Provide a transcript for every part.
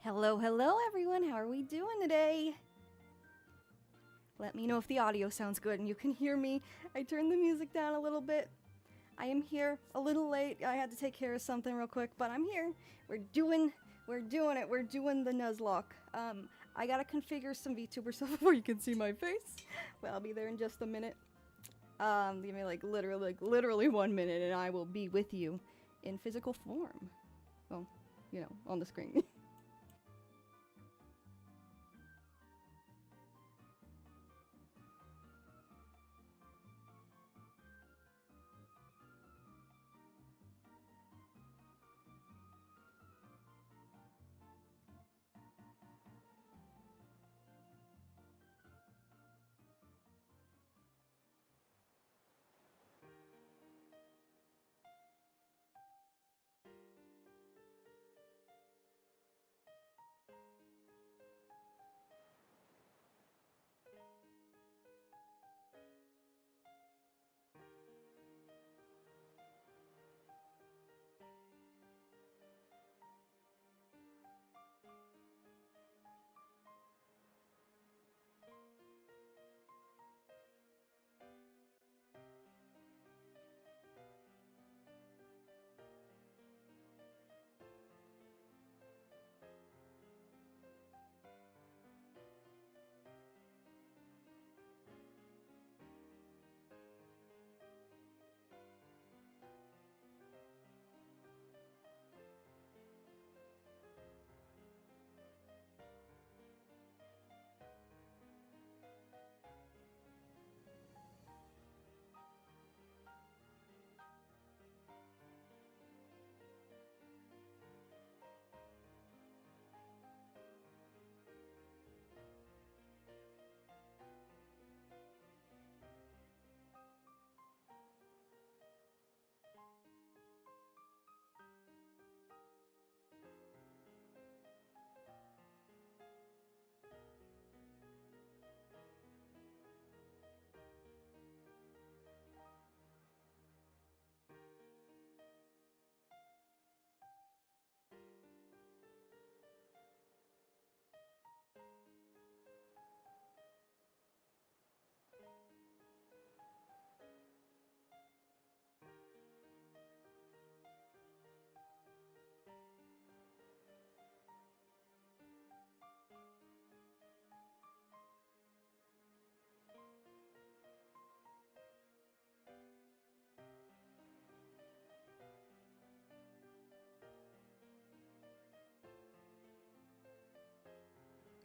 Hello, hello everyone, how are we doing today? Let me know if the audio sounds good and you can hear me. I turned the music down a little bit. I am here a little late. I had to take care of something real quick, but I'm here. We're doing it. We're doing the Nuzlocke. I gotta configure some VTuber stuff before you can see my face. Well, I'll be there in just a minute. Give me like literally 1 minute and I will be with you. in physical form. Well, you know, on the screen.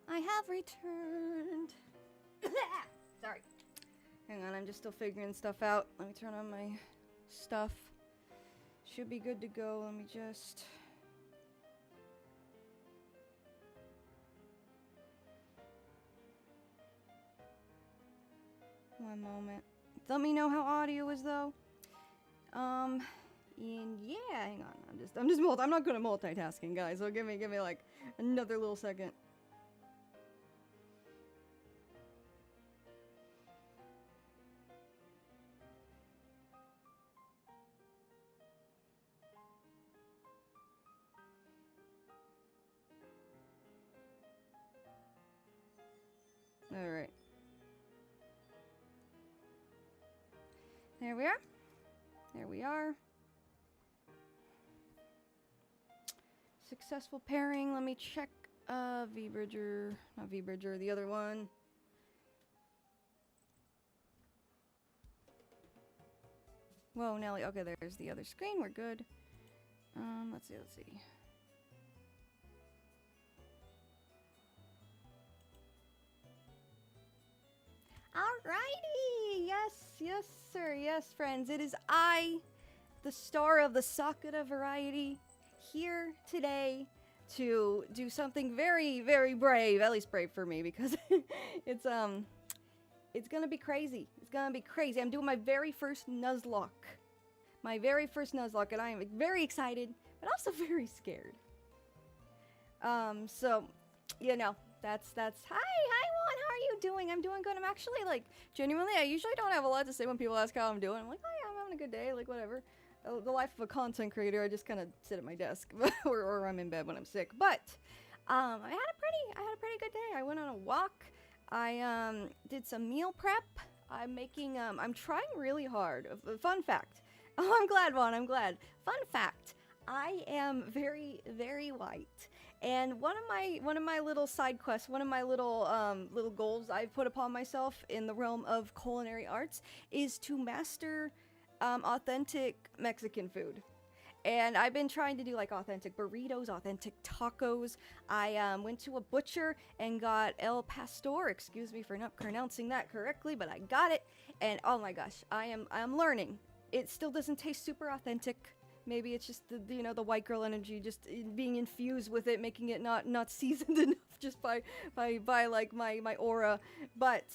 I have returned. Sorry. Hang on, I'm just still figuring stuff out. Let me turn on my stuff. Should be good to go. Let me just... One moment. Let me know how audio is though. And yeah, hang on. I'm not good at multitasking, guys. So give me like another little second. All right. There we are. There we are. Successful pairing. Let me check V-Bridger. Not V-Bridger, the other one. Whoa, Nelly. Okay, there's the other screen. We're good. Let's see. Alrighty! Yes, sir. Yes, friends. It is I, the star of the Sakura variety, here today to do something very, very brave. At least brave for me, because it's gonna be crazy. It's gonna be crazy. I'm doing my very first Nuzlocke. My very first Nuzlocke, and I am very excited, but also very scared. So, you know, that's hi, Juan, how are you doing? I'm doing good. I'm actually, like, genuinely, I usually don't have a lot to say when people ask how I'm doing. I'm like, oh yeah, I'm having a good day, like, whatever. The life of a content creator, I just kind of sit at my desk, or I'm in bed when I'm sick. But, I had a pretty good day. I went on a walk. I, did some meal prep. I'm trying really hard. Fun fact. Oh, I'm glad, Vaughn, I'm glad. Fun fact. I am very, very white. And one of my little side quests, one of my little goals I've put upon myself in the realm of culinary arts is to master authentic Mexican food. And I've been trying to do like authentic burritos, authentic tacos. I went to a butcher and got El Pastor. Excuse me for not pronouncing that correctly, but I got it. And oh my gosh, I'm learning. It still doesn't taste super authentic. Maybe it's just the the white girl energy just being infused with it, making it not seasoned enough just by like my aura. But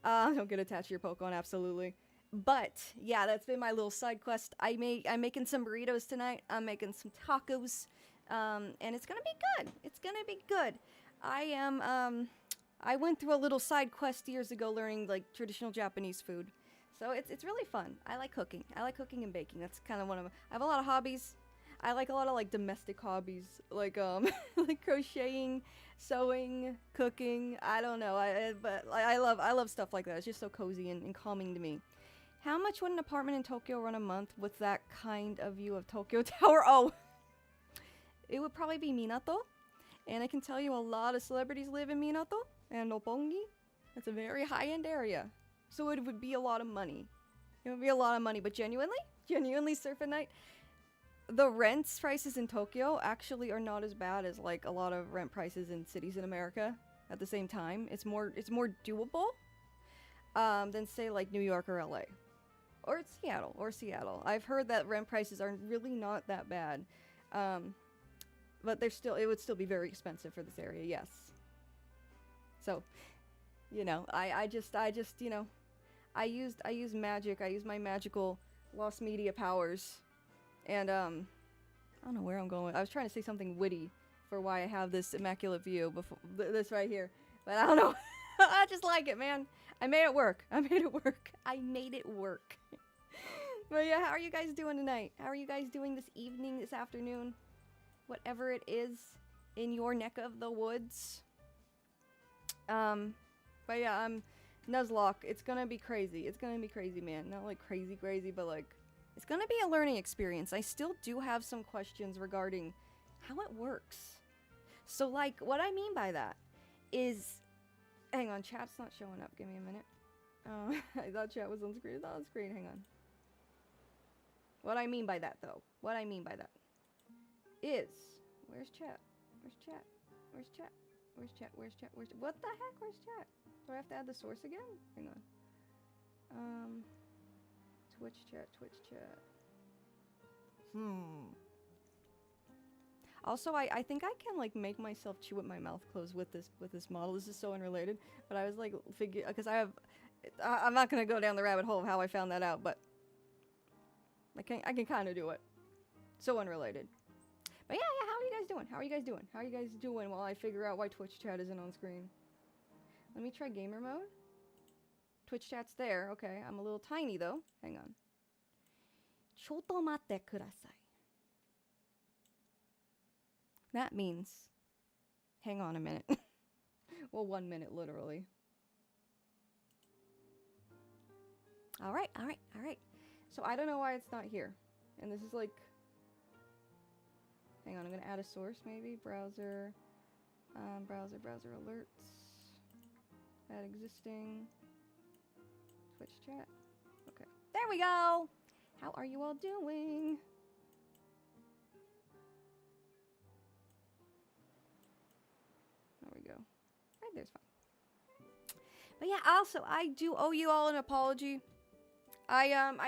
don't get attached to your Pokemon, absolutely. But yeah, that's been my little side quest. I'm making some burritos tonight. I'm making some tacos, and it's gonna be good. It's gonna be good. I went through a little side quest years ago, learning like traditional Japanese food, so it's really fun. I like cooking. I like cooking and baking. That's kind of one of I have a lot of hobbies. I like a lot of like domestic hobbies, like like crocheting, sewing, cooking. I don't know. But I love stuff like that. It's just so cozy and calming to me. How much would an apartment in Tokyo run a month with that kind of view of Tokyo Tower? Oh, it would probably be Minato. And I can tell you a lot of celebrities live in Minato and Roppongi. It's a very high-end area. So it would be a lot of money. It would be a lot of money, but genuinely surf at night. The rent prices in Tokyo actually are not as bad as like a lot of rent prices in cities in America at the same time. It's more doable than say like New York or LA. Or it's Seattle. I've heard that rent prices are really not that bad. But it would still be very expensive for this area, yes. So, I just I use magic. I use my magical lost media powers. And I don't know where I'm going. I was trying to say something witty for why I have this immaculate view before this right here. But I don't know. I just like it, man. I made it work. I made it work. But yeah, how are you guys doing tonight? How are you guys doing this evening, this afternoon? Whatever it is in your neck of the woods. But yeah, Nuzlocke. It's gonna be crazy. It's gonna be crazy, man. Not like crazy, but like, it's gonna be a learning experience. I still do have some questions regarding how it works. So like, what I mean by that is, hang on, chat's not showing up. Give me a minute. I thought chat was on screen. It's not on screen. Hang on. What I mean by that, though, is, where's chat? What the heck? Where's chat? Do I have to add the source again? Hang on. Twitch chat. Also, I think I can like make myself chew with my mouth closed with this model. This is so unrelated, but I was like because I'm not gonna go down the rabbit hole of how I found that out, but I can kind of do it. So unrelated. But yeah, how are you guys doing? How are you guys doing while I figure out why Twitch chat isn't on screen? Let me try gamer mode. Twitch chat's there. Okay, I'm a little tiny though. Hang on. Choto matte kudasai. That means, hang on a minute. Well, 1 minute, literally. All right. So I don't know why it's not here. And this is like, hang on, I'm gonna add a source maybe. Browser alerts. Add existing. Twitch chat. Okay. There we go! How are you all doing? There we go. Right there's fine. But yeah, also, I do owe you all an apology. I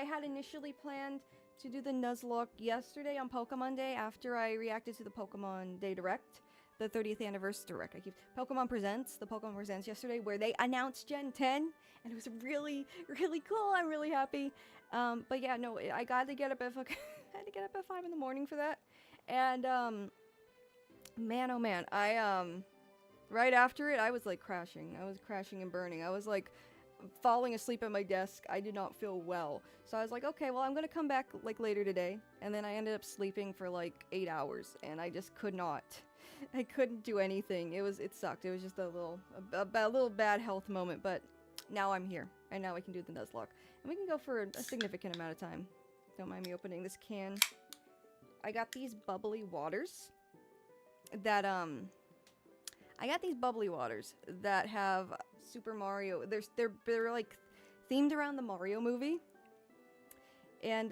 had initially planned to do the Nuzlocke yesterday on Pokemon Day after I reacted to the Pokemon Day Direct, the 30th anniversary Direct. Pokemon Presents yesterday, where they announced Gen 10, and it was really, really cool. I'm really happy. But yeah, no, I got to get up at I had to get up at 5 in the morning for that, and man, oh man, right after it, I was like crashing. I was crashing and burning. I was like falling asleep at my desk. I did not feel well. So I was like, okay, well, I'm gonna come back like later today. And then I ended up sleeping for like 8 hours, and I just could not. I couldn't do anything. It sucked. It was just a little bad health moment, but now I'm here, and now we can do the Nuzlocke. And we can go for a significant amount of time. Don't mind me opening this can. I got these bubbly waters that have Super Mario. They're like themed around the Mario movie. And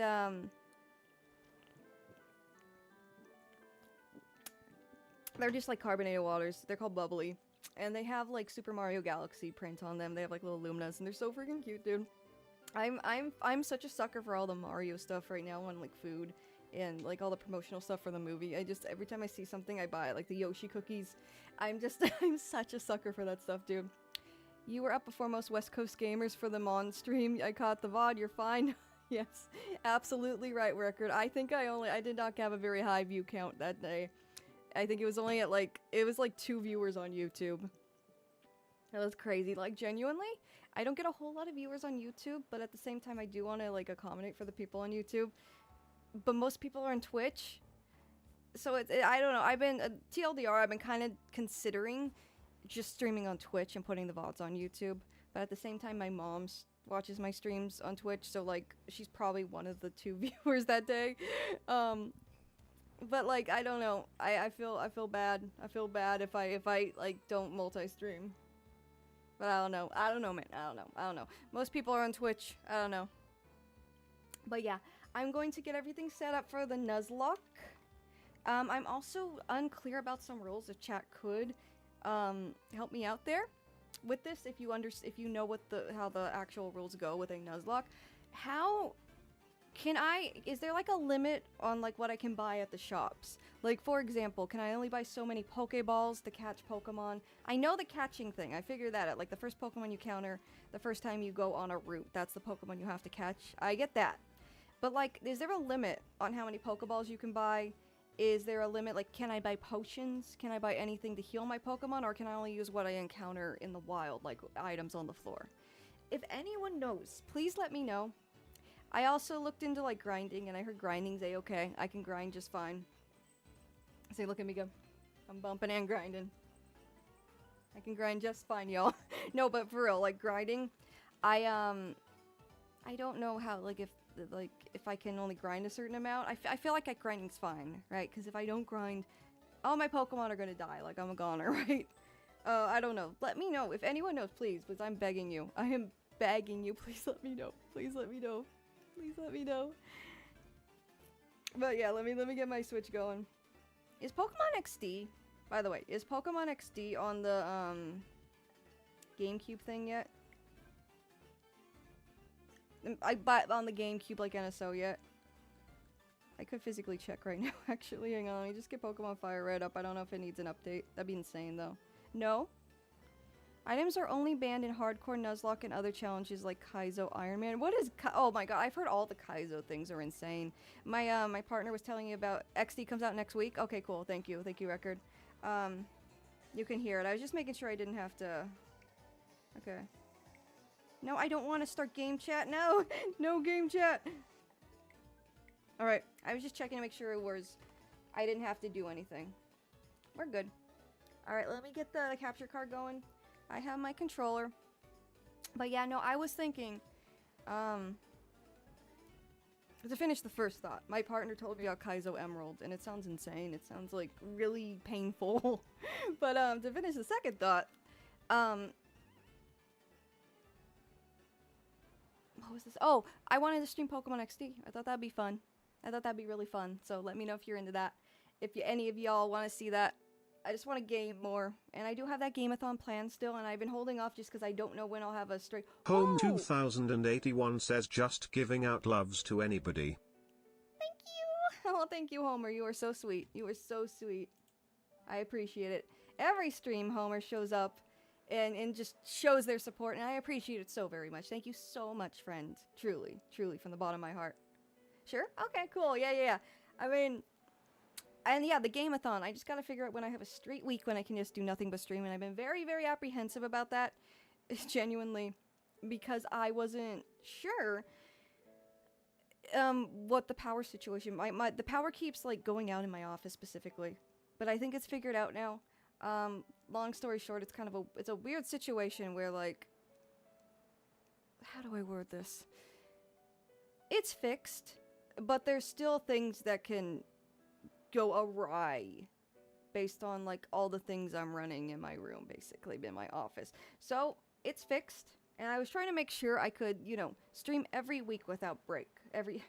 They're just like carbonated waters. They're called bubbly. And they have like Super Mario Galaxy print on them. They have like little luminas and they're so freaking cute, dude. I'm such a sucker for all the Mario stuff right now on like food and like all the promotional stuff for the movie. I just, every time I see something I buy it, like the Yoshi cookies. I'm such a sucker for that stuff, dude. You were up before most West Coast gamers for them on stream. I caught the VOD, you're fine. Yes, absolutely right, Record. I think I did not have a very high view count that day. I think it was only at like, it was like 2 viewers on YouTube. That was crazy. Like, genuinely, I don't get a whole lot of viewers on YouTube, but at the same time, I do want to, like, accommodate for the people on YouTube. But most people are on Twitch. So, I don't know. I've been, TLDR, I've been kind of considering just streaming on Twitch and putting the VODs on YouTube. But at the same time, my mom watches my streams on Twitch, so, like, she's probably one of the 2 viewers that day. But, like, I don't know. I feel bad. I feel bad if I, like, don't multi-stream. But I don't know. I don't know, man. I don't know. Most people are on Twitch. I don't know. But yeah, I'm going to get everything set up for the Nuzlocke. I'm also unclear about some rules. If chat could help me out there with this, if you know what how the actual rules go with a Nuzlocke, how can is there like a limit on like what I can buy at the shops? Like, for example, can I only buy so many Pokeballs to catch Pokemon? I know the catching thing. I figured that out. Like, the first Pokemon you counter, the first time you go on a route, that's the Pokemon you have to catch. I get that. But, like, is there a limit on how many Pokeballs you can buy? Is there a limit? Like, can I buy potions? Can I buy anything to heal my Pokemon? Or can I only use what I encounter in the wild, like items on the floor? If anyone knows, please let me know. I also looked into, like, grinding, and I heard grinding's a-okay. I can grind just fine. See, look at me go. I'm bumping and grinding. I can grind just fine, y'all. No, but for real, like, grinding, I don't know how, like, if I can only grind a certain amount. I feel like grinding's fine, right? Because if I don't grind, all my Pokemon are gonna die. Like, I'm a goner, right? I don't know. Let me know. If anyone knows, please, because I'm begging you. I am begging you. Please let me know. Please let me know. Please let me know. But yeah, let me get my Switch going. Is Pokemon XD, by the way, is Pokemon XD on the GameCube thing yet? I bought on the GameCube like NSO yet? I could physically check right now, actually. Hang on, let me just get Pokemon FireRed up. I don't know if it needs an update. That'd be insane, though. No? Items are only banned in hardcore Nuzlocke and other challenges like Kaizo Iron Man. What is oh my god, I've heard all the Kaizo things are insane. My my partner was telling me about XD comes out next week. Okay, cool. Thank you, Record. You can hear it. I was just making sure I didn't have to. Okay. No, I don't want to start game chat. No, no game chat. All right, I was just checking to make sure I didn't have to do anything. We're good. All right, let me get the capture card going. I have my controller. But yeah, no, I was thinking, to finish the first thought, my partner told me about Kaizo Emerald, and it sounds insane. It sounds, like, really painful. But, to finish the second thought, what was this? Oh, I wanted to stream Pokemon XD. I thought that'd be fun. I thought that'd be really fun. So let me know if you're into that. If any of y'all want to see that. I just want to game more, and I do have that game-a-thon planned still, and I've been holding off just because I don't know when I'll have a straight— Home 2081 says just giving out loves to anybody. Thank you! Oh, thank you, Homer. You are so sweet. You are so sweet. I appreciate it. Every stream, Homer shows up and just shows their support, and I appreciate it so very much. Thank you so much, friend. Truly, truly, from the bottom of my heart. Sure? Okay, cool. Yeah. I mean— and yeah, the game-a-thon. I just gotta figure out when I have a straight week when I can just do nothing but stream, and I've been very, very apprehensive about that, genuinely, because I wasn't sure what the power situation— the power keeps, like, going out in my office specifically, but I think it's figured out now. Long story short, it's kind of it's a weird situation where, like— how do I word this? It's fixed, but there's still things that can go awry based on, like, all the things I'm running in my room, basically, in my office. So, it's fixed, and I was trying to make sure I could, you know, stream every week without break. Every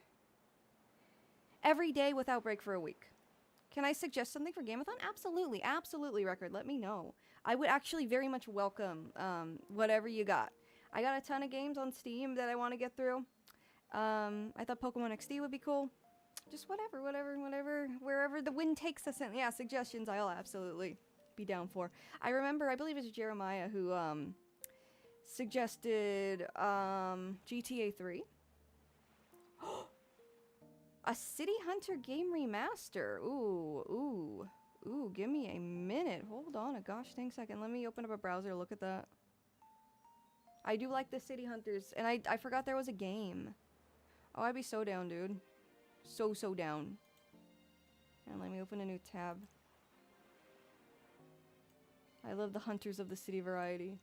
day without break for a week. Can I suggest something for Gameathon? Absolutely, absolutely, Record. Let me know. I would actually very much welcome whatever you got. I got a ton of games on Steam that I want to get through. I thought Pokemon XD would be cool. Just whatever, wherever the wind takes us in. Yeah, suggestions I'll absolutely be down for. I remember, I believe it was Jeremiah who suggested GTA 3. A City Hunter game remaster. Ooh, give me a minute. Hold on a gosh dang second. Let me open up a browser, look at that. I do like the City Hunters, and I forgot there was a game. Oh, I'd be so down, dude. So down. And let me open a new tab. I love the Hunters of the City variety.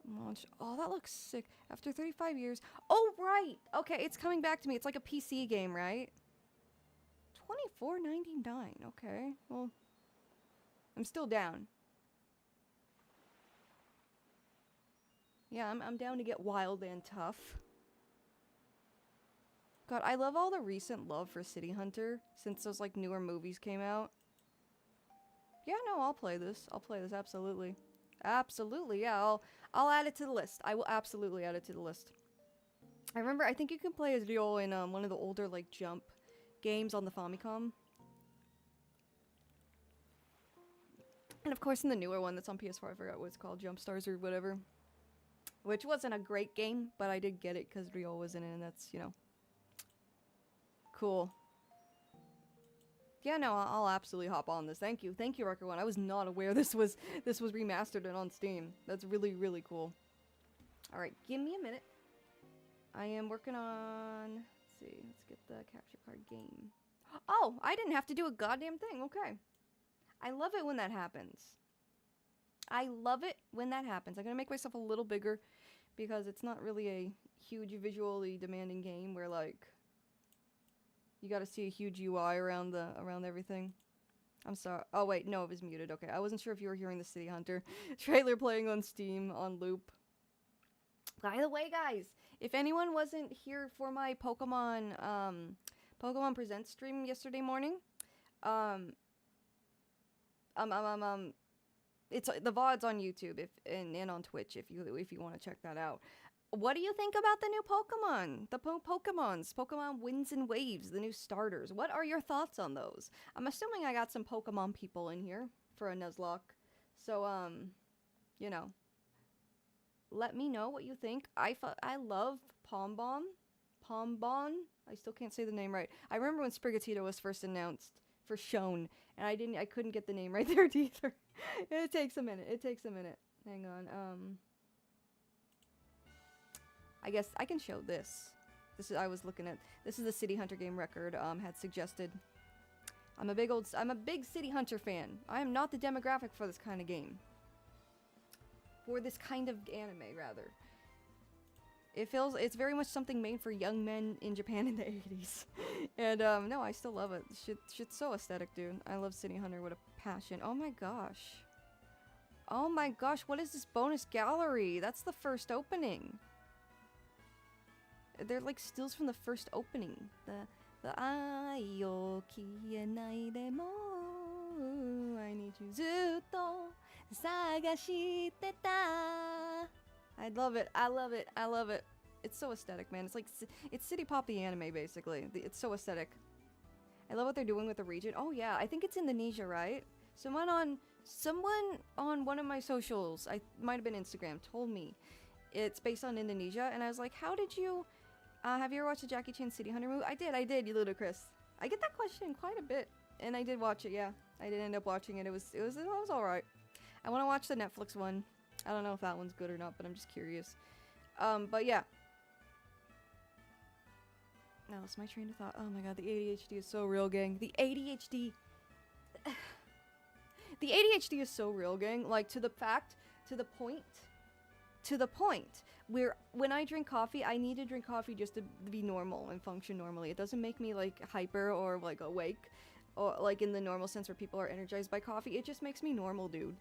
Launch. Oh, that looks sick. After 35 years. Oh, right! Okay, it's coming back to me. It's like a PC game, right? $24.99. Okay, well, I'm still down. Yeah, I'm down to get wild and tough. God, I love all the recent love for City Hunter since those like newer movies came out. Yeah, no, I'll play this. I'll play this, absolutely. Absolutely, yeah, I'll add it to the list. I will absolutely add it to the list. I remember, I think you can play as Ryo in one of the older like Jump games on the Famicom. And of course in the newer one that's on PS4, I forgot what it's called, Jump Stars or whatever. Which wasn't a great game, but I did get it because Ryo was in it, and that's, you know, cool. Yeah, no, I'll absolutely hop on this. Thank you, Record One. I was not aware this was remastered and on Steam. That's really cool. All right, give me a minute. I am working on. Let's see. Let's get the capture card game. Oh, I didn't have to do a goddamn thing. Okay. I love it when that happens. I love it when that happens. I'm gonna make myself a little bigger because it's not really a huge visually demanding game where like you gotta see a huge UI around everything. I'm sorry. Oh wait, no, it was muted. Okay, I wasn't sure if you were hearing the City Hunter trailer playing on Steam on loop. By the way, guys, if anyone wasn't here for my Pokemon Presents stream yesterday morning, it's the VOD's on YouTube and on Twitch if you want to check that out. What do you think about the new Pokemon? The Pokemon Winds and Waves, the new starters. What are your thoughts on those? I'm assuming I got some Pokemon people in here for a Nuzlocke. So, you know, let me know what you think. I love Pombon. I still can't say the name right. I remember when Sprigatito was first announced for shown, and I couldn't get the name right there either. It takes a minute. Hang on. I guess I can show this. This is the City Hunter game Record had suggested. I'm a big City Hunter fan. I am not the demographic for this kind of game. For this kind of anime, rather. It's very much something made for young men in Japan in the 80s. And no, I still love it. Shit's so aesthetic, dude. I love City Hunter with a passion. Oh my gosh. Oh my gosh, what is this bonus gallery? That's the first opening. They're like stills from the first opening. The ai o kienai demo I need you zutto sagashite ta. I love it. It's so aesthetic, man. It's City Pop the anime, basically. It's so aesthetic. I love what they're doing with the region. Oh yeah, I think it's Indonesia, right? Someone on one of my socials, I might have been Instagram, told me it's based on Indonesia, and I was like, how did you? Have you ever watched the Jackie Chan City Hunter movie? I did, you ludicrous. I get that question quite a bit, and I did watch it. Yeah, I did end up watching it. It was all right. I want to watch the Netflix one. I don't know if that one's good or not, but I'm just curious. But yeah. Now it's my train of thought. Oh my god, the ADHD is so real, gang. The ADHD is so real, gang. Like, to the point where when I drink coffee, I need to drink coffee just to be normal and function normally. It doesn't make me like hyper or like awake or like in the normal sense where people are energized by coffee. It just makes me normal, dude.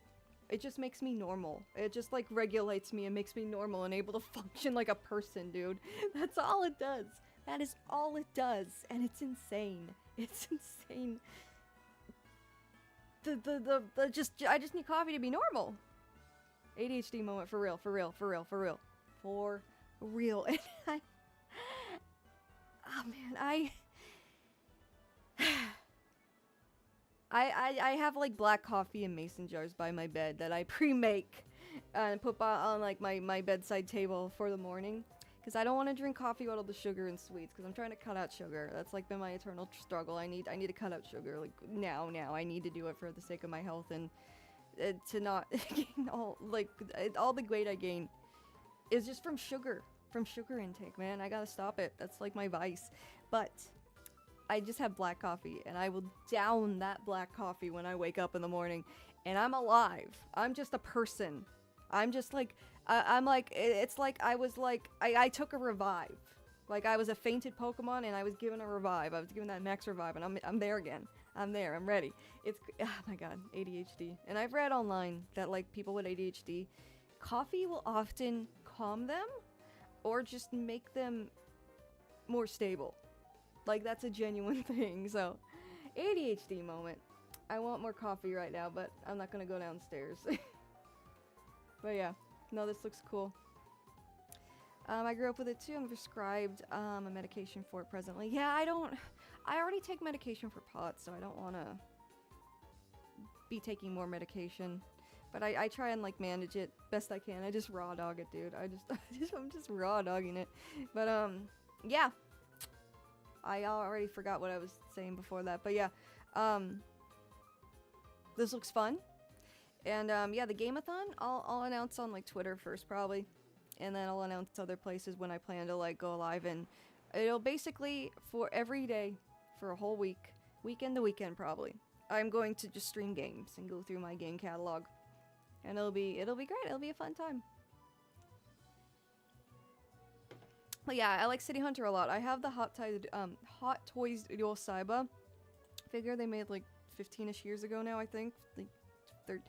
It just makes me normal. It just like regulates me and makes me normal and able to function like a person, dude. That's all it does. That is all it does, and it's insane. It's insane. I just need coffee to be normal. ADHD moment for real, for real, for real, for real. For real. And oh man, I have like black coffee in mason jars by my bed that I pre-make and put on like my bedside table for the morning. Because I don't want to drink coffee with all the sugar and sweets, because I'm trying to cut out sugar. That's like been my eternal struggle. I need to cut out sugar, like now. I need to do it for the sake of my health and to not gain all the weight I gain is just from sugar intake, man. I gotta stop it. That's like my vice. But I just have black coffee, and I will down that black coffee when I wake up in the morning, and I'm alive. I'm just a person. I'm just like, I'm like, it's like I took a revive. Like I was a fainted Pokemon and I was given a revive. I was given that max revive and I'm there again. I'm there. I'm ready. It's, oh my god, ADHD. And I've read online that like people with ADHD, coffee will often calm them or just make them more stable. Like that's a genuine thing. So ADHD moment. I want more coffee right now, but I'm not gonna go downstairs. But yeah, no, this looks cool. I grew up with it too. I'm prescribed a medication for it presently. Yeah, I already take medication for POTS, so I don't want to be taking more medication. But I try and like manage it best I can. I just raw dog it, dude. I'm just raw dogging it. But yeah. I already forgot what I was saying before that. But yeah, this looks fun. And yeah, the game-a-thon, I'll announce on like Twitter first probably, and then I'll announce other places when I plan to like go live. And it'll basically for every day for a whole week, weekend to weekend probably. I'm going to just stream games and go through my game catalog, and it'll be great. It'll be a fun time. But yeah, I like City Hunter a lot. I have the Hot Toys Dual Saiba figure they made like 15ish years ago now, I think. Like,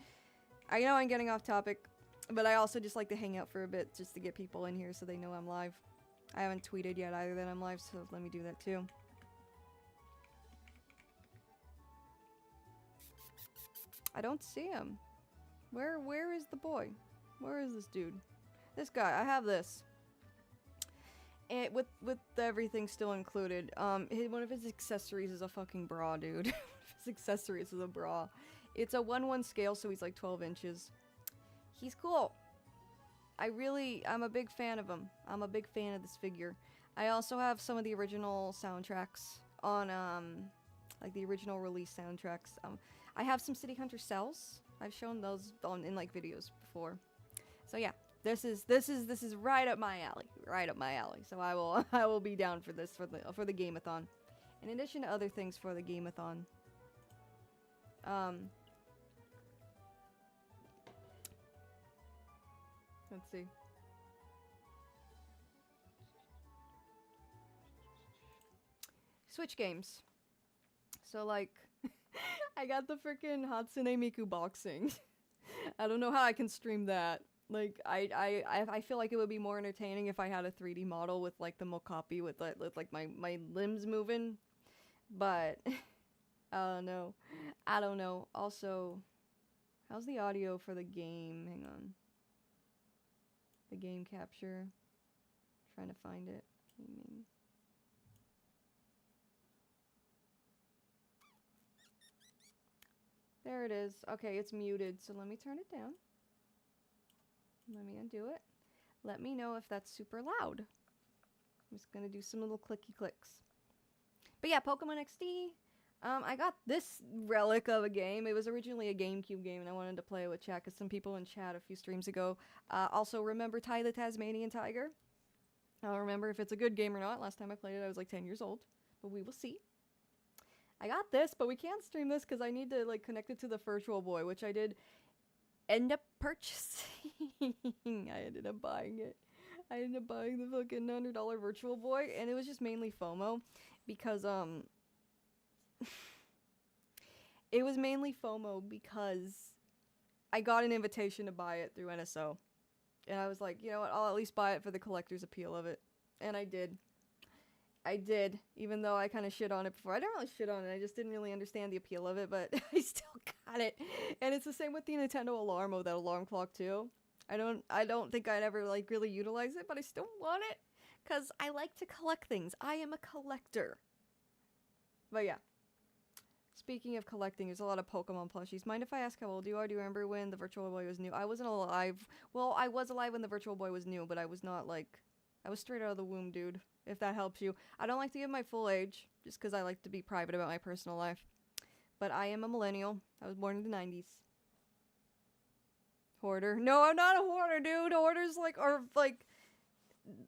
I know I'm getting off topic, but I also just like to hang out for a bit just to get people in here so they know I'm live. I haven't tweeted yet either that I'm live, so let me do that too. I don't see him. Where is the boy? Where is this dude? This guy. I have this. And with everything still included. One of his accessories is a fucking bra, dude. His accessories is a bra. It's a 1/1 scale, so he's like 12 inches. He's cool. I'm a big fan of him. I'm a big fan of this figure. I also have some of the original soundtracks on, like the original release soundtracks. I have some City Hunter cells. I've shown those in like videos before. So yeah, this is right up my alley. Right up my alley. So I will be down for this for the game-a-thon. In addition to other things for the game-a-thon. Let's see. Switch games. So like, I got the freaking Hatsune Miku boxing. I don't know how I can stream that. Like, I feel like it would be more entertaining if I had a 3D model with like the Mokapi with like my limbs moving. But I don't know. Also, how's the audio for the game? Hang on. The game capture. Trying to find it. Gaming. There it is. Okay, it's muted, so let me turn it down. Let me undo it. Let me know if that's super loud. I'm just gonna do some little clicky clicks. But yeah, Pokemon XD. I got this relic of a game. It was originally a GameCube game, and I wanted to play it with chat because some people in chat a few streams ago also remember Ty the Tasmanian Tiger. I don't remember if it's a good game or not. Last time I played it, I was like 10 years old, but we will see. I got this, but we can't stream this because I need to like connect it to the Virtual Boy, which I did end up purchasing. I ended up buying it. I ended up buying the fucking $100 Virtual Boy, and it was just mainly FOMO because it was mainly FOMO because I got an invitation to buy it through NSO. And I was like, you know what, I'll at least buy it for the collector's appeal of it. And I did. I did, even though I kind of shit on it before. I didn't really shit on it, I just didn't really understand the appeal of it, but I still got it. And it's the same with the Nintendo alarm or that alarm clock too. I don't think I'd ever like really utilize it, but I still want it because I like to collect things. I am a collector. But yeah. Speaking of collecting, there's a lot of Pokemon plushies. Mind if I ask how old you are? Do you remember when the Virtual Boy was new? I wasn't alive. Well, I was alive when the Virtual Boy was new, but I was not like... I was straight out of the womb, dude. If that helps you. I don't like to give my full age, just because I like to be private about my personal life. But I am a millennial. I was born in the 90s. Hoarder. No, I'm not a hoarder, dude. Hoarders, like, are, like...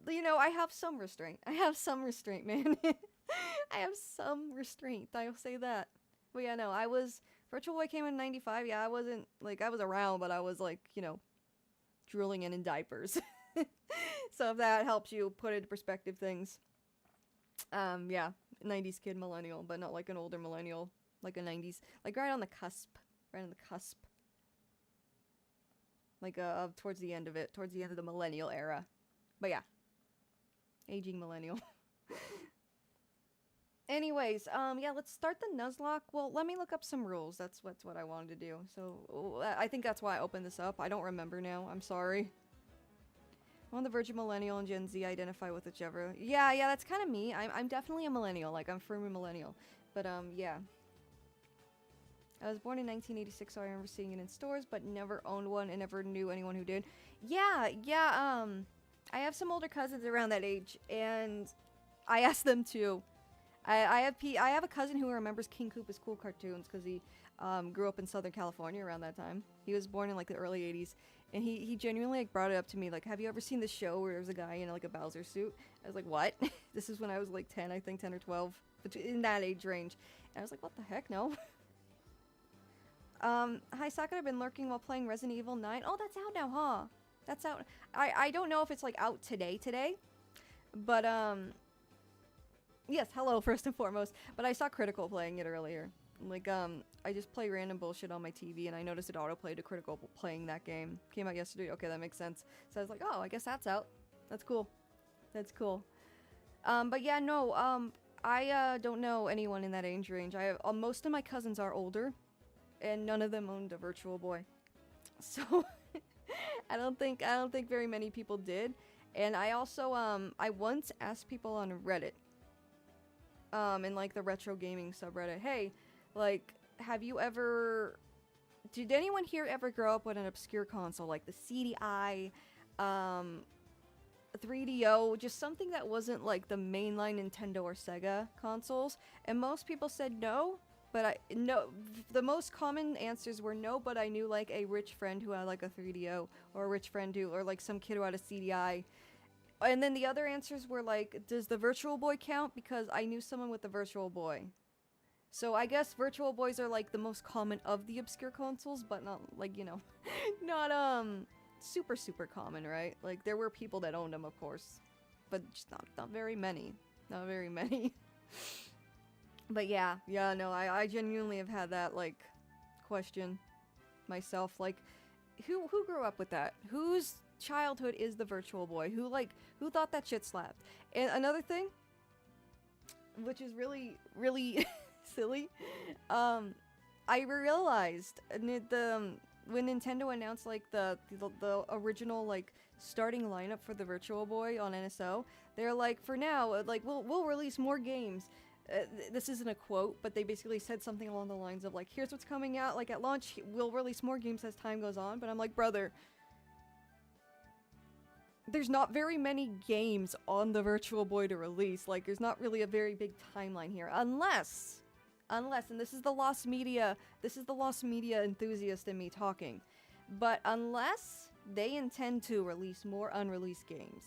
You know, I have some restraint. I have some restraint, man. I have some restraint. I'll say that. But yeah, no, I was... Virtual Boy came in 95. Yeah, I wasn't... Like, I was around, but I was, like, you know... drooling in diapers. So if that helps you put into perspective things. Yeah, 90s kid millennial, but not like an older millennial, like a 90s, like right on the cusp, right on the cusp. Like towards the end of it, towards the end of the millennial era. But yeah, aging millennial. Anyways, yeah, let's start the Nuzlocke. Well, let me look up some rules. That's what I wanted to do. So I think that's why I opened this up. I don't remember now. I'm sorry. I'm the Virgin Millennial and Gen Z identify with whichever. Yeah, that's kind of me. I'm definitely a millennial. Like, I'm firmly millennial. But, yeah. I was born in 1986, so I remember seeing it in stores, but never owned one and never knew anyone who did. Yeah, I have some older cousins around that age, and I asked them too. I have a cousin who remembers King Koopa's Cool Cartoons, because he, grew up in Southern California around that time. He was born in, like, the early 80s. And he genuinely, like, brought it up to me, like, have you ever seen this show where there's a guy in, like, a Bowser suit? I was like, what? This is when I was, like, 10, I think, 10 or 12. In that age range. And I was like, what the heck, no? Hi, Sakura, I've been lurking while playing Resident Evil 9. Oh, that's out now, huh? That's out. I don't know if it's, like, out today. But, yes, hello, first and foremost. But I saw Critical playing it earlier. Like, I just play random bullshit on my TV, and I noticed it autoplayed to Critical playing that game. Came out yesterday. Okay, that makes sense. So I was like, oh, I guess that's out. That's cool. That's cool. But yeah, no, I don't know anyone in that age range. I have, most of my cousins are older, and none of them owned a Virtual Boy. So, I don't think very many people did. And I also, I once asked people on Reddit, in, like, the retro gaming subreddit, hey, like, have you ever... Did anyone here ever grow up with an obscure console, like the CDI, 3DO, just something that wasn't, like, the mainline Nintendo or Sega consoles? And most people said no, but the most common answers were no, but I knew, like, a rich friend who had, like, a 3DO, or a rich friend who, or, like, some kid who had a CDI. And then the other answers were, like, does the Virtual Boy count? Because I knew someone with the Virtual Boy. So I guess Virtual Boys are, like, the most common of the obscure consoles, but not, like, you know, not, super, super common, right? Like, there were people that owned them, of course, but just not very many. Not very many. But yeah, no, I genuinely have had that, like, question myself. Like, who grew up with that? Whose childhood is the Virtual Boy? Who thought that shit slapped? And another thing, which is really, really silly, I realized when Nintendo announced, like, the original, like, starting lineup for the Virtual Boy on NSO, they're like, for now, like, we'll release more games. This isn't a quote, but they basically said something along the lines of, like, here's what's coming out, like, at launch, we'll release more games as time goes on. But I'm like, brother, there's not very many games on the Virtual Boy to release. Like, there's not really a very big timeline here, unless, and this is the lost media enthusiast in me talking, but unless they intend to release more unreleased games,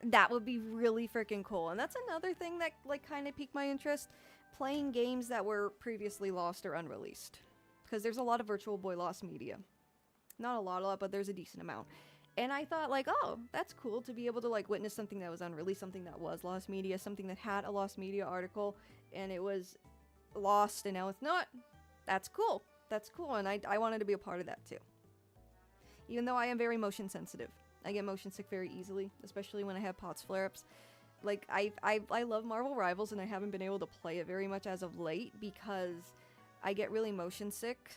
that would be really freaking cool. And that's another thing that, like, kind of piqued my interest, playing games that were previously lost or unreleased, because there's a lot of Virtual Boy lost media. Not a lot, but there's a decent amount. And I thought, like, oh, that's cool to be able to, like, witness something that was unreleased, something that was lost media, something that had a lost media article, and it was lost, and now it's not. That's cool. That's cool, and I wanted to be a part of that, too. Even though I am very motion sensitive. I get motion sick very easily, especially when I have POTS flare-ups. Like, I love Marvel Rivals, and I haven't been able to play it very much as of late because I get really motion sick.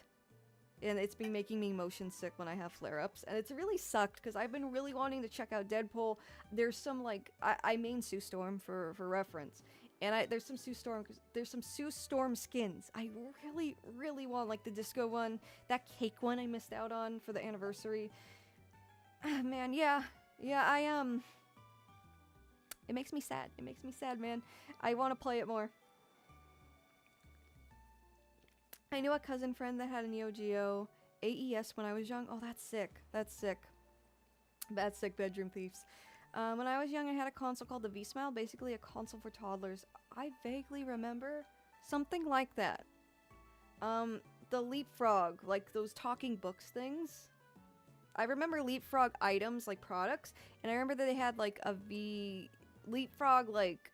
And it's been making me motion sick when I have flare-ups. And it's really sucked because I've been really wanting to check out Deadpool. There's some, like, I main Sue Storm for reference. And there's some Sue Storm skins. I really, really want, like, the disco one. That cake one I missed out on for the anniversary. Man, yeah. Yeah, it makes me sad. It makes me sad, man. I want to play it more. I knew a cousin friend that had a Neo Geo AES when I was young. Oh, that's sick. That's sick. That's sick, bedroom thieves. When I was young, I had a console called the V-Smile, basically a console for toddlers. I vaguely remember something like that. The Leapfrog, like those talking books things. I remember Leapfrog items, like products, and I remember that they had like a Leapfrog, like,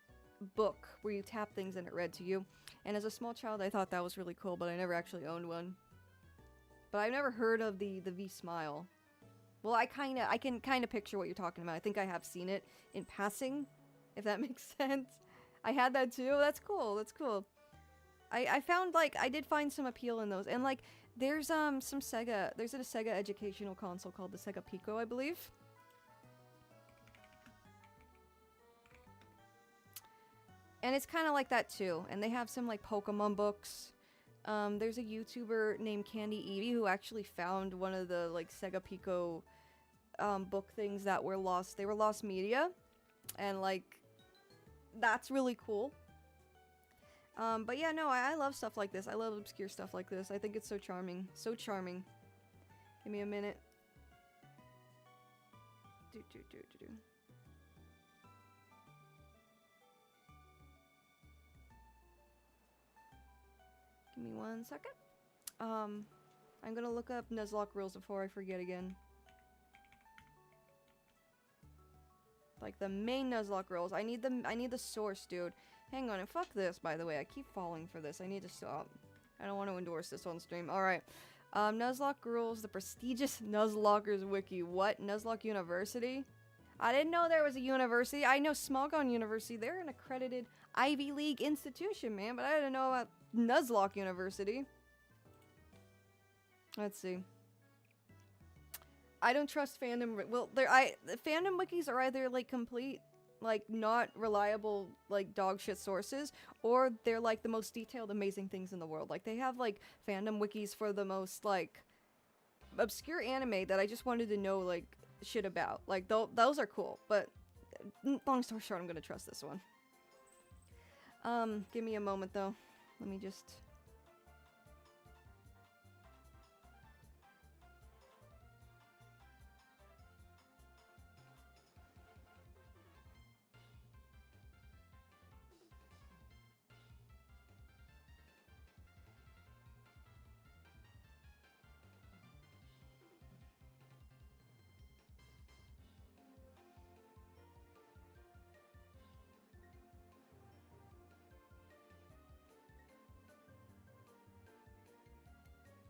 book where you tap things and it read to you. And as a small child, I thought that was really cool, but I never actually owned one. But I've never heard of the V-Smile. Well, I can kind of picture what you're talking about. I think I have seen it in passing, if that makes sense. I had that too. That's cool. That's cool. I found, like, I did find some appeal in those. And, like, there's some Sega, there's a Sega educational console called the Sega Pico, I believe. And it's kind of like that too. And they have some, like, Pokemon books. There's a YouTuber named Candy Evie who actually found one of the, like, Sega Pico book things that were lost. They were lost media. And, like, that's really cool. But yeah, no, I love stuff like this. I love obscure stuff like this. I think it's so charming. So charming. Give me a minute. Give me 1 second. I'm gonna look up Nuzlocke Rules before I forget again. Like the main Nuzlocke Rules. I need the source, dude. Hang on, and fuck this, by the way. I keep falling for this. I need to stop. I don't want to endorse this on stream. Alright. Nuzlocke Rules, the prestigious Nuzlockers Wiki. What? Nuzlocke University? I didn't know there was a university. I know Smogon University. They're an accredited Ivy League institution, man. But I didn't know about Nuzlocke University. Let's see. I don't trust fandom. Well, fandom wikis are either, like, complete, like, not reliable, like, dog shit sources, or they're, like, the most detailed, amazing things in the world. Like, they have, like, fandom wikis for the most, like, obscure anime that I just wanted to know, like, shit about. Like, those are cool, but long story short, I'm gonna trust this one. Give me a moment, though. Let me just...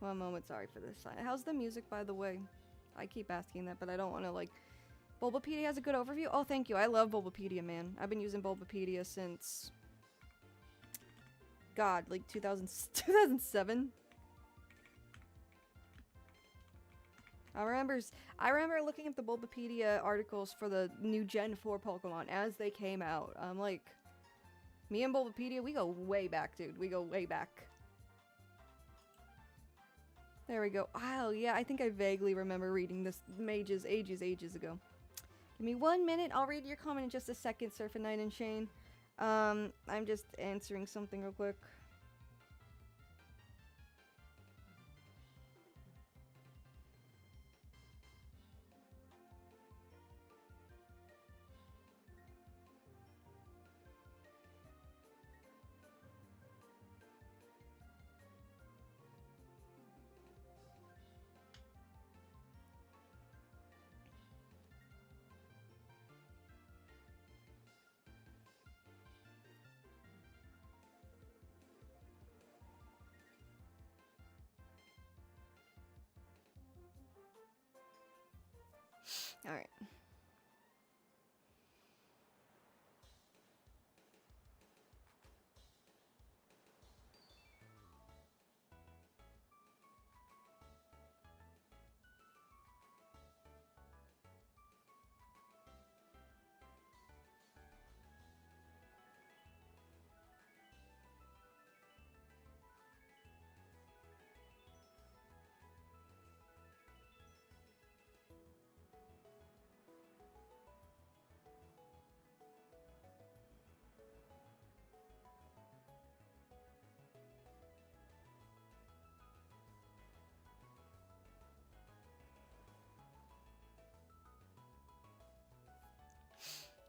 One moment, sorry for this. How's the music, by the way? I keep asking that, but I don't want to, like... Bulbapedia has a good overview? Oh, thank you. I love Bulbapedia, man. I've been using Bulbapedia since... God, like 2007? I remember looking at the Bulbapedia articles for the new Gen 4 Pokemon as they came out. I'm like... Me and Bulbapedia, we go way back, dude. We go way back. There we go. Oh, yeah, I think I vaguely remember reading this ages ago. Give me 1 minute. I'll read your comment in just a second, Surfing Knight and Shane. I'm just answering something real quick. Alright.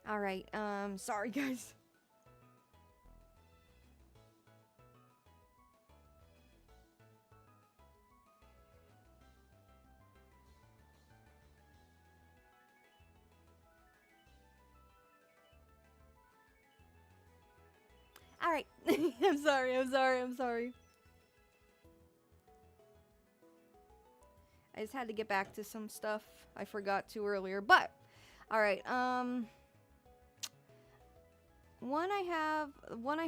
Alright, sorry guys. Alright. I'm sorry. I just had to get back to some stuff I forgot to earlier, but alright, one I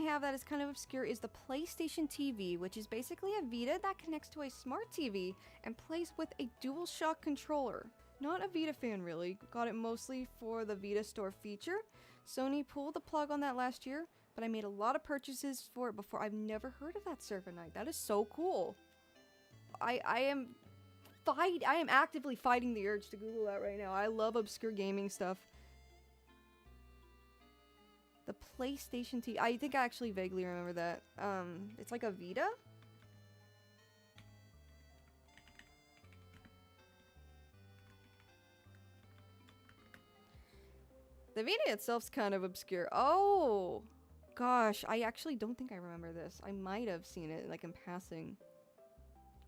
have that is kind of obscure is the PlayStation TV, which is basically a Vita that connects to a smart TV and plays with a DualShock controller. Not a Vita fan really, got it mostly for the Vita Store feature. Sony pulled the plug on that last year, but I made a lot of purchases for it before. I've never heard of that Server Night. That is so cool. I am actively fighting the urge to Google that right now. I love obscure gaming stuff. The PlayStation TV. I think I actually vaguely remember that. It's like a Vita? The Vita itself's kind of obscure. Oh! Gosh, I actually don't think I remember this. I might have seen it, like, in passing.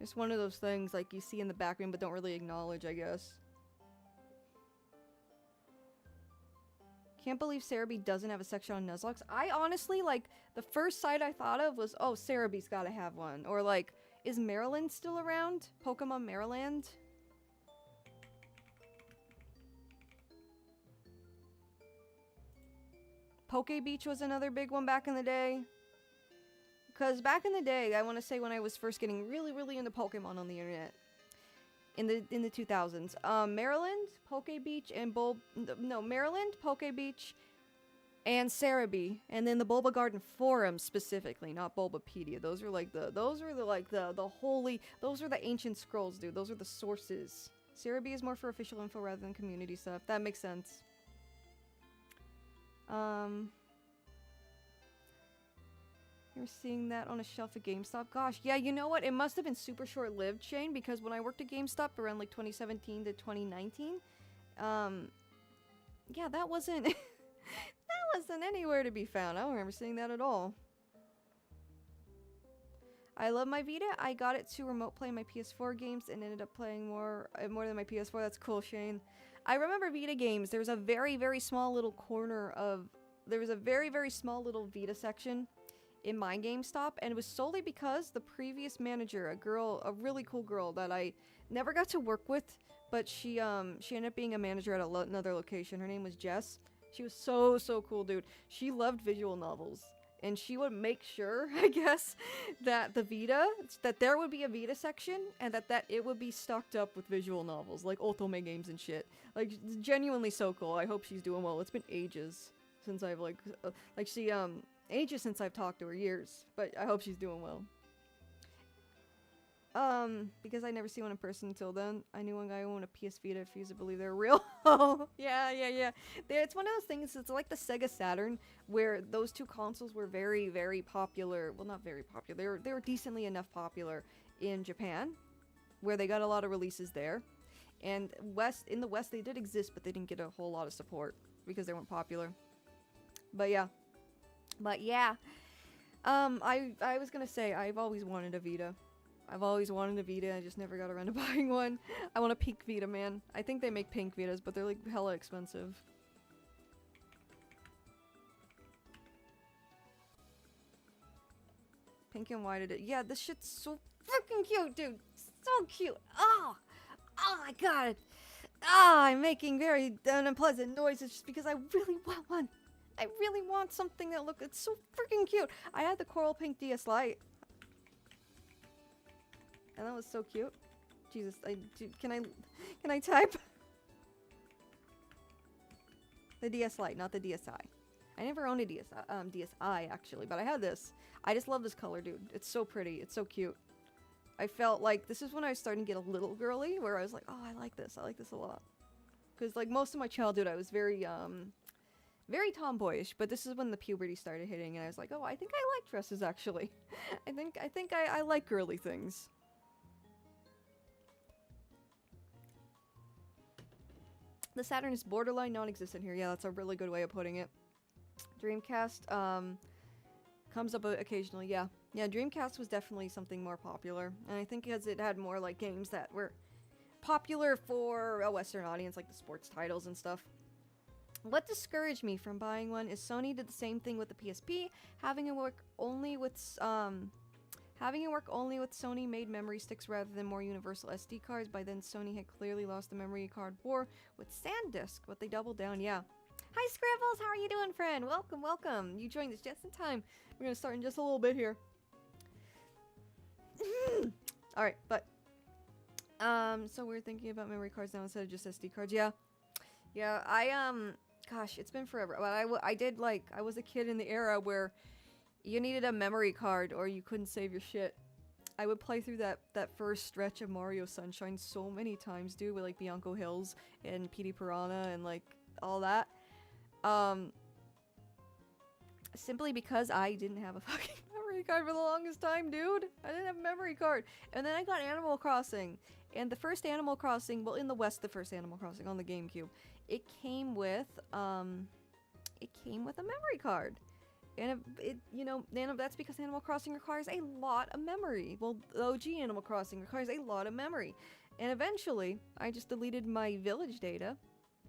It's one of those things, like, you see in the background but don't really acknowledge, I guess. Can't believe Cerebi doesn't have a section on Nuzlocke. I honestly, like, the first site I thought of was, oh, Cerebi's gotta have one. Or, like, is Maryland still around? Pokemon Maryland? Poke Beach was another big one back in the day. Because back in the day, I want to say when I was first getting really into Pokemon on the internet. In the 2000s. Maryland, Poke Beach, and Maryland, Poke Beach, and Cerebi. And then the Bulba Garden Forum specifically, not Bulbapedia. Those are the ancient scrolls, dude. Those are the sources. Cerebi is more for official info rather than community stuff. That makes sense. You're seeing that on a shelf at GameStop? Gosh, yeah, you know what? It must have been super short-lived, Shane, because when I worked at GameStop around, like, 2017 to 2019, yeah, that wasn't... that wasn't anywhere to be found. I don't remember seeing that at all. I love my Vita. I got it to remote play my PS4 games and ended up playing more than my PS4. That's cool, Shane. I remember Vita games. There was a very small little corner of... There was a very small little Vita section in my GameStop, and it was solely because the previous manager, a really cool girl that I never got to work with, but she ended up being a manager at another location. Her name was Jess. She was so cool, dude. She loved visual novels, and she would make sure, I guess, that that there would be a Vita section, and that it would be stocked up with visual novels, like otome games and shit. Like, genuinely so cool. I hope she's doing well. It's been ages since I've, ages since I've talked to her, years, but I hope she's doing well. Because I never see one in person until then. I knew one guy who owned a PS Vita, refused to believe they're real. Oh, yeah. It's one of those things, it's like the Sega Saturn, where those two consoles were very popular. Well, not very popular. They were decently enough popular in Japan, where they got a lot of releases there. And in the West, they did exist, but they didn't get a whole lot of support because they weren't popular. But yeah. I was gonna say, I've always wanted a Vita. I just never got around to buying one. I want a pink Vita, man. I think they make pink Vitas, but they're, like, hella expensive. Pink and white it. Yeah, this shit's so freaking cute, dude. So cute. Oh my god. I'm making very unpleasant noises just because I really want one. I really want something that it's so freaking cute. I had the coral pink DS Lite. And that was so cute. Jesus, can I type? The DS Lite, not the DSi. I never owned a DSi actually, but I had this. I just love this color, dude. It's so pretty. It's so cute. I felt like this is when I was starting to get a little girly, where I was like, oh, I like this. I like this a lot. Because, like, most of my childhood, I was very tomboyish, but this is when the puberty started hitting, and I was like, oh, I think I like dresses, actually. I think I like girly things. The Saturn is borderline non-existent here. Yeah, that's a really good way of putting it. Dreamcast comes up occasionally. Yeah, Dreamcast was definitely something more popular, and I think because it had more like games that were popular for a Western audience, like the sports titles and stuff. What discouraged me from buying one is Sony did the same thing with the PSP, having it work only with Sony made memory sticks rather than more universal SD cards. By then, Sony had clearly lost the memory card war with SanDisk, but they doubled down. Yeah. Hi Scribbles, how are you doing, friend? Welcome, welcome. You joined us just in time. We're gonna start in just a little bit here. All right, but so we're thinking about memory cards now instead of just SD cards. Yeah. Gosh, it's been forever. But I was a kid in the era where you needed a memory card or you couldn't save your shit. I would play through that first stretch of Mario Sunshine so many times, dude, with like Bianco Hills and Petey Piranha and like all that. Simply because I didn't have a fucking memory card for the longest time, dude. I didn't have a memory card. And then I got Animal Crossing. And the first Animal Crossing, well, in the West, the first Animal Crossing on the GameCube, it came with a memory card. And that's because Animal Crossing requires a lot of memory. Well, the OG Animal Crossing requires a lot of memory. And eventually, I just deleted my village data,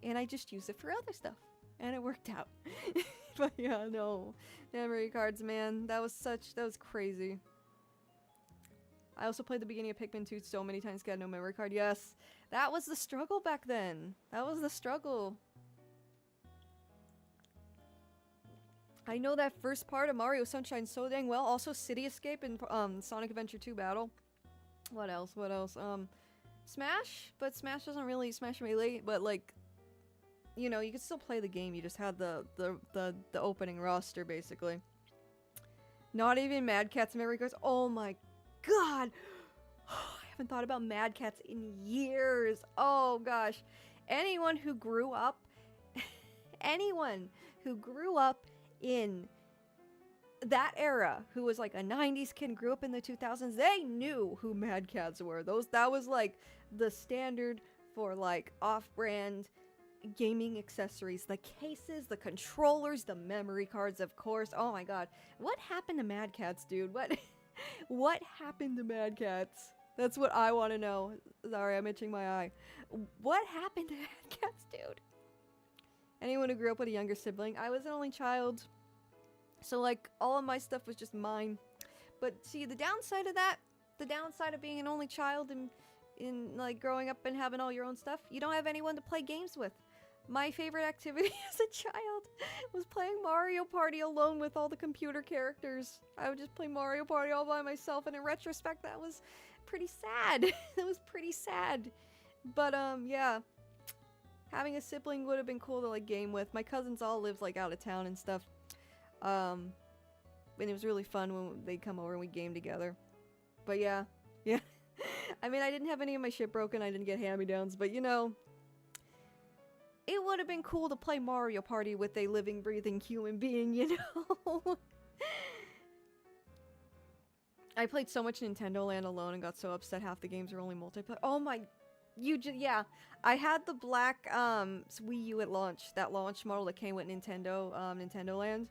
and I just used it for other stuff. And it worked out. But yeah, no. Memory cards, man. That was crazy. I also played the beginning of Pikmin 2 so many times, got no memory card. Yes. That was the struggle back then. That was the struggle. I know that first part of Mario Sunshine so dang well. Also City Escape and Sonic Adventure 2 Battle. What else? Smash? But Smash doesn't really Smash Melee, but like, you know, you could still play the game. You just had the opening roster, basically. Not even Mad Catz memory cards. Oh my god! I haven't thought about Mad Catz in years. Oh gosh. Anyone who grew up in that era, who was like a 90s kid and grew up in the 2000s, they knew who Mad Catz were. That was like the standard for like off-brand gaming accessories. The cases, the controllers, the memory cards, of course. Oh my god. What happened to Mad Catz, dude? What happened to Mad Catz? That's what I want to know. Sorry, I'm itching my eye. What happened to Mad Catz, dude? Anyone who grew up with a younger sibling. I was an only child, so like all of my stuff was just mine. But see, the downside of that, the downside of being an only child and in like growing up and having all your own stuff, you don't have anyone to play games with. My favorite activity as a child was playing Mario Party alone with all the computer characters. I would just play Mario Party all by myself, and in retrospect, that was pretty sad. That was pretty sad. But yeah. Having a sibling would have been cool to like game with. My cousins all lived like out of town and stuff. And it was really fun when they'd come over and we game together. But yeah. I mean, I didn't have any of my shit broken. I didn't get hand-me-downs, but you know, it would have been cool to play Mario Party with a living, breathing human being, you know? I played so much Nintendo Land alone and got so upset half the games were only multiplayer. Oh my... yeah. I had the black Wii U at launch. That launch model that came with Nintendo Land.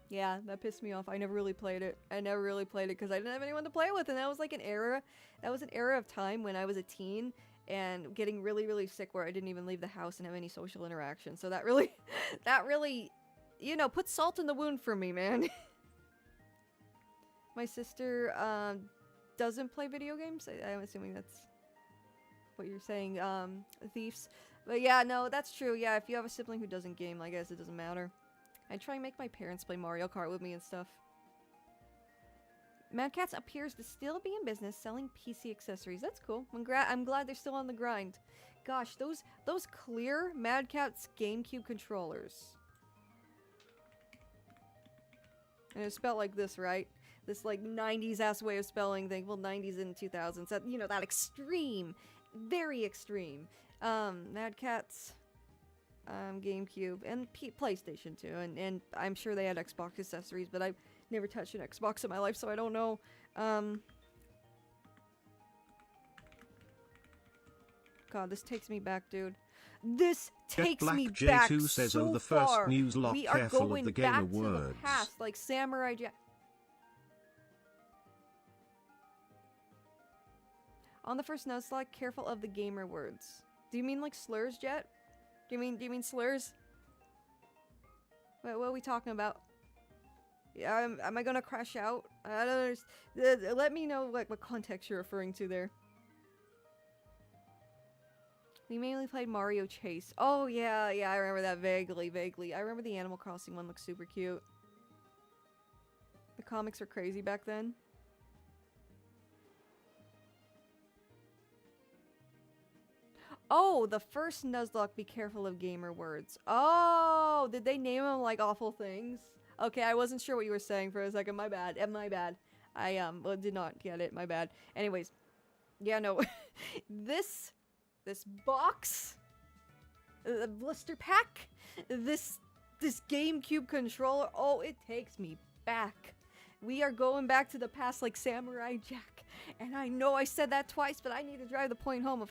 Yeah, that pissed me off. I never really played it. Because I didn't have anyone to play with, and that was like an era. That was an era of time when I was a teen and getting really, really sick where I didn't even leave the house and have any social interaction. So that really, you know, put salt in the wound for me, man. My sister doesn't play video games. I'm assuming that's what you're saying, thieves. But yeah, no, that's true. Yeah, if you have a sibling who doesn't game, I guess it doesn't matter. I try and make my parents play Mario Kart with me and stuff. Mad Catz appears to still be in business selling PC accessories. That's cool. I'm glad they're still on the grind. Gosh, those clear Mad Catz GameCube controllers. And it's spelled like this, right? This like 90s ass way of spelling thing. Well, 90s and 2000s. That, you know, that extreme, very extreme. Mad Catz, GameCube, and PlayStation 2. And I'm sure they had Xbox accessories, but I've never touched an Xbox in my life, so I don't know. God, this takes me back, dude. This takes Black me J2 back says, so oh, the first far. Nuzlocke, We are careful going of the back gamer to the words. past, like Samurai Jack. On the first Nuzlocke, careful of the gamer words. Do you mean like slurs, Jet? Do you mean slurs? What are we talking about? Yeah, am I gonna crash out? I don't understand. Let me know like what context you're referring to there. We mainly played Mario Chase. Oh yeah, I remember that vaguely. I remember the Animal Crossing one looked super cute. The comics were crazy back then. Oh, the first Nuzlocke, be careful of gamer words. Oh, did they name them like awful things? Okay, I wasn't sure what you were saying for a second. My bad. My bad. I did not get it. My bad. Anyways, yeah, no. this box, the blister pack, this GameCube controller. Oh, it takes me back. We are going back to the past like Samurai Jack. And I know I said that twice, but I need to drive the point home of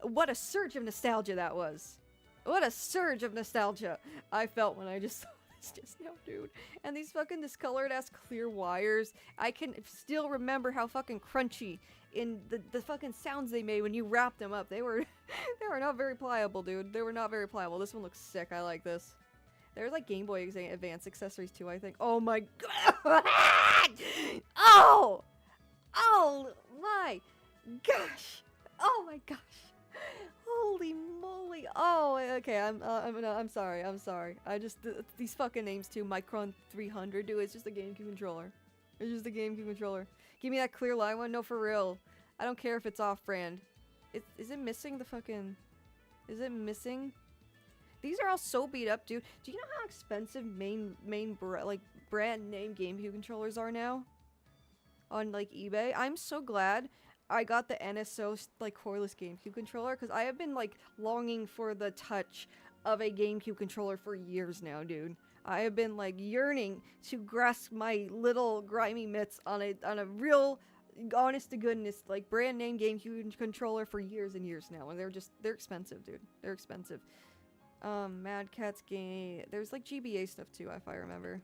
what a surge of nostalgia that was. What a surge of nostalgia I felt when I just saw this just now, dude. And these fucking discolored ass clear wires. I can still remember how fucking crunchy in the fucking sounds they made when you wrapped them up. They were not very pliable, dude. They were not very pliable. This one looks sick. I like this. There's like Game Boy Advance accessories too, I think. Oh my god! Oh! Oh my gosh! Oh my gosh! Holy moly! Oh, okay. I'm sorry. I just these fucking names too. Micron 300, dude. It's just a GameCube controller. It's just a GameCube controller. Give me that clear line one. No, for real. I don't care if it's off-brand. Is it missing the fucking? Is it missing? These are all so beat up, dude. Do you know how expensive like brand name GameCube controllers are now? On like eBay. I'm so glad I got the NSO like cordless GameCube controller because I have been like longing for the touch of a GameCube controller for years now, dude. I have been like yearning to grasp my little grimy mitts on a real honest to goodness like brand name GameCube controller for years and years now, and they're expensive, dude. They're expensive. Mad Catz game. There's like GBA stuff too, if I remember.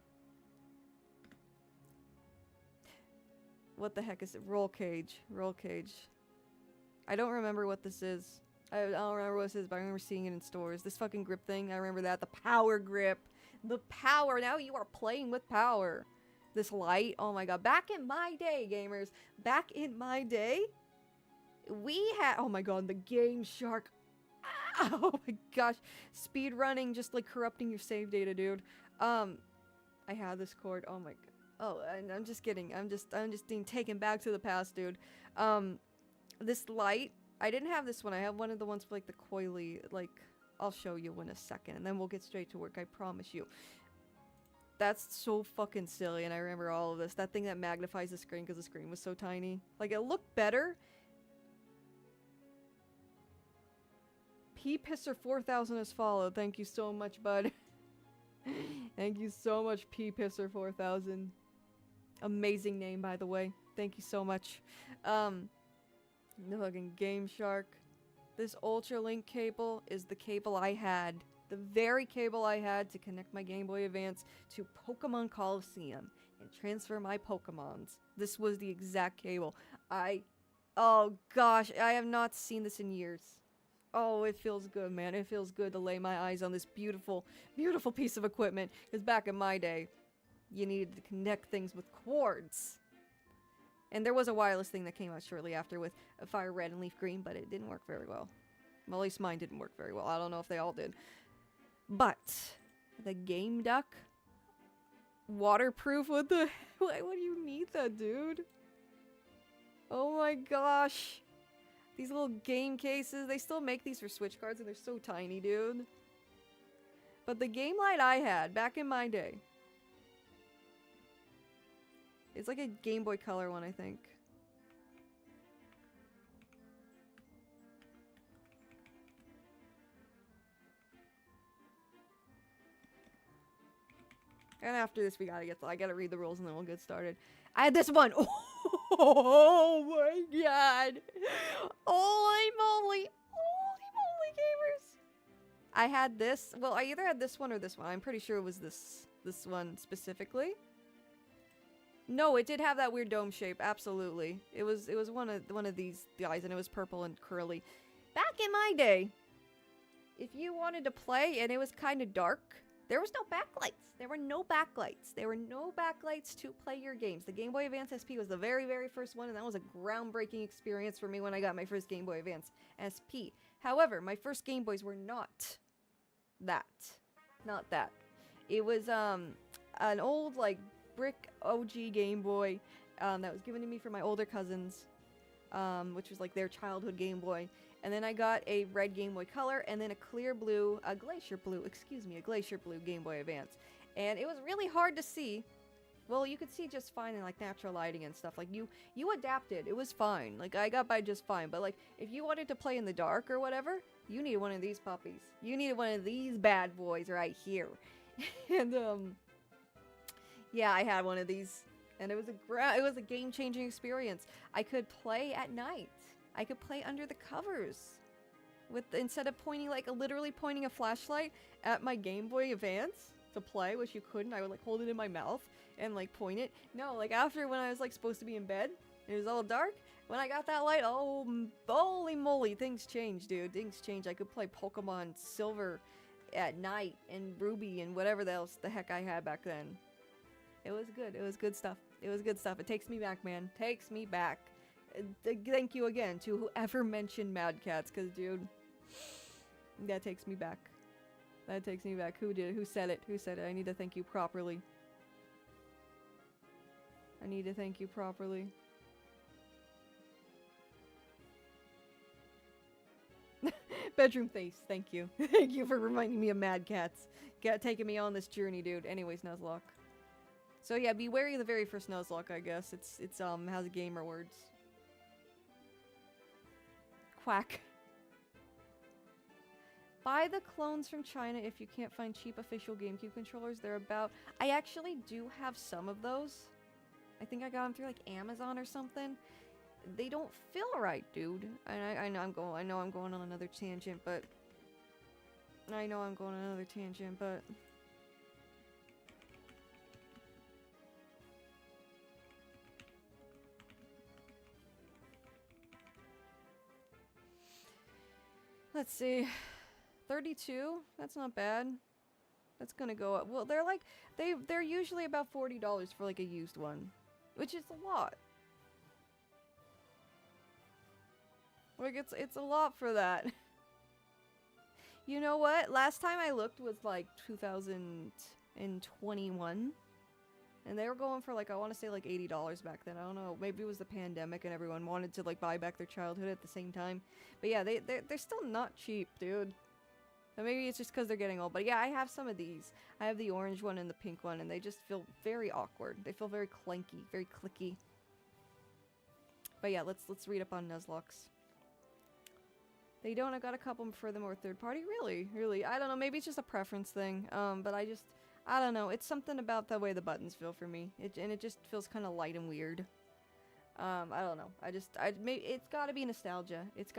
What the heck is it? Roll cage. I don't remember what this is. I don't remember what this is, but I remember seeing it in stores. This fucking grip thing, I remember that. The power grip. The power. Now you are playing with power. This light. Oh my god. Back in my day, gamers. Back in my day, we had... Oh my god, the Game Shark. Oh my gosh. Speed running, just like corrupting your save data, dude. I had this cord. Oh my god. Oh, and I'm just kidding. I'm just being taken back to the past, dude. This light. I didn't have this one. I have one of the ones for like the coily, like, I'll show you in a second, and then we'll get straight to work, I promise you. That's so fucking silly, and I remember all of this. That thing that magnifies the screen because the screen was so tiny. Like, it looked better. P-Pisser 4000 has followed. Thank you so much, bud. Thank you so much, P-Pisser 4000. Amazing name, by the way. Thank you so much. The fucking Game Shark. This Ultralink cable is the cable I had. The very cable I had to connect my Game Boy Advance to Pokemon Coliseum and transfer my Pokemons. This was the exact cable. Oh gosh, I have not seen this in years. Oh, it feels good, man. It feels good to lay my eyes on this beautiful, beautiful piece of equipment. Because back in my day, you needed to connect things with cords. And there was a wireless thing that came out shortly after with FireRed and Leaf Green, but it didn't work very well. Well, at least mine didn't work very well. I don't know if they all did. But the Game Duck, waterproof. What the? Why would you need that, dude? Oh my gosh. These little game cases, they still make these for Switch cards and they're so tiny, dude. But the game light I had back in my day, it's like a Game Boy Color one, I think. And after this, I gotta read the rules and then we'll get started. I had this one. Oh my god. Holy moly. Holy moly, gamers. I had this. Well, I either had this one or this one. I'm pretty sure it was this one specifically. No, it did have that weird dome shape. Absolutely. It was one of these guys, and it was purple and curly. Back in my day, if you wanted to play and it was kind of dark, there was no backlights. There were no backlights. There were no backlights to play your games. The Game Boy Advance SP was the very, very first one, and that was a groundbreaking experience for me when I got my first Game Boy Advance SP. However, my first Game Boys were not that. Not that. It was an old, like, brick OG Game Boy that was given to me from my older cousins, which was like their childhood Game Boy. And then I got a red Game Boy Color, and then a glacier blue Game Boy Advance. And it was really hard to see. Well, you could see just fine in like natural lighting and stuff. Like you adapted. It was fine. Like I got by just fine. But like if you wanted to play in the dark or whatever, you needed one of these puppies. You needed one of these bad boys right here. And yeah, I had one of these, and it was a game-changing experience. I could play at night. I could play under the covers instead of literally pointing a flashlight at my Game Boy Advance to play, which you couldn't. I would like hold it in my mouth and like point it. No, like after when I was like supposed to be in bed, it was all dark. When I got that light, oh, holy moly, things changed, dude. Things changed. I could play Pokemon Silver at night and Ruby and whatever else the heck I had back then. It was good. It was good stuff. It was good stuff. It takes me back, man. Takes me back. Thank you again to whoever mentioned Mad Cats, because, dude, that takes me back. That takes me back. Who did it? Who said it? Who said it? I need to thank you properly. I need to thank you properly. Bedroom face. Thank you. Thank you for reminding me of Mad Cats. Taking me on this journey, dude. Anyways, Nuzlocke. So yeah, be wary of the very first Nuzlocke, I guess. It's has gamer words. Quack. Buy the clones from China if you can't find cheap official GameCube controllers. They're about... I actually do have some of those. I think I got them through like Amazon or something. They don't feel right, dude. I know I'm going on another tangent, but... Let's see. 32? That's not bad. That's gonna go up. Well, they're usually about $40 for like a used one, which is a lot. Like it's a lot for that. You know what? Last time I looked was like 2021. And they were going for like, I want to say like $80 back then. I don't know. Maybe it was the pandemic and everyone wanted to like buy back their childhood at the same time. But yeah, they're still not cheap, dude. So maybe it's just because they're getting old. But yeah, I have some of these. I have the orange one and the pink one, and they just feel very awkward. They feel very clanky, very clicky. But yeah, let's read up on Nuzlocks. They don't. I got a couple for them or third party. Really. I don't know. Maybe it's just a preference thing. But I don't know. It's something about the way the buttons feel for me. It just feels kind of light and weird. I don't know. It's gotta be nostalgia. It's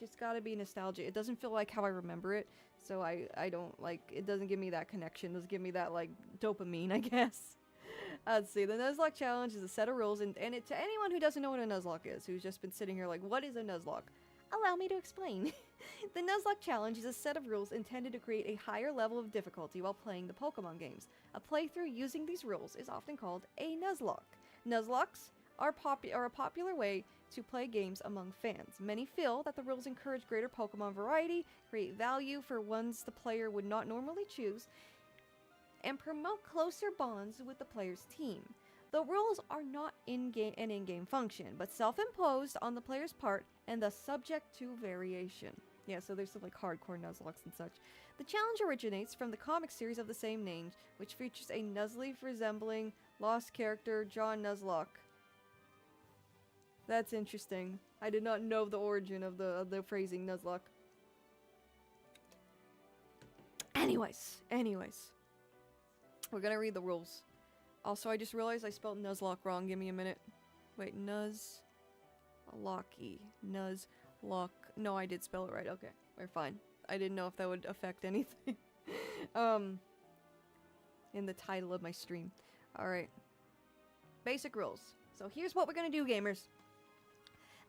just gotta be nostalgia. It doesn't feel like how I remember it. So I don't like, it doesn't give me that connection. It doesn't give me that like dopamine, I guess. Let's see. The Nuzlocke challenge is a set of rules, and to anyone who doesn't know what a Nuzlocke is, who's just been sitting here like, what is a Nuzlocke? Allow me to explain. The Nuzlocke challenge is a set of rules intended to create a higher level of difficulty while playing the Pokemon games. A playthrough using these rules is often called a Nuzlocke. Nuzlocks are a popular way to play games among fans. Many feel that the rules encourage greater Pokemon variety, create value for ones the player would not normally choose, and promote closer bonds with the player's team. The rules are not an in-game function, but self-imposed on the player's part and thus subject to variation. Yeah, so there's some like hardcore Nuzlocks and such. The challenge originates from the comic series of the same name, which features a Nuzleaf resembling lost character John Nuzlocke. That's interesting. I did not know the origin of the phrasing Nuzlocke. Anyways. We're gonna read the rules. Also, I just realized I spelled Nuzlocke wrong. Give me a minute. Wait, Nuzlocke. Nuzlocke. No, I did spell it right. Okay, we're fine. I didn't know if that would affect anything. In the title of my stream. Alright. Basic rules. So here's what we're gonna do, gamers.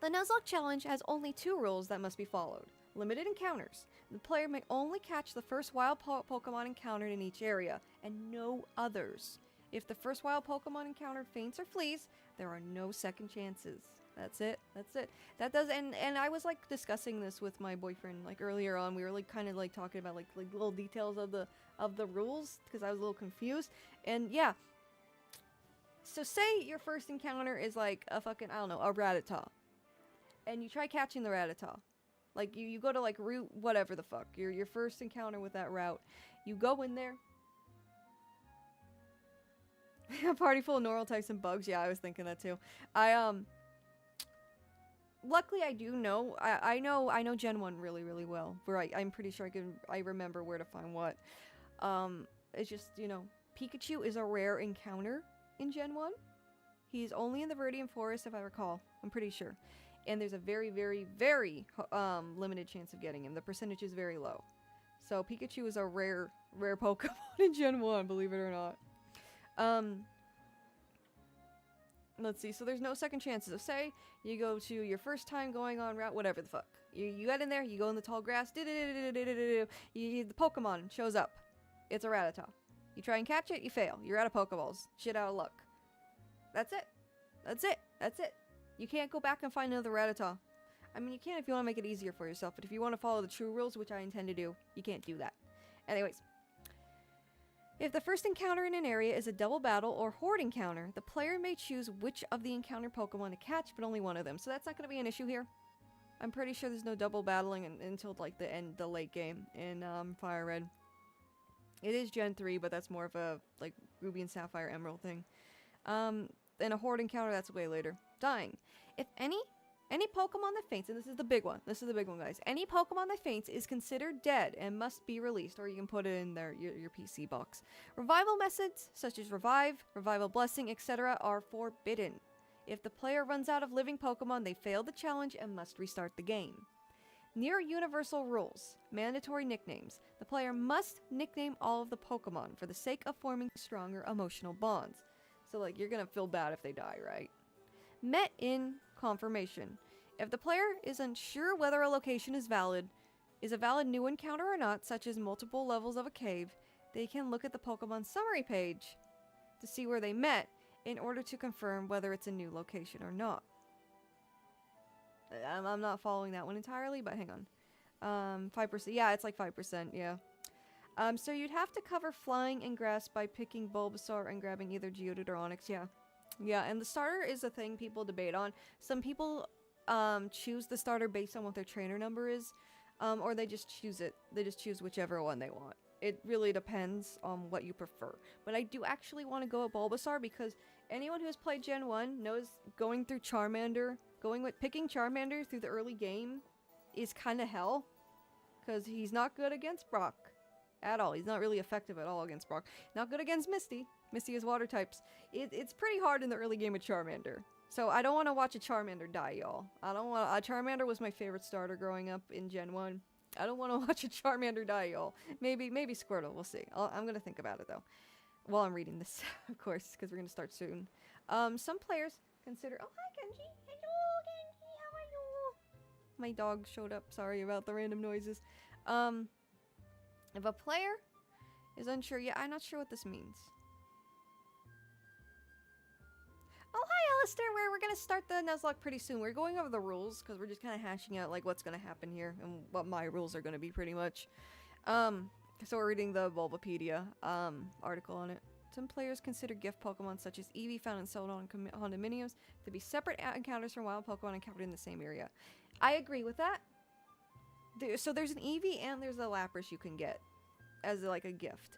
The Nuzlocke Challenge has only 2 rules that must be followed. Limited encounters. The player may only catch the first wild Pokemon encountered in each area, and no others. If the first wild Pokemon encountered faints or flees, there are no second chances. That's it. That's it. That does, and I was like discussing this with my boyfriend like earlier on. We were like kind of like talking about like little details of the rules because I was a little confused. And yeah. So say your first encounter is like a fucking, I don't know, a Rattata. And you try catching the Rattata. Like you go to like route whatever the fuck. Your first encounter with that route. You go in there. A party full of normal types and bugs. Yeah, I was thinking that too. Luckily, I do know. I know Gen 1 really, really well. Where I'm pretty sure I remember where to find what. It's just, you know, Pikachu is a rare encounter in Gen 1. He's only in the Viridian Forest, if I recall. I'm pretty sure. And there's a very, very, very limited chance of getting him. The percentage is very low. So Pikachu is a rare Pokemon in Gen 1, believe it or not. Let's see. So there's no second chances. So say you go to your first time going on route, whatever the fuck. You get in there, you go in the tall grass, the Pokemon shows up. It's a Rattata. You try and catch it, you fail. You're out of Pokeballs. Shit out of luck. That's it. That's it. That's it. You can't go back and find another Rattata. I mean, you can if you want to make it easier for yourself, but if you want to follow the true rules, which I intend to do, you can't do that. Anyways. If the first encounter in an area is a double battle or horde encounter, the player may choose which of the encounter Pokemon to catch, but only one of them. So that's not going to be an issue here. I'm pretty sure there's no double battling until like the late game in FireRed. It is Gen 3, but that's more of a like Ruby and Sapphire Emerald thing. And a horde encounter, that's way later. Dying. If any Pokemon that faints, and this is the big one, guys. Any Pokemon that faints is considered dead and must be released, or you can put it in your PC box. Revival methods, such as Revive, Revival Blessing, etc. are forbidden. If the player runs out of living Pokemon, they fail the challenge and must restart the game. Near universal rules, mandatory nicknames. The player must nickname all of the Pokemon for the sake of forming stronger emotional bonds. So, like, you're gonna feel bad if they die, right? Met in confirmation. If the player is unsure whether a location is a valid new encounter or not, such as multiple levels of a cave, they can look at the Pokemon summary page to see where they met in order to confirm whether it's a new location or not. I'm not following that one entirely, but hang on. 5%. Yeah, it's like 5%, yeah. So you'd have to cover flying and grass by picking Bulbasaur and grabbing either Geodude or Onix, yeah. Yeah, and the starter is a thing people debate on. Some people choose the starter based on what their trainer number is, or they just choose it. They just choose whichever one they want. It really depends on what you prefer. But I do actually want to go with Bulbasaur because anyone who has played Gen 1 knows going through Charmander, picking Charmander through the early game is kind of hell. Because he's not good against Brock at all. He's not really effective at all against Brock. Not good against Misty. Misty is water types. It's pretty hard in the early game with Charmander. So I don't want to watch a Charmander die, y'all. Charmander was my favorite starter growing up in Gen 1. I don't want to watch a Charmander die, y'all. Maybe Squirtle. We'll see. I'm going to think about it, though. While I'm reading this, of course, because we're going to start soon. Some players consider... Oh, hi, Genji. Hello, Genji. How are you? My dog showed up. Sorry about the random noises. If a player is unsure... Yeah, I'm not sure what this means. Oh, hi, Alistair. We're going to start the Nuzlocke pretty soon. We're going over the rules because we're just kind of hashing out like what's going to happen here and what my rules are going to be pretty much. So we're reading the Bulbapedia article on it. Some players consider gift Pokemon such as Eevee found in Celadon condominiums to be separate encounters from wild Pokemon encountered in the same area. I agree with that. So there's an Eevee and there's a Lapras you can get as like a gift.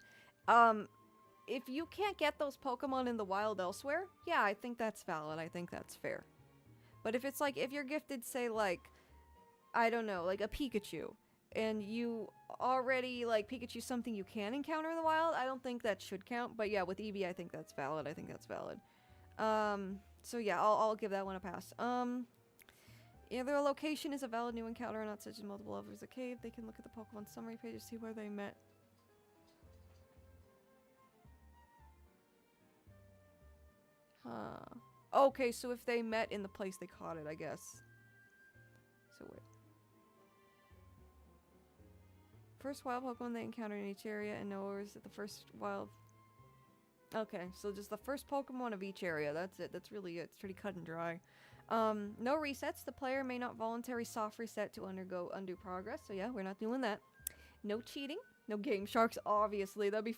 If you can't get those Pokemon in the wild elsewhere, yeah, I think that's valid. I think that's fair. But if it's like, if you're gifted, say, like, I don't know, like a Pikachu, and you already, like, Pikachu's something you can encounter in the wild, I don't think that should count. But yeah, with Eevee, I think that's valid. So yeah, I'll give that one a pass. Either a location is a valid new encounter or not, such as multiple levels of a cave. They can look at the Pokemon summary page to see where they met. Huh. Okay, so if they met in the place they caught it, I guess. So wait. First wild Pokemon they encounter in each area and know is the first wild... Okay, so just the first Pokemon of each area. That's it. That's really it. It's pretty cut and dry. No resets. The player may not voluntarily soft reset to undergo undo progress. So yeah, we're not doing that. No cheating. No game sharks, obviously. That'd be...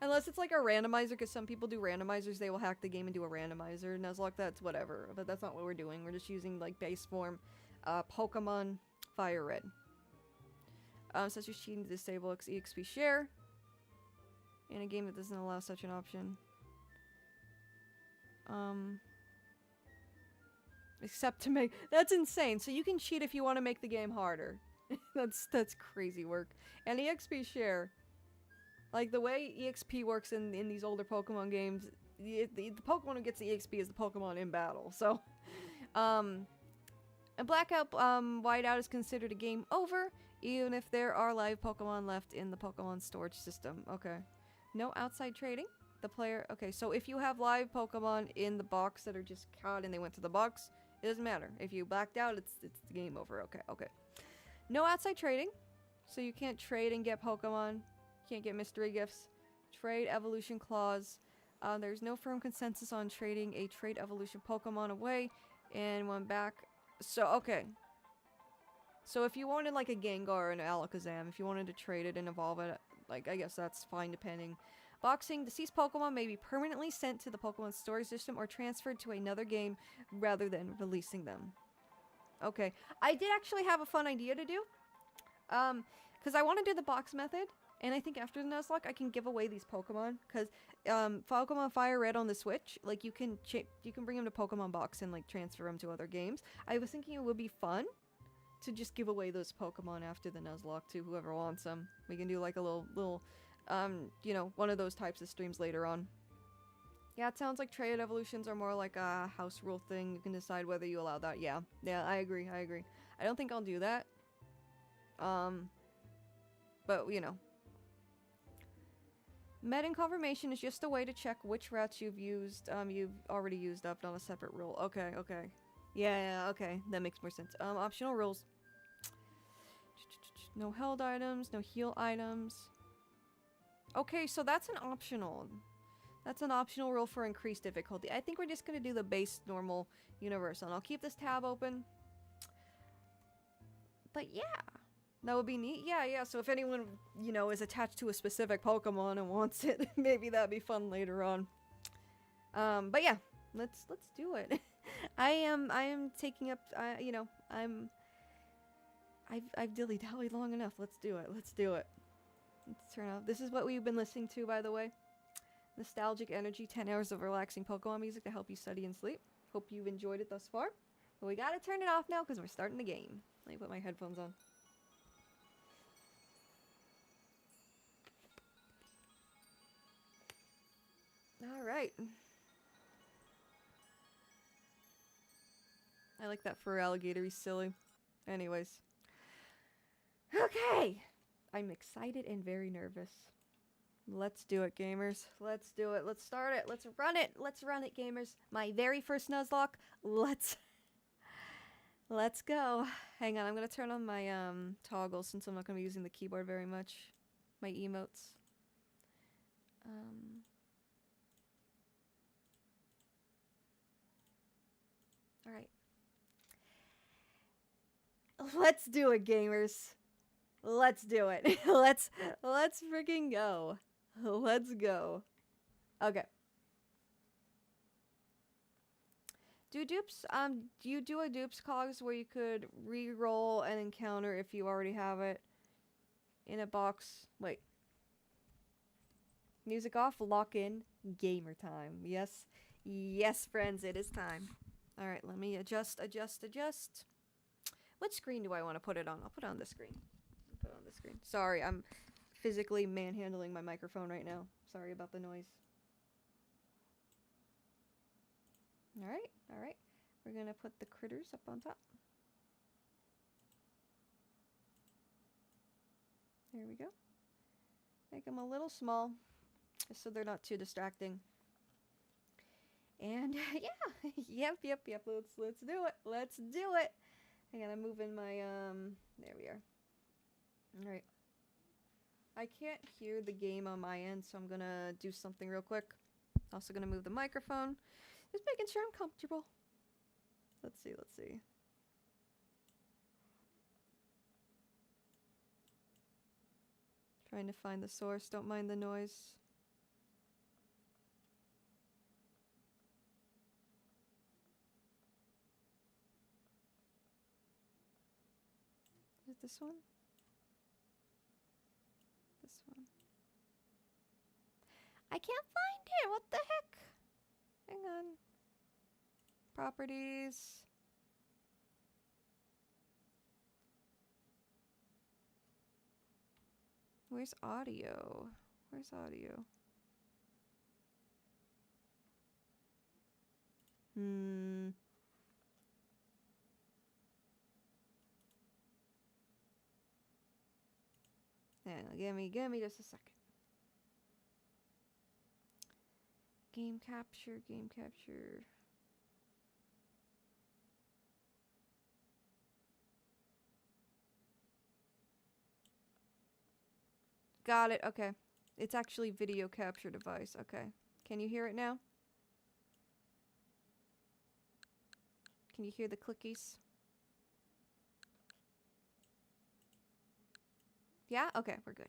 Unless it's like a randomizer, because some people do randomizers. They will hack the game and do a randomizer. Nuzlocke, that's whatever. But that's not what we're doing. We're just using, like, base form Pokemon FireRed. Such as cheating to disable EXP share. In a game that doesn't allow such an option. Except to make... That's insane. So you can cheat if you want to make the game harder. That's crazy work. And EXP share. Like, the way EXP works in these older Pokemon games, the Pokemon who gets the EXP is the Pokemon in battle. So, a Blackout, Whiteout is considered a game over, even if there are live Pokemon left in the Pokemon storage system. Okay. No outside trading. The player... Okay, so if you have live Pokemon in the box that are just caught and they went to the box, it doesn't matter. If you blacked out, it's the game over. Okay, okay. No outside trading. So you can't trade and get Pokemon. Can't get mystery gifts. Trade evolution clause. There's no firm consensus on trading a trade evolution Pokemon away and one back. So, okay. So if you wanted like a Gengar or an Alakazam, if you wanted to trade it and evolve it, like, I guess that's fine depending. Boxing, deceased Pokemon may be permanently sent to the Pokemon storage system or transferred to another game rather than releasing them. Okay. I did actually have a fun idea to do. Because I want to do the box method. And I think after the Nuzlocke, I can give away these Pokemon. Because Pokemon FireRed on the Switch, like, you can bring them to Pokemon Box and, like, transfer them to other games. I was thinking it would be fun to just give away those Pokemon after the Nuzlocke to whoever wants them. We can do, like, a little, you know, one of those types of streams later on. Yeah, it sounds like trade evolutions are more like a house rule thing. You can decide whether you allow that. Yeah, I agree. I don't think I'll do that. But, you know. Met and confirmation is just a way to check which routes you've already used up on a separate rule. Okay. Yeah, okay. That makes more sense. Optional rules. No held items, no heal items. Okay, so that's an optional. That's an optional rule for increased difficulty. I think we're just gonna do the base normal universal. And I'll keep this tab open. But yeah. That would be neat. Yeah. So if anyone, you know, is attached to a specific Pokemon and wants it, maybe that'd be fun later on. But yeah, let's do it. I am taking up. You know, I've dilly-dallied long enough. Let's do it. Let's turn off. This is what we've been listening to, by the way. Nostalgic Energy, 10 hours of relaxing Pokemon music to help you study and sleep. Hope you've enjoyed it thus far. But we gotta turn it off now because we're starting the game. Let me put my headphones on. Alright. I like that fur alligator. He's silly. Anyways. Okay! I'm excited and very nervous. Let's do it, gamers. Let's do it. Let's start it. Let's run it. Let's run it, gamers. My very first Nuzlocke. Let's go. Hang on. I'm going to turn on my toggle since I'm not going to be using the keyboard very much. My emotes. Alright. Let's do it, gamers. Let's do it. Let's freaking go. Let's go. Okay. Do dupes, do you do a dupes cogs where you could re-roll an encounter if you already have it in a box? Wait. Music off, lock in, gamer time. Yes. Yes, friends, it is time. Alright, let me adjust. What screen do I want to put it on? I'll put it on this screen. Sorry, I'm physically manhandling my microphone right now. Sorry about the noise. Alright. We're gonna put the critters up on top. There we go. Make them a little small, just so they're not too distracting. And yeah, yep. Let's do it. Let's do it. I gotta move in my There we are. All right. I can't hear the game on my end, so I'm gonna do something real quick. Also gonna move the microphone. Just making sure I'm comfortable. Let's see. Trying to find the source. Don't mind the noise. Is it this one? This one. I can't find it! What the heck? Hang on. Properties. Where's audio? Where's audio? Hang on, give me just a second. Game capture. Got it, okay. It's actually video capture device, okay. Can you hear it now? Can you hear the clickies? Yeah? Okay, we're good.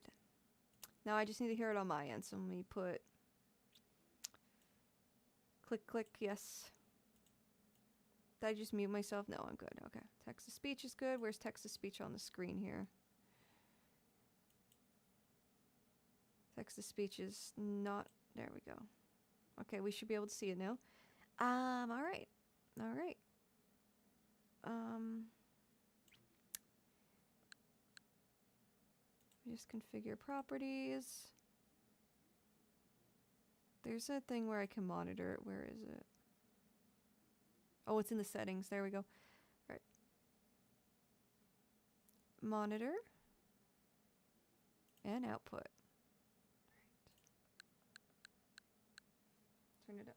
Now I just need to hear it on my end, so let me put... Click, yes. Did I just mute myself? No, I'm good, okay. Text-to-speech is good. Where's text-to-speech on the screen here? Text-to-speech is not... There we go. Okay, we should be able to see it now. Alright. Just configure properties. There's a thing where I can monitor it. Where is it? Oh, it's in the settings. There we go. All right. Monitor. And output. Turn it up.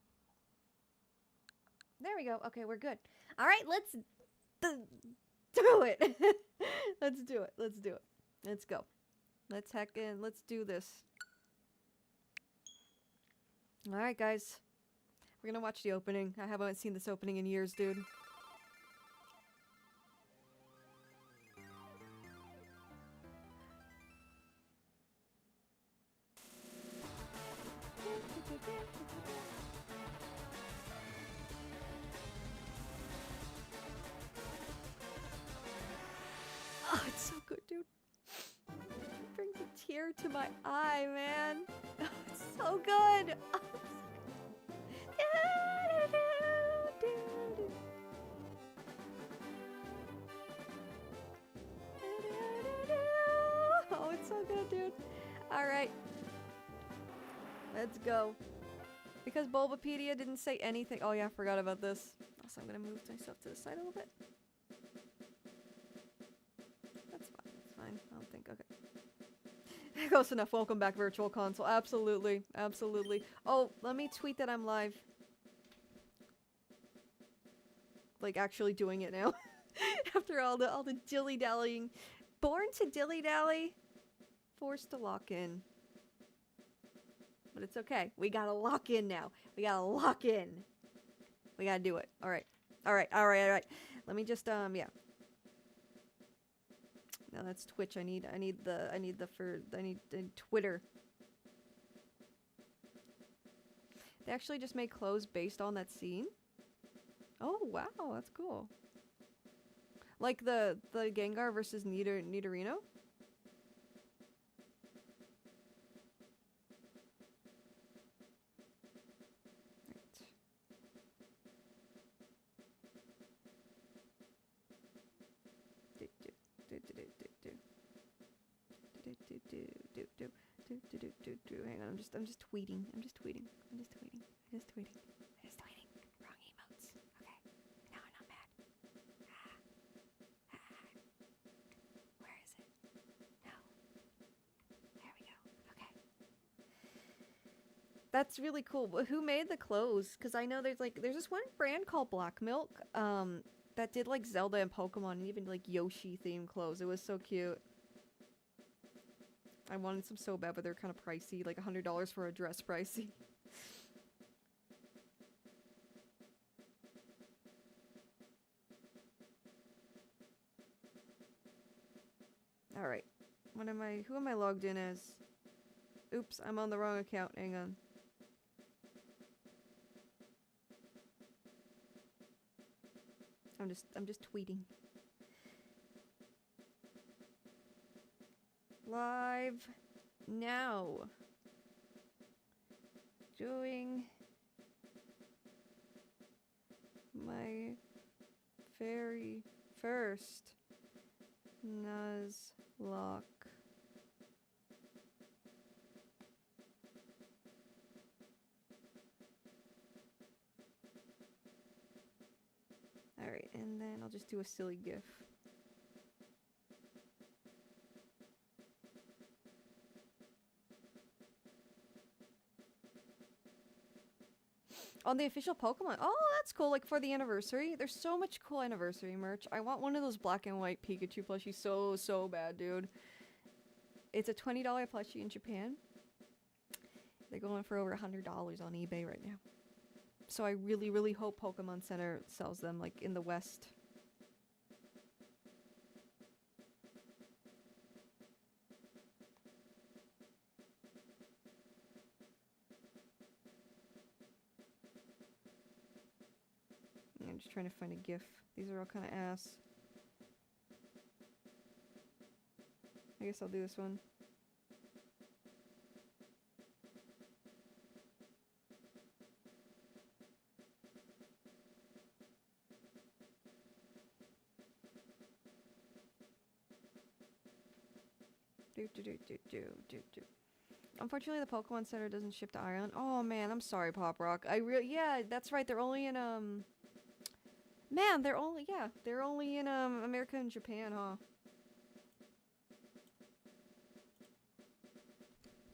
There we go. Okay, we're good. All right, let's do it. Let's do it. Let's go. Let's heck in. Let's do this. All right, guys. We're gonna watch the opening. I haven't seen this opening in years, dude. Oh, it's so good, dude. It brings a tear to my eye, man. Oh, it's so good. Oh, oh, it's so good, dude. All right. Let's go. Because Bulbapedia didn't say anything. Oh, yeah, I forgot about this. Also, I'm going to move myself to the side a little bit. That's fine. That's fine. I don't think. Okay. Close enough. Welcome back, Virtual Console. Absolutely. Absolutely. Oh, let me tweet that I'm live. Like, actually doing it now. After all the dilly-dallying. Born to dilly-dally. Forced to lock in. But it's okay. We gotta lock in now. We gotta lock in. We gotta do it. Alright. Alright. Let me just, yeah. No, that's Twitch. I need Twitter. They actually just made clothes based on that scene. Oh, wow. That's cool. Like the Gengar versus Nidorino? Hang on, I'm just tweeting. Wrong emotes. Okay. Now I'm not mad. Where is it? No. That's really cool. But who made the clothes? Because I know there's this one brand called Black Milk that did like Zelda and Pokemon and even like Yoshi themed clothes. It was so cute. I wanted some so bad, but they're kind of pricey, like $100 for a dress pricey. All right. Who am I logged in as? Oops, I'm on the wrong account. Hang on. I'm just tweeting. Live now. Doing my very first Nuzlocke. Alright, and then I'll just do a silly GIF. On the official Pokemon. Oh, that's cool. Like for the anniversary. There's so much cool anniversary merch. I want one of those black and white Pikachu plushies so bad, dude. It's a $20 plushie in Japan. They're going for over $100 on eBay right now. So I really hope Pokemon Center sells them, like in the West. I'm just trying to find a GIF. These are all kind of ass. I guess I'll do this one. Unfortunately, the Pokemon Center doesn't ship to Ireland. Oh man, I'm sorry, Pop Rock. Yeah, that's right. They're only in man, they're only in America and Japan, huh?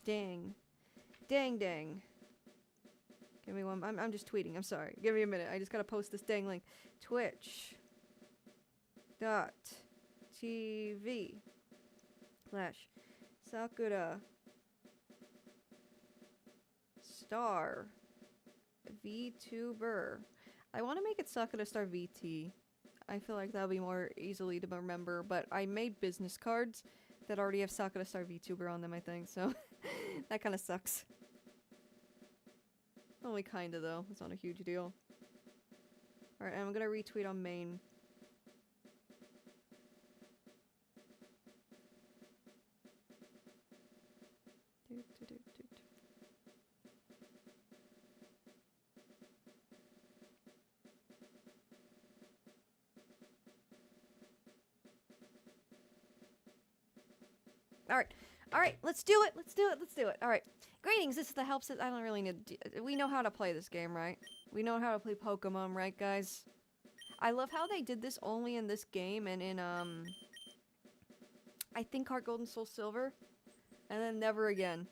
Dang. Give me one. I'm just tweeting. I'm sorry. Give me a minute. I just gotta post this dang link. Twitch.tv/Sakura Star VTuber. I want to make it Sakura Star VT. I feel like that'll be more easily to remember, but I made business cards that already have Sakura Star VTuber on them, I think, so that kind of sucks. Only kinda, though. It's not a huge deal. Alright, I'm gonna retweet on main. Alright, let's do it. Alright. Greetings, this is the help set. I don't really need we know how to play this game, right? We know how to play Pokemon, right, guys? I love how they did this only in this game and in, I think Heart Gold and Soul Silver. And then never again.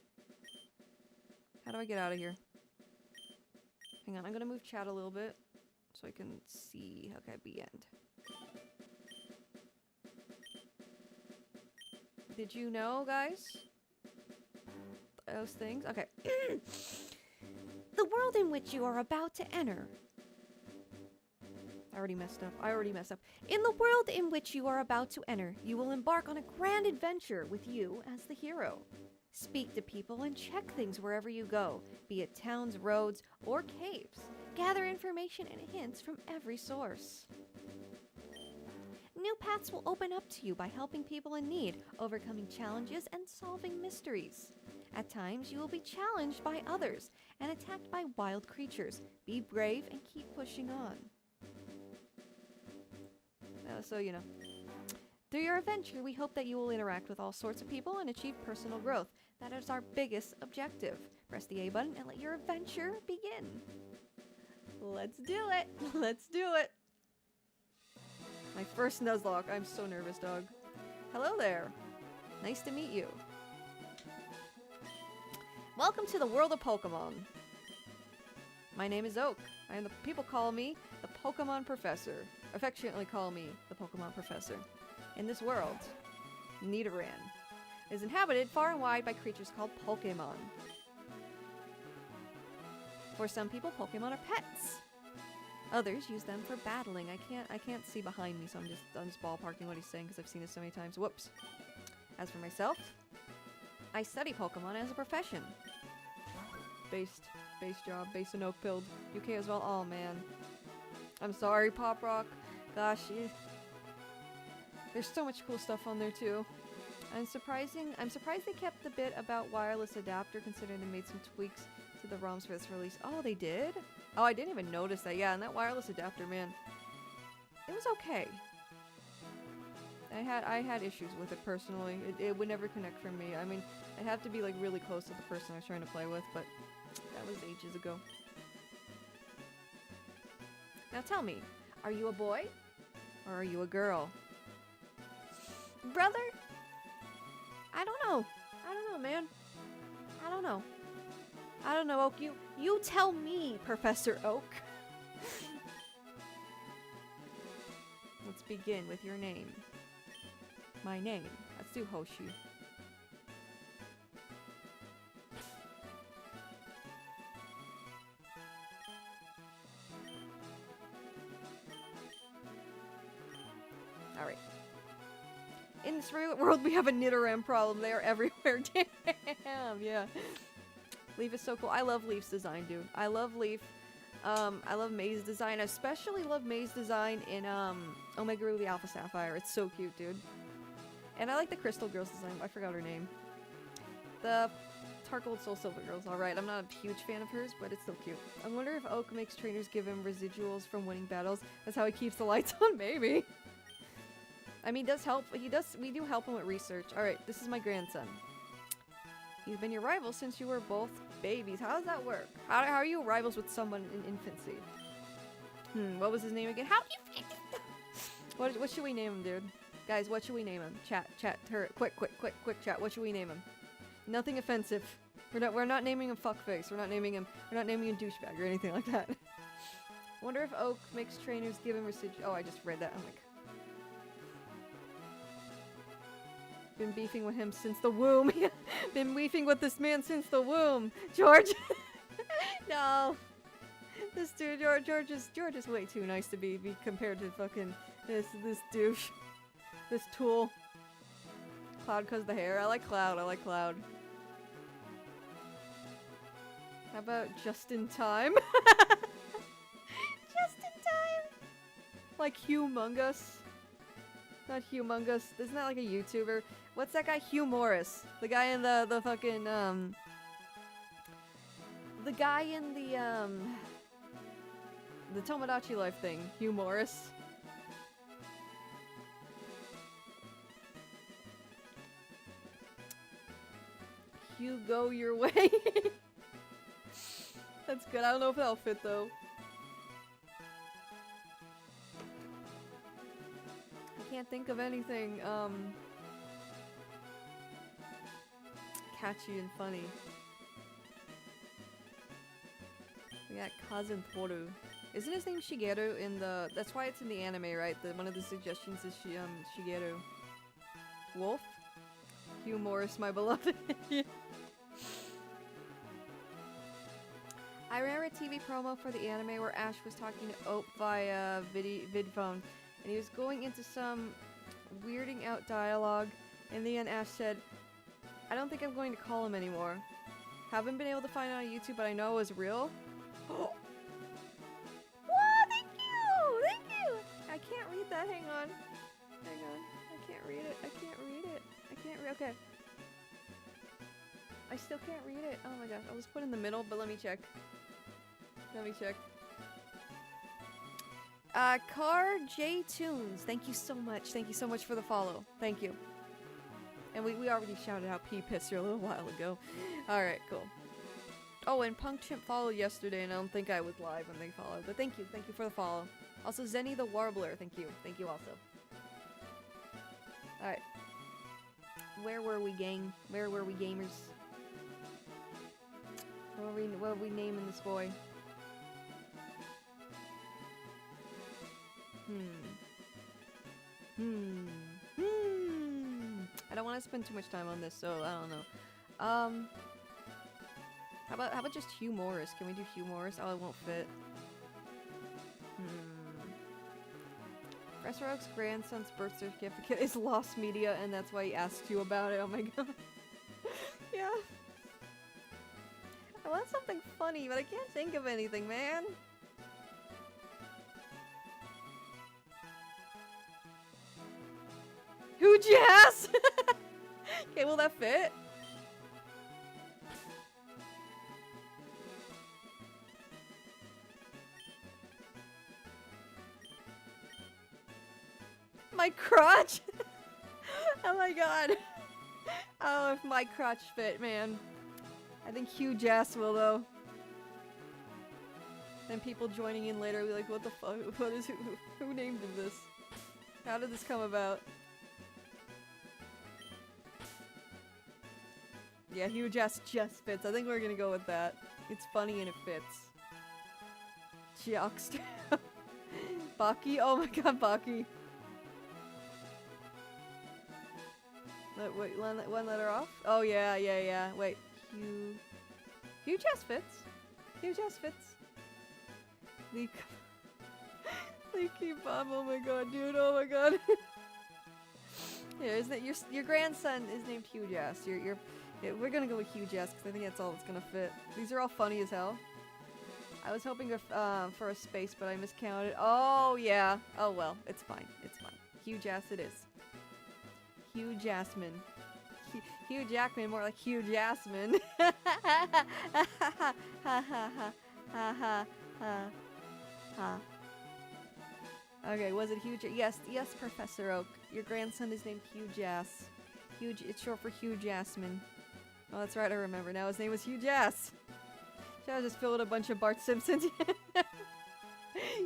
How do I get out of here? Hang on, I'm gonna move chat a little bit so I can see. Okay, be end. Did you know, guys? Those things? Okay. The world in which you are about to enter. I already messed up. In the world in which you are about to enter, you will embark on a grand adventure with you as the hero. Speak to people and check things wherever you go, be it towns, roads, or caves. Gather information and hints from every source. New paths will open up to you by helping people in need, overcoming challenges, and solving mysteries. At times, you will be challenged by others and attacked by wild creatures. Be brave and keep pushing on. So you know. Through your adventure, we hope that you will interact with all sorts of people and achieve personal growth. That is our biggest objective. Press the A button and let your adventure begin. Let's do it! Let's do it! My first Nuzlocke. I'm so nervous, dog. Hello there. Nice to meet you. Welcome to the world of Pokemon. My name is Oak. And the people call me the Pokemon Professor. Affectionately call me the Pokemon Professor. In this world, Nidoran is inhabited far and wide by creatures called Pokemon. For some people, Pokemon are pets. Others use them for battling. I can't see behind me, so I'm just ballparking what he's saying because I've seen this so many times. Whoops. As for myself, I study Pokemon as a profession. Based job, based in Oakfield, UK as well. Oh man, I'm sorry, Pop Rock. Gosh, there's so much cool stuff on there too. I'm surprised they kept the bit about wireless adapter, considering they made some tweaks to the ROMs for this release. Oh, they did? Oh, I didn't even notice that. Yeah, and that wireless adapter, man, it was okay. I had issues with it personally. It would never connect for me. I mean, I'd have to be like really close to the person I was trying to play with, but that was ages ago. Now tell me, are you a boy or are you a girl? Brother? I don't know. I don't know, man. I don't know. I don't know, Oak. You tell me, Professor Oak. Let's begin with your name. My name. Let's do Hoshi. Alright. In this world, we have a Nidoran problem. They are everywhere. Damn, yeah. Leaf is so cool. I love Leaf's design, dude. I love Leaf. I love May's design. I especially love May's design in Omega Ruby Alpha Sapphire. It's so cute, dude. And I like the Crystal Girl's design. I forgot her name. The Targold Soul Silver Girl's alright. I'm not a huge fan of hers, but it's still cute. I wonder if Oak makes trainers give him residuals from winning battles. That's how he keeps the lights on, maybe. I mean, does help. We do help him with research. Alright, this is my grandson. He's been your rival since you were both babies. How does that work? How are you rivals with someone in infancy? What was his name again? How do you... What should we name him, dude? Guys, what should we name him? Chat, hurry, quick chat. What should we name him? Nothing offensive. We're not naming him fuckface. We're not naming him douchebag or anything like that. Wonder if Oak makes trainers give him residual. Oh, I just read that. I'm like, been beefing with him since the womb. Been beefing with this man since the womb. George. No. This dude, George is way too nice to be compared to fucking this douche. This tool. Cloud cause the hair. I like Cloud. How about Just in Time? Just in Time. Like Humongous. Not Humongous. Isn't that like a YouTuber? What's that guy? Hugh Morris. The guy in the fucking the guy in the Tomodachi Life thing. Hugh Morris. You go your way. That's good. I don't know if that'll fit though. I can't think of anything catchy and funny. We got Cousin Toru. Isn't his name Shigeru in the... That's why it's in the anime, right? One of the suggestions is Shigeru. Wolf? Hugh Morris, my beloved. I remember a TV promo for the anime where Ash was talking to Oak via vidphone, and he was going into some weirding out dialogue. In the end, Ash said, "I don't think I'm going to call him anymore. Haven't been able to find it on YouTube, but I know it was real." Whoa, thank you! Thank you! I can't read that. Hang on. I can't read it. Okay. I still can't read it. Oh my gosh. I was put in the middle, but let me check. Car J Tunes. Thank you so much. Thank you so much for the follow. Thank you. And we already shouted out P-Piss here a little while ago. Alright, cool. Oh, and Punk Chimp followed yesterday, and I don't think I was live when they followed. But thank you for the follow. Also, Zenny the Warbler, thank you also. Alright. Where were we, gang? Where were we, gamers? What are we naming this boy? I don't want to spend too much time on this, so I don't know. How about just humorous? Can we do humorous? Oh, it won't fit. Professor Oak's grandson's birth certificate is lost media, and that's why he asked you about it. Oh my god. Yeah. I want something funny, but I can't think of anything, man. Huge ass! Okay, will that fit? My crotch? Oh my god. Oh, if my crotch fit, man. I think huge ass will, though. Then people joining in later will be like, what the fuck? What is who named him this? How did this come about? Yeah, huge ass just fits. I think we're gonna go with that. It's funny and it fits. Jockster. Baki? Oh my god, Baki. Wait, one letter off? Oh yeah, yeah, yeah. Wait. Huge ass fits. Huge ass fits. Leaky bomb, oh my god, dude, oh my god. Yeah, isn't it your grandson is named Huge Ass. Yeah, we're gonna go with Huge Ass because I think that's all that's gonna fit. These are all funny as hell. I was hoping for a space, but I miscounted. Oh yeah. Oh well, it's fine. It's fine. Huge Ass it is. Hugh Jasmine. Hugh Jackman, more like Hugh Jasmine. Ha ha ha ha ha ha. Okay, was it Hugh? Yes, Professor Oak. Your grandson is named Hugh Jas. Huge. It's short for Hugh Jasmine. Oh, that's right. I remember now. His name was Hugh Jas. Should I just fill in a bunch of Bart Simpsons?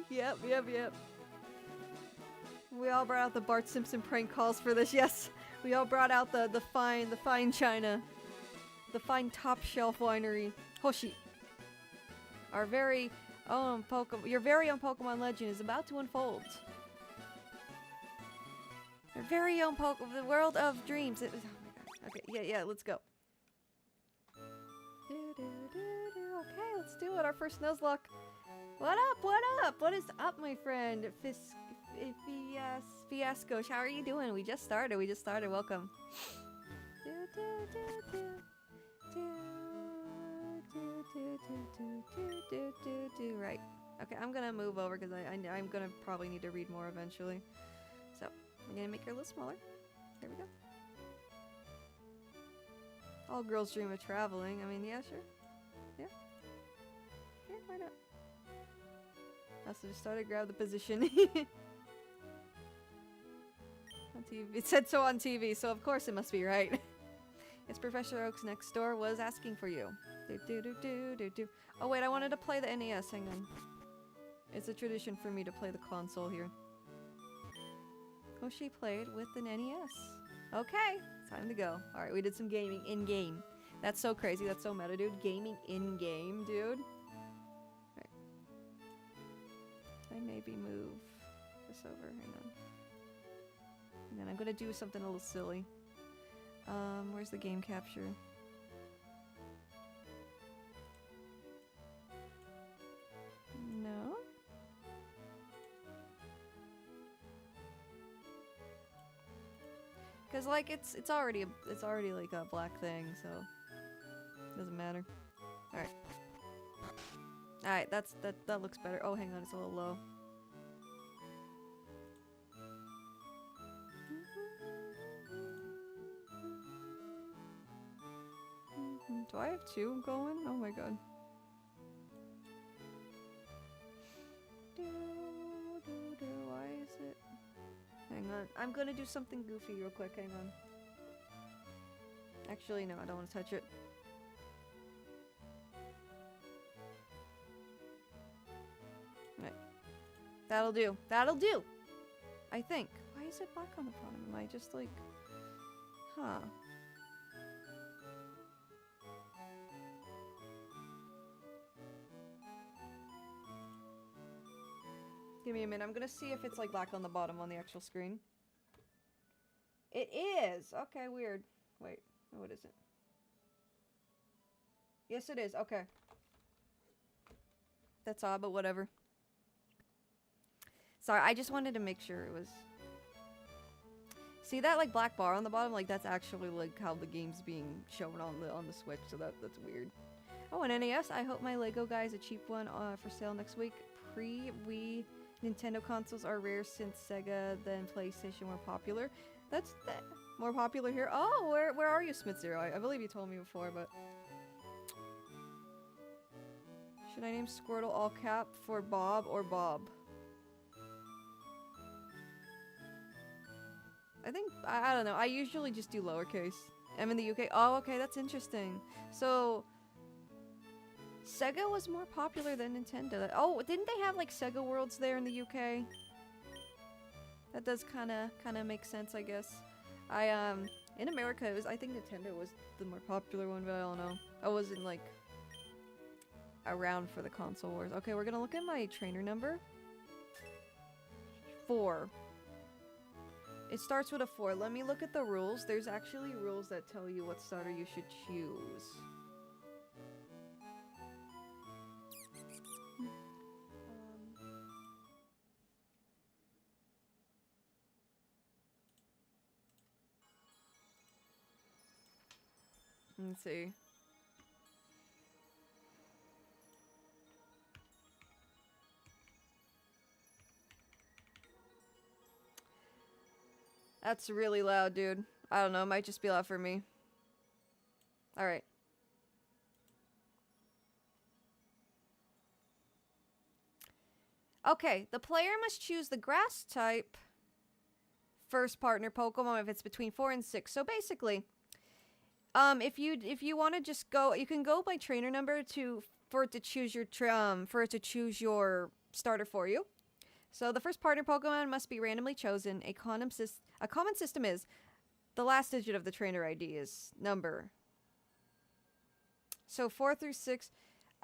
Yep. We all brought out the Bart Simpson prank calls for this. Yes, we all brought out the fine china, the fine top shelf winery. Hoshi. Our very own your very own Pokemon legend is about to unfold. Your very own the world of dreams. Oh my god. Okay, yeah, let's go. Okay, let's do it. Our first Nuzlocke. What up? What is up, my friend? Fiasco. How are you doing? We just started. Welcome. Right. Okay, I'm gonna move over because I'm gonna probably need to read more eventually. So, I'm gonna make her a little smaller. There we go. All girls dream of traveling. I mean, yeah, sure. Yeah. Yeah, why not? Also just started to grab the position. On TV. It said so on TV, so of course it must be right. It's Professor Oak's next door was asking for you. Oh wait, I wanted to play the NES. Hang on. It's a tradition for me to play the console here. Oh, she played with the NES. Okay, time to go. Alright, we did some gaming in-game. That's so crazy. That's so meta, dude. Gaming in-game, dude. Alright. I maybe move this over. Hang on. And then I'm gonna do something a little silly. Where's the game capture? No? Cause like it's already like a black thing, so doesn't matter. Alright. Alright, that looks better. Oh, hang on, it's a little low. Do I have two going? Oh my god. Why is it? Hang on. I'm gonna do something goofy real quick. Hang on. Actually, no, I don't want to touch it. Right. That'll do. That'll do! I think. Why is it black on the bottom? Am I just like... Huh. Give me a minute. I'm gonna see if it's like black on the bottom on the actual screen. It is! Okay, weird. Wait, no it isn't. Yes it is, okay. That's odd, but whatever. Sorry, I just wanted to make sure it was... See that like black bar on the bottom? Like that's actually like how the game's being shown on the Switch, so that's weird. Oh, an NES. I hope my Lego guy is a cheap one for sale next week. Pre-Wii Nintendo consoles are rare since Sega then PlayStation were popular. That's more popular here. Oh, where are you, Smith Zero? I believe you told me before, but... Should I name Squirtle all cap for Bob or Bob? I think, I don't know. I usually just do lowercase. I'm in the UK. Oh, okay, that's interesting. So, Sega was more popular than Nintendo. Oh, didn't they have like Sega Worlds there in the UK? That does kind of make sense, I guess. In America, I think Nintendo was the more popular one, but I don't know. I wasn't like around for the console wars. Okay, we're gonna look at my trainer number. 4. It starts with a 4. Let me look at the rules. There's actually rules that tell you what starter you should choose. Let's see. That's really loud, dude. I don't know, it might just be loud for me. Alright. Okay, the player must choose the grass type first partner Pokemon if it's between 4 and 6. So basically, if you want to just go, you can go by trainer number for it to choose your starter for you. So the first partner Pokemon must be randomly chosen. A common system is the last digit of the trainer ID is number. So 4 through 6.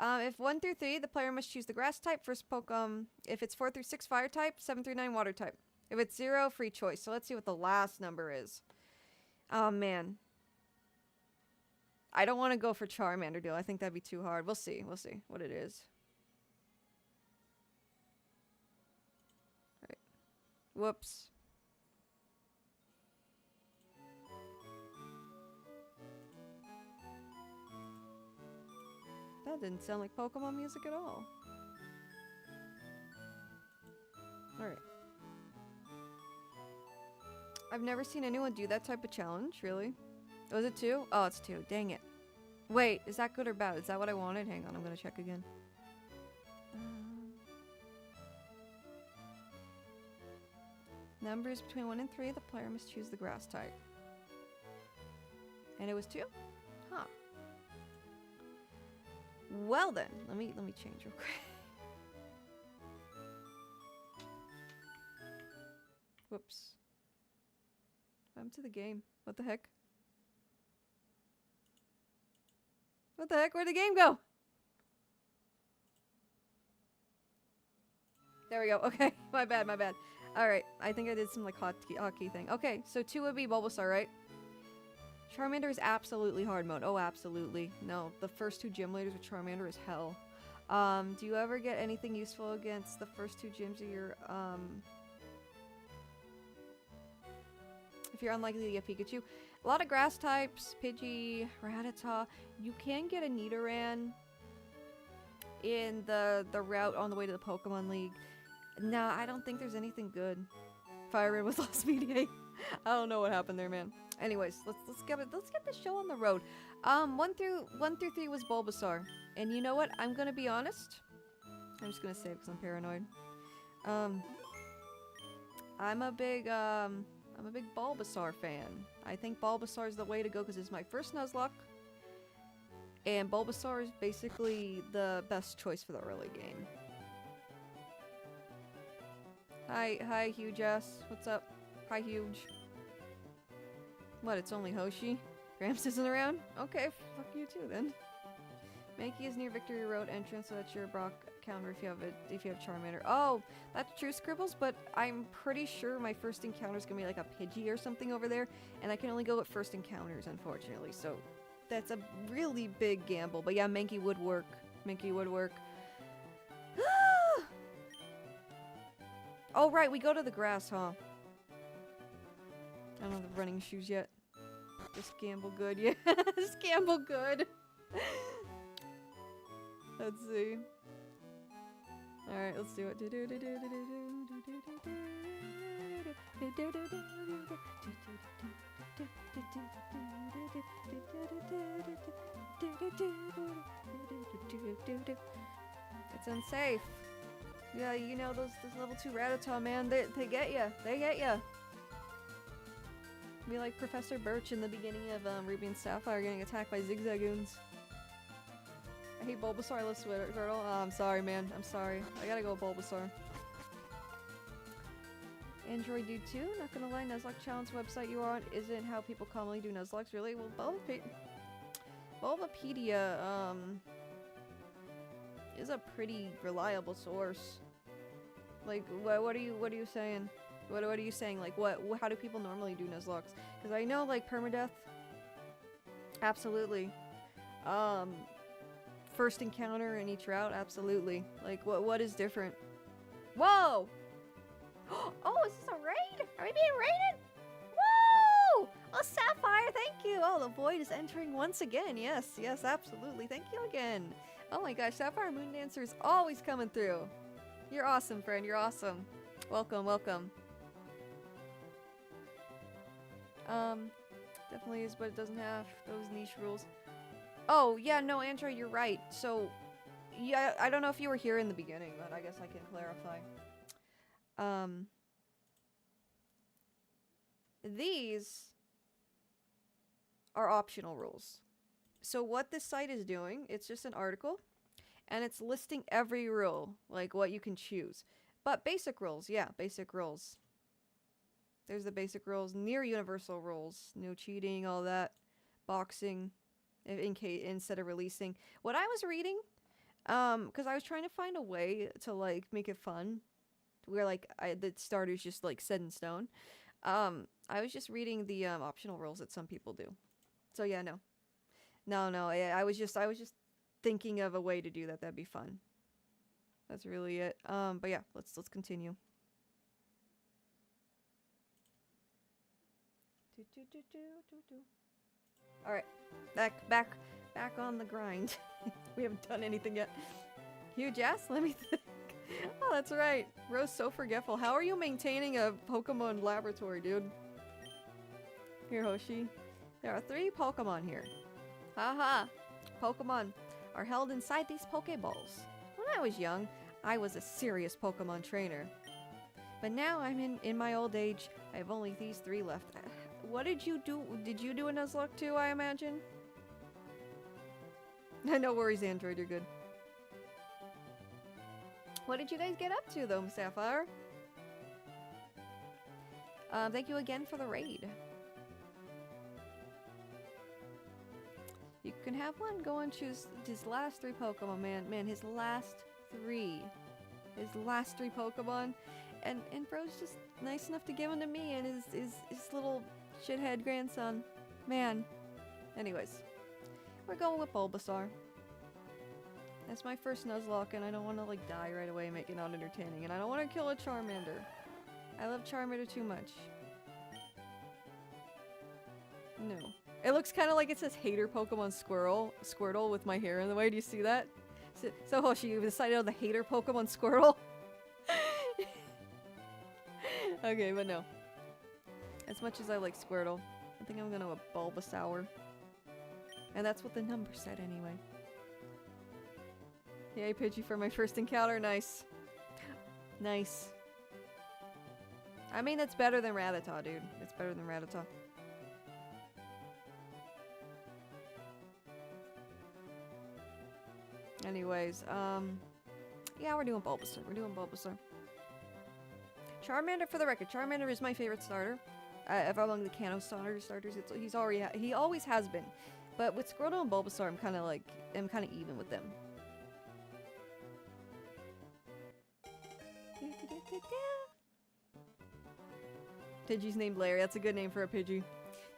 If 1 through 3, the player must choose the grass type. First Pokemon. If it's 4 through 6, fire type. 7 through 9, water type. If it's 0, free choice. So let's see what the last number is. Oh, man. I don't want to go for Charmander deal. I think that'd be too hard. We'll see. We'll see what it is. Right. Whoops. That didn't sound like Pokemon music at all. Alright. I've never seen anyone do that type of challenge, really. Was it 2? Oh, it's 2. Dang it. Wait, is that good or bad? Is that what I wanted? Hang on, I'm gonna check again. Numbers between 1 and 3, the player must choose the grass type. And it was 2? Huh. Well then, let me change real quick. Whoops. I'm to the game. What the heck? What the heck? Where'd the game go? There we go. Okay. My bad, my bad. Alright. I think I did some like hotkey thing. Okay, so 2 would be Bulbasaur, right? Charmander is absolutely hard mode. Oh, absolutely. No, the first 2 gym leaders with Charmander is hell. Do you ever get anything useful against the first 2 gyms of your, if you're unlikely to get Pikachu? A lot of grass types, Pidgey, Rattata. You can get a Nidoran in the route on the way to the Pokemon League. Nah, I don't think there's anything good. FireRed was lost VDA. I don't know what happened there, man. Anyways, let's get the show on the road. 1 through 3 was Bulbasaur, and you know what? I'm gonna be honest. I'm just gonna say it because I'm paranoid. I'm a big Bulbasaur fan. I think Bulbasaur is the way to go because it's my first Nuzlocke, and Bulbasaur is basically the best choice for the early game. Hi, Huge Ass. What's up? Hi, Huge. What, it's only Hoshi? Gramps isn't around? Okay, fuck you too then. Mankey is near Victory Road entrance, so that's your Brock encounter if you have Charmander. Oh, that's true, Scribbles, but I'm pretty sure my first encounter is gonna be like a Pidgey or something over there, and I can only go with first encounters, unfortunately. So that's a really big gamble. But yeah, Mankey would work. Mankey would work. Oh right, we go to the grass, huh? I don't have the running shoes yet. Just gamble good, yeah. Just gamble good. Let's see. Alright, let's do it. It's unsafe. Yeah, you know those level 2 Rattata, man, they get ya. They get ya. Be like Professor Birch in the beginning of Ruby and Sapphire getting attacked by Zigzagoons. I hate Bulbasaur, I love Squirtle. Oh, I'm sorry, man. I'm sorry. I gotta go with Bulbasaur. Android dude too? Not gonna lie, Nuzlocke Challenge website you are on isn't how people commonly do Nuzlockes, really? Well, Bulbapedia, is a pretty reliable source. Like, what are you saying? What are you saying? Like, how do people normally do Nuzlockes? Because I know, like, permadeath. Absolutely. First encounter in each route, absolutely. Like, what is different? Whoa! Oh, is this a raid? Are we being raided? Whoa! Oh, Sapphire, thank you! Oh, the void is entering once again. Yes, yes, absolutely. Thank you again. Oh my gosh, Sapphire Moondancer is always coming through. You're awesome, friend. You're awesome. Welcome, welcome. Definitely is, but it doesn't have those niche rules. Oh, yeah, no, Android, you're right. So, yeah, I don't know if you were here in the beginning, but I guess I can clarify. These are optional rules. So what this site is doing, it's just an article, and it's listing every rule, like what you can choose. But basic rules, yeah, basic rules. There's the basic rules, near universal rules, no cheating, all that, boxing, instead of releasing. What I was reading, because I was trying to find a way to like make it fun, where like the starter's just like set in stone. I was just reading the optional rules that some people do. So yeah, no, I was just thinking of a way to do that. That'd be fun. That's really it. But yeah, let's continue. All right, back on the grind. We haven't done anything yet. Huge ass. Let me think. Oh, that's right. Rose, so forgetful. How are you maintaining a Pokemon laboratory, dude? Here, Hoshi. There are 3 Pokemon here. Haha. Pokemon are held inside these Pokeballs. When I was young, I was a serious Pokemon trainer. But now I'm in my old age. I have only these 3 left. What did you do? Did you do a Nuzlocke too, I imagine? No worries, Android. You're good. What did you guys get up to, though, Sapphire? Thank you again for the raid. You can have one. Go and choose his last 3 Pokemon, man. Man, his last 3. His last 3 Pokemon. And bro's just nice enough to give them to me and his little shithead grandson. Man. Anyways. We're going with Bulbasaur. That's my first Nuzlocke, and I don't want to, like, die right away and make it not entertaining. And I don't want to kill a Charmander. I love Charmander too much. No. It looks kind of like it says hater Pokemon Squirtle with my hair in the way. Do you see that? So Hoshi, you've decided on the hater Pokemon Squirtle? Okay, but no. As much as I like Squirtle, I think I'm gonna go with Bulbasaur. And that's what the number said anyway. Yay, Pidgey for my first encounter. Nice. Nice. I mean, that's better than Rattata, dude. It's better than Rattata. Anyways, yeah, we're doing Bulbasaur. We're doing Bulbasaur. Charmander, for the record, Charmander is my favorite starter. Among the Kanto starters, he always has been. But with Squirtle and Bulbasaur, I'm kind of even with them. Pidgey's named Larry. That's a good name for a Pidgey. Do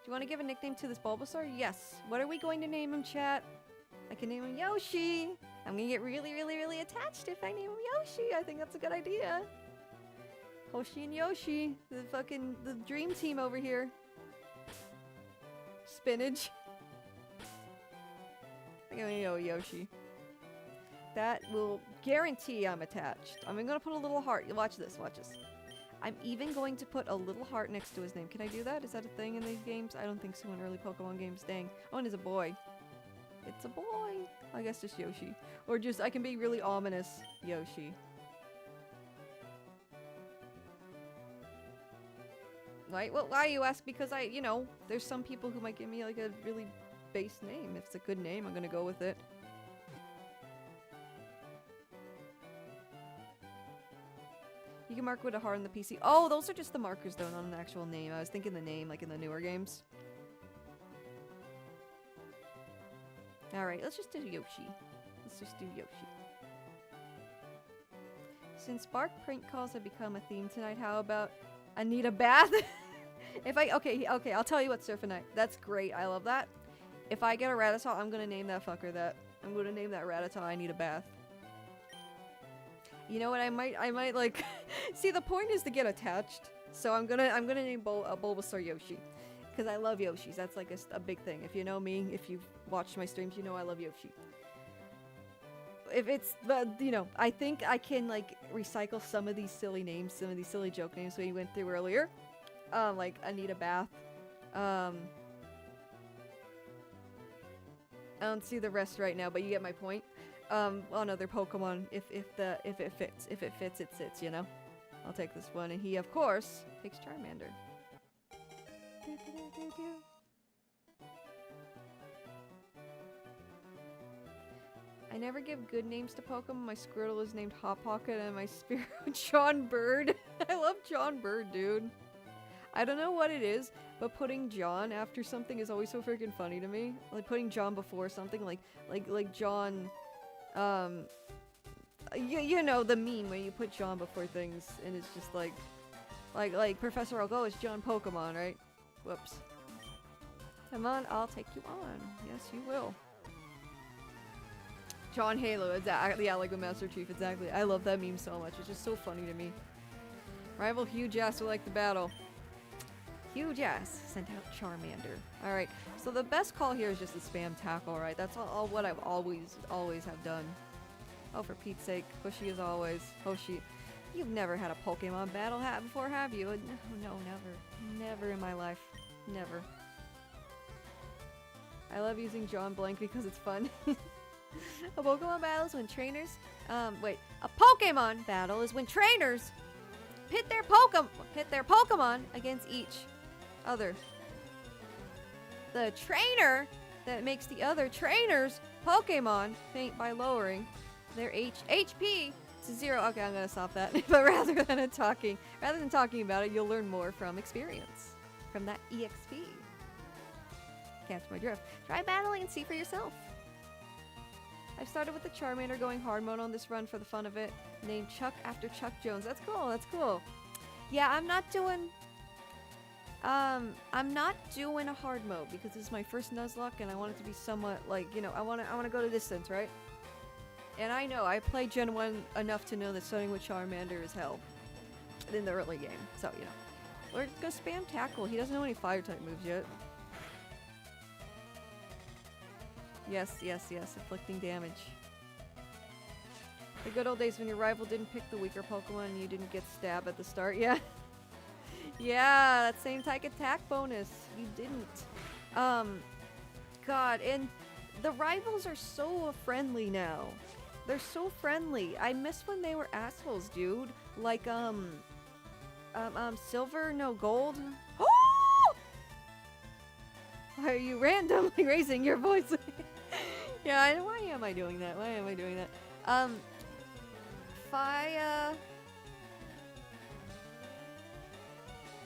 you want to give a nickname to this Bulbasaur? Yes. What are we going to name him, chat? I can name him Yoshi. I'm gonna get really, really, really attached if I name him Yoshi. I think that's a good idea. Hoshi and Yoshi. The dream team over here. Spinach. I'm gonna go Yoshi. That will guarantee I'm attached. I'm gonna put a little heart. Watch this, watch this. I'm even going to put a little heart next to his name. Can I do that? Is that a thing in these games? I don't think so in early Pokemon games. Dang. Oh, and it's a boy. It's a boy. I guess just Yoshi. Or just, I can be really ominous. Yoshi. Right? Well, why you ask? Because you know, there's some people who might give me like a really base name. If it's a good name, I'm gonna go with it. You can mark with a heart on the PC. Oh, those are just the markers though, not an actual name. I was thinking the name like in the newer games. Alright, let's just do Yoshi. Let's just do Yoshi. Since Bark prank calls have become a theme tonight, how about I need a bath? Okay, I'll tell you what, Surfinite. That's great. I love that. If I get a Rattata, I'm gonna name that fucker that. I'm gonna name that Rattata I need a bath. You know what? I might like. See, the point is to get attached. So I'm gonna name Bulbasaur Yoshi, because I love Yoshis. That's like a big thing. If you know me, if you've watched my streams, you know I love Yoshi. If it's, you know, I think I can like recycle some of these silly names, some of these silly joke names we went through earlier. Like I need a bath. I don't see the rest right now, but you get my point. On other Pokemon, if it fits, it sits, you know? I'll take this one, and he, of course, takes Charmander. I never give good names to Pokemon. My Squirtle is named Hot Pocket, and my Spearow John Bird. I love John Bird, dude. I don't know what it is, but putting John after something is always so freaking funny to me. Like putting John before something, like John... you know the meme where you put John before things, and it's just like Professor Oak, oh, it's John Pokemon, right? Whoops. Come on, I'll take you on. Yes, you will. John Halo, exactly. Yeah, like the Master Chief, exactly. I love that meme so much. It's just so funny to me. Rival Huge Ass will like the battle. Huge Ass sent out Charmander. Alright, so the best call here is just the spam tackle, right? That's all what I've always have done. Oh, for Pete's sake. Hoshi as always. Hoshi. You've never had a Pokemon battle before, have you? No, never. Never in my life. Never. I love using John Blank because it's fun. A Pokemon battle is when trainers... wait. A Pokemon battle is when trainers pit their Pokemon against each other. The trainer that makes the other trainer's Pokemon faint by lowering their HP to 0. Okay, I'm gonna stop that. But rather than talking about it, you'll learn more from experience, from that EXP. Catch my drift. Try battling and see for yourself. I've started with the Charmander, going hard mode on this run for the fun of it. Named Chuck after Chuck Jones. That's cool. That's cool. Yeah, I'm not doing a hard mode because this is my first Nuzlocke and I want it to be somewhat like, you know, I want to go to distance, right? And I know I played Gen 1 enough to know that starting with Charmander is hell in the early game. So, you know, we're gonna spam tackle. He doesn't know any fire type moves yet. Yes, inflicting damage. The good old days when your rival didn't pick the weaker Pokemon and you didn't get stabbed at the start, yeah. Yeah, that same type attack bonus. You didn't. God, and the rivals are so friendly now. They're so friendly. I miss when they were assholes, dude. Like, silver, no gold. Oh! Why are you randomly raising your voice? Yeah, why am I doing that?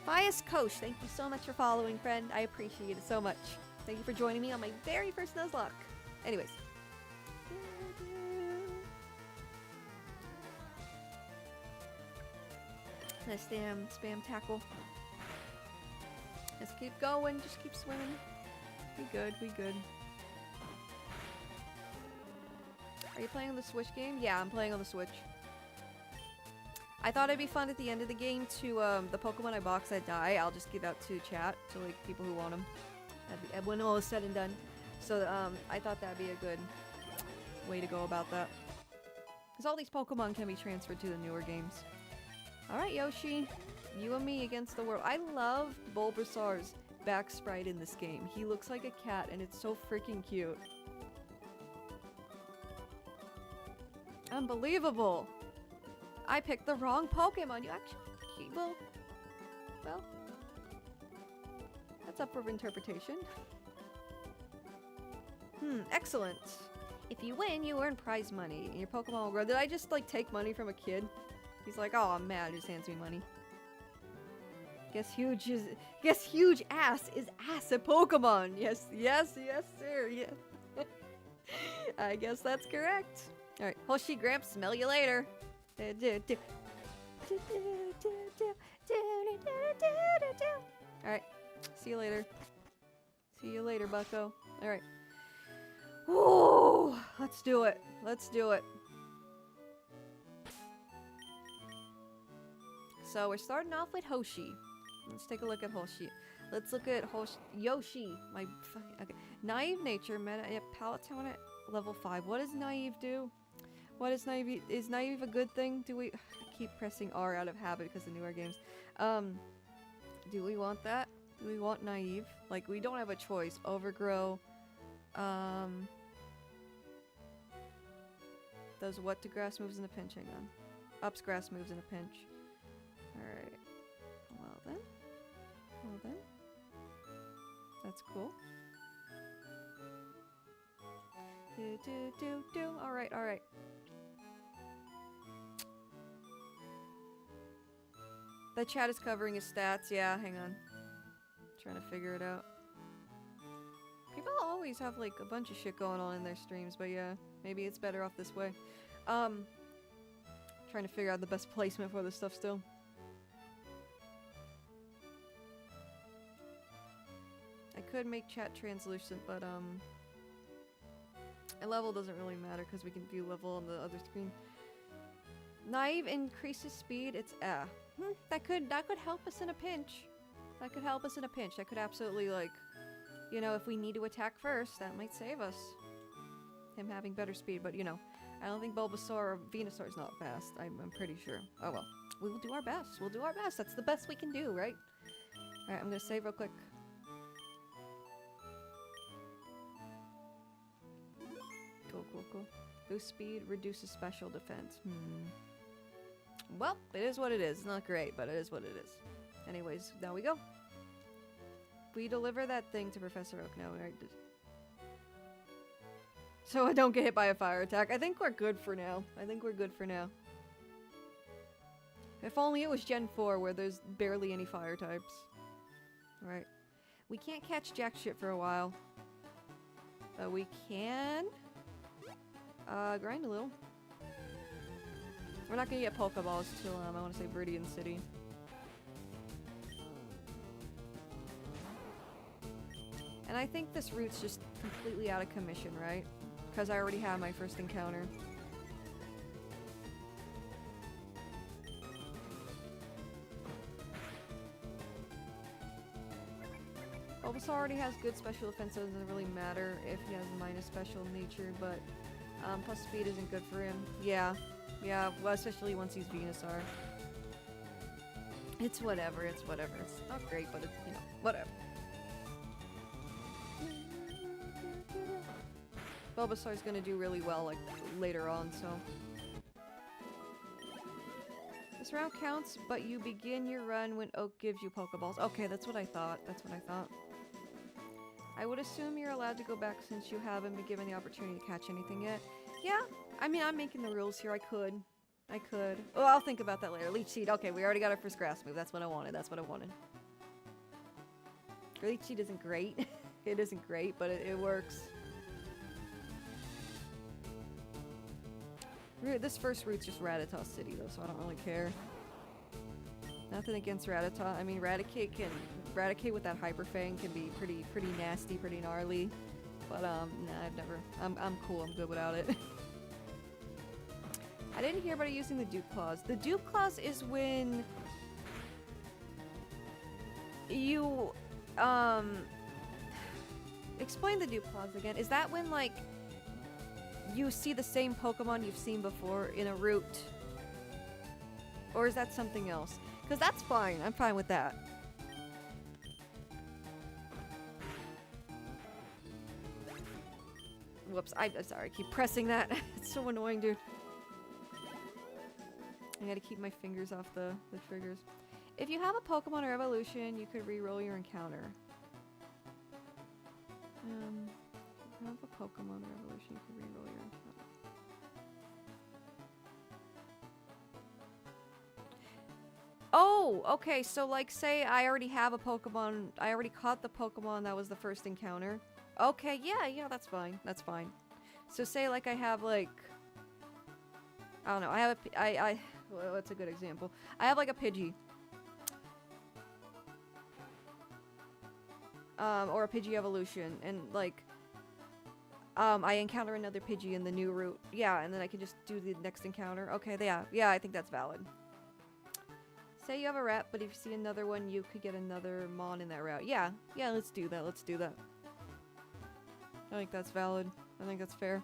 Fias Kosh, thank you so much for following, friend. I appreciate it so much. Thank you for joining me on my very first Nuzlocke. Anyways. Let's spam tackle. Just keep going. Just keep swimming. We good. We good. Are you playing on the Switch game? Yeah, I'm playing on the Switch. I thought it'd be fun at the end of the game to, the Pokemon I box that die, I'll just give out to chat, to, like, people who want them. When all is said and done. So, I thought that'd be a good way to go about that. Because all these Pokemon can be transferred to the newer games. Alright, Yoshi. You and me against the world. I love Bulbasaur's back sprite in this game. He looks like a cat, and it's so freaking cute. Unbelievable! I picked the wrong Pokemon. You actually... Well... That's up for interpretation. Excellent. If you win, you earn prize money, and your Pokemon will grow. Did I just, like, take money from a kid? He's like, oh, I'm mad, just hands me money. Guess huge ass is ass at Pokemon. Yes, sir, yes. I guess that's correct. Alright, Hoshi Gramps, smell you later. Alright, see you later. See you later, bucko. Alright. Woo! Let's do it. Let's do it. So we're starting off with Hoshi. Let's take a look at Hoshi. Let's look at Yoshi. My fucking... Okay. Naive nature, meta, palette talent at level 5. What does naive do? What is naive? Is naive a good thing? Do we... I keep pressing R out of habit because of newer games. Do we want that? Do we want naive? Like, we don't have a choice. Overgrow. Does what to grass moves in a pinch? Hang on. Ups grass moves in a pinch. Alright. Well then. Well then. That's cool. Alright, alright. The chat is covering his stats. Yeah, hang on. Trying to figure it out. People always have like a bunch of shit going on in their streams, but yeah, maybe it's better off this way. Trying to figure out the best placement for this stuff still. I could make chat translucent, but a level doesn't really matter because we can view level on the other screen. Naive increases speed. It's that could help us in a pinch. That could help us in a pinch. That could absolutely, like, you know, if we need to attack first, that might save us. Him having better speed, but you know, I don't think Bulbasaur or Venusaur's not fast. I'm pretty sure. Oh well, we will do our best. We'll do our best. That's the best we can do, right? All right, I'm gonna save real quick. Cool. Boost speed, reduces special defense. Well, it is what it is. It's not great, but it is what it is. Anyways, now we go. We deliver that thing to Professor Oak now, right? So I don't get hit by a fire attack. I think we're good for now. If only it was Gen 4 where there's barely any fire types. Alright. We can't catch jack shit for a while. But we can... grind a little. We're not gonna get Pokeballs till, I want to say Viridian City. And I think this route's just completely out of commission, right? Because I already have my first encounter. Bulbasaur already has good special defense, so it doesn't really matter if he has minus special nature, but plus speed isn't good for him. Yeah, well, especially once he's Venusaur. It's whatever. It's not great, but it's, you know, whatever. Bulbasaur's gonna do really well, like, later on, so... This round counts, but you begin your run when Oak gives you Pokeballs. Okay, that's what I thought. I would assume you're allowed to go back since you haven't been given the opportunity to catch anything yet. Yeah, I mean, I'm making the rules here. I could. Oh, I'll think about that later. Leech Seed. Okay, we already got our first grass move. That's what I wanted. Leech Seed isn't great. It isn't great, but it works. This first route's just Rattata City, though, so I don't really care. Nothing against Rattata. I mean, Raticate with that Hyper Fang can be pretty nasty, pretty gnarly. But nah, I've never. I'm cool. I'm good without it. I didn't hear about using the Dupe Claws. The Dupe Claws is when you explain the Dupe Claws again. Is that when like you see the same Pokemon you've seen before in a route? Or is that something else? Because that's fine. I'm fine with that. Whoops. I'm sorry. I keep pressing that. It's so annoying, dude. I gotta keep my fingers off the triggers. If you have a Pokemon or evolution, you could re-roll your encounter. If you have a Pokemon or evolution, you could re-roll your encounter. Oh, okay, so like say I already have a Pokemon, I already caught the Pokemon that was the first encounter. Okay, yeah, that's fine, that's fine. So say like I have like, I don't know, I have a, well, that's a good example. I have like a Pidgey. Or a Pidgey evolution, and like, I encounter another Pidgey in the new route. Yeah, and then I can just do the next encounter. Okay, yeah, I think that's valid. Say you have a rat, but if you see another one, you could get another Mon in that route. Yeah, let's do that, let's do that. I think that's valid. I think that's fair.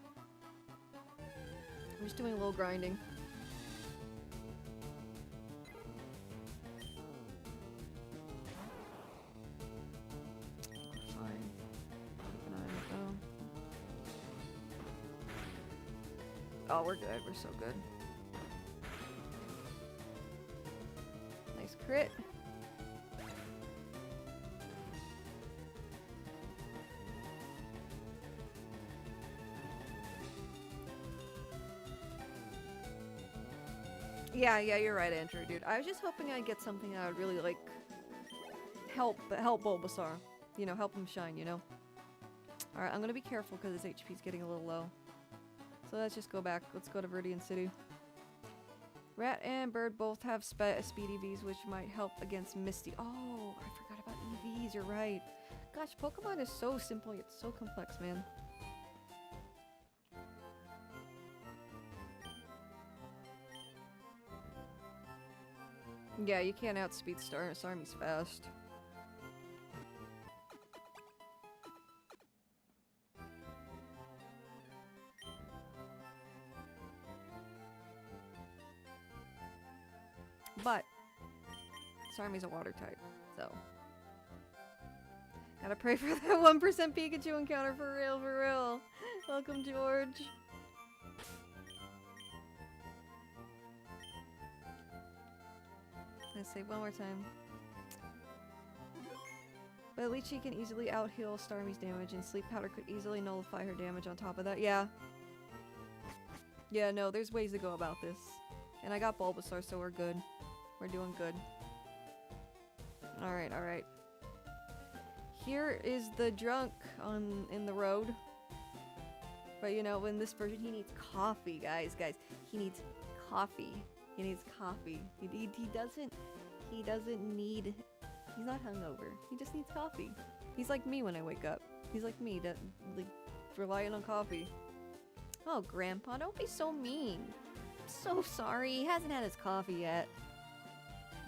I'm just doing a little grinding. Fine. Keep an eye on it though. Oh, we're good. We're so good. Nice crit. Yeah, you're right, Andrew, dude. I was just hoping I'd get something that would really, like, help Bulbasaur. You know, help him shine, you know? Alright, I'm gonna be careful because his HP's getting a little low. So let's just go back. Let's go to Viridian City. Rat and Bird both have speed EVs, which might help against Misty. Oh, I forgot about EVs, you're right. Gosh, Pokemon is so simple yet so complex, man. Yeah, you can't outspeed Starmie's fast. But Starmie's a water type, so gotta pray for that 1% Pikachu encounter for real, for real. Welcome, George. Let's say one more time. But Lychee can easily out-heal Starmie's damage, and Sleep Powder could easily nullify her damage on top of that. Yeah. Yeah, no, there's ways to go about this. And I got Bulbasaur, so we're good. We're doing good. Alright, alright. Here is the drunk in the road. But you know, in this version, he needs coffee, guys. He needs coffee. He needs coffee. He doesn't need... He's not hungover. He just needs coffee. He's like me when I wake up. He's like me, like, relying on coffee. Oh, Grandpa, don't be so mean. I'm so sorry. He hasn't had his coffee yet.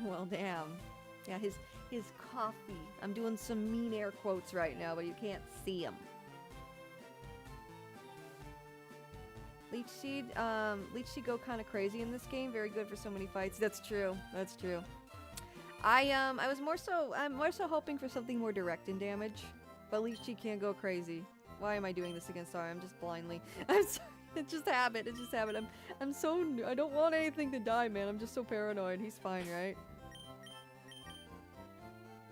Well, damn. Yeah, his coffee. I'm doing some mean air quotes right now, but you can't see them. Leech Seed go kind of crazy in this game. Very good for so many fights. That's true. That's true. I'm more so hoping for something more direct in damage, but Leech Seed can go crazy. Why am I doing this again? Sorry, I'm just blindly. I'm sorry. It's just habit. It's just habit. I don't want anything to die, man. I'm just so paranoid. He's fine, right?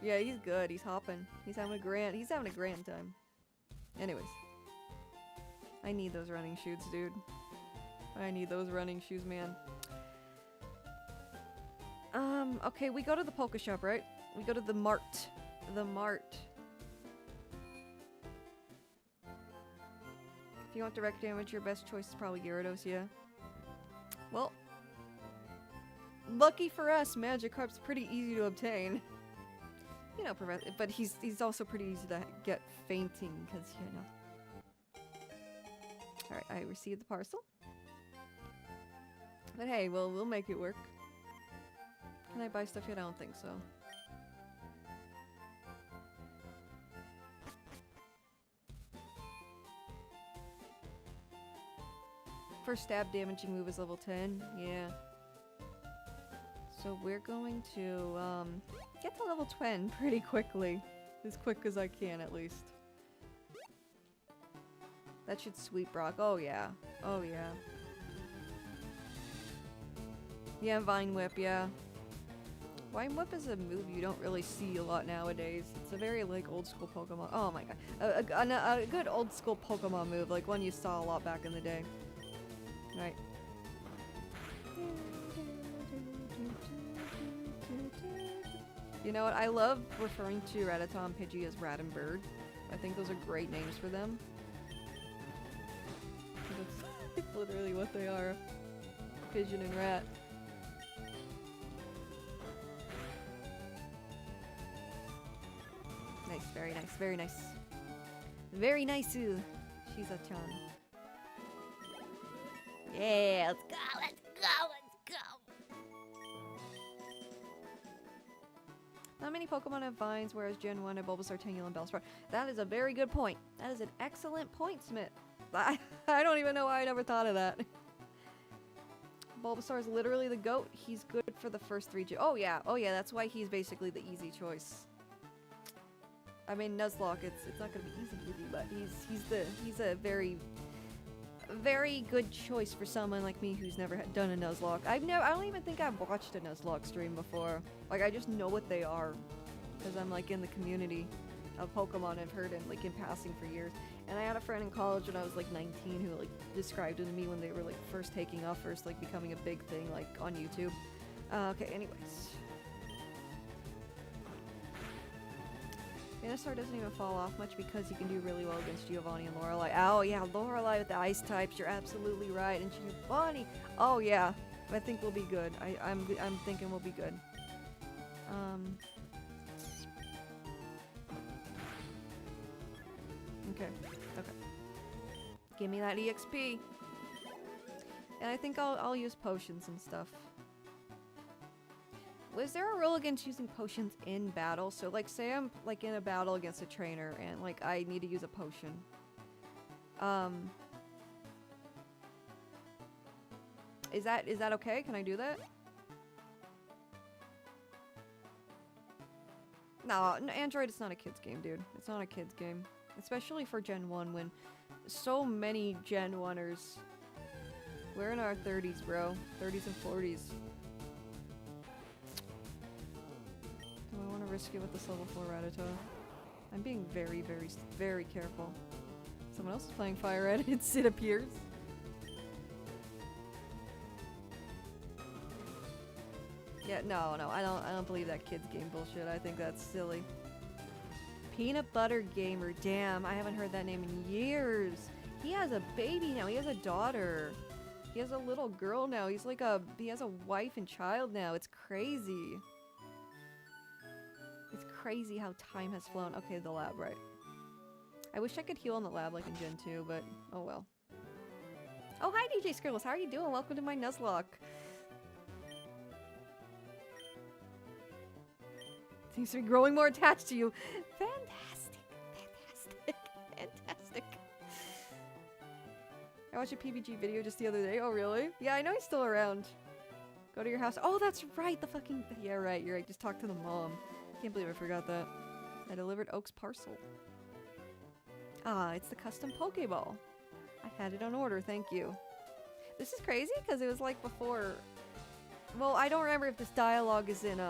Yeah, he's good. He's hopping. He's having a grand time. Anyways. I need those running shoes, dude. I need those running shoes, man. Okay, we go to the Polka Shop, right? We go to the Mart. The Mart. If you want direct damage, your best choice is probably Gyarados, yeah. Well, lucky for us, Magikarp's pretty easy to obtain. You know, but he's also pretty easy to get fainting, because, you know. Alright, I received the parcel. But hey, we'll make it work. Can I buy stuff yet? I don't think so. First stab damaging move is level 10. Yeah. So we're going to get to level 10 pretty quickly. As quick as I can, at least. That should sweep Brock. Oh yeah. Oh yeah. Yeah, Vine Whip, yeah. Vine Whip is a move you don't really see a lot nowadays. It's a very, like, old school Pokemon. Oh my god. A good old school Pokemon move, like one you saw a lot back in the day. Right. You know what? I love referring to Rattata and Pidgey as Rat and Bird. I think those are great names for them. That's literally what they are. Pigeon and rat. Nice, very nice, very nice. Very nice, Shiza-chan. Yeah, let's go, let's go, let's go! Not many Pokemon have vines, whereas Gen 1 have Bulbasaur, Tangela, and Bellsprout. That is a very good point. That is an excellent point, Smith. I don't even know why I never thought of that. Bulbasaur is literally the GOAT. He's good for the first 3 Oh yeah, that's why he's basically the easy choice. I mean, Nuzlocke, it's not gonna be easy, but he's a very good choice for someone like me who's never done a Nuzlocke. I don't even think I've watched a Nuzlocke stream before. Like, I just know what they are, because I'm like in the community of Pokemon. I've heard it like in passing for years. And I had a friend in college when I was like 19 who like described it to me when they were like first taking off, first like becoming a big thing like on YouTube. Okay, anyways. Venusaur doesn't even fall off much because he can do really well against Giovanni and Lorelei. Oh yeah, Lorelei with the ice types, you're absolutely right. And Giovanni, oh yeah, I think we'll be good. I'm thinking we'll be good. Okay. Give me that EXP. And I think I'll use potions and stuff. Was there a rule against using potions in battle? So like say I'm like in a battle against a trainer and like I need to use a potion. Is that okay? Can I do that? No, Android is not a kid's game, dude. It's not a kid's game. Especially for Gen 1 when so many Gen 1ers. We're in our 30s, bro. 30s and 40s. Do I want to risk it with this level 4 Rattata? I'm being very, very, very careful. Someone else is playing FireRed, it appears. Yeah, no, I don't believe that kid's game bullshit. I think that's silly. Peanut Butter Gamer, damn, I haven't heard that name in years. He has a baby now, he has a daughter. He has a little girl now, he has a wife and child now, it's crazy. It's crazy how time has flown. Okay, the lab, right. I wish I could heal in the lab like in Gen 2, but oh well. Oh, hi DJ Scribbles, how are you doing? Welcome to my Nuzlocke. Seems to be growing more attached to you. Fantastic. I watched a PBG video just the other day. Oh, really? Yeah, I know he's still around. Go to your house. Oh, that's right. The fucking... Yeah, right. You're right. Just talk to the mom. Can't believe I forgot that. I delivered Oak's parcel. Ah, it's the custom Pokeball. I had it on order. Thank you. This is crazy because it was like before... Well, I don't remember if this dialogue is in,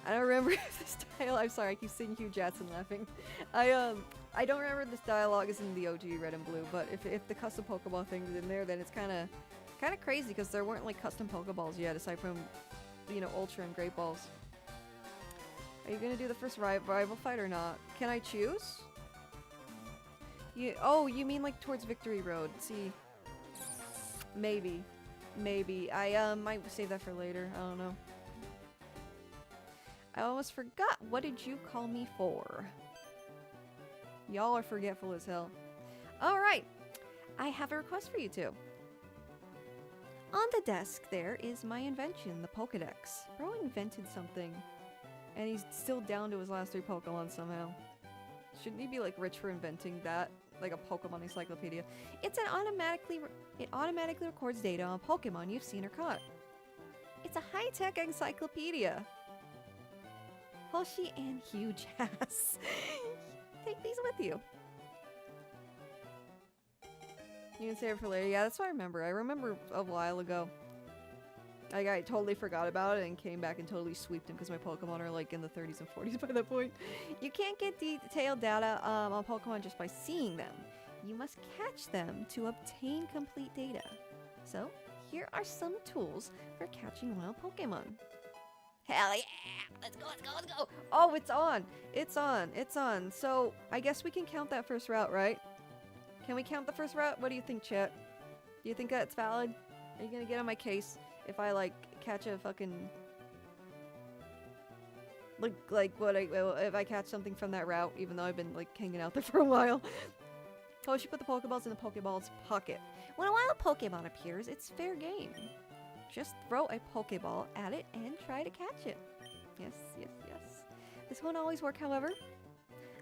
I don't remember if this dialogue... I'm sorry, I keep seeing Hugh Jackson laughing. I don't remember if this dialogue is in the OG Red and Blue, but if the custom Pokeball thing is in there, then it's kind of crazy because there weren't like custom Pokeballs yet, aside from, you know, Ultra and Great Balls. Are you gonna do the first rival fight or not? Can I choose? Oh, you mean like towards Victory Road? See, maybe. Maybe. I might save that for later. I don't know. I almost forgot. What did you call me for? Y'all are forgetful as hell. Alright. I have a request for you two. On the desk there is my invention, the Pokedex. Bro invented something. And he's still down to his last 3 Pokemon somehow. Shouldn't he be like rich for inventing that? Like a Pokemon encyclopedia. It automatically records data on Pokemon you've seen or caught. It's a high-tech encyclopedia. Hoshi and huge ass. Take these with you. You can save it for later. Yeah, that's what I remember. I remember a while ago. Like, I totally forgot about it and came back and totally sweeped them because my Pokemon are like in the 30s and 40s by that point. You can't get detailed data on Pokemon just by seeing them. You must catch them to obtain complete data. So, here are some tools for catching wild Pokemon. Hell yeah! Let's go, let's go, let's go! Oh, it's on! It's on, it's on. So, I guess we can count that first route, right? Can we count the first route? What do you think, chat? Do you think that's valid? Are you gonna get on my case if I, like, catch a fucking... Like what if I catch something from that route, even though I've been, like, hanging out there for a while? Oh, she put the Pokeballs in the Pokeball's pocket. When a wild Pokemon appears, it's fair game. Just throw a Pokeball at it and try to catch it. Yes, yes, yes. This won't always work, however.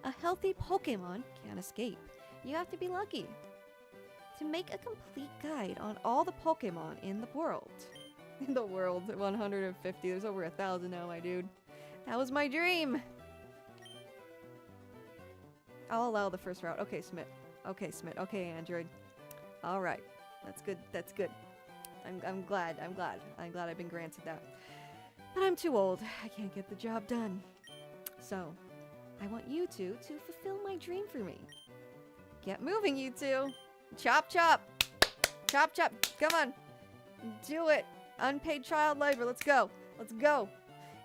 A healthy Pokemon can't escape. You have to be lucky. To make a complete guide on all the Pokemon in the world. In the world, 150. There's over 1,000 now, my dude. That was my dream. I'll allow the first route. Okay, Smith. Okay, Smith. Okay, Android. All right. That's good. That's good. I'm glad I've been granted that. But I'm too old. I can't get the job done. So, I want you two to fulfill my dream for me. Get moving, you two. Chop, chop. Chop, chop. Come on. Do it. Unpaid child labor. Let's go. Let's go.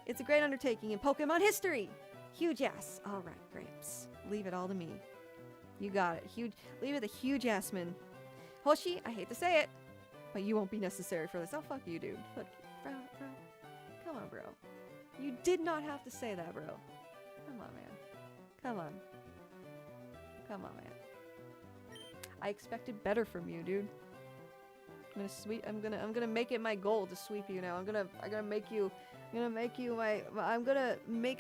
It's a great undertaking in Pokemon history. Huge ass. All right, Grapes. Leave it all to me. You got it. Huge. Leave it to huge ass man. Hoshi, I hate to say it, but you won't be necessary for this. Oh, fuck you, dude. Fuck you. Bro. Come on, bro. You did not have to say that, bro. Come on, man. Come on. Come on, man. I expected better from you, dude. I'm gonna make it my goal to sweep you now. I'm gonna make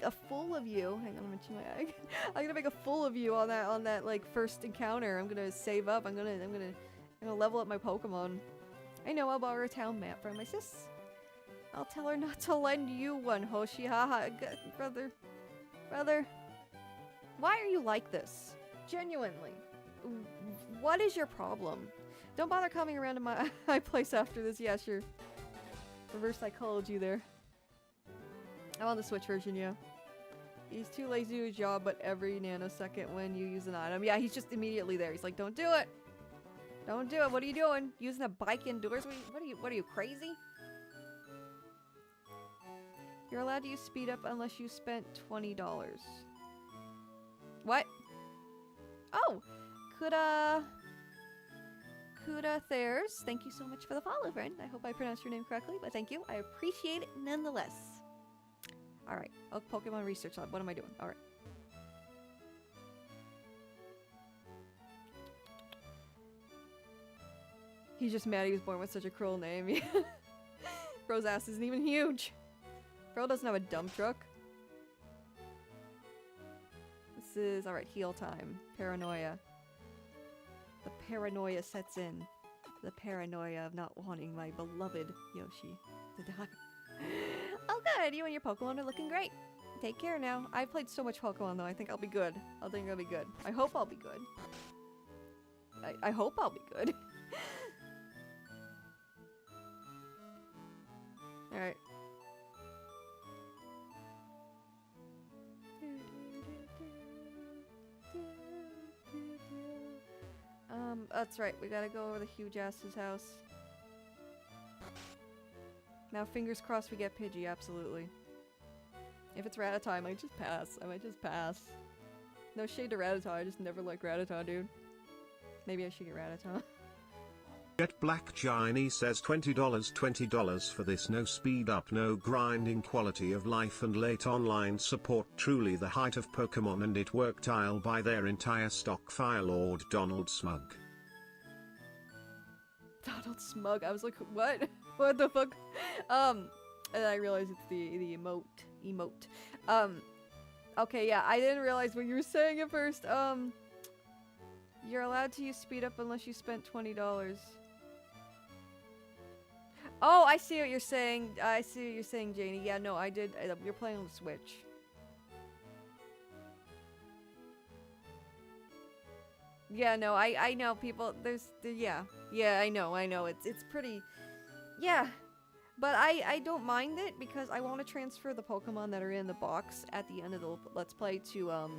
a fool of you. Hang on, I'm gonna chew my eye. I'm gonna make a fool of you on that like first encounter. I'm gonna save up. I'm gonna level up my Pokemon. I know, I'll borrow a town map from my sis. I'll tell her not to lend you one, Hoshi. Haha, brother. Why are you like this? Genuinely. What is your problem? Don't bother coming around to my place after this. Yeah, sure. Reverse psychology there. I want the Switch version, yeah. He's too lazy to do his job, but every nanosecond when you use an item. Yeah, he's just immediately there. He's like, don't do it. Don't do it. What are you doing? Using a bike indoors? What are you, crazy? You're allowed to use speed up unless you spent $20. What? Oh! Kuda Thayers, thank you so much for the follow, friend. I hope I pronounced your name correctly, but thank you. I appreciate it nonetheless. Alright. Oh, Pokemon Research Lab. What am I doing? Alright. He's just mad he was born with such a cruel name. Bro's ass isn't even huge. Bro doesn't have a dump truck. This is... Alright, heal time. Paranoia. The paranoia sets in. The paranoia of not wanting my beloved Yoshi to die. Oh good, you and your Pokemon are looking great. Take care now. I've played so much Pokemon though, I think I'll be good. I think I'll be good. I hope I'll be good. I hope I'll be good. Alright. That's right, we gotta go over to huge ass's house. Now fingers crossed we get Pidgey, absolutely. If it's Rattata, I might just pass. No shade to Rattata, I just never liked Rattata, dude. Maybe I should get Rattata. Get Black Giny says $20 for this no speed up no grinding quality of life and late online support, truly the height of Pokemon, and it worked. I'll buy their entire stock. FireRed Donald Smug. Donald Smug. I was like, what? What the fuck? And I realized it's the emote. Okay, yeah, I didn't realize what you were saying at first. You're allowed to use speed up unless you spent $20. Oh, I see what you're saying. I see what you're saying, Janie. Yeah, no, I did. You're playing on the Switch. Yeah, no, I know people. Yeah, I know. It's pretty. Yeah, but I don't mind it because I want to transfer the Pokemon that are in the box at the end of the Let's Play to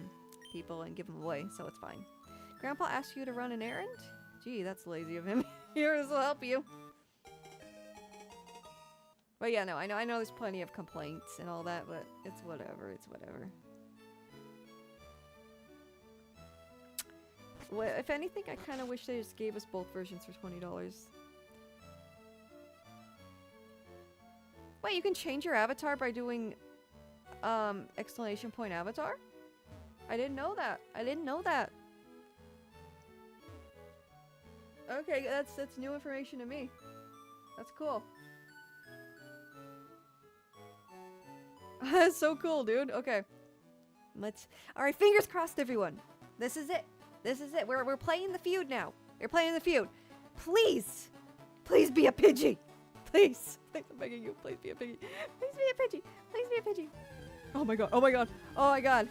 people and give them away, so it's fine. Grandpa asked you to run an errand? Gee, that's lazy of him. Here, this will help you. But yeah, no, I know there's plenty of complaints and all that, but it's whatever, Well, if anything, I kind of wish they just gave us both versions for $20. Wait, you can change your avatar by doing, exclamation point avatar? I didn't know that. Okay, that's new information to me. That's cool. That's so cool, dude. Okay. Alright, fingers crossed, everyone. This is it. We're playing the feud now. You're playing the feud. Please! Please be a Pidgey! Please! I'm begging you. Please be a Pidgey. Please be a Pidgey. Please be a Pidgey. Oh my god. Oh my god. Oh my god.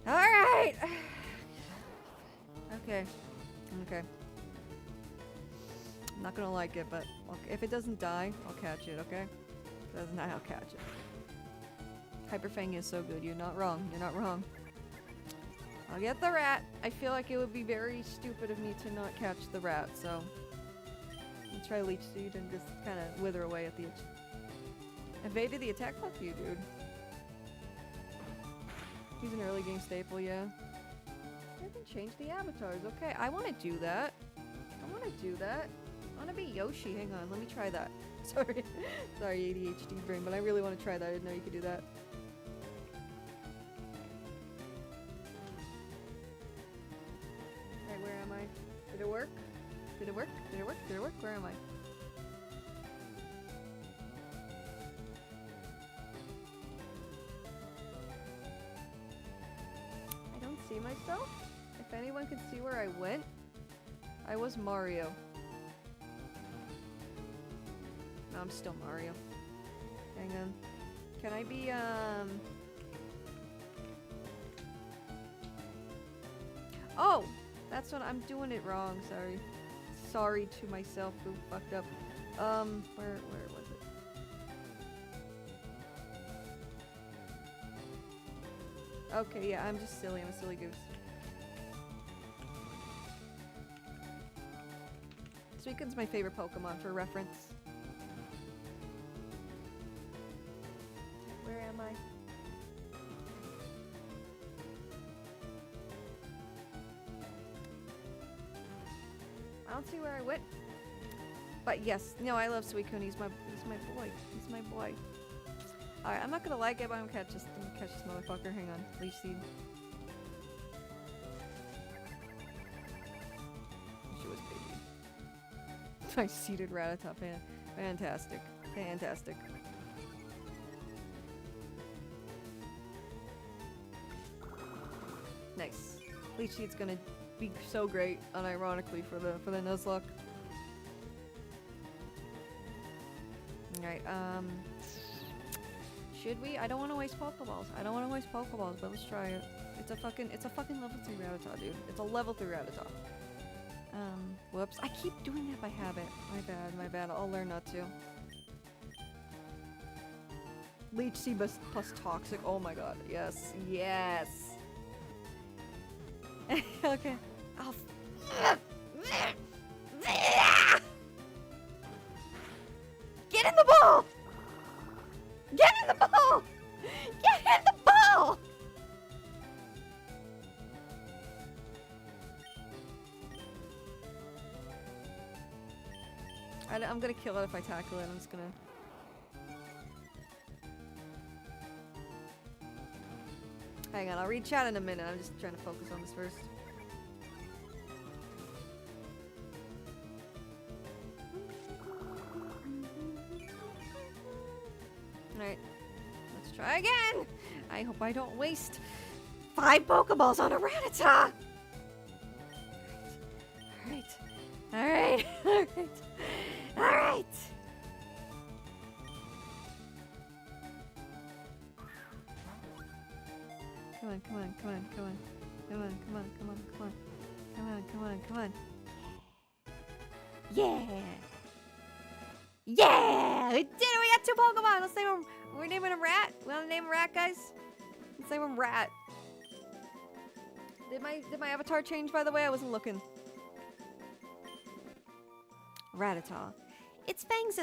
Alright! Okay. I'm not gonna like it, but if it doesn't die, I'll catch it, okay? If it doesn't die, I'll catch it. Hyperfang is so good. You're not wrong. I'll get the rat. I feel like it would be very stupid of me to not catch the rat, so I'll try Leech Seed and just kind of wither away at the edge. Evaded the attack? Fuck you, dude. He's an early game staple, yeah. I can change the avatars. Okay, I want to do that. I want to be Yoshi. Hang on, let me try that. Sorry, ADHD brain, but I really want to try that. I didn't know you could do that. Alright, where am I? Did it work? Where am I? I don't see myself. If anyone could see where I went, I was Mario. No, I'm still Mario. Hang on. Can I be, Oh! That's what I'm doing it wrong, sorry. Sorry to myself who fucked up. Where was it? Okay, yeah, I'm just silly. I'm a silly goose. Suicune's my favorite Pokemon for reference. Where am I? I don't see where I went. But yes, no, I love Suicune. He's my boy. Alright, I'm not gonna like it, but I'm gonna catch this motherfucker. Hang on. Leech Seed. She was baby. I seeded Rattata. Fantastic. Nice. Leech Seed's gonna be so great, unironically, for the Nuzlocke. Alright, should we? I don't want to waste Pokeballs. But let's try it. It's a fucking level 3 Rattata, dude. It's a level 3 Rattata. Whoops. I keep doing that by habit. My bad. I'll learn not to. Leech Seed plus Toxic. Oh my god. Yes. Okay. Oh. Get in the ball! Get in the ball! I'm gonna kill it if I tackle it. I'm just gonna... Hang on, I'll read chat in a minute. I'm just trying to focus on this first. Alright. Let's try again! I hope I don't waste 5 Pokeballs on a Rattata! Alright. Alright. Alright. Alright! Come on, come on, come on, come on. Come on, come on, come on, come on. Come on, come on, come on. Yeah! Yeah! We did it! We got 2 Pokemon! Let's name him... We're naming him Rat? We wanna name him Rat, guys? Let's name him Rat. Did my avatar change, by the way? I wasn't looking. Rattata. Its fangs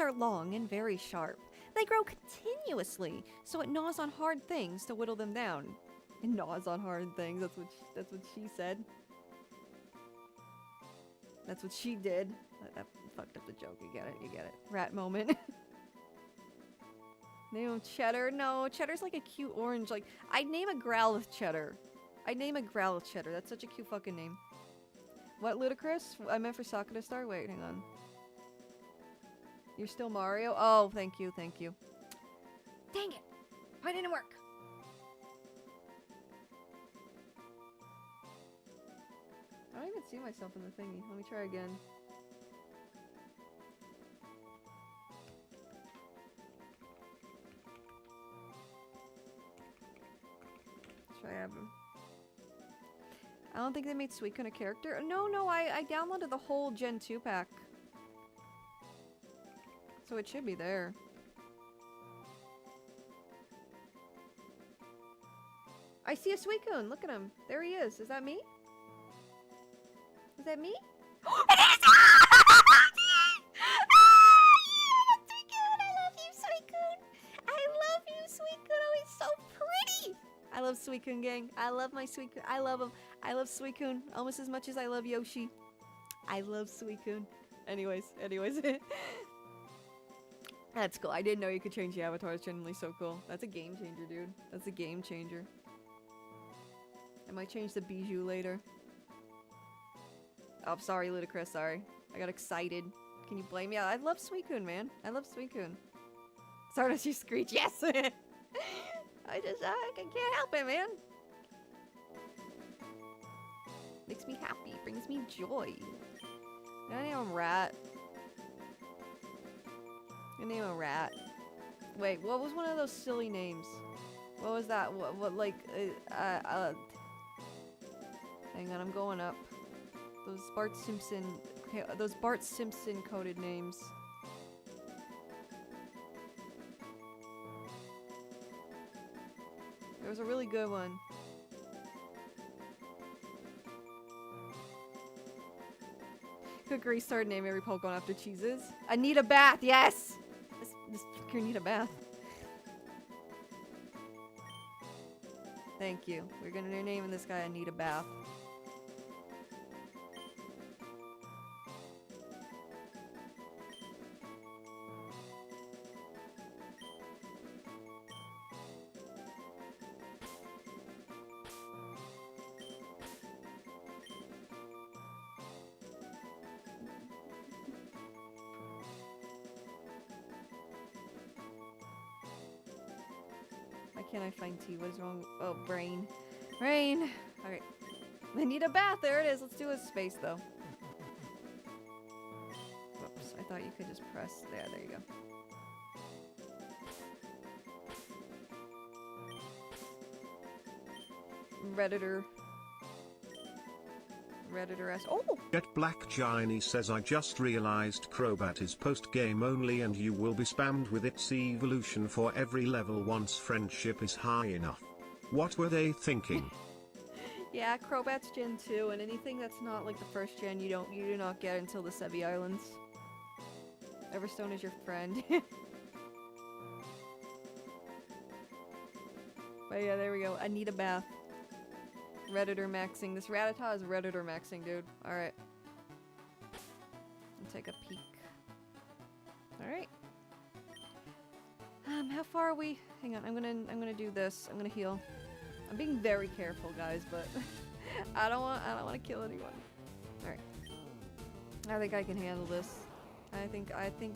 are long and very sharp. They grow continuously, so it gnaws on hard things to whittle them down. It gnaws on hard things. That's what she said. That's what she did. That fucked up the joke. You get it. You get it. Rat moment. Name him Cheddar. No, Cheddar's like a cute orange. Like I'd name a Growlithe Cheddar. I'd name a Growlithe Cheddar. That's such a cute fucking name. What, Ludicrous? I meant for Sakura Star? Wait, hang on. You're still Mario? Oh, thank you, thank you. Dang it! Why didn't it work? I don't even see myself in the thingy. Let me try again. Try having... I don't think they made Suicune a character. No, I downloaded the whole Gen 2 pack. So it should be there. I see a Suicune. Look at him. There he is. Is that me? Is that me? It is! I love you, Suicune! I love you, Suicune! Oh, he's so pretty! I love Suicune, gang. I love my Suicune. I love him. I love Suicune almost as much as I love Yoshi. I love Suicune. Anyways. That's cool. I didn't know you could change the avatar. It's genuinely so cool. That's a game changer, dude. That's a game changer. I might change the Bijou later. Oh, sorry, Ludicrous. Sorry. I got excited. Can you blame me? I love Suicune, man. I love Suicune. Sorry to you screech. Yes! I can't help it, man. Makes me happy. Brings me joy. I name him Rat. I name him Rat. Wait, what was one of those silly names? What was that? What like, hang on, I'm going up. Those Bart Simpson coded names. There was a really good one. Could restart name every Pokemon after cheeses. I need a bath, yes! This fucker need a bath. Thank you. We're gonna name this guy I need a bath. Can I find T? What is wrong? Oh, brain. Brain! Alright. I need a bath! There it is! Let's do a space, though. Whoops. I thought you could just press... There you go. Redditor. Redditor S. Oh! Jet Black Giny says I just realized Crobat is post-game only and you will be spammed with its evolution for every level once friendship is high enough. What were they thinking? Yeah, Crobat's Gen 2, and anything that's not like the first gen you do not get until the Sebi Islands. Everstone is your friend. But yeah, there we go. I need a bath. Redditor maxing. This Rattata is Redditor maxing, dude. Alright. take a peek. Alright. How far are we? Hang on, I'm gonna do this. I'm gonna heal. I'm being very careful, guys, but I don't want to kill anyone. Alright. I think I can handle this. I think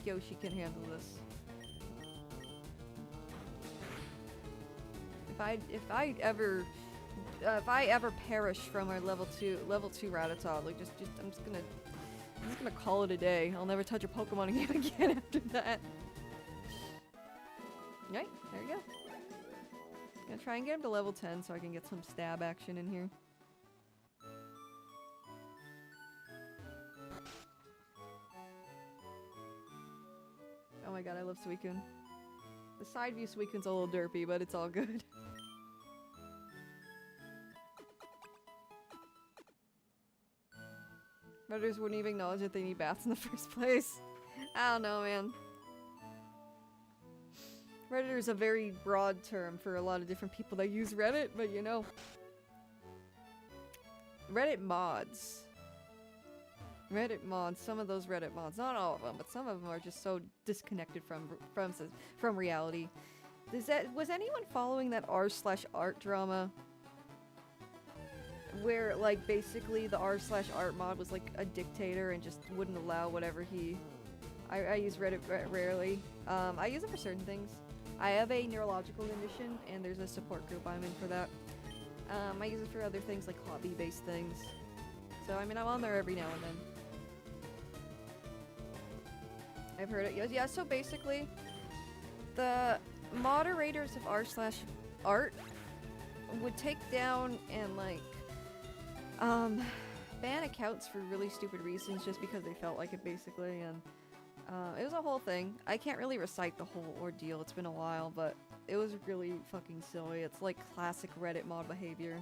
Yoshi can handle this. If I ever perish from our level 2 Rattata, like I'm just gonna call it a day. I'll never touch a Pokemon again after that. Right, there we go. Gonna try and get him to level 10 so I can get some stab action in here. Oh my god, I love Suicune. The side view Suicune's a little derpy, but it's all good. Redditors wouldn't even acknowledge that they need baths in the first place. I don't know, man. Redditor is a very broad term for a lot of different people that use Reddit, but you know. Reddit mods. Some of those Reddit mods, not all of them, but some of them are just so disconnected from reality. Was anyone following that r/art drama? Where, like, basically the r/art mod was like a dictator and just wouldn't allow whatever he... I use Reddit rarely. I use it for certain things. I have a neurological condition, and there's a support group I'm in for that. I use it for other things, like hobby-based things. So, I mean, I'm on there every now and then. I've heard it. Yeah, so basically, the moderators of r/art would take down and, like, ban accounts for really stupid reasons just because they felt like it, basically, and it was a whole thing. I can't really recite the whole ordeal, it's been a while, but it was really fucking silly. It's like classic Reddit mod behavior.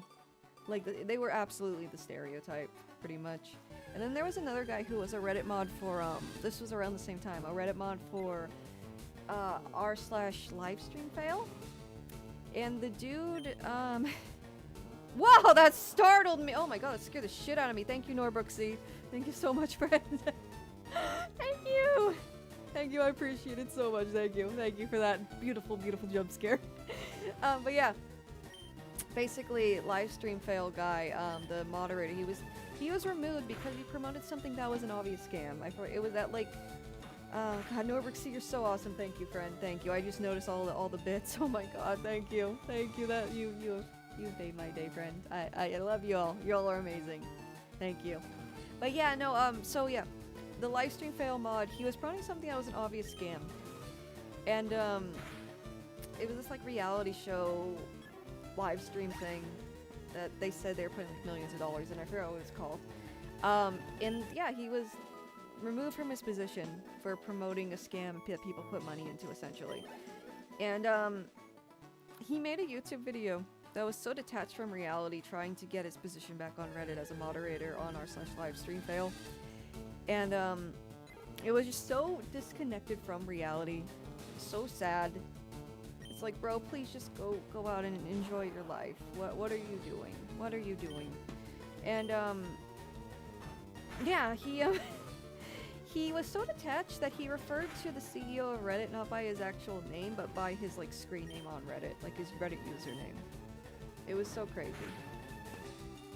Like, they were absolutely the stereotype, pretty much. And then there was another guy who was a Reddit mod for, this was around the same time, a Reddit mod for, r/livestream fail. And the dude, wow, that startled me! Oh my god, that scared the shit out of me. Thank you, Norbrooksy. Thank you so much, friend. Thank you! Thank you, I appreciate it so much, thank you. Thank you for that beautiful, beautiful jump scare. But yeah. Basically, livestream fail guy, the moderator, he was removed because he promoted something that was an obvious scam. It was that, like, god, Norbrooksy, you're so awesome, thank you, friend, thank you. I just noticed all the bits, oh my god, thank you. Thank you, that you made my day, friend. I love you all. You all are amazing. Thank you. But yeah, no, so yeah. The livestream fail mod, he was promoting something that was an obvious scam. And, it was this, like, reality show live stream thing that they said they were putting, like, millions of dollars in. I forgot what it's called. And yeah, he was removed from his position for promoting a scam that people put money into, essentially. And, he made a YouTube video that was so detached from reality, trying to get his position back on Reddit as a moderator on r/livestreamfail. And, it was just so disconnected from reality. So sad. It's like, bro, please just go out and enjoy your life. What are you doing? What are you doing? And, yeah, he was so detached that he referred to the CEO of Reddit not by his actual name, but by his, like, screen name on Reddit, like his Reddit username. It was so crazy.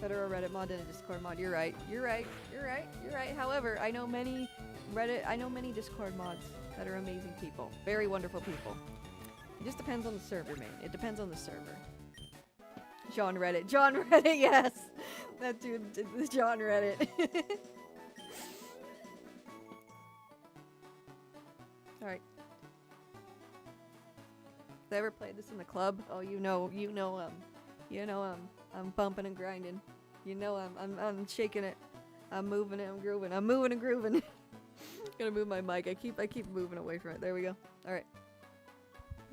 Better a Reddit mod than a Discord mod. You're right. You're right. You're right. You're right. However, I know many Discord mods that are amazing people. Very wonderful people. It just depends on the server, man. It depends on the server. John Reddit. John Reddit, yes! That dude, John Reddit. Alright. Have I ever played this in the club? Oh, I'm bumping and grinding. You know I'm shaking it. I'm moving it, I'm grooving. I'm moving and grooving. Gonna move my mic. I keep moving away from it. There we go. Alright.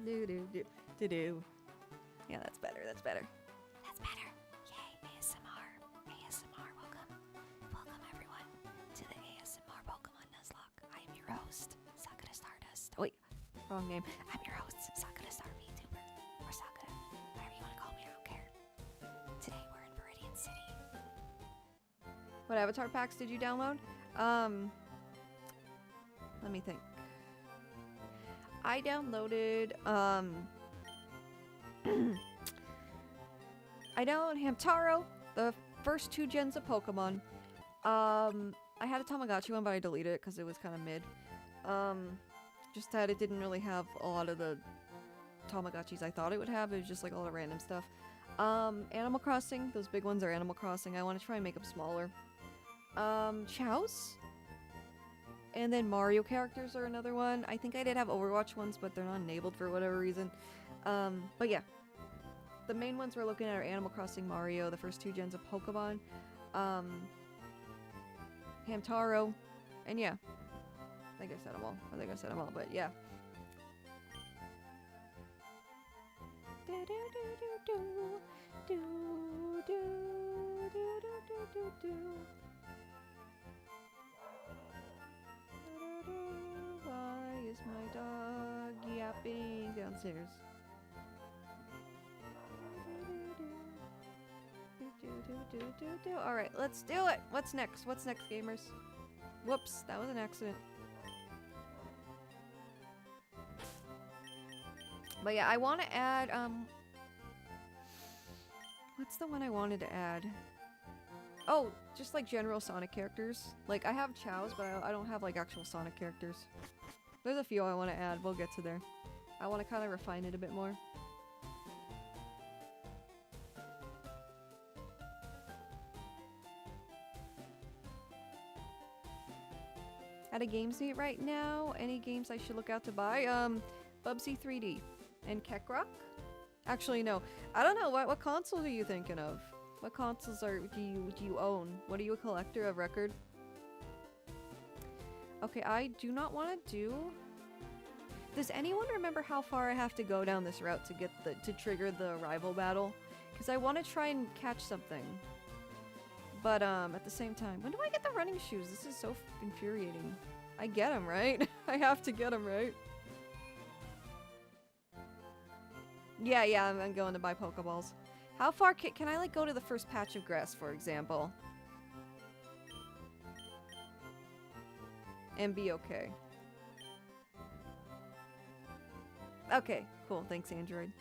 Do. Yeah, that's better. That's better. That's better. Yay, ASMR. ASMR, welcome everyone to the ASMR Pokemon Nuzlocke. I am your host, Sakura Stardust. Oh, wait, wrong name. I'm your host, Sakura Star VTuber. Or Sakura. Whatever you want to call me, I don't care. Today we're in Viridian City. What avatar packs did you download? Let me think. I downloaded, I downloaded Hamtaro, the first 2 gens of Pokemon. I had a Tamagotchi one, but I deleted it because it was kind of mid. Just that it didn't really have a lot of the Tamagotchis I thought it would have. It was just like a lot of random stuff. Animal Crossing, those big ones are Animal Crossing. I want to try and make them smaller. Chows? And then Mario characters are another one. I think I did have Overwatch ones, but they're not enabled for whatever reason. But yeah. The main ones we're looking at are Animal Crossing, Mario, the first 2 gens of Pokemon, Hamtaro, and yeah. I think I said them all. But yeah. Why is my dog yapping downstairs? Alright, let's do it! What's next? What's next, gamers? Whoops, that was an accident. But yeah, I want to add, what's the one I wanted to add? Oh, just like general Sonic characters. Like, I have Chows, but I don't have like actual Sonic characters. There's a few I want to add, we'll get to there. I want to kind of refine it a bit more. At a games meet right now, any games I should look out to buy? Bubsy 3D and Keckrock? Actually, no. I don't know. What consoles are you thinking of? What consoles do you own? What are you, a collector of record? Okay, I do not want to do. Does anyone remember how far I have to go down this route to get to trigger the rival battle? Because I want to try and catch something. But at the same time, when do I get the running shoes? This is so infuriating. I get them, right? I have to get them, right? Yeah, I'm going to buy Pokeballs. How far can I like go to the first patch of grass, for example? And be okay. Okay, cool. Thanks, Android.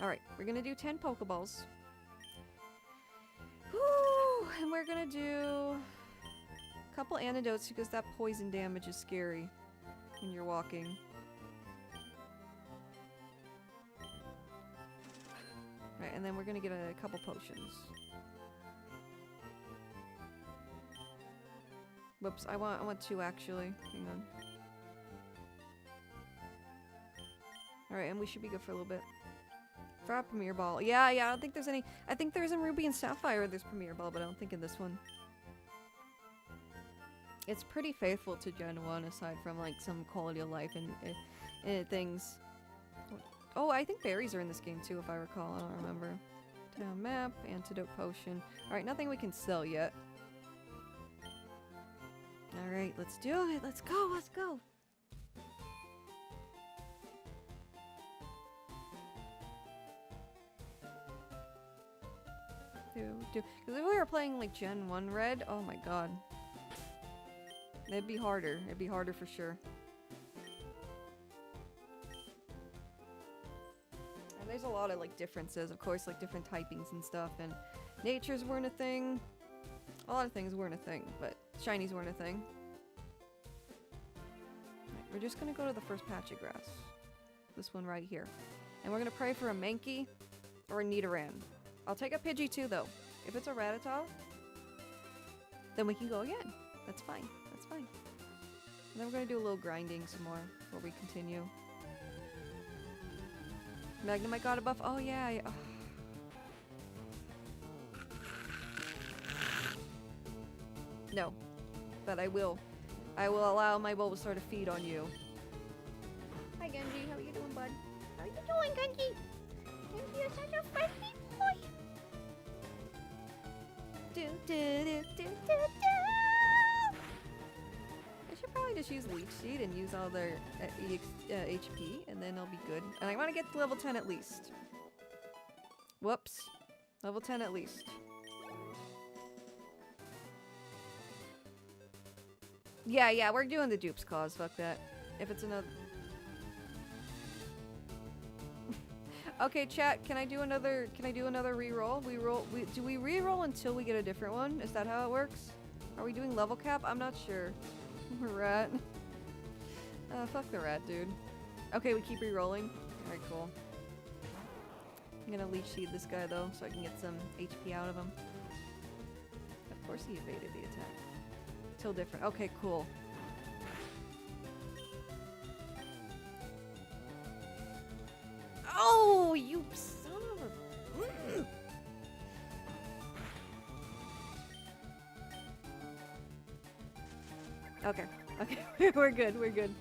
Alright, we're gonna do 10 Pokeballs. Woo! And we're gonna do a couple antidotes because that poison damage is scary when you're walking. Right, and then we're gonna get a couple potions. Whoops, I want 2 actually. Hang on. Alright, and we should be good for a little bit. For a Premier Ball. Yeah, I don't think there's any. I think there's in Ruby and Sapphire there's Premier Ball, but I don't think in this one. It's pretty faithful to Gen 1 aside from like some quality of life and things. Oh, I think berries are in this game too if I recall. I don't remember. Town map, antidote potion. Alright, nothing we can sell yet. Alright, let's do it. Let's go, let's go. Because if we were playing like Gen 1 Red, oh my god. It'd be harder. It'd be harder for sure. And there's a lot of like differences, of course, like different typings and stuff, and natures weren't a thing. A lot of things weren't a thing, but shinies weren't a thing. Right, we're just gonna go to the first patch of grass. This one right here. And we're gonna pray for a Mankey or a Nidoran. I'll take a Pidgey too, though. If it's a Rattata, then we can go again. That's fine. That's fine. And then we're gonna do a little grinding some more before we continue. Magnemite got a buff. Oh yeah. Oh. No, but I will. I will allow my Bulbasaur to feed on you. Hi Genji, how are you doing, bud? How are you doing, Genji? Genji is such a friendly boy. I should probably just use Leech Seed and use all their HP, and then I'll be good. And I want to get to level 10 at least. Whoops. Level 10 at least. Yeah, we're doing the dupes cause. Fuck that. If it's another... Okay, chat, can I do another reroll? Do we reroll until we get a different one? Is that how it works? Are we doing level cap? I'm not sure. Rat. Fuck the rat, dude. Okay, we keep rerolling. Alright, cool. I'm gonna leech seed this guy though, so I can get some HP out of him. Of course he evaded the attack. Still different. Okay, cool. Oh, you son of a... Okay, we're good.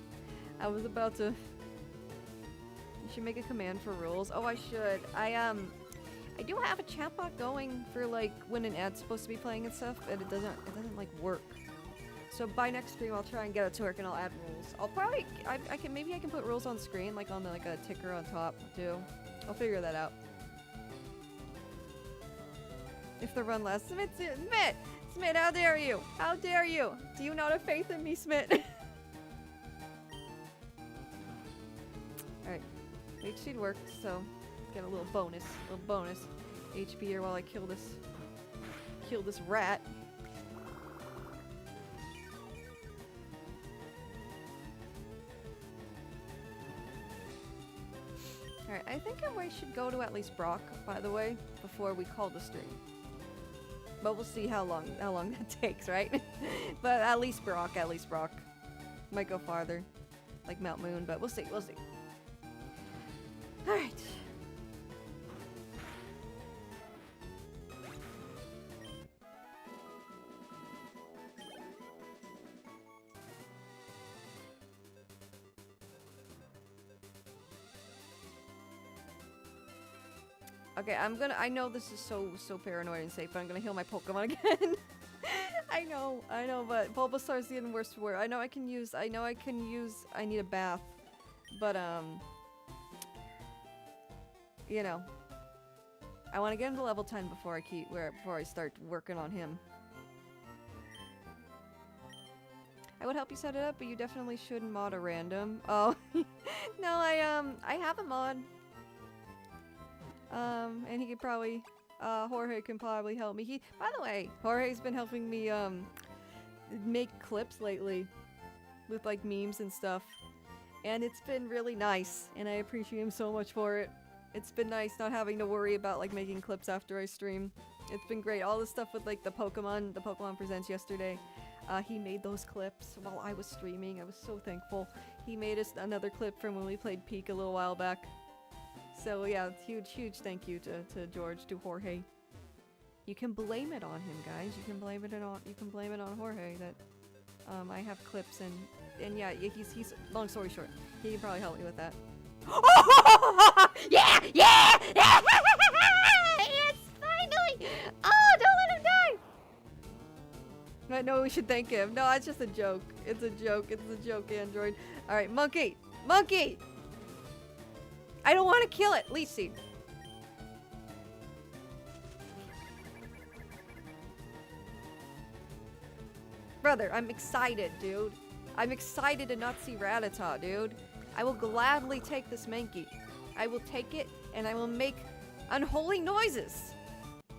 I was about to... You should make a command for rules. Oh, I should. I do have a chat bot going for, like, when an ad's supposed to be playing and stuff, but it doesn't, like, work. So by next stream, I'll try and get it to work and I'll add rules. I'll probably... Maybe I can put rules on screen, like, on, like, a ticker on top, too. I'll figure that out. If the run lasts... Smit, how dare you? How dare you? Do you not have faith in me, Smit? Alright. Leech seed worked, so get a little bonus HP here while I kill this rat. Alright, I think we should go to at least Brock, by the way, before we call the stream. But we'll see how long that takes, right? But at least Brock. Might go farther. Like Mount Moon, but we'll see. Alright. Okay, I know this is so paranoid and safe, but I'm gonna heal my Pokemon again. I know, but Bulbasaur's getting worse for wear. I need a bath. But, you know. I want to get him to level 10 before I start working on him. I would help you set it up, but you definitely shouldn't mod a random. Oh, no, I have a mod. And he could probably, Jorge can probably help me. By the way, Jorge's been helping me, make clips lately with, like, memes and stuff. And it's been really nice, and I appreciate him so much for it. It's been nice not having to worry about, like, making clips after I stream. It's been great. All the stuff with, like, the Pokemon Presents yesterday. He made those clips while I was streaming. I was so thankful. He made us another clip from when we played Peak a little while back. So yeah, huge thank you to George, to Jorge. You can blame it on him, guys. You can blame it on Jorge that I have clips and yeah, he's long story short, he can probably help me with that. Yeah! Yes, finally! Oh, don't let him die! I know we should thank him. No, it's just a joke. It's a joke, Android. Alright, Monkey! I don't want to kill it! Leech seed. Brother, I'm excited, dude. I'm excited to not see Rattata, dude. I will gladly take this Mankey. I will take it, and I will make unholy noises.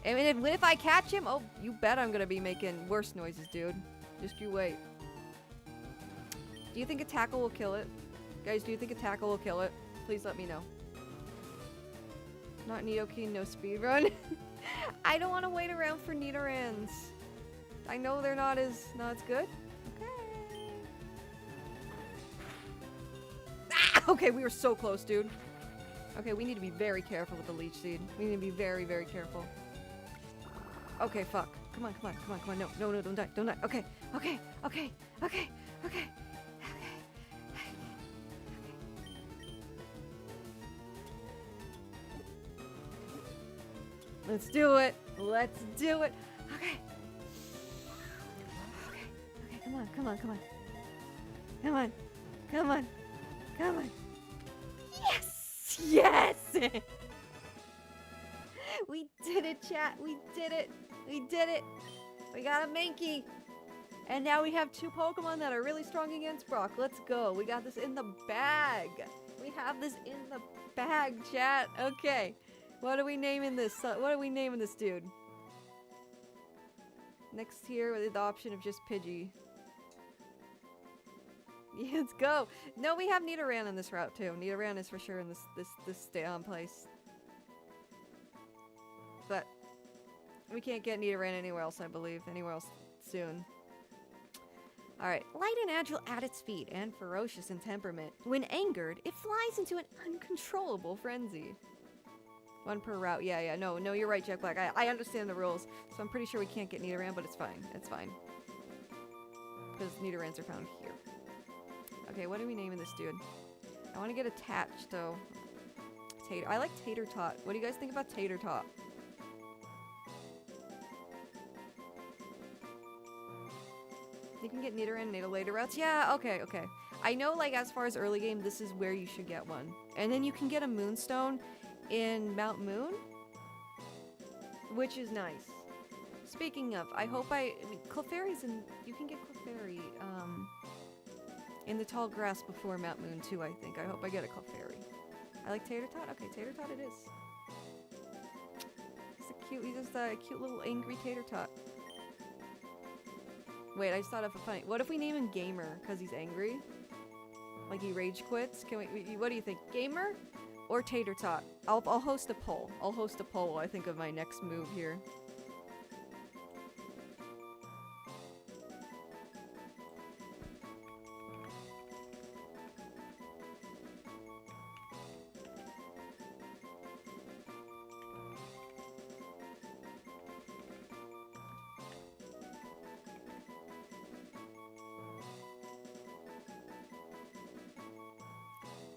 And if I catch him, oh, you bet I'm gonna be making worse noises, dude. Just you wait. Do you think a tackle will kill it? Guys, do you think a tackle will kill it? Please let me know. Not Nidoking, no speedrun. I don't want to wait around for Nidorans. I know they're not as good. Okay. Ah! Okay, we were so close, dude. Okay, we need to be very careful with the Leech Seed. We need to be very, very careful. Okay, fuck. Come on. No, don't die. Okay. Let's do it. Okay, come on. Yes! We did it, chat. We did it. We got a Mankey. And now we have 2 Pokemon that are really strong against Brock. Let's go. We got this in the bag. We have this in the bag, chat. Okay. What are we naming this? What are we naming this dude? Next here with the option of just Pidgey. Yeah, let's go. No, we have Nidoran in this route too. Nidoran is for sure in this stay on place. But we can't get Nidoran anywhere else, I believe. Anywhere else soon. Alright. Light and agile at its feet and ferocious in temperament. When angered, it flies into an uncontrollable frenzy. 1 per route. Yeah. No, you're right, Jack Black. I understand the rules. So I'm pretty sure we can't get Nidoran, but it's fine. It's fine. Because Nidorans are found here. Okay, what are we naming this dude? I want to get attached, though. Tater. I like Tater Tot. What do you guys think about Tater Tot? You can get Nidoran and later routes? Yeah, okay. I know, like, as far as early game, this is where you should get one. And then you can get a Moonstone in Mount Moon, which is nice. Speaking of, I hope Clefairy's in, you can get Clefairy, in the tall grass before Mount Moon too, I think. I hope I get a Clefairy. I like Tater Tot? Okay, Tater Tot it is. He's just a cute little angry Tater Tot. Wait, I just thought of a funny. What if we name him Gamer because he's angry? Like he rage quits? Can we, what do you think? Gamer or Tater Tot? I'll host a poll. I'll host a poll while I think of my next move here.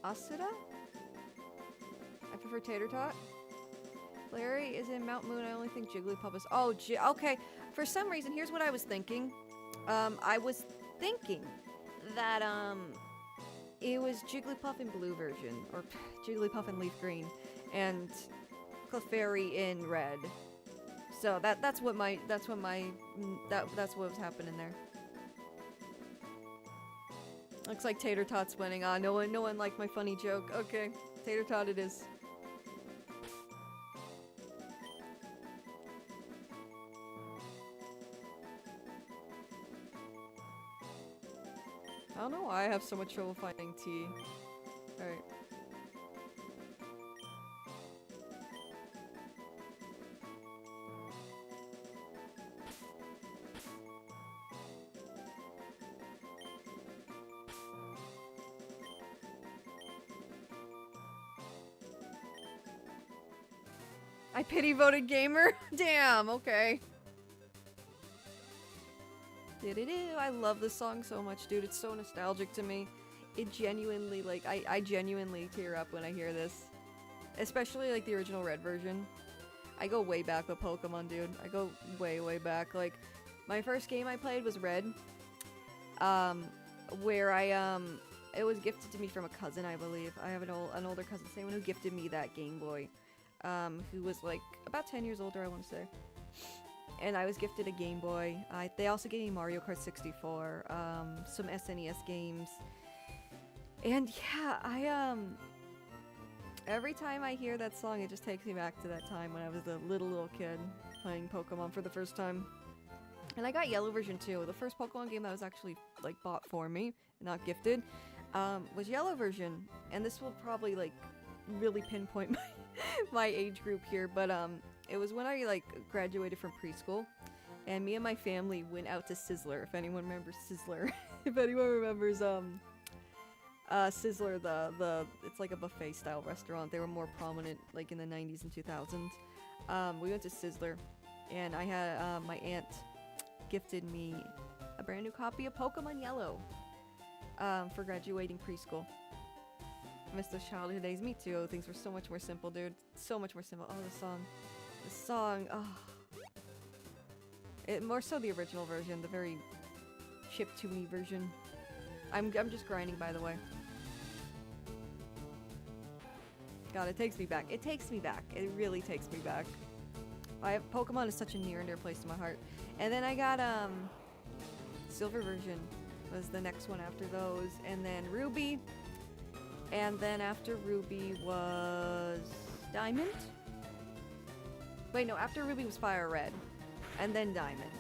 Asura? I prefer Tater Tot. Larry is in Mount Moon. I only think Jigglypuff is. Oh, okay. For some reason, here's what I was thinking. I was thinking that it was Jigglypuff in blue version, or Jigglypuff in leaf green, and Clefairy in red. So that's what was happening there. Looks like Tater Tot's winning. Ah, no one liked my funny joke. Okay, Tater Tot it is. I don't know why I have so much trouble finding tea. Alright. I pity voted Gamer? Damn, okay. I love this song so much, dude. It's so nostalgic to me. It genuinely, like, I genuinely tear up when I hear this. Especially, like, the original Red version. I go way back with Pokemon, dude. I go way, way back. Like, my first game I played was Red. Where it was gifted to me from a cousin, I believe. I have an older cousin, same one who gifted me that Game Boy. Who was, like, about 10 years older, I want to say. And I was gifted a Game Boy. They also gave me Mario Kart 64, some SNES games. And yeah, every time I hear that song, it just takes me back to that time when I was a little kid playing Pokemon for the first time. And I got Yellow version too. The first Pokemon game that was actually, like, bought for me, not gifted, was Yellow version. And this will probably, like, really pinpoint my age group here, but it was when I, like, graduated from preschool, and me and my family went out to Sizzler, if anyone remembers Sizzler. If anyone remembers Sizzler, it's like a buffet style restaurant. They were more prominent, like, in the 90s and 2000s. We went to Sizzler, and I had my aunt gifted me a brand new copy of Pokemon Yellow for graduating preschool. I miss those childhood days. Me too. Things were so much more simple, dude. So much more simple. Oh, the song. Oh. More so the original version, the very chiptune-y version. I'm just grinding, by the way. God, it takes me back. It takes me back. It really takes me back. Pokemon is such a near and dear place to my heart. And then I got Silver version was the next one after those, and then Ruby, and then after Ruby was Diamond. Wait, no, after Ruby was FireRed, and then Diamond,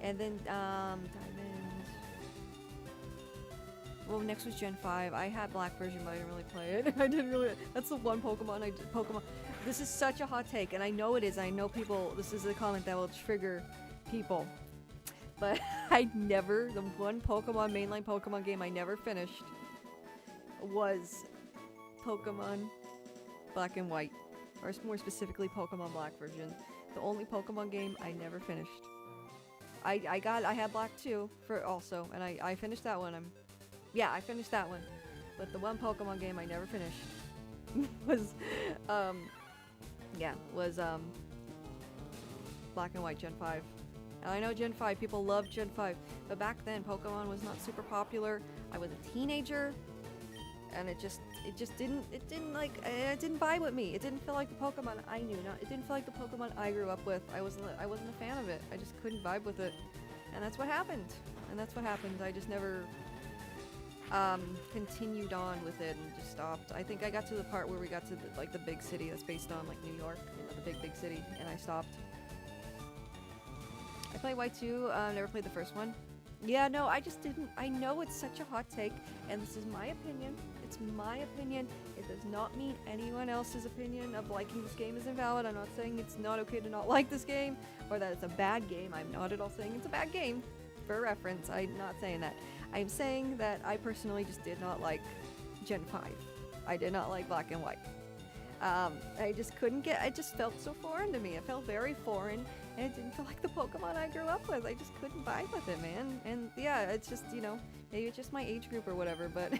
and then Diamond. Well, next was Gen 5. I had Black version, but I didn't really play it. I didn't really. That's the one Pokemon I did. Pokemon. This is such a hot take, and I know it is. I know people. This is a comment that will trigger people. But I never. The one Pokemon mainline Pokemon game I never finished was Pokemon Black and White, or more specifically Pokemon Black version. The only Pokemon game I never finished. I had Black 2 for also, and I finished that one. Yeah, I finished that one. But the one Pokemon game I never finished was, Black and White Gen 5. And I know Gen 5, people love Gen 5, but back then Pokemon was not super popular. I was a teenager, and it didn't vibe with me. It didn't feel like the Pokemon I knew. It didn't feel like the Pokemon I grew up with. I wasn't a fan of it. I just couldn't vibe with it. And that's what happened. I just never continued on with it and just stopped. I think I got to the part where we got to the big city that's based on like New York, the big city, and I stopped. I played White 2, never played the first one. Yeah, no, I just didn't. I know it's such a hot take, and this is my opinion. It's my opinion. It does not mean anyone else's opinion of liking this game is invalid. I'm not saying it's not okay to not like this game, or that it's a bad game. I'm not at all saying it's a bad game. For reference, I'm not saying that. I'm saying that I personally just did not like Gen 5. I did not like Black and White. I just couldn't get, it just felt so foreign to me. It felt very foreign, and it didn't feel like the Pokemon I grew up with. I just couldn't vibe with it, man. And yeah, it's just, maybe it's just my age group or whatever, but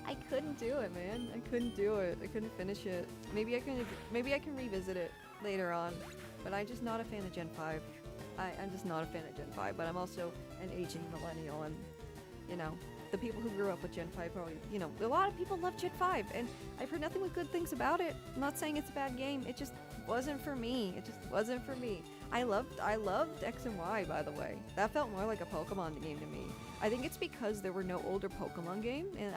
I couldn't do it, man. I couldn't do it. I couldn't finish it. Maybe I can revisit it later on, but I'm just not a fan of Gen 5. I'm just not a fan of Gen 5, but I'm also an aging millennial, and the people who grew up with Gen 5 probably, a lot of people love Gen 5, and I've heard nothing but good things about it. I'm not saying it's a bad game. It just wasn't for me. It just wasn't for me. I loved X and Y, by the way. That felt more like a Pokemon game to me. I think it's because there were no older Pokemon game, and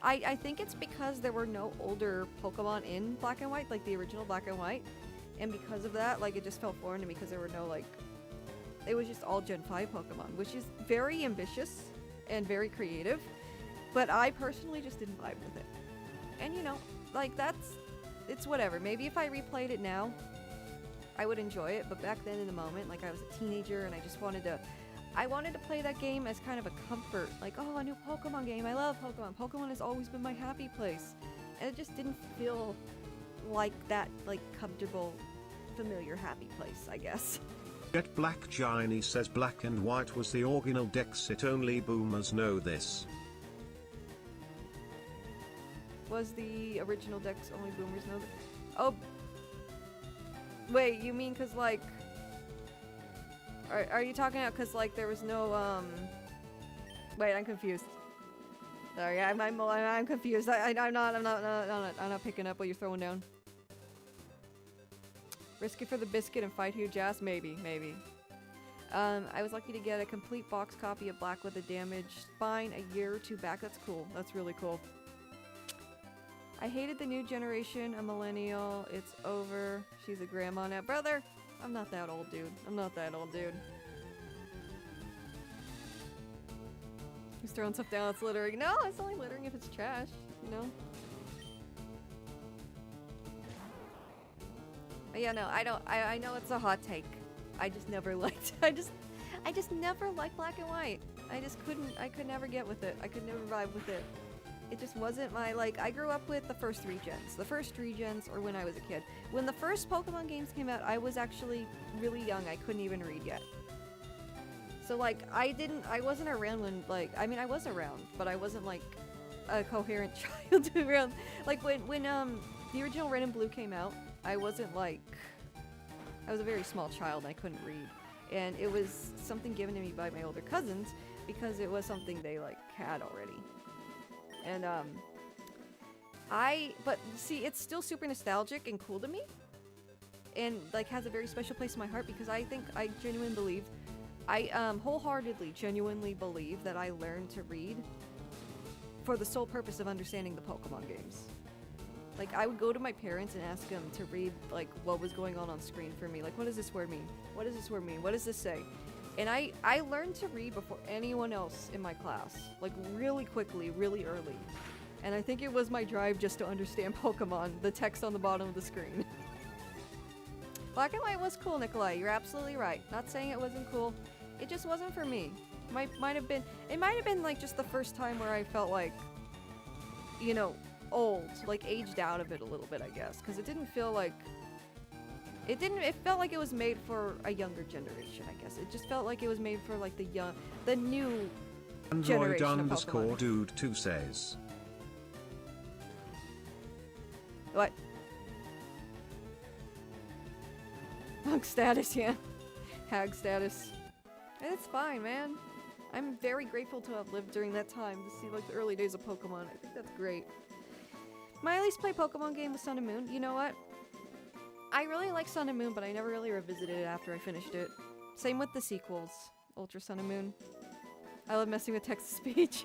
I think it's because there were no older Pokemon in Black and White, like the original Black and White, and because of that, like, it just felt foreign to me because there were no, like, it was just all Gen 5 Pokemon, which is very ambitious and very creative, but I personally just didn't vibe with it. And it's whatever. Maybe if I replayed it now, I would enjoy it, but back then in the moment, like, I was a teenager and I just wanted to play that game as kind of a comfort, like, oh, a new Pokemon game, I love Pokemon. Pokemon has always been my happy place, and it just didn't feel like that, like, comfortable, familiar, happy place, I guess. Get Black Giny says Black and White was the original Dexit, only boomers know this. Was the original Dex, only boomers know that? Oh, wait, you mean cause like, are you talking about cause like there was no, wait, I'm confused. Sorry, I'm confused. I'm not picking up what you're throwing down. Risk it for the biscuit and fight huge ass? Maybe. I was lucky to get a complete box copy of Black with a damaged spine a year or two back. That's cool. That's really cool. I hated the new generation, a millennial. It's over. She's a grandma now. Brother, I'm not that old, dude. He's throwing stuff down, it's littering. No, it's only littering if it's trash, But yeah, no, I know it's a hot take. I just never liked, I just never liked Black and White. I could never get with it. I could never vibe with it. It just wasn't my, like, I grew up with the first 3 gens. The first 3 gens, or when I was a kid. When the first Pokemon games came out, I was actually really young. I couldn't even read yet. So, like, I wasn't around when, like, I mean, I was around, but I wasn't, like, a coherent child around. Like, when the original Red and Blue came out, I wasn't, like, I was a very small child and I couldn't read. And it was something given to me by my older cousins because it was something they, like, had already. And, but see, it's still super nostalgic and cool to me. And, like, has a very special place in my heart because I genuinely believe I wholeheartedly, genuinely believe that I learned to read for the sole purpose of understanding the Pokemon games. Like, I would go to my parents and ask them to read, like, what was going on screen for me. Like, what does this word mean? What does this word mean? What does this say? And I learned to read before anyone else in my class. Like, really quickly, really early. And I think it was my drive just to understand Pokemon, the text on the bottom of the screen. Black and white was cool, Nikolai. You're absolutely right. Not saying it wasn't cool. It just wasn't for me. It might have been, like, just the first time where I felt like, you know, old, like aged out of it a little bit, I guess, because it didn't feel like it felt like it was made for a younger generation, I guess. It just felt like it was made for like the new generation of Pokemon. Android_dude2 says. What? Hug status, yeah. Hag status. It's fine, man. I'm very grateful to have lived during that time to see like the early days of Pokemon. I think that's great. My least play Pokemon game was Sun and Moon. You know what? I really like Sun and Moon, but I never really revisited it after I finished it. Same with the sequels, Ultra Sun and Moon. I love messing with text-to-speech.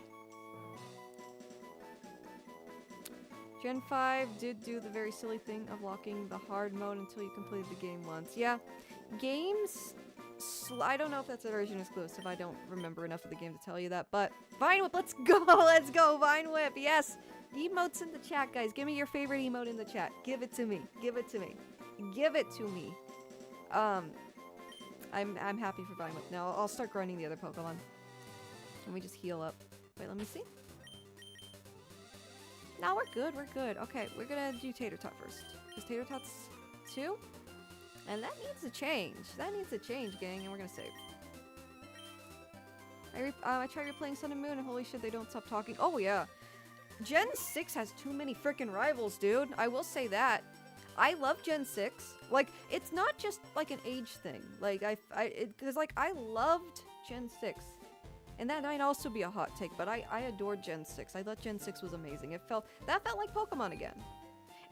Gen 5 did do the very silly thing of locking the hard mode until you completed the game once. Yeah, games... I don't know if that's a version exclusive. I don't remember enough of the game to tell you that, but... Vine Whip, let's go! Let's go, Vine Whip! Yes! Emotes in the chat, guys. Give me your favorite emote in the chat. Give it to me. Give it to me. Give it to me. I'm happy for Vine Whip. Now I'll start grinding the other Pokemon. Let me just heal up. Wait, let me see. No, we're good. We're good. Okay, we're gonna do Tater Tot first. Because Tater Tot's 2? And that needs a change. That needs a change, gang, and we're gonna save. I tried replaying Sun and Moon, and holy shit, they don't stop talking. Oh, yeah. Gen 6 has too many freaking rivals, dude. I will say that. I love Gen 6. Like, it's not just, like, an age thing. Like, because, like, I loved Gen 6. And that might also be a hot take, but I adored Gen 6. I thought Gen 6 was amazing. That felt like Pokemon again.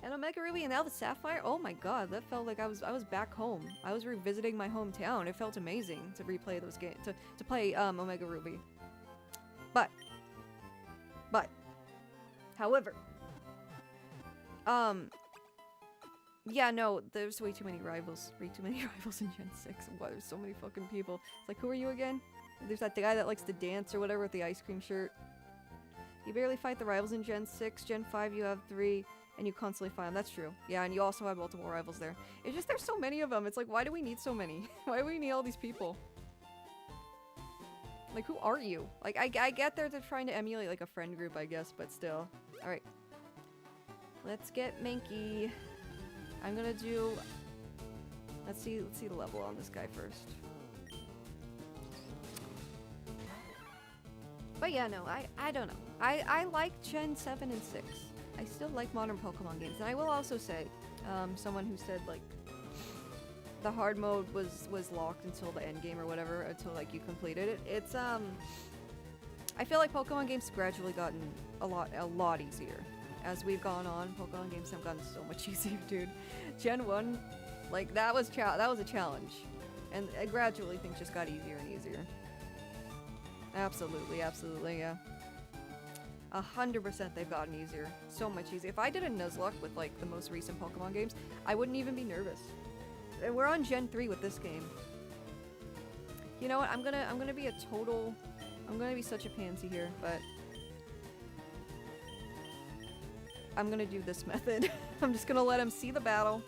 And Omega Ruby and now the Sapphire, oh my god, that felt like I was back home. I was revisiting my hometown. It felt amazing to replay those games, to play Omega Ruby. But, however, yeah, no, there's way too many rivals. Way too many rivals in Gen 6. Why there's so many fucking people. It's like, who are you again? There's that guy that likes to dance or whatever with the ice cream shirt. You barely fight the rivals in Gen 6. Gen 5 you have 3, and you constantly fight them. That's true. Yeah, and you also have multiple rivals there. It's just there's so many of them. It's like, why do we need so many? Why do we need all these people? Like, who are you? Like, I get they're trying to emulate, like, a friend group, I guess, but still. Alright. Let's get Mankey. I'm gonna do... Let's see the level on this guy first. But yeah, no, I don't know. I like Gen 7 and 6. I still like modern Pokemon games. And I will also say, someone who said, like, the hard mode was locked until the end game or whatever, until, like, you completed it. It's, I feel like Pokemon games have gradually gotten a lot easier. As we've gone on, Pokemon games have gotten so much easier, dude. Gen 1, like, that was a challenge. And gradually things just got easier and easier. Absolutely, absolutely, yeah. 100% they've gotten easier. So much easier. If I did a Nuzlocke with, like, the most recent Pokemon games, I wouldn't even be nervous. And we're on Gen 3 with this game. You know what? I'm gonna be such a pansy here, but I'm gonna do this method. I'm just gonna let him see the battle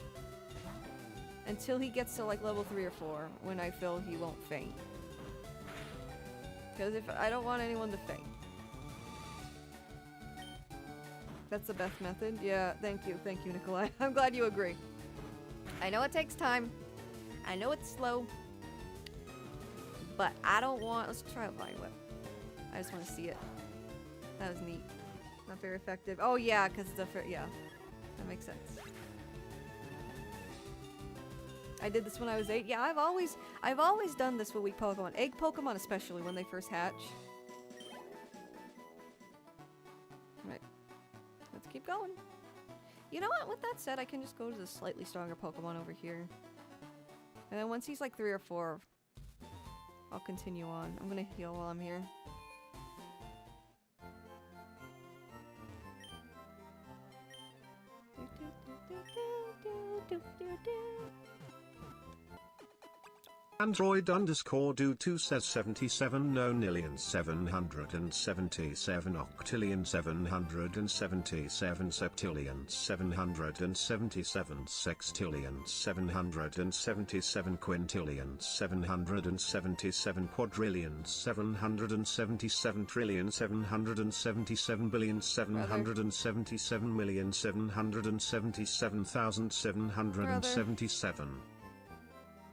until he gets to, like, level 3 or 4, when I feel he won't faint. Because if I don't want anyone to faint. That's the best method? Yeah, thank you, Nikolai. I'm glad you agree. I know it takes time. I know it's slow. But I don't want... Let's try a Vine Whip. I just want to see it. That was neat. Not very effective. Oh yeah, because yeah. That makes sense. I did this when I was 8. Yeah, I've always done this with weak Pokemon. Egg Pokemon especially, when they first hatch. Right. Let's keep going. You know what? With that said, I can just go to the slightly stronger Pokemon over here. And then once he's like 3 or 4, I'll continue on. I'm gonna heal while I'm here. Android underscore do2 says 77 nonillion 777 octillion 777 septillion 777 sextillion 777 quintillion 777 quadrillion 777 trillion 777 billion 777 million 777,777.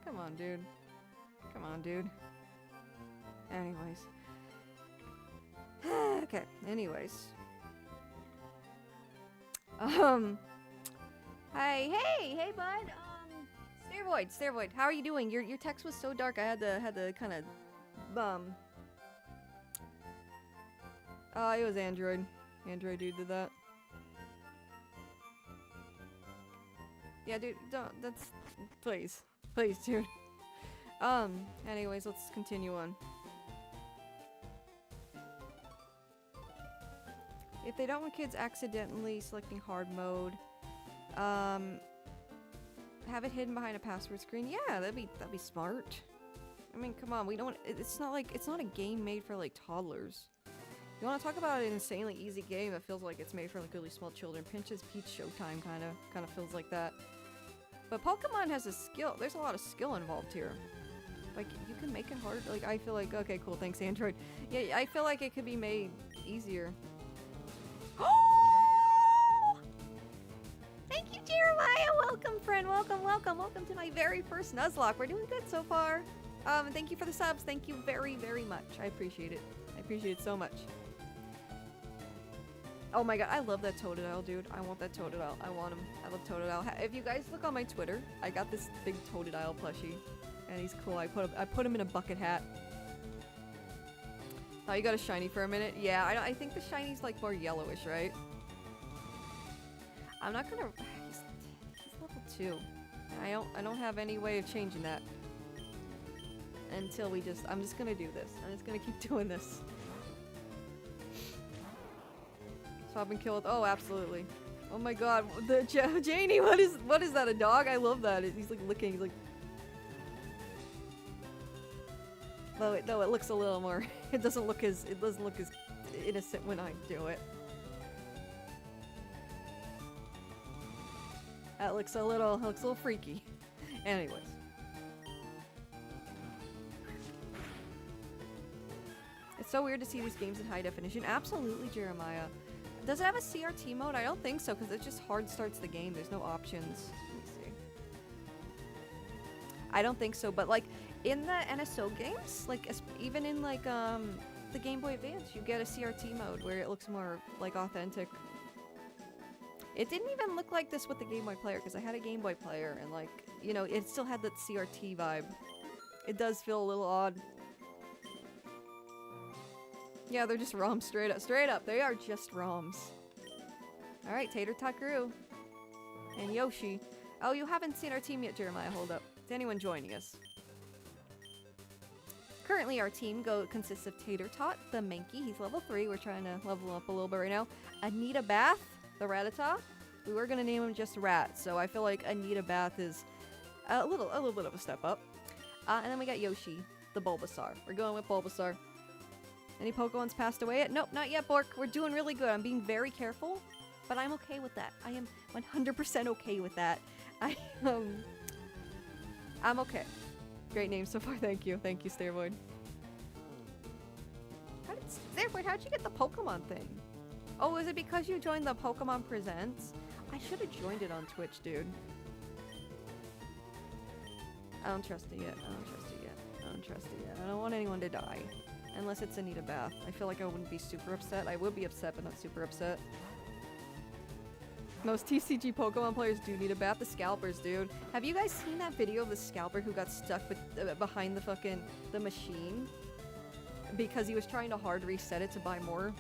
Come on, dude. Come on, dude. Anyways. Okay, anyways. Hey, bud. Steroid, how are you doing? Your text was so dark. I had to kind of it was Android. Android dude did that. Yeah, dude, that's please, dude. Anyways, let's continue on. If they don't want kids accidentally selecting hard mode, have it hidden behind a password screen. Yeah, that'd be smart. I mean, come on, it's not a game made for like toddlers. You want to talk about an insanely easy game that feels like it's made for like really small children. Pinch's Peach Showtime kind of feels like that. But Pokemon has a skill. There's a lot of skill involved here. Like, you can make it hard. Like, I feel like, okay, cool, thanks, Android. Yeah, I feel like it could be made easier. Oh! Thank you, Jeremiah! Welcome, friend, welcome to my very first Nuzlocke. We're doing good so far. Thank you for the subs. Thank you very, very much. I appreciate it. I appreciate it so much. Oh my god, I love that Totodile, dude. I want that Totodile. I want him. I love Totodile. If you guys look on my Twitter, I got this big Totodile plushie. And he's cool. I put him in a bucket hat. Oh, you got a shiny for a minute? Yeah, I think the shiny's like more yellowish, right? I'm not gonna... He's level 2. I don't have any way of changing that. Until I'm just gonna do this. I'm just gonna keep doing this. Swap and kill with... Oh, absolutely. Oh my god. Janie, what is that? A dog? I love that. He's like licking. He's like... Though it looks a little more... It doesn't look as innocent when I do it. That looks a little freaky. Anyways. It's so weird to see these games in high definition. Absolutely, Jeremiah. Does it have a CRT mode? I don't think so, because it just hard starts the game. There's no options. Let me see. I don't think so, but like in the NSO games, like even in like the Game Boy Advance, you get a CRT mode where it looks more like authentic. It didn't even look like this with the Game Boy player, because I had a Game Boy player and like, you know, it still had that CRT vibe. It does feel a little odd. Yeah, they're just ROMs straight up. They are just ROMs. Alright, Tater Tot grew. And Yoshi. Oh, you haven't seen our team yet, Jeremiah. Hold up. Is anyone joining us? Currently, our team consists of Tater Tot, the Mankey. He's level 3. We're trying to level him up a little bit right now. Anita Bath, the Rattata. We were going to name him just Rat, so I feel like Anita Bath is a little bit of a step up. And then we got Yoshi, the Bulbasaur. We're going with Bulbasaur. Any Pokemon's passed away yet? Nope, not yet, Bork. We're doing really good. I'm being very careful, but I'm okay with that. I am 100% okay with that. I'm okay. Great name so far. Thank you. Thank you, Stairvoid. Stairvoid, how'd you get the Pokemon thing? Oh, is it because you joined the Pokemon Presents? I should have joined it on Twitch, dude. I don't trust it yet. I don't want anyone to die. Unless it's Anita Bath. I feel like I wouldn't be super upset. I would be upset, but not super upset. Most TCG Pokemon players do need a bath. The scalpers, dude. Have you guys seen that video of the scalper who got stuck behind the machine? Because he was trying to hard reset it to buy more?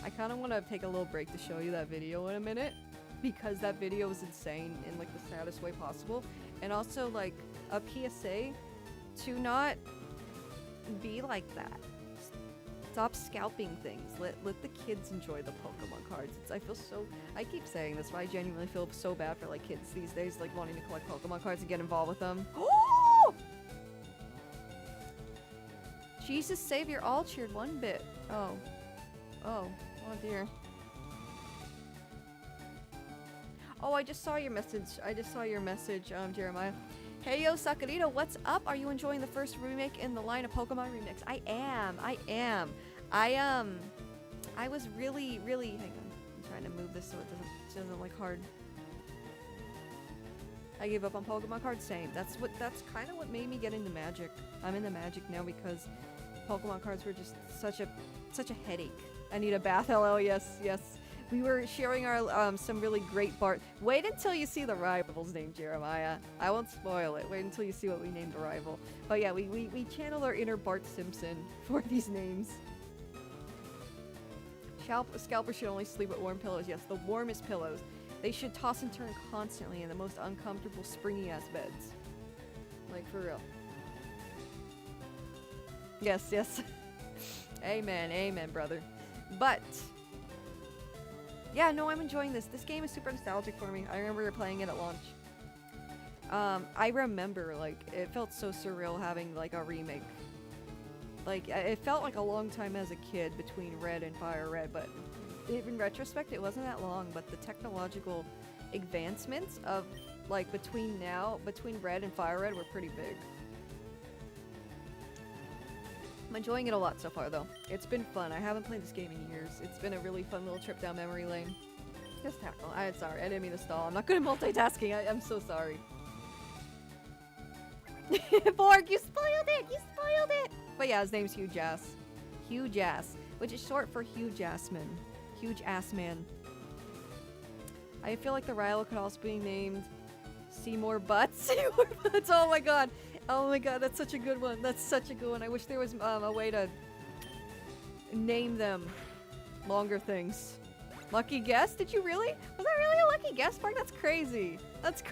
I kind of want to take a little break to show you that video in a minute. Because that video was insane in like the saddest way possible. And also like a PSA to not be like that. Stop scalping things. Let the kids enjoy the Pokemon cards. I keep saying this, but I genuinely feel so bad for like kids these days, like wanting to collect Pokemon cards and get involved with them. Oh! Jesus Savior all cheered one bit. Oh. Oh. Oh dear. Oh, I just saw your message. Jeremiah. Hey yo, Sakurito, what's up? Are you enjoying the first remake in the line of Pokemon remix? I am. I was really, hang on. I'm trying to move this so it doesn't like hard. I gave up on Pokemon cards, same. That's kind of what made me get into Magic. I'm into Magic now because Pokemon cards were just such a headache. I need a bath, LL, yes. We were sharing our some really great Bart. Wait until you see the rival's name, Jeremiah. I won't spoil it. Wait until you see what we named the rival. But yeah, we channeled our inner Bart Simpson for these names. Scalper should only sleep with warm pillows. Yes, the warmest pillows. They should toss and turn constantly in the most uncomfortable, springy-ass beds. Like, for real. Yes. Amen, brother. But yeah, no, I'm enjoying this. This game is super nostalgic for me. I remember playing it at launch. I remember, like, it felt so surreal having, like, a remake. Like, it felt like a long time as a kid between Red and FireRed, but in retrospect, it wasn't that long, but the technological advancements of, like, between Red and FireRed were pretty big. I'm enjoying it a lot so far, though. It's been fun. I haven't played this game in years. It's been a really fun little trip down memory lane. Just tackle. I'm sorry. I didn't mean to stall. I'm not good at multitasking. I'm so sorry. Borg, you spoiled it! But yeah, his name's Huge Ass. Huge Ass, which is short for Hugh Jassman. Huge Ass Man. I feel like the rival could also be named Seymour Butts. Seymour Butts, oh my god. Oh my god, that's such a good one. I wish there was a way to name them longer things. Lucky guess? Did you really? Was that really a lucky guess, Mark? That's crazy. That's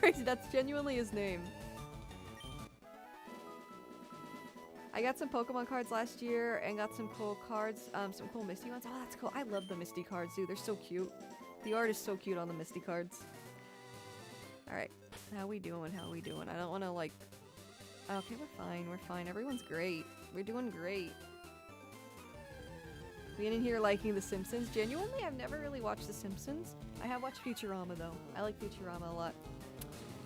genuinely his name. I got some Pokemon cards last year and got some cool cards, some cool Misty ones. Oh, that's cool. I love the Misty cards, dude. They're so cute. The art is so cute on the Misty cards. Alright. How we doing? I don't want to, like... Okay, we're fine. Everyone's great. We're doing great. Being in here liking The Simpsons. Genuinely, I've never really watched The Simpsons. I have watched Futurama, though. I like Futurama a lot.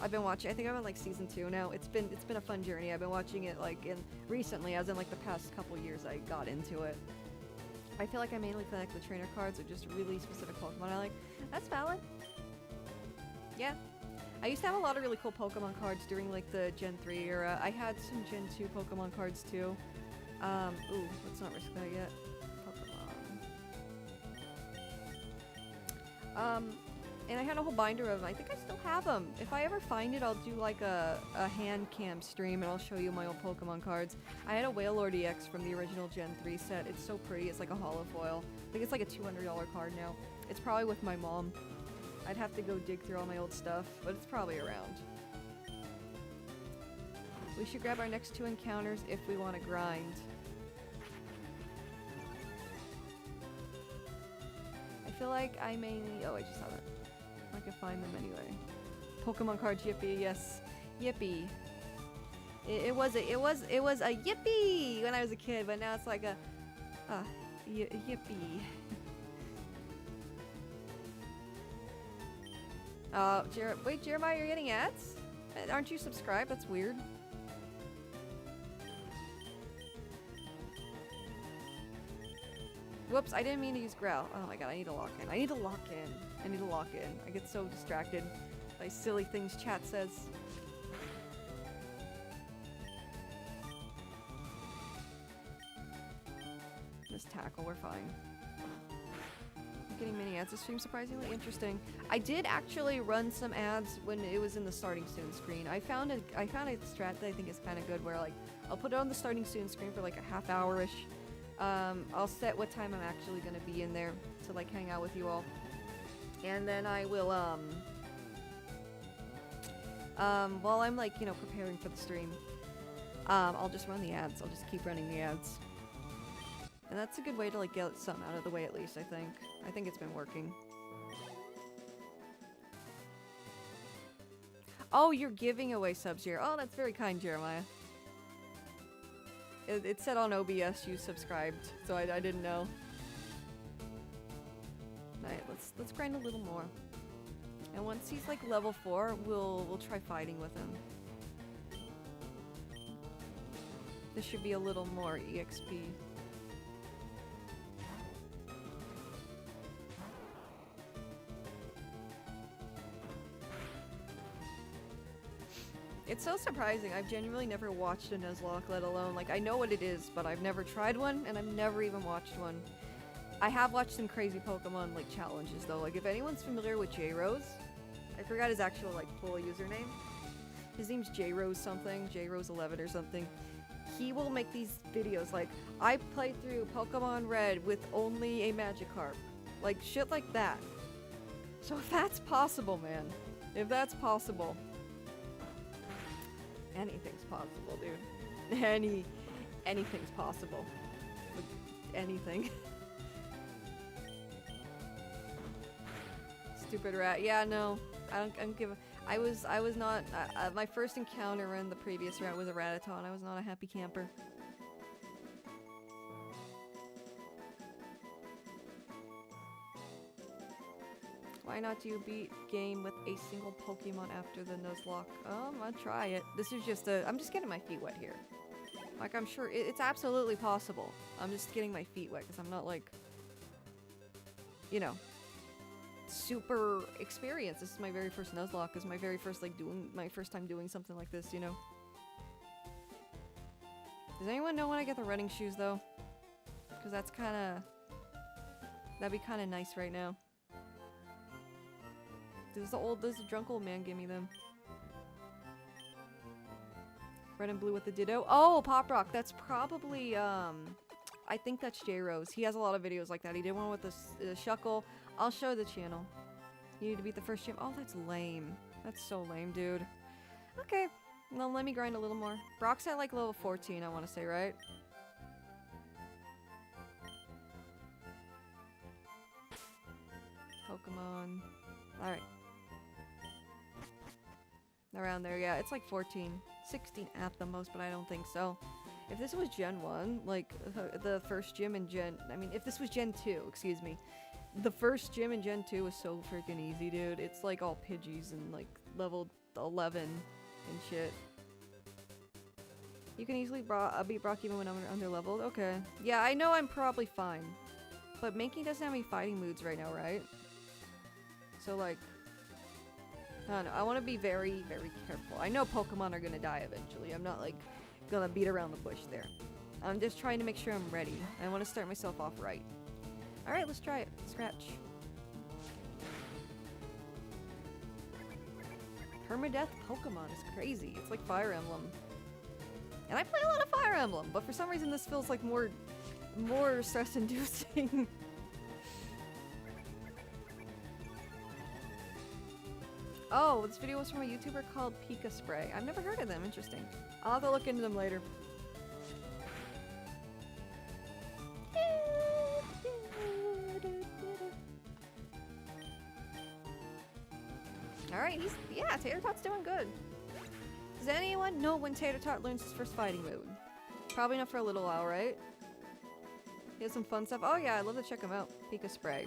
I've been watching, I think I'm on like season 2 now. It's been a fun journey. I've been watching it like recently, as in like the past couple years I got into it. I feel like I mainly play like the trainer cards or just really specific Pokemon I like. That's valid. Yeah. I used to have a lot of really cool Pokemon cards during like the Gen 3 era. I had some Gen 2 Pokemon cards too. Ooh, let's not risk that yet. Pokemon. And I had a whole binder of them. I think I still have them. If I ever find it, I'll do like a hand cam stream and I'll show you my old Pokemon cards. I had a Wailord EX from the original Gen 3 set. It's so pretty. It's like a holo foil. I think it's like a $200 card now. It's probably with my mom. I'd have to go dig through all my old stuff, but it's probably around. We should grab our next 2 encounters if we want to grind. I feel like I mainly... Oh, I just saw that. I can find them anyway. Pokemon cards, Yippee, yes. Yippee. It was a Yippee when I was a kid, but now it's like a Yippee. Wait, Jeremiah, you're getting ads? Aren't you subscribed? That's weird. Whoops, I didn't mean to use growl. Oh my god, I need to lock in. I get so distracted by silly things chat says. Just tackle, we're fine. I'm getting many ads. This stream's surprisingly interesting. I did actually run some ads when it was in the starting soon screen. I found a strat that I think is kind of good where like I'll put it on the starting soon screen for like a half hour-ish. I'll set what time I'm actually gonna be in there to like hang out with you all. And then I will, while I'm like, you know, preparing for the stream, I'll just run the ads. I'll just keep running the ads. And that's a good way to like get some out of the way at least, I think. I think it's been working. Oh, you're giving away subs here. Oh, that's very kind, Jeremiah. It said on OBS you subscribed, so I didn't know. Alright, let's grind a little more. And once he's like level 4, we'll try fighting with him. This should be a little more EXP. It's so surprising. I've genuinely never watched a Nuzlocke, let alone, like, I know what it is, but I've never tried one, and I've never even watched one. I have watched some crazy Pokemon, like, challenges, though. Like, if anyone's familiar with J-Rose, I forgot his actual, like, full username. His name's J-Rose something, J-Rose11 or something. He will make these videos, like, I played through Pokemon Red with only a Magikarp. Like, shit like that. So if that's possible, man. If that's possible... anything's possible, dude. Anything's possible. Like, anything. Stupid rat. Yeah, no. I don't give a... I was not... my first encounter in the previous route was a Rattata. I was not a happy camper. Why not do you beat game with a single Pokemon after the Nuzlocke? I'll try it. This is just a... I'm just getting my feet wet here. Like, I'm sure it's absolutely possible. I'm just getting my feet wet because I'm not, like... you know... super experienced. This is my very first Nuzlocke. This is my very first, like, my first time doing something like this, you know? Does anyone know when I get the running shoes, though? Because that's kinda... that'd be kinda nice right now. Does the drunk old man give me them? Red and blue with the Ditto. Oh, Pop Rock. That's probably, I think that's J-Rose. He has a lot of videos like that. He did one with the Shuckle. I'll show the channel. You need to beat the first gym. Oh, that's lame. That's so lame, dude. Okay. Well, let me grind a little more. Brock's at, like, level 14, I want to say, right? Pokemon. Alright. Around there, yeah. It's like 14. 16 at the most, but I don't think so. If this was Gen 1, like, the first gym in Gen... I mean, if this was Gen 2, excuse me. The first gym in Gen 2 was so freaking easy, dude. It's, like, all Pidgeys and, like, level 11 and shit. You can easily beat Brock even when I'm under-leveled? Okay. Yeah, I know I'm probably fine. But Mankey doesn't have any fighting moods right now, right? So, like... I don't know. I want to be very, very careful. I know Pokemon are gonna die eventually. I'm not, like, gonna beat around the bush there. I'm just trying to make sure I'm ready. I want to start myself off right. Alright, let's try it. Scratch. Permadeath Pokemon is crazy. It's like Fire Emblem. And I play a lot of Fire Emblem, but for some reason this feels like more stress-inducing. Oh, this video was from a YouTuber called Pika Spray. I've never heard of them. Interesting. I'll have to look into them later. Alright, yeah, Tater Tot's doing good. Does anyone know when Tater Tot learns his first fighting move? Probably not for a little while, right? He has some fun stuff. Oh yeah, I'd love to check him out. Pika Spray.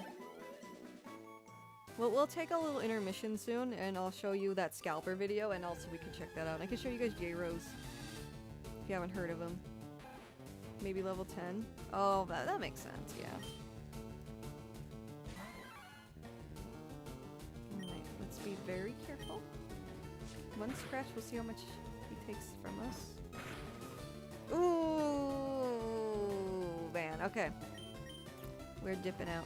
Well, we'll take a little intermission soon, and I'll show you that Scalper video, and also we can check that out. And I can show you guys J-Rose, if you haven't heard of him. Maybe level 10? Oh, that makes sense, yeah. Alright, let's be very careful. One scratch, we'll see how much he takes from us. Ooh, man, okay. We're dipping out.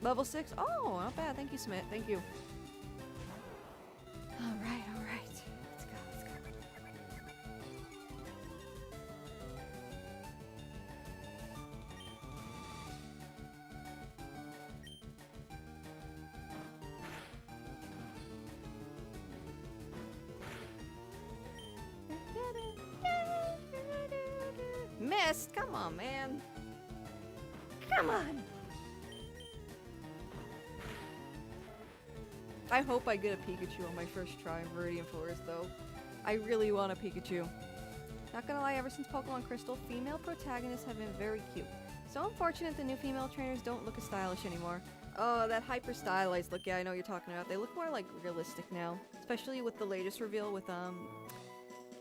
Level 6? Oh, not bad. Thank you, Smith. Thank you. Alright, alright. Let's go, let's go. best. Come on, man. Come on. I hope I get a Pikachu on my first try in Viridian Forest, though. I really want a Pikachu. Not gonna lie, ever since Pokemon Crystal, female protagonists have been very cute. So unfortunate the new female trainers don't look as stylish anymore. Oh, that hyper stylized look, yeah, I know what you're talking about. They look more like realistic now. Especially with the latest reveal with,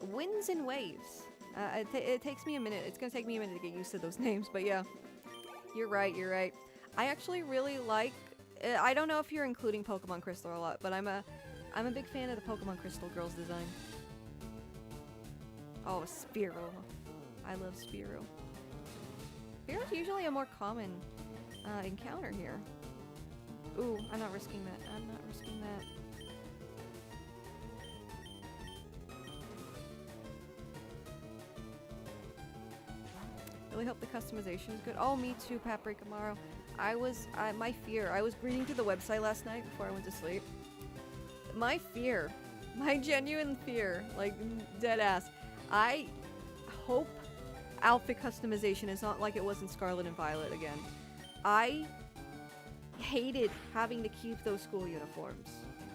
Winds and Waves. It takes me a minute. It's gonna take me a minute to get used to those names, but yeah. You're right, you're right. I actually really like... I don't know if you're including Pokemon Crystal a lot, but I'm a big fan of the Pokemon Crystal girls design. Oh, Spearow. I love Spearow. Spearow's usually a more common encounter here. Ooh, I'm not risking that. I'm not risking that. Really hope the customization is good. Oh, me too, Paprika Amaro. My fear, I was reading through the website last night before I went to sleep. My fear, my genuine fear, like dead ass. I hope outfit customization is not like it was in Scarlet and Violet again. I hated having to keep those school uniforms.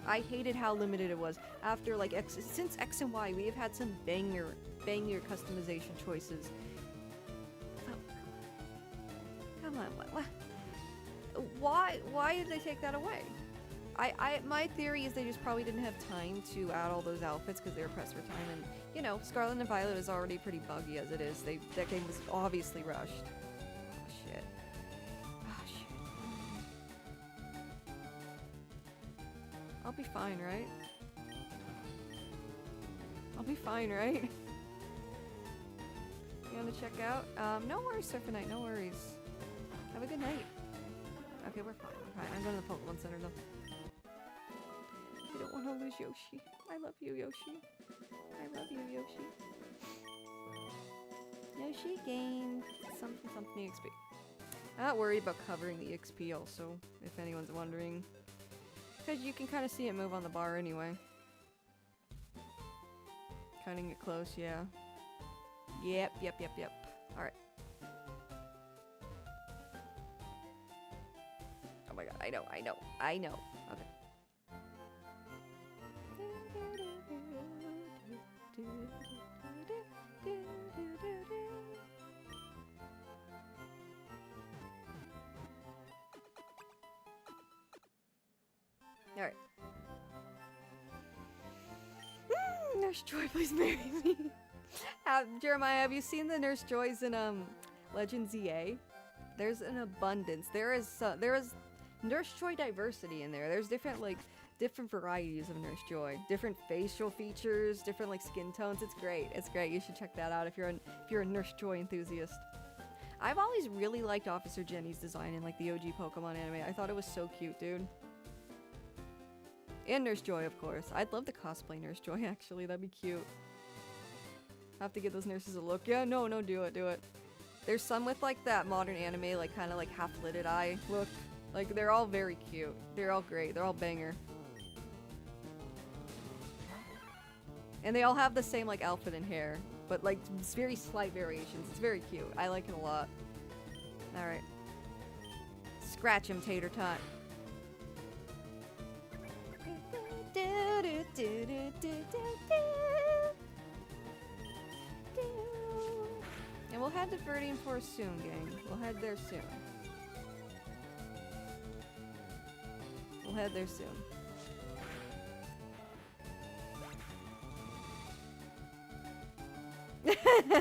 I hated how limited it was. After like since X and Y, we have had some banger customization choices. Come on, what? Why did they take that away? My theory is they just probably didn't have time to add all those outfits because they were pressed for time, and you know, Scarlet and Violet is already pretty buggy as it is. That game was obviously rushed. Oh shit. Oh shit. I'll be fine, right? I'll be fine, right? You wanna check out? No worries, Surfinite, no worries. Have a good night. Okay, we're fine, I'm going to the Pokemon Center though. I don't want to lose Yoshi. I love you, Yoshi. I love you, Yoshi. Yoshi gained something XP. I'm not worried about covering the XP also, if anyone's wondering. Because you can kind of see it move on the bar anyway. Cutting it close, yeah. Yep. Alright. Oh my god, I know. Okay. Alright. Nurse Joy, please marry me. Jeremiah, have you seen the Nurse Joys in Legends EA? There's an abundance. There is Nurse Joy diversity in there. There's different varieties of Nurse Joy, different facial features, different like skin tones. It's great. It's great. You should check that out if you're a Nurse Joy enthusiast. I've always really liked Officer Jenny's design in like the OG Pokemon anime. I thought it was so cute, dude. And Nurse Joy, of course. I'd love to cosplay Nurse Joy, actually. That'd be cute. I have to give those nurses a look. Yeah, no, do it. There's some with, like, that modern anime, like, kind of, like, half-lidded eye look. Like, they're all very cute. They're all great. They're all banger. And they all have the same, like, outfit and hair. But, like, it's very slight variations. It's very cute. I like it a lot. Alright. Scratch him, Tater Tot. And we'll head to Viridian Forest soon, gang. We'll head there soon.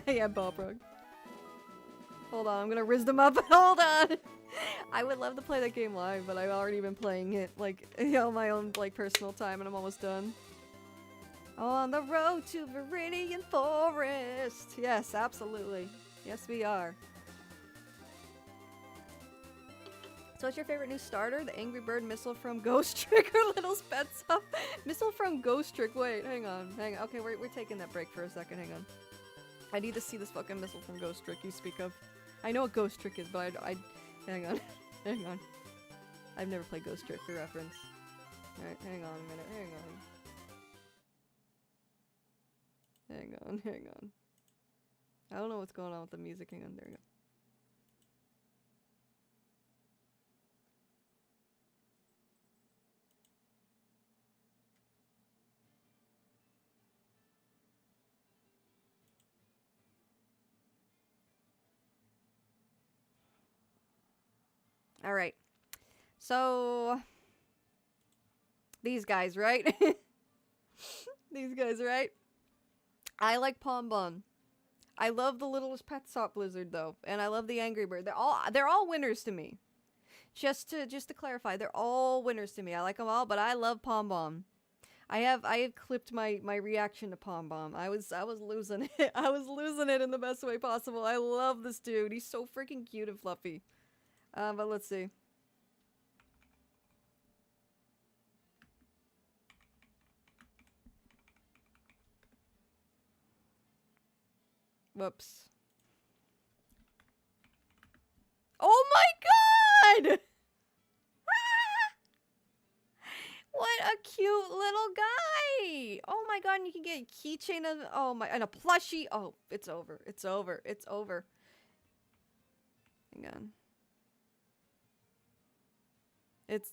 Yeah, Balrog. Hold on, I'm gonna riz them up. Hold on! I would love to play that game live, but I've already been playing it, like, you know, my own, like, personal time, and I'm almost done. On the road to Viridian Forest! Yes, absolutely. Yes, we are. So what's your favorite new starter? The Angry Bird Missile from Ghost Trick or Little's Pets Up? Missile from Ghost Trick. Wait, hang on. Okay, we're taking that break for a second. Hang on. I need to see this fucking missile from Ghost Trick you speak of. I know what Ghost Trick is, but I hang on. Hang on. I've never played Ghost Trick for reference. Alright, hang on a minute. Hang on. I don't know what's going on with the music. Hang on, there we go. All right. So these guys, right? These guys, right? I like Pom Bon. I love the Littlest Pet Shop Blizzard though, and I love the Angry Bird. They're all winners to me. Just to clarify, they're all winners to me. I like them all, but I love Pom Bomb. I have clipped my reaction to Pom Bomb. I was losing it. I was losing it in the best way possible. I love this dude. He's so freaking cute and fluffy. But let's see. Whoops. Oh my god! What a cute little guy! Oh my god, and you can get a keychain of, oh my, and a plushie. Oh, it's over. It's over. It's over. Hang on. It's,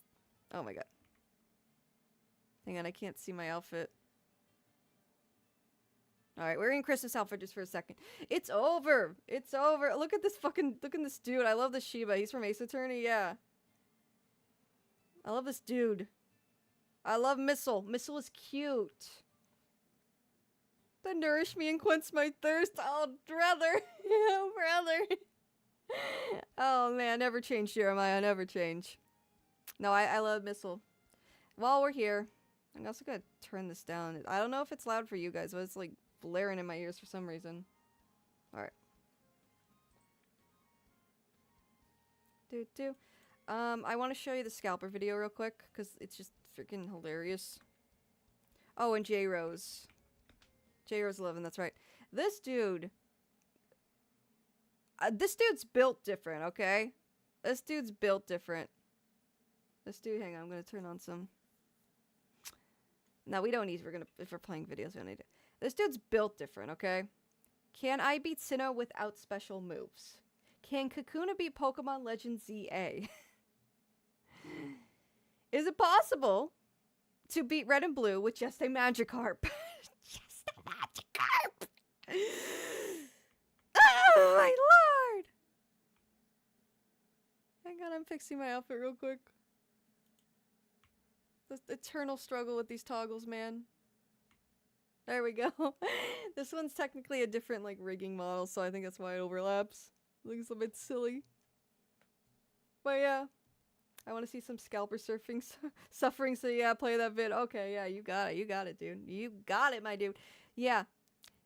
oh my god. Hang on, I can't see my outfit. Alright, we're in Christmas outfit just for a second. It's over! It's over! Look at this fucking, look at this dude. I love the Shiba. He's from Ace Attorney, yeah. I love this dude. I love Missile. Missile is cute. To nourish me and quench my thirst. Oh, brother. Oh, brother. Oh, man. Never change, Jeremiah. Never change. No, I love Missile. While we're here, I'm also gonna turn this down. I don't know if it's loud for you guys, but it's like blaring in my ears for some reason. Alright. I want to show you the scalper video real quick, because it's just freaking hilarious. Oh, and J-Rose. J-Rose 11, that's right. This dude's built different, okay? This dude's built different. This dude, hang on, I'm gonna turn on some. No, we don't need, if we're playing videos, we don't need it. This dude's built different, okay? Can I beat Sinnoh without special moves? Can Kakuna beat Pokemon Legends ZA? Is it possible to beat Red and Blue with just a Magikarp? Just a Magikarp! Oh, my lord! Hang on, I'm fixing my outfit real quick. This eternal struggle with these toggles, man. There we go. This one's technically a different, like, rigging model, so I think that's why it overlaps. Looks a bit silly. But yeah. I want to see some scalper surfing suffering, so yeah, play that vid. Okay, yeah, you got it, dude. You got it, my dude. Yeah.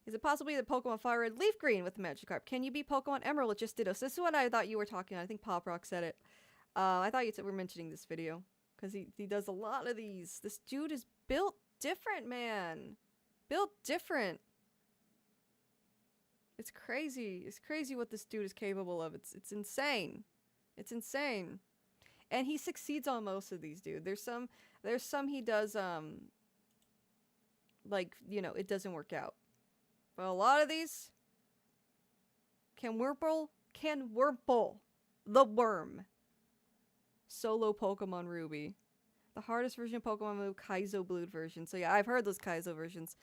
Is it possibly the Pokemon FireRed Leaf Green with the Magikarp? Can you beat Pokemon Emerald with just Dittos? This is what I thought you were talking about. I think Pop Rock said it. I thought you were mentioning this video. Because he does a lot of these. This dude is built different, man. Built different. It's crazy. It's crazy what this dude is capable of. It's insane. It's insane. And he succeeds on most of these, dude. There's some he does, like, you know, it doesn't work out. But a lot of these, can Wurmple the worm. Solo Pokemon Ruby. The hardest version of Pokemon move, Kaizo Blue version. So yeah, I've heard those Kaizo versions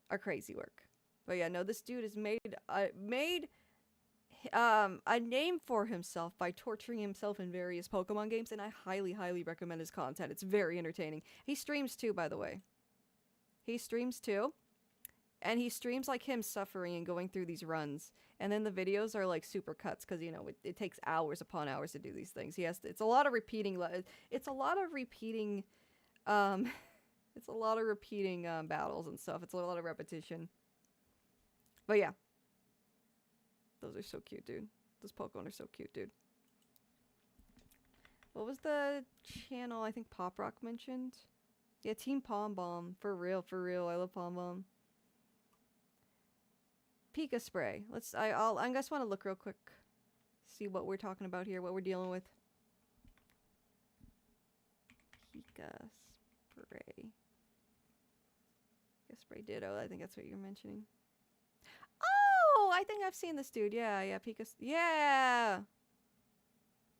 are crazy work. But yeah, no, this dude has made a name for himself by torturing himself in various Pokemon games, and I highly, highly recommend his content. It's very entertaining. He streams too, by the way. He streams too. And he streams like him suffering and going through these runs. And then the videos are like super cuts because, you know, it takes hours upon hours to do these things. He has to, it's a lot of repeating. It's a lot of repeating. It's a lot of repeating battles and stuff. It's a lot of repetition. But yeah. Those are so cute, dude. Those Pokemon are so cute, dude. What was the channel I think Pop Rock mentioned? Yeah, Team Pom Bomb. For real, for real. I love Pom Bomb. Pika Spray. I just want to look real quick. See what we're talking about here, what we're dealing with. Pika Spray. Pika Spray Ditto. I think that's what you're mentioning. Oh, I think I've seen this dude. Yeah, Pika. Yeah.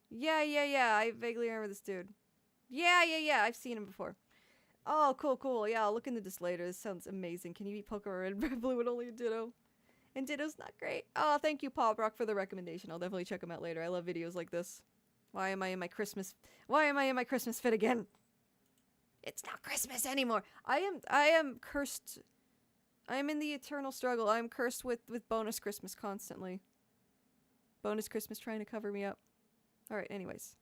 Yeah. I vaguely remember this dude. Yeah. I've seen him before. Oh, cool. Yeah, I'll look into this later. This sounds amazing. Can you eat Pokemon Red, Blue, and only a Ditto? And Ditto's not great. Oh, thank you, Paul Brock, for the recommendation. I'll definitely check him out later. I love videos like this. Why am I in my Christmas fit again? It's not Christmas anymore. I am cursed. I am in the eternal struggle. I am cursed with bonus Christmas constantly. Bonus Christmas trying to cover me up. All right, anyways.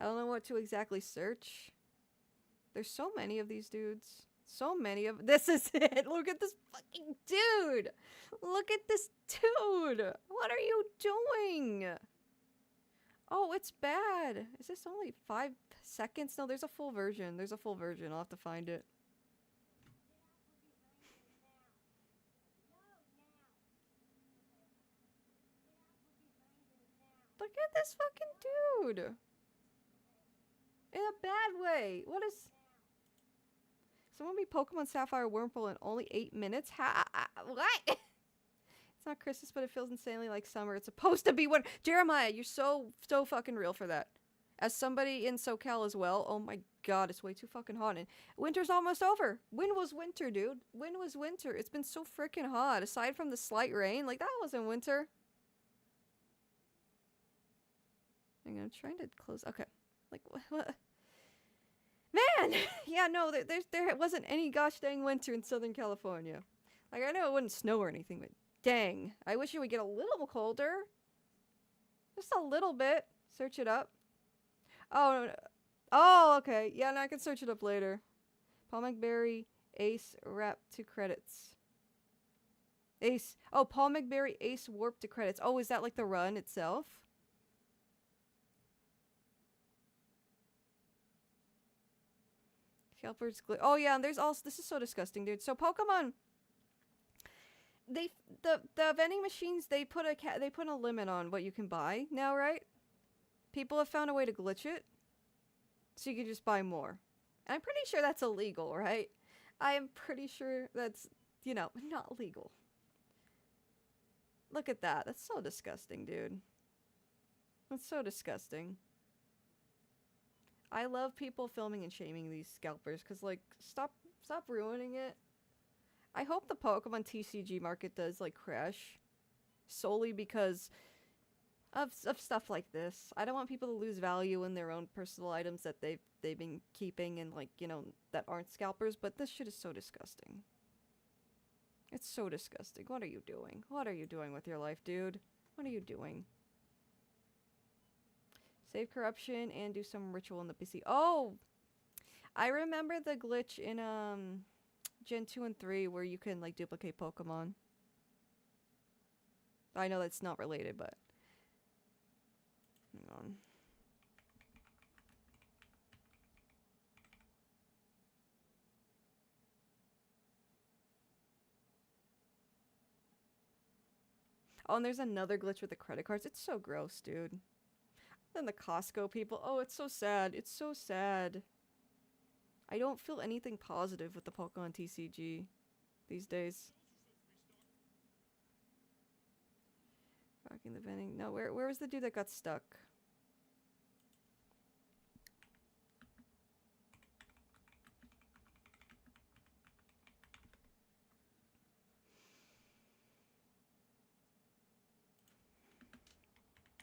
I don't know what to exactly search. There's so many of these dudes. So many of... This is it! Look at this fucking dude! Look at this dude! What are you doing? Oh, it's bad. Is this only 5 seconds? No, there's a full version. There's a full version. I'll have to find it. Look at this fucking dude! In a bad way. What is... Someone beat Pokemon Sapphire Wurmple in only 8 minutes? What? It's not Christmas, but it feels insanely like summer. It's supposed to be winter. Jeremiah, you're so fucking real for that. As somebody in SoCal as well, oh my god, it's way too fucking hot. And winter's almost over. When was winter, dude? When was winter? It's been so freaking hot. Aside from the slight rain, like that wasn't winter. Hang on, I'm trying to close. Okay. Like, what? Man! Yeah, no, there wasn't any gosh dang winter in Southern California. Like, I know it wouldn't snow or anything, but dang. I wish it would get a little colder. Just a little bit. Search it up. Oh, no. Oh, okay. Yeah, no, I can search it up later. Paul McBarry, Ace, Wrap to credits. Ace. Oh, Paul McBarry, Ace, Warp to credits. Oh, is that like the run itself? Scalpers. Oh yeah, and there's also... This is so disgusting, dude. So Pokemon... The vending machines, they put a limit on what you can buy now, right? People have found a way to glitch it. So you can just buy more. And I'm pretty sure that's illegal, right? I am pretty sure that's, you know, not legal. Look at that. That's so disgusting, dude. That's so disgusting. I love people filming and shaming these scalpers, because, like, stop ruining it. I hope the Pokemon TCG market does, like, crash. Solely because of stuff like this. I don't want people to lose value in their own personal items that they've been keeping and, like, you know, that aren't scalpers, but this shit is so disgusting. It's so disgusting. What are you doing? What are you doing with your life, dude? What are you doing? Save corruption and do some ritual in the PC. Oh! I remember the glitch in, Gen 2 and 3 where you can, like, duplicate Pokemon. I know that's not related, but... Hang on. Oh, and there's another glitch with the credit cards. It's so gross, dude. Then the Costco people. Oh, it's so sad. It's so sad. I don't feel anything positive with the Pokemon TCG these days. Rocking the vending. No, where was the dude that got stuck?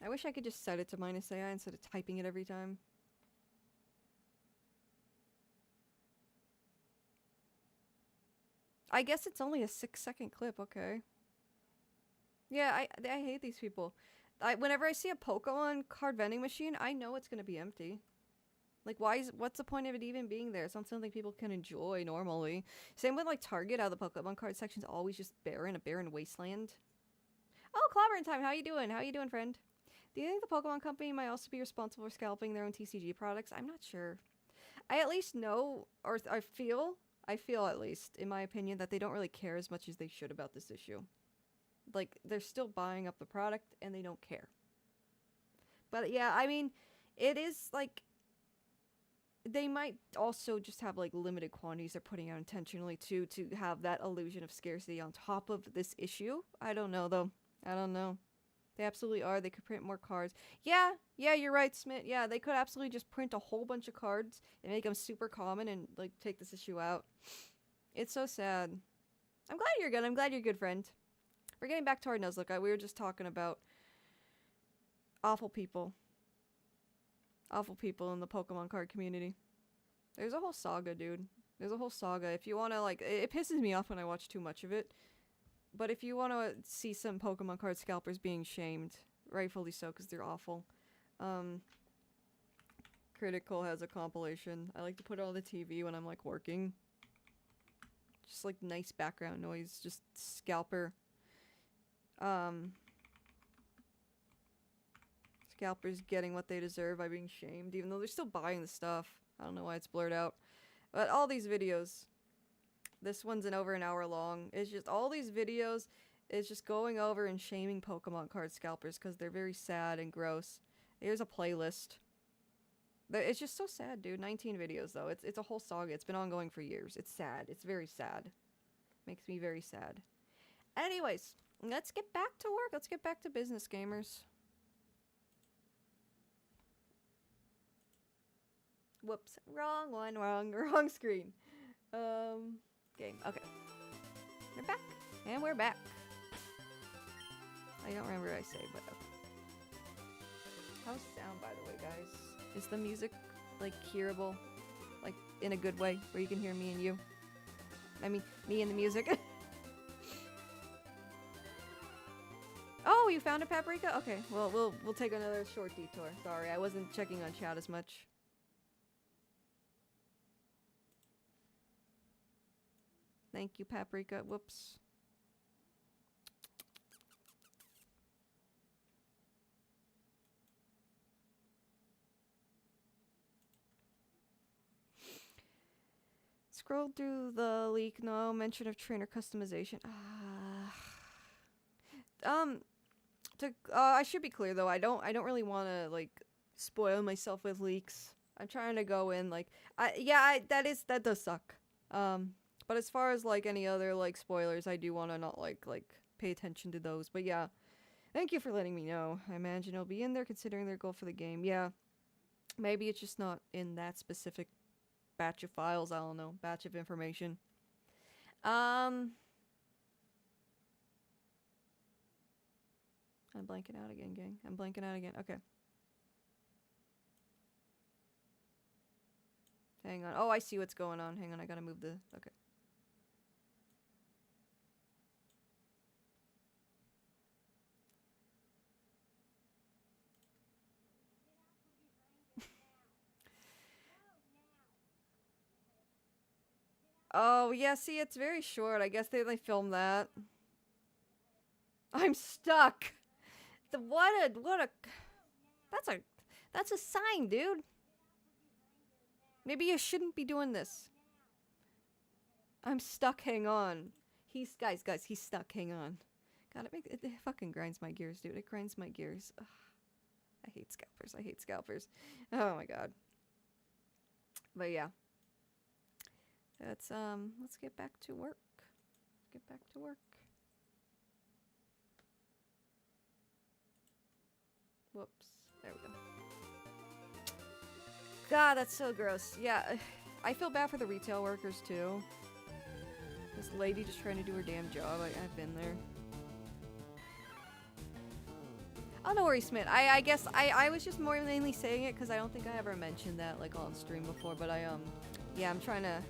I wish I could just set it to -AI instead of typing it every time. I guess it's only a 6-second clip, okay. Yeah, I hate these people. Whenever I see a Pokemon card vending machine, I know it's gonna be empty. Like, what's the point of it even being there? It's not something people can enjoy normally. Same with, like, Target, how the Pokemon card section's always just barren, a barren wasteland. Oh, Clobbering Time, how you doing? How you doing, friend? Do you think the Pokemon Company might also be responsible for scalping their own TCG products? I'm not sure. I at least know, or I feel at least, in my opinion, that they don't really care as much as they should about this issue. Like, they're still buying up the product and they don't care. But yeah, I mean, it is like, they might also just have like limited quantities they're putting out intentionally to have that illusion of scarcity on top of this issue. I don't know though. I don't know. They absolutely are. They could print more cards. Yeah, you're right, Smith. Yeah, they could absolutely just print a whole bunch of cards and make them super common and like take this issue out. It's so sad. I'm glad you're good. I'm glad you're good, friend. We're getting back to our Nuzlocke. We were just talking about awful people. Awful people in the Pokemon card community. There's a whole saga, dude. There's a whole saga. If you want to, like, it pisses me off when I watch too much of it. But if you want to see some Pokemon card scalpers being shamed, rightfully so, because they're awful. Critical has a compilation. I like to put it on the TV when I'm, like, working. Just, like, nice background noise. Just scalper. Scalpers getting what they deserve by being shamed, even though they're still buying the stuff. I don't know why it's blurred out. But all these videos, this one's over an hour long. It's just all these videos is just going over and shaming Pokemon card scalpers because they're very sad and gross. Here's a playlist. It's just so sad, dude. 19 videos though. It's a whole saga. It's been ongoing for years. It's sad. It's very sad. Makes me very sad. Anyways, let's get back to work. Let's get back to business, gamers. Whoops. Wrong one. Wrong screen. Game. Okay. We're back. And we're back. I don't remember what I say, but okay. How's sound, by the way, guys? Is the music, like, hearable? Like, in a good way, where you can hear me and you? I mean, me and the music. Oh, you found a paprika? Okay, well, we'll take another short detour. Sorry, I wasn't checking on chat as much. Thank you, paprika. Whoops. Scroll through the leak. No mention of trainer customization. I should be clear though. I don't really want to like spoil myself with leaks. I'm trying to go in like, that does suck. But as far as like any other like spoilers, I do want to not like pay attention to those. But yeah, thank you for letting me know. I imagine it'll be in there considering their goal for the game. Yeah, maybe it's just not in that specific batch of files. I don't know, batch of information. I'm blanking out again, gang. I'm blanking out again. Okay. Hang on. Oh, I see what's going on. Hang on, I gotta move the... Okay. Oh, yeah, see, it's very short. I guess they filmed that. I'm stuck. That's a sign, dude. Maybe you shouldn't be doing this. I'm stuck, hang on. Guys, he's stuck, hang on. God, it fucking grinds my gears, dude. It grinds my gears. Ugh. I hate scalpers. Oh my god. But yeah. Let's get back to work. Whoops. There we go. God, that's so gross. Yeah, I feel bad for the retail workers too. This lady just trying to do her damn job. I've been there. Oh, no worries, Smith. I guess I was just more mainly saying it because I don't think I ever mentioned that like on stream before. But yeah, I'm trying to.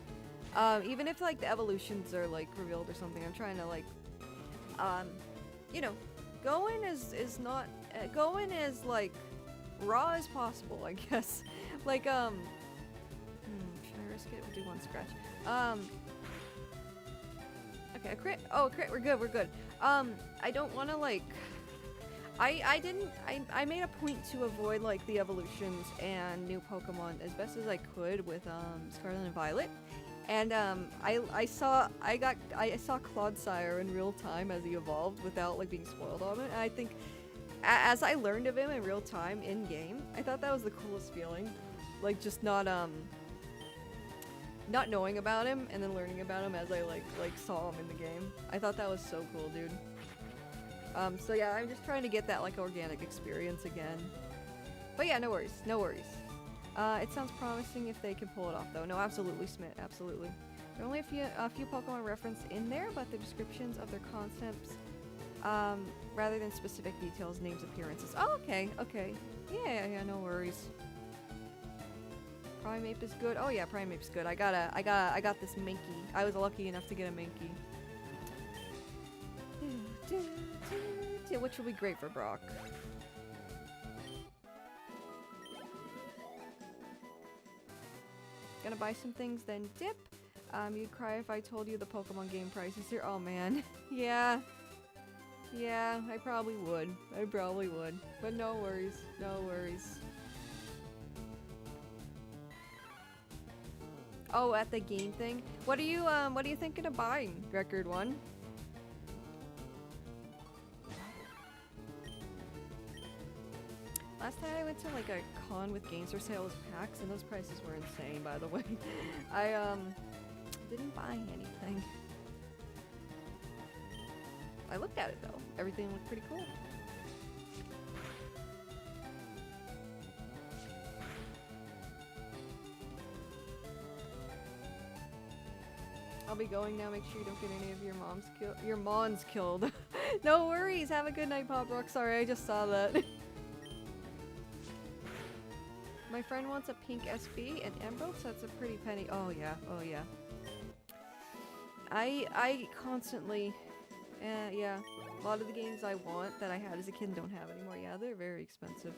Even if like the evolutions are like revealed or something, I'm trying to like, you know, go in as like raw as possible, I guess. Like should I risk it? We'll do one scratch. Okay, a crit. Oh, a crit. We're good. I don't want to like. I made a point to avoid like the evolutions and new Pokemon as best as I could with Scarlet and Violet. And I saw Clodsire in real time as he evolved without like being spoiled on it. And I think as I learned of him in real time in game, I thought that was the coolest feeling. Like just not knowing about him and then learning about him as I like saw him in the game. I thought that was so cool, dude. So yeah, I'm just trying to get that like organic experience again. But yeah, no worries, no worries. It sounds promising if they can pull it off though. No, absolutely, Smith, absolutely. There are only a few Pokemon referenced in there, but the descriptions of their concepts, rather than specific details, names, appearances. Oh, okay, okay. Yeah, no worries. Primeape is good. Oh yeah, Primeape's good. I got this Mankey. I was lucky enough to get a Mankey. Which will be great for Brock. Gonna buy some things, then dip. You'd cry if I told you the Pokemon game price is here. Oh man. Yeah. Yeah, I probably would. I probably would. But no worries. No worries. Oh, at the game thing? What are you thinking of buying, Record One? Last time I went to like a con with games for sale packs, and those prices were insane, by the way. I didn't buy anything. I looked at it though. Everything looked pretty cool. I'll be going now. Make sure you don't get any of your mons killed. No worries. Have a good night, Pop Rock. Sorry, I just saw that. My friend wants a pink SB and Emerald, so that's a pretty penny. Oh yeah, oh yeah. I constantly, yeah. A lot of the games I want that I had as a kid don't have anymore. Yeah, they're very expensive.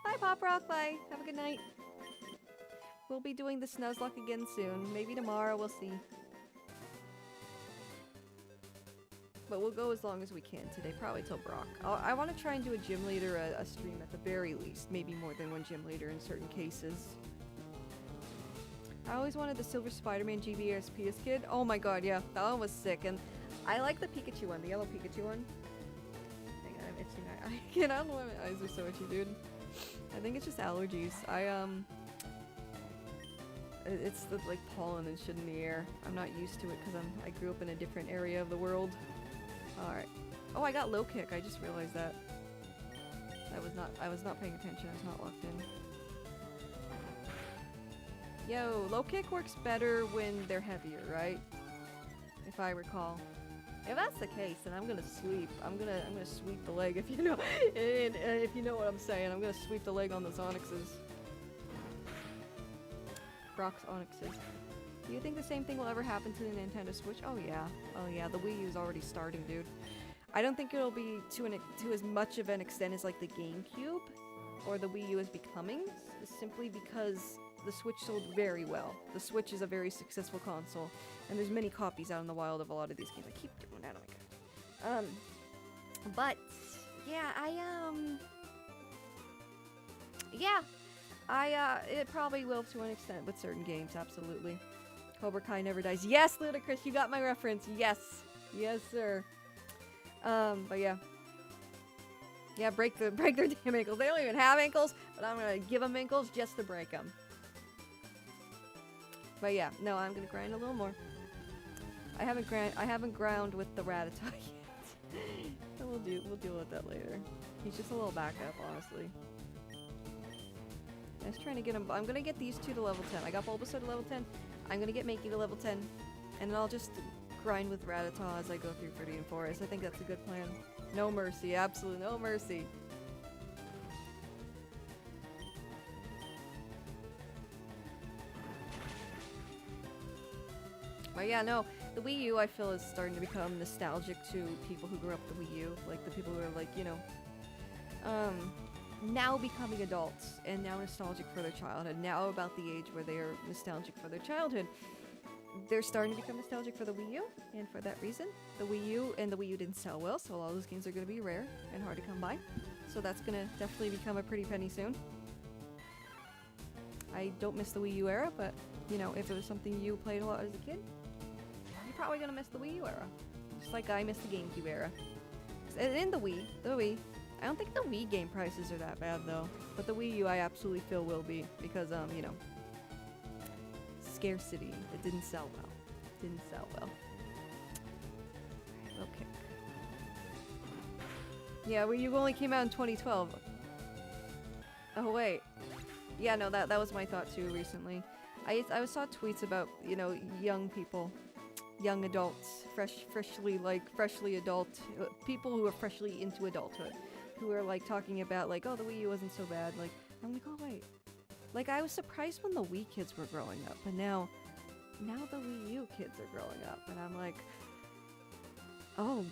Bye, Pop Rock. Bye. Have a good night. We'll be doing the Nuzlocke again soon. Maybe tomorrow. We'll see. But we'll go as long as we can today, probably till Brock. I want to try and do a gym leader a stream at the very least. Maybe more than one gym leader in certain cases. I always wanted the Silver Spider-Man GBSP as kid. Oh my god, yeah, that one was sick. And I like the Pikachu one, the yellow Pikachu one. Hang on, I'm itching. I can't, I don't know why my eyes are so itchy, dude. I think it's just allergies. It's the like pollen and shit in the air. I'm not used to it because I grew up in a different area of the world. Alright. Oh, I got low kick. I just realized that. I was not paying attention. I was not locked in. Yo, low kick works better when they're heavier, right? If I recall. If that's the case, then I'm gonna sweep. I'm gonna sweep the leg if you know if you know what I'm saying. I'm gonna sweep the leg on those Onyxes. Brock's Onyxes. Do you think the same thing will ever happen to the Nintendo Switch? Oh yeah. Oh yeah, the Wii U's already starting, dude. I don't think it'll be to as much of an extent as like the GameCube or the Wii U is becoming, simply because the Switch sold very well. The Switch is a very successful console, and there's many copies out in the wild of a lot of these games. I keep doing that, oh my god. But yeah, it probably will to an extent with certain games, absolutely. Cobra Kai never dies. Yes, Ludicrous, you got my reference. Yes. Yes, sir. But yeah. Yeah, break their damn ankles. They don't even have ankles, but I'm gonna give them ankles just to break them. But yeah, no, I'm gonna grind a little more. I haven't ground with the Rattata yet. So we'll deal with that later. He's just a little backup, honestly. I was trying to get him. I'm gonna get these two to level 10. I got Bulbasaur to level 10. I'm gonna get Mankey to level 10, and then I'll just grind with Rattata as I go through Viridian Forest. I think that's a good plan. No mercy, absolutely no mercy. But yeah, no, the Wii U I feel is starting to become nostalgic to people who grew up with the Wii U, like the people who are like, you know, now becoming adults and now nostalgic for their childhood, now about the age where they are nostalgic for their childhood. They're starting to become nostalgic for the Wii U, and for that reason, the Wii U didn't sell well, so a lot of those games are going to be rare and hard to come by. So that's going to definitely become a pretty penny soon. I don't miss the Wii U era, but, you know, if it was something you played a lot as a kid, you're probably gonna miss the Wii U era. Just like I missed the GameCube era. And in the Wii, I don't think the Wii game prices are that bad though. But the Wii U I absolutely feel will be, because, you know, scarcity. It didn't sell well. Didn't sell well. Okay. Yeah, Wii U only came out in 2012. Oh wait. Yeah, no, that was my thought too recently. I saw tweets about, you know, young people, young adults, freshly adult, people who are freshly into adulthood, who are like talking about like, oh, the Wii U wasn't so bad. Like, I'm like, oh wait. Like, I was surprised when the Wii kids were growing up, but now the Wii U kids are growing up, and I'm like, oh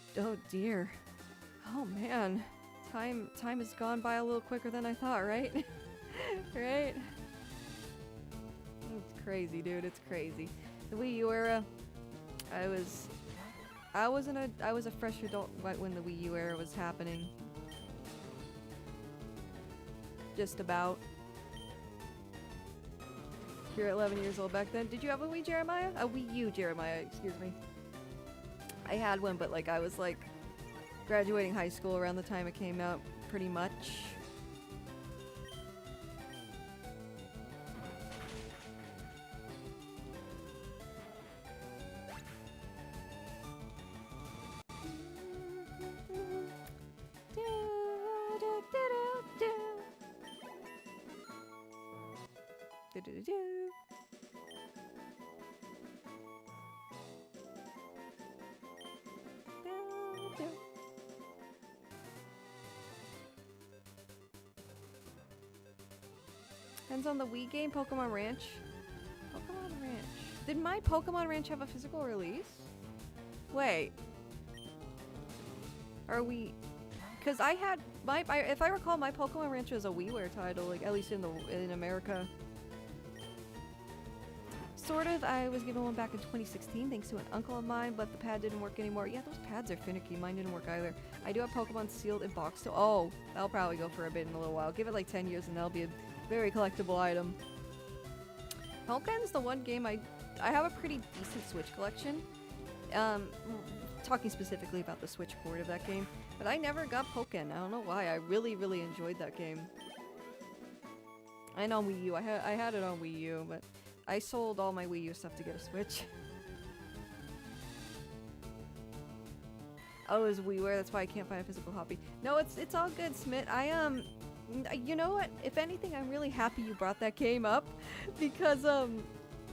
dear. Oh man. Time has gone by a little quicker than I thought, right? Right? It's crazy, dude. It's crazy. The Wii U era, I was a fresh adult right when the Wii U era was happening. Just about. You're 11 years old back then. Did you have a Wii, Jeremiah? A Wii U, Jeremiah, excuse me. I had one, but like I was like graduating high school around the time it came out, pretty much. Depends on the Wii game, Pokemon Ranch. Pokemon Ranch. Did my Pokemon Ranch have a physical release? Wait. Are we... Because I had... if I recall, my Pokemon Ranch was a WiiWare title, like, at least in America. Sort of. I was given one back in 2016 thanks to an uncle of mine, but the pad didn't work anymore. Yeah, those pads are finicky. Mine didn't work either. I do have Pokemon sealed in box, so... Oh, that'll probably go for a bit in a little while. Give it like 10 years and that'll be a very collectible item. Pokemon's the one game I have a pretty decent Switch collection. Talking specifically about the Switch port of that game. But I never got Pokken. I don't know why. I really, really enjoyed that game. And on Wii U. I had it on Wii U, but I sold all my Wii U stuff to get a Switch. Oh, it was WiiWare. That's why I can't find a physical copy. No, it's all good, Smit. You know what? If anything, I'm really happy you brought that game up, because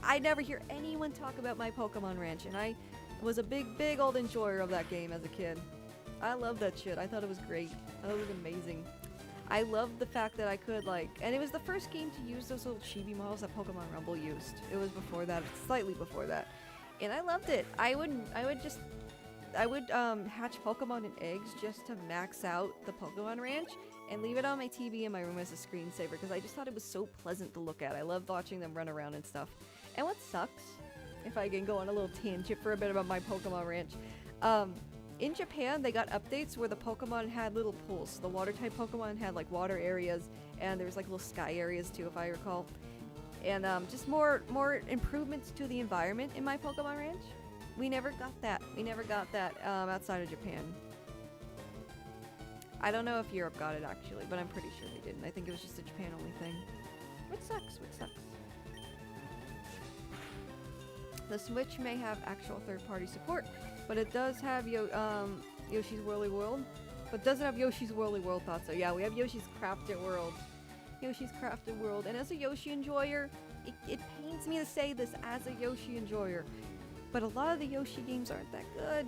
I never hear anyone talk about my Pokemon Ranch, and I was a big old enjoyer of that game as a kid. I loved that shit. I thought it was great. I thought it was amazing. I loved the fact that I could and it was the first game to use those little chibi models that Pokemon Rumble used. It was before that, slightly before that, and I loved it. I would hatch Pokemon in eggs just to max out the Pokemon Ranch and leave it on my TV in my room as a screensaver, because I just thought it was so pleasant to look at. I loved watching them run around and stuff. And what sucks, if I can go on a little tangent for a bit about my Pokemon Ranch, in Japan they got updates where the Pokemon had little pools. The water type Pokemon had like water areas, and there was like little sky areas too, if I recall. And just more improvements to the environment in my Pokemon Ranch. We never got that. Outside of Japan. I don't know if Europe got it actually, but I'm pretty sure they didn't. I think it was just a Japan only thing. Which sucks. The Switch may have actual third-party support, but it does have Yoshi's Woolly World. But doesn't have Yoshi's Woolly World, thought so. Yeah, we have Yoshi's Crafted World. And as a Yoshi enjoyer, it pains me to say this as a Yoshi enjoyer, but a lot of the Yoshi games aren't that good.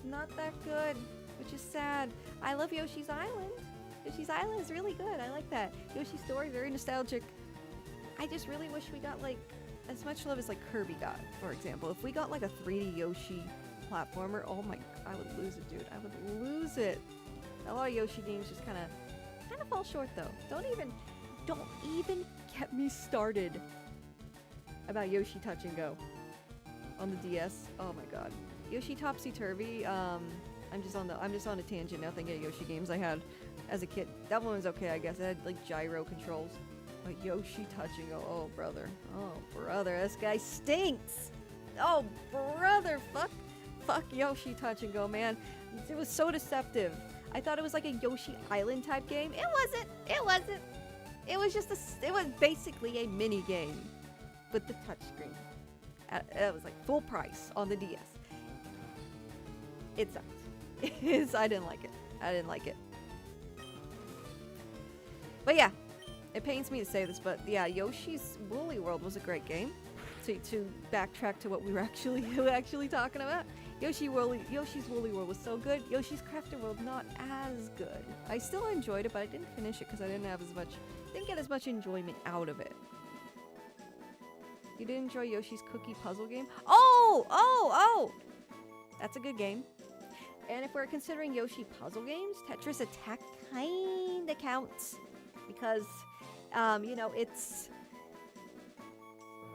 Not that good, which is sad. I love Yoshi's Island. Yoshi's Island is really good. I like that. Yoshi's Story, very nostalgic. I just really wish we got as much love as Kirby got, for example. If we got a 3D Yoshi platformer, oh my, I would lose it, dude. I would lose it. A lot of Yoshi games just kind of fall short though. Don't even get me started about Yoshi Touch and Go on the DS. Oh my god. Yoshi Topsy Turvy, I'm just on a tangent now thinking of Yoshi games I had as a kid. That one was okay, I guess. It had gyro controls. A Yoshi touch and go. Oh, brother. Oh, brother. This guy stinks. Oh, brother. Fuck Yoshi touch and go, man. It was so deceptive. I thought it was like a Yoshi Island type game. It wasn't. It wasn't. It was just it was basically a mini game with the touchscreen. It was like full price on the DS. It sucked. I didn't like it. I didn't like it. But yeah, it pains me to say this, but yeah, Yoshi's Woolly World was a great game. To backtrack to what we were actually talking about, Yoshi's Woolly World was so good. Yoshi's Crafted World not as good. I still enjoyed it, but I didn't finish it because I didn't get as much enjoyment out of it. You didn't enjoy Yoshi's Cookie Puzzle game? Oh! That's a good game. And if we're considering Yoshi puzzle games, Tetris Attack kinda counts because, you know, it's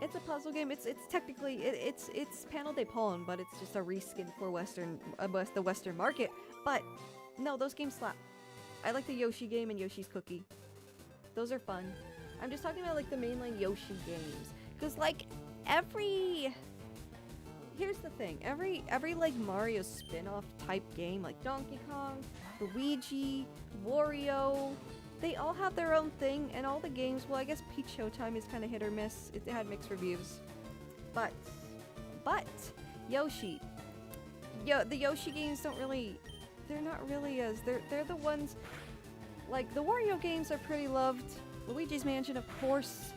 a puzzle game. It's technically it's Panel de Pon, but it's just a reskin for the Western market. But no, those games slap. I like the Yoshi game and Yoshi's Cookie. Those are fun. I'm just talking about like the mainline Yoshi games, because like here's the thing, every like Mario spin-off type game, like Donkey Kong, Luigi, Wario, they all have their own thing, and all the games, well, I guess Peach Showtime is kind of hit or miss. It had mixed reviews. But Yoshi, the Yoshi games they're not really as, they're the ones, like the Wario games are pretty loved. Luigi's Mansion, of course.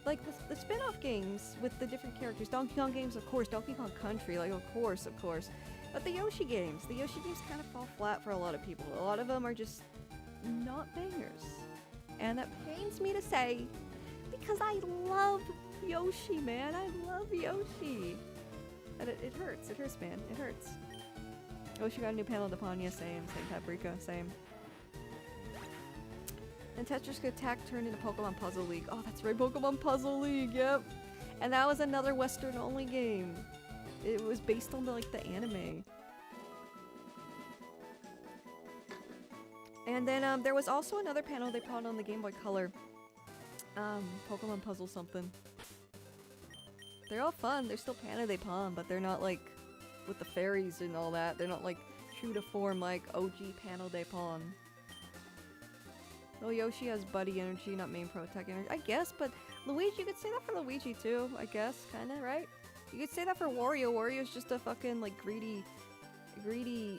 Like the spin-off games with the different characters. Donkey Kong games, of course. Donkey Kong Country, like of course. But the Yoshi games kind of fall flat for a lot of people. A lot of them are just not bangers. And that pains me to say, because I love Yoshi, man. I love Yoshi. And it hurts. It hurts, man. It hurts. Yoshi got a new panel to Panya. Same Paprika. Same. And Tetris Attack turned into Pokemon Puzzle League. Oh, that's right, Pokemon Puzzle League, yep. And that was another Western-only game. It was based on the anime. And then there was also another panel they put on the Game Boy Color. Pokemon Puzzle something. They're all fun. They're still Panna de Pon, but they're not like with the fairies and all that. They're not like true to form like OG Panel de Pon. Well, Yoshi has buddy energy, not main pro tech energy. I guess, but Luigi, you could say that for Luigi too, I guess, kinda, right? You could say that for Wario. Wario's just a fucking, like, greedy,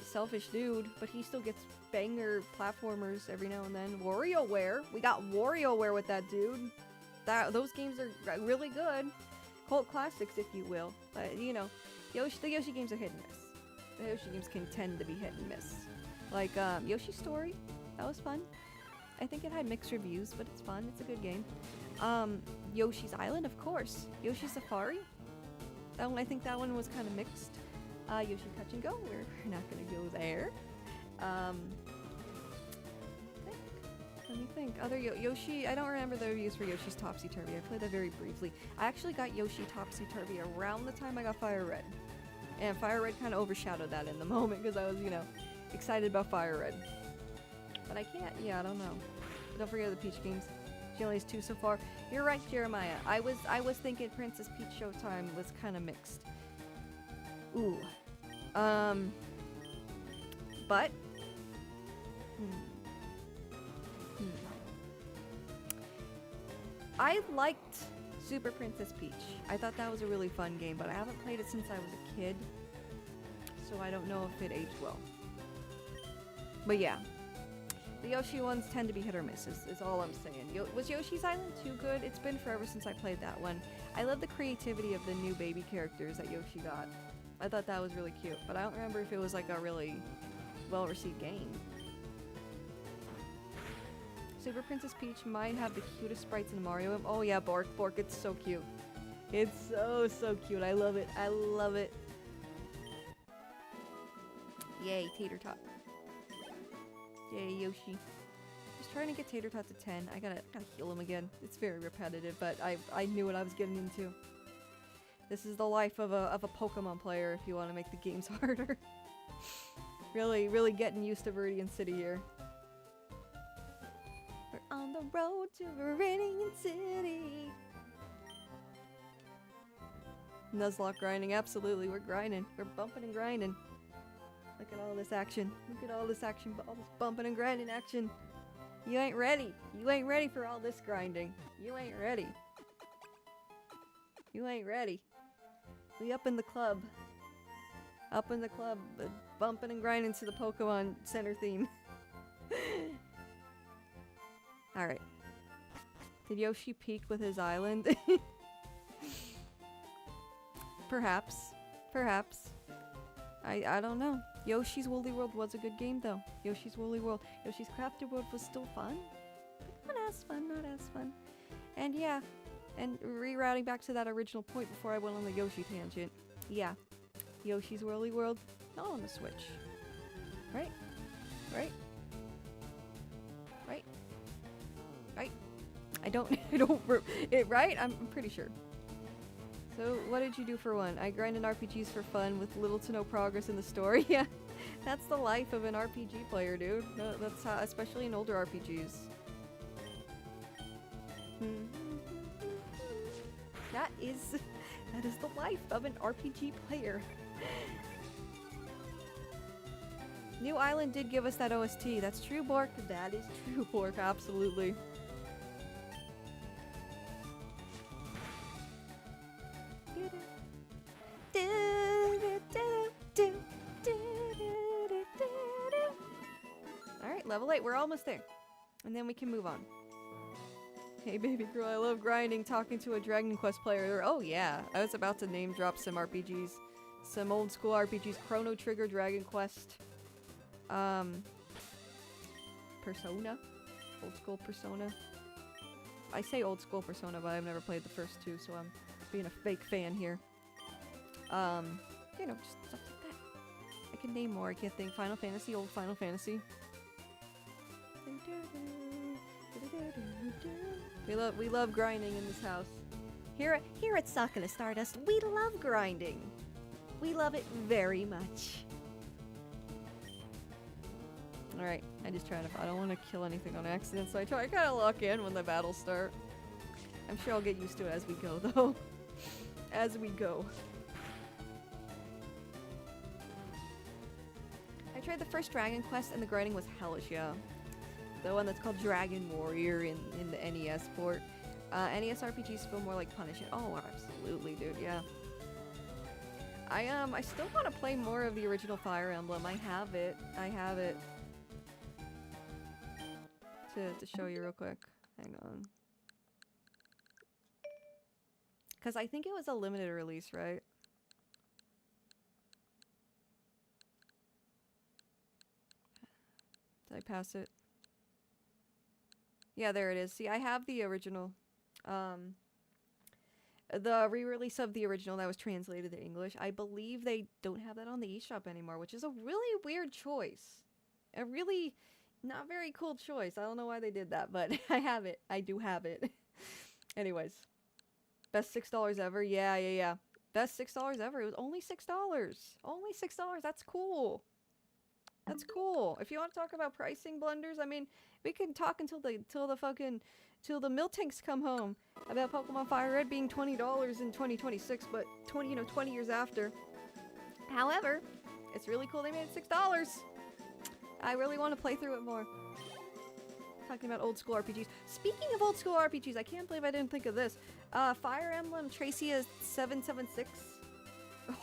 selfish dude, but he still gets banger platformers every now and then. WarioWare! We got WarioWare with that dude. Those games are really good. Cult classics, if you will. But, you know, the Yoshi games are hit and miss. The Yoshi games can tend to be hit and miss. Like, Yoshi's Story, that was fun. I think it had mixed reviews, but it's fun. It's a good game. Yoshi's Island, of course. Yoshi's Safari. That one, I think that one was kind of mixed. Yoshi Touch and Go. We're not gonna go there. Let me think. Other Yoshi. I don't remember the reviews for Yoshi's Topsy Turvy. I played that very briefly. I actually got Yoshi Topsy Turvy around the time I got FireRed, and FireRed kind of overshadowed that in the moment because I was, you know, excited about FireRed. But I can't, yeah, I don't know. Don't forget the Peach games. She only has 2 so far. You're right, Jeremiah. I was thinking Princess Peach Showtime was kind of mixed. Ooh. But. I liked Super Princess Peach. I thought that was a really fun game, but I haven't played it since I was a kid. So I don't know if it aged well. But yeah. The Yoshi ones tend to be hit or miss, is all I'm saying. Was Yoshi's Island too good? It's been forever since I played that one. I love the creativity of the new baby characters that Yoshi got. I thought that was really cute, but I don't remember if it was like a really well-received game. Super Princess Peach might have the cutest sprites in Mario. Oh yeah, Bork, it's so cute. It's so cute. I love it. I love it. Yay, Tater Tot. Yay, Yoshi. Just trying to get Tater Tot to 10. I gotta heal him again. It's very repetitive, but I knew what I was getting into. This is the life of a Pokemon player if you want to make the games harder. Really getting used to Viridian City here. on the road to Viridian City. Nuzlocke grinding, absolutely. We're grinding. We're bumping and grinding. Look at all this action. Look at all this action. All this bumping and grinding action. You ain't ready. You ain't ready for all this grinding. You ain't ready. You ain't ready. We up in the club. Up in the club. Bumping and grinding to the Pokemon Center theme. Alright. Did Yoshi peak with his island? Perhaps. Perhaps. I don't know. Yoshi's Woolly World was a good game though. Yoshi's Woolly World. Yoshi's Crafted World was still fun. But not as fun, not as fun. And yeah. And rerouting back to that original point before I went on the Yoshi tangent. Yeah. Yoshi's Woolly World. Not on the Switch. Right? Right? Right? Right? I don't right? I'm pretty sure. So, what did you do for one? I grind in RPGs for fun with little to no progress in the story. Yeah, that's the life of an RPG player, dude. No, that's how, especially in older RPGs. That is the life of an RPG player. New Island did give us that OST. That's true, Bork. That is true, Bork. Absolutely. Alright, level 8. We're almost there. And then we can move on. Hey baby girl, I love grinding, talking to a Dragon Quest player. Oh yeah, I was about to name drop some RPGs. Some old school RPGs. Chrono Trigger, Dragon Quest. Persona. Old school Persona. I say old school Persona, but I've never played the first two, so I'm being a fake fan here. You know, just stuff like that. I can name more, I can't think. Final Fantasy, old Final Fantasy. We love grinding in this house. Here at Sakuna Stardust, we love grinding. We love it very much. Alright, I don't want to kill anything on accident, so I kind of lock in when the battles start. I'm sure I'll get used to it as we go, though. As we go. I tried the first Dragon Quest and the grinding was hellish, yeah. The one that's called Dragon Warrior in the NES port. NES RPGs feel more like Punishment. Oh, absolutely, dude, yeah. I still want to play more of the original Fire Emblem. I have it. To show you real quick. Hang on. Because I think it was a limited release, right? Did I pass it? Yeah, there it is. See, I have the original. The re-release of the original that was translated to English. I believe they don't have that on the eShop anymore, which is a really weird choice. A really not very cool choice. I don't know why they did that, but I have it. I do have it. Anyways. Best $6 ever? Yeah. Best $6 ever. It was only $6. Only $6. That's cool. That's cool. If you want to talk about pricing blunders, I mean, we can talk until the milk tanks come home about Pokemon FireRed being $20 in 2026, but 20 years after. However, it's really cool they made it $6. I really want to play through it more. Talking about old school RPGs. Speaking of old school RPGs, I can't believe I didn't think of this. Fire Emblem Tracia 776.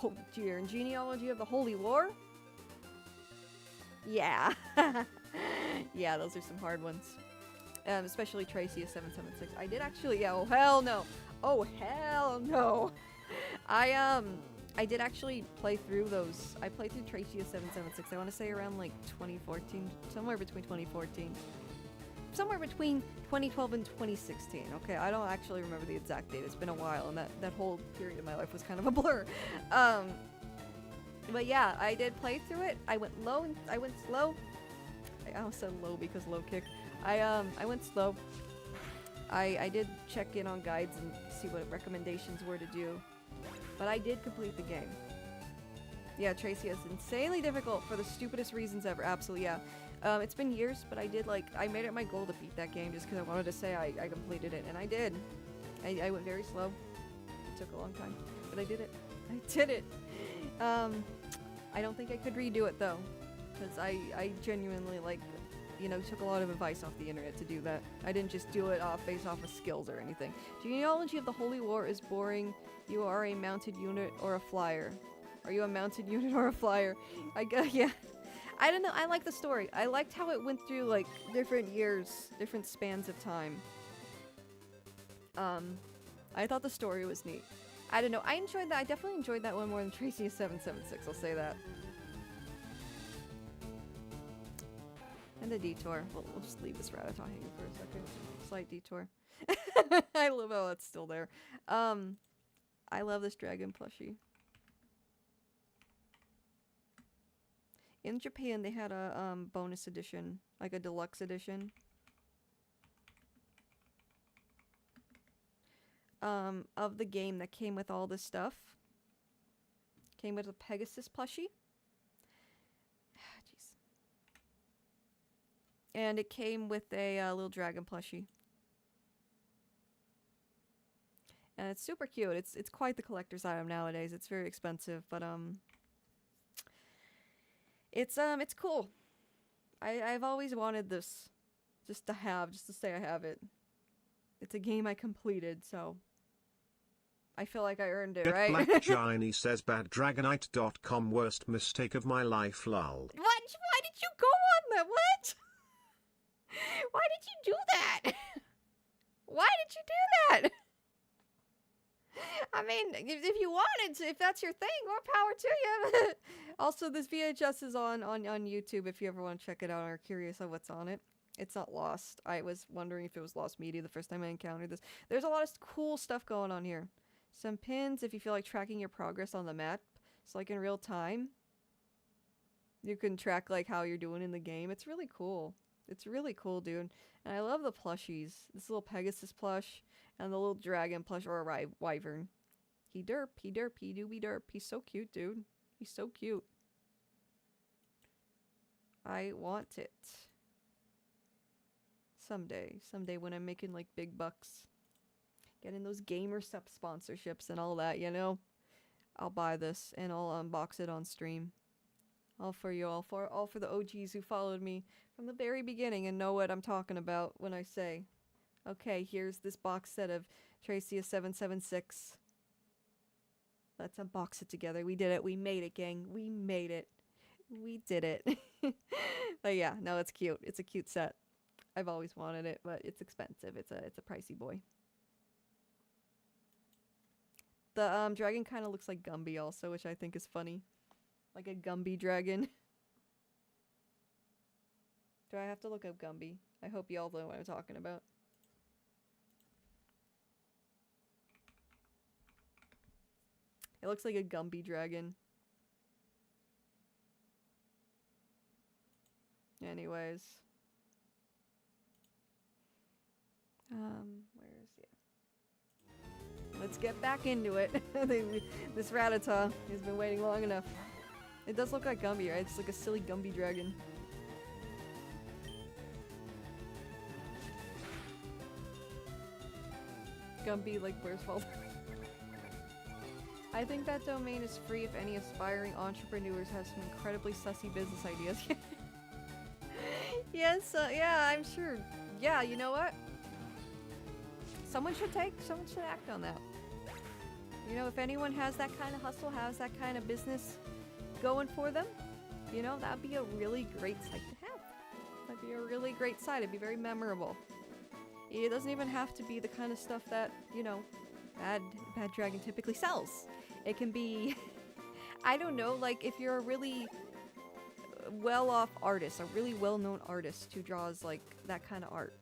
Oh dear, and Genealogy of the Holy War? Yeah. Yeah, those are some hard ones. Especially Tracia 776. I did actually, yeah, oh hell no. Oh hell no. I did actually play through those. I played through Tracia 776. I want to say around like 2014, somewhere between 2014. Somewhere between 2012 and 2016. Okay, I don't actually remember the exact date. It's been a while, and that whole period of my life was kind of a blur. But yeah, I did play through it. I went low and I went slow. I almost said low because low kick. I went slow. I did check in on guides and see what recommendations were to do. But I did complete the game. Yeah, Tracy is insanely difficult for the stupidest reasons ever. Absolutely, yeah. It's been years, but I made it my goal to beat that game just because I wanted to say I completed it, and I did. I went very slow. It took a long time, but I did it. I did it. I don't think I could redo it though, because I genuinely, like, you know, took a lot of advice off the internet to do that. I didn't just do it based off of skills or anything. Genealogy of the Holy War is boring. You are a mounted unit or a flyer. Are you a mounted unit or a flyer? I guess, yeah. I don't know. I like the story. I liked how it went through, like, different years, different spans of time. I thought the story was neat. I don't know. I enjoyed that. I definitely enjoyed that one more than Tracy 776. I'll say that. And the detour. We'll just leave this Rattata hanging for a second. Slight detour. I love how it's still there. I love this dragon plushie. In Japan, they had a bonus edition, like a deluxe edition. Of the game that came with all this stuff. Came with a Pegasus plushie. Jeez. And it came with a little dragon plushie. And it's super cute. It's quite the collector's item nowadays. It's very expensive, but it's cool. I've always wanted this just to say I have it. It's a game I completed, so I feel like I earned it, right? Black Giny says baddragonite.com worst mistake of my life lol. What? Why did you go on that? What? Why did you do that? Why did you do that? I mean, if you wanted to, if that's your thing, more power to you. Also, this VHS is on YouTube if you ever want to check it out or are curious of what's on it. It's not lost. I was wondering if it was lost media the first time I encountered this. There's a lot of cool stuff going on here. Some pins if you feel like tracking your progress on the map. So like in real time, you can track like how you're doing in the game. It's really cool. It's really cool, dude. And I love the plushies. This little Pegasus plush and the little dragon plush or a wyvern. He derp, he doobie derp. He's so cute, dude. He's so cute. I want it. Someday when I'm making like big bucks. Getting those gamer sub sponsorships and all that, you know. I'll buy this and I'll unbox it on stream. All for you, all for the OGs who followed me from the very beginning and know what I'm talking about when I say, okay, here's this box set of Tracy 776. Let's unbox it together. We did it. We made it, gang. We made it. We did it. But yeah, no, it's cute. It's a cute set. I've always wanted it, but it's expensive. It's a pricey boy. The dragon kind of looks like Gumby also, which I think is funny. Like a Gumby dragon. Do I have to look up Gumby? I hope y'all know what I'm talking about. It looks like a Gumby dragon. Anyways. Where is it? Let's get back into it. This Rattata has been waiting long enough. It does look like Gumby, right? It's like a silly Gumby dragon. Gumby, like, where's Falder? I think that domain is free if any aspiring entrepreneurs have some incredibly sussy business ideas. Yes, yeah, I'm sure. Yeah, you know what? Someone should act on that. You know, if anyone has that kind of hustle, has that kind of business going for them, you know, that'd be a really great site to have. That'd be a really great site. It'd be very memorable. It doesn't even have to be the kind of stuff that, you know, Bad Dragon typically sells. It can be, I don't know, like if you're a really well-off artist, a really well-known artist who draws like that kind of art.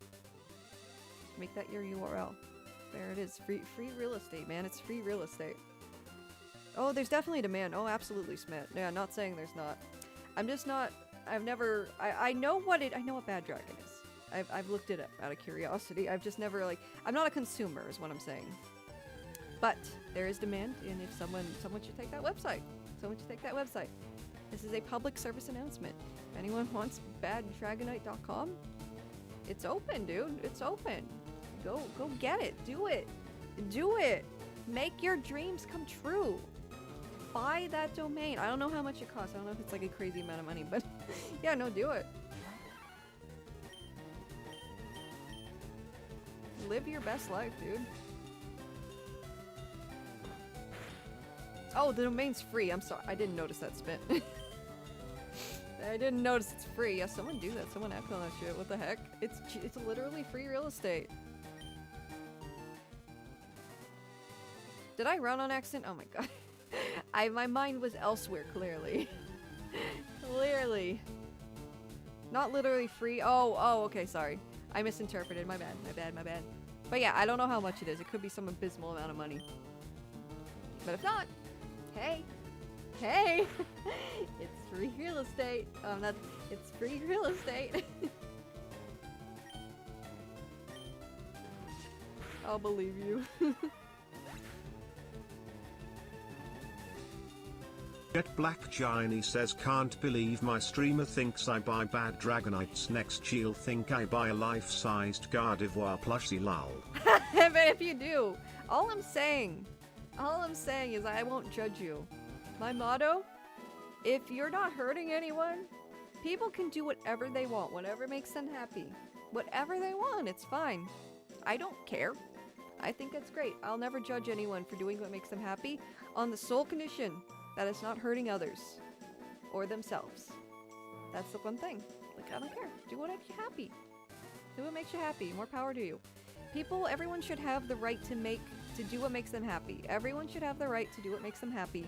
Make that your URL. There it is. Free real estate, man. It's free real estate. Oh, there's definitely demand. Oh, absolutely, Smith. Yeah, not saying there's not. I'm just not. I've never. I know what Bad Dragon is. I've looked it up out of curiosity. I've just never like. I'm not a consumer, is what I'm saying. But there is demand, and if someone should take that website. Someone should take that website. This is a public service announcement. If anyone wants baddragonite.com, it's open, dude. It's open. Go get it. Do it. Do it. Make your dreams come true. Buy that domain. I don't know how much it costs. I don't know if it's like a crazy amount of money, but yeah, no, do it. Live your best life, dude. Oh, the domain's free. I'm sorry. I didn't notice that spit. I didn't notice it's free. Yeah, someone do that. Someone act on that shit. What the heck? It's literally free real estate. Did I run on accident? Oh my god. My mind was elsewhere, clearly. Clearly. Not literally free. Oh, okay, sorry. I misinterpreted. My bad. But yeah, I don't know how much it is. It could be some abysmal amount of money. But if not, hey, it's free real estate. It's free real estate. I'll believe you. Jet Black Giny says, can't believe my streamer thinks I buy bad Dragonites next, she'll think I buy a life-sized Gardevoir plushie, lol. But if you do, all I'm saying is I won't judge you. My motto, if you're not hurting anyone, people can do whatever they want, whatever makes them happy. Whatever they want, it's fine. I don't care. I think it's great. I'll never judge anyone for doing what makes them happy on the sole condition that it's not hurting others or themselves. That's the one thing. Like, I don't care. Do what makes you happy. Do what makes you happy. More power to you. Everyone should have the right to do what makes them happy. Everyone should have the right to do what makes them happy,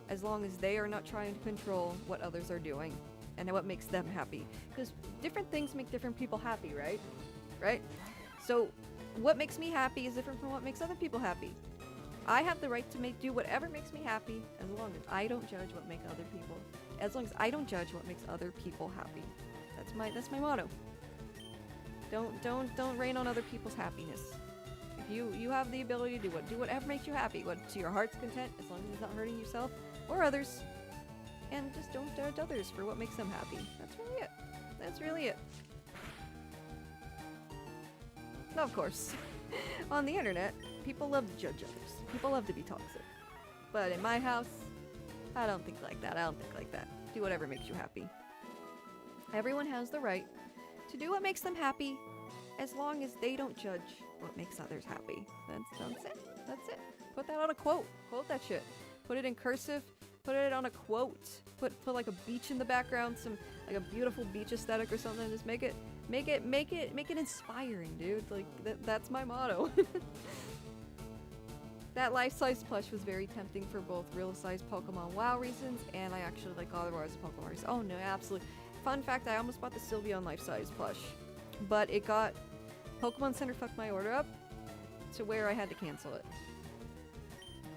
as long as they are not trying to control what others are doing and what makes them happy. Because different things make different people happy, right? Right? So what makes me happy is different from what makes other people happy. I have the right to do whatever makes me happy, as long as I don't judge what makes other people. As long as I don't judge what makes other people happy. That's my motto. Don't rain on other people's happiness. If you have the ability to do whatever makes you happy, to your heart's content, as long as it's not hurting yourself or others. And just don't judge others for what makes them happy. That's really it. That's really it. Now, of course, on the internet, people love to judge others. People love to be toxic. But in my house, I don't think like that. Do whatever makes you happy. Everyone has the right to do what makes them happy, as long as they don't judge what makes others happy. That's it. Put that on a quote. Quote that shit. Put it in cursive. Put it on a quote. Put like a beach in the background, like a beautiful beach aesthetic or something. Just make it inspiring, dude. Like that's my motto. That life-size plush was very tempting for both real-size Pokemon WoW reasons, and I actually like Gardevoir as a Pokemon reason. Oh no, absolutely. Fun fact, I almost bought the Sylveon life-size plush, but it got Pokemon Center fucked my order up to where I had to cancel it.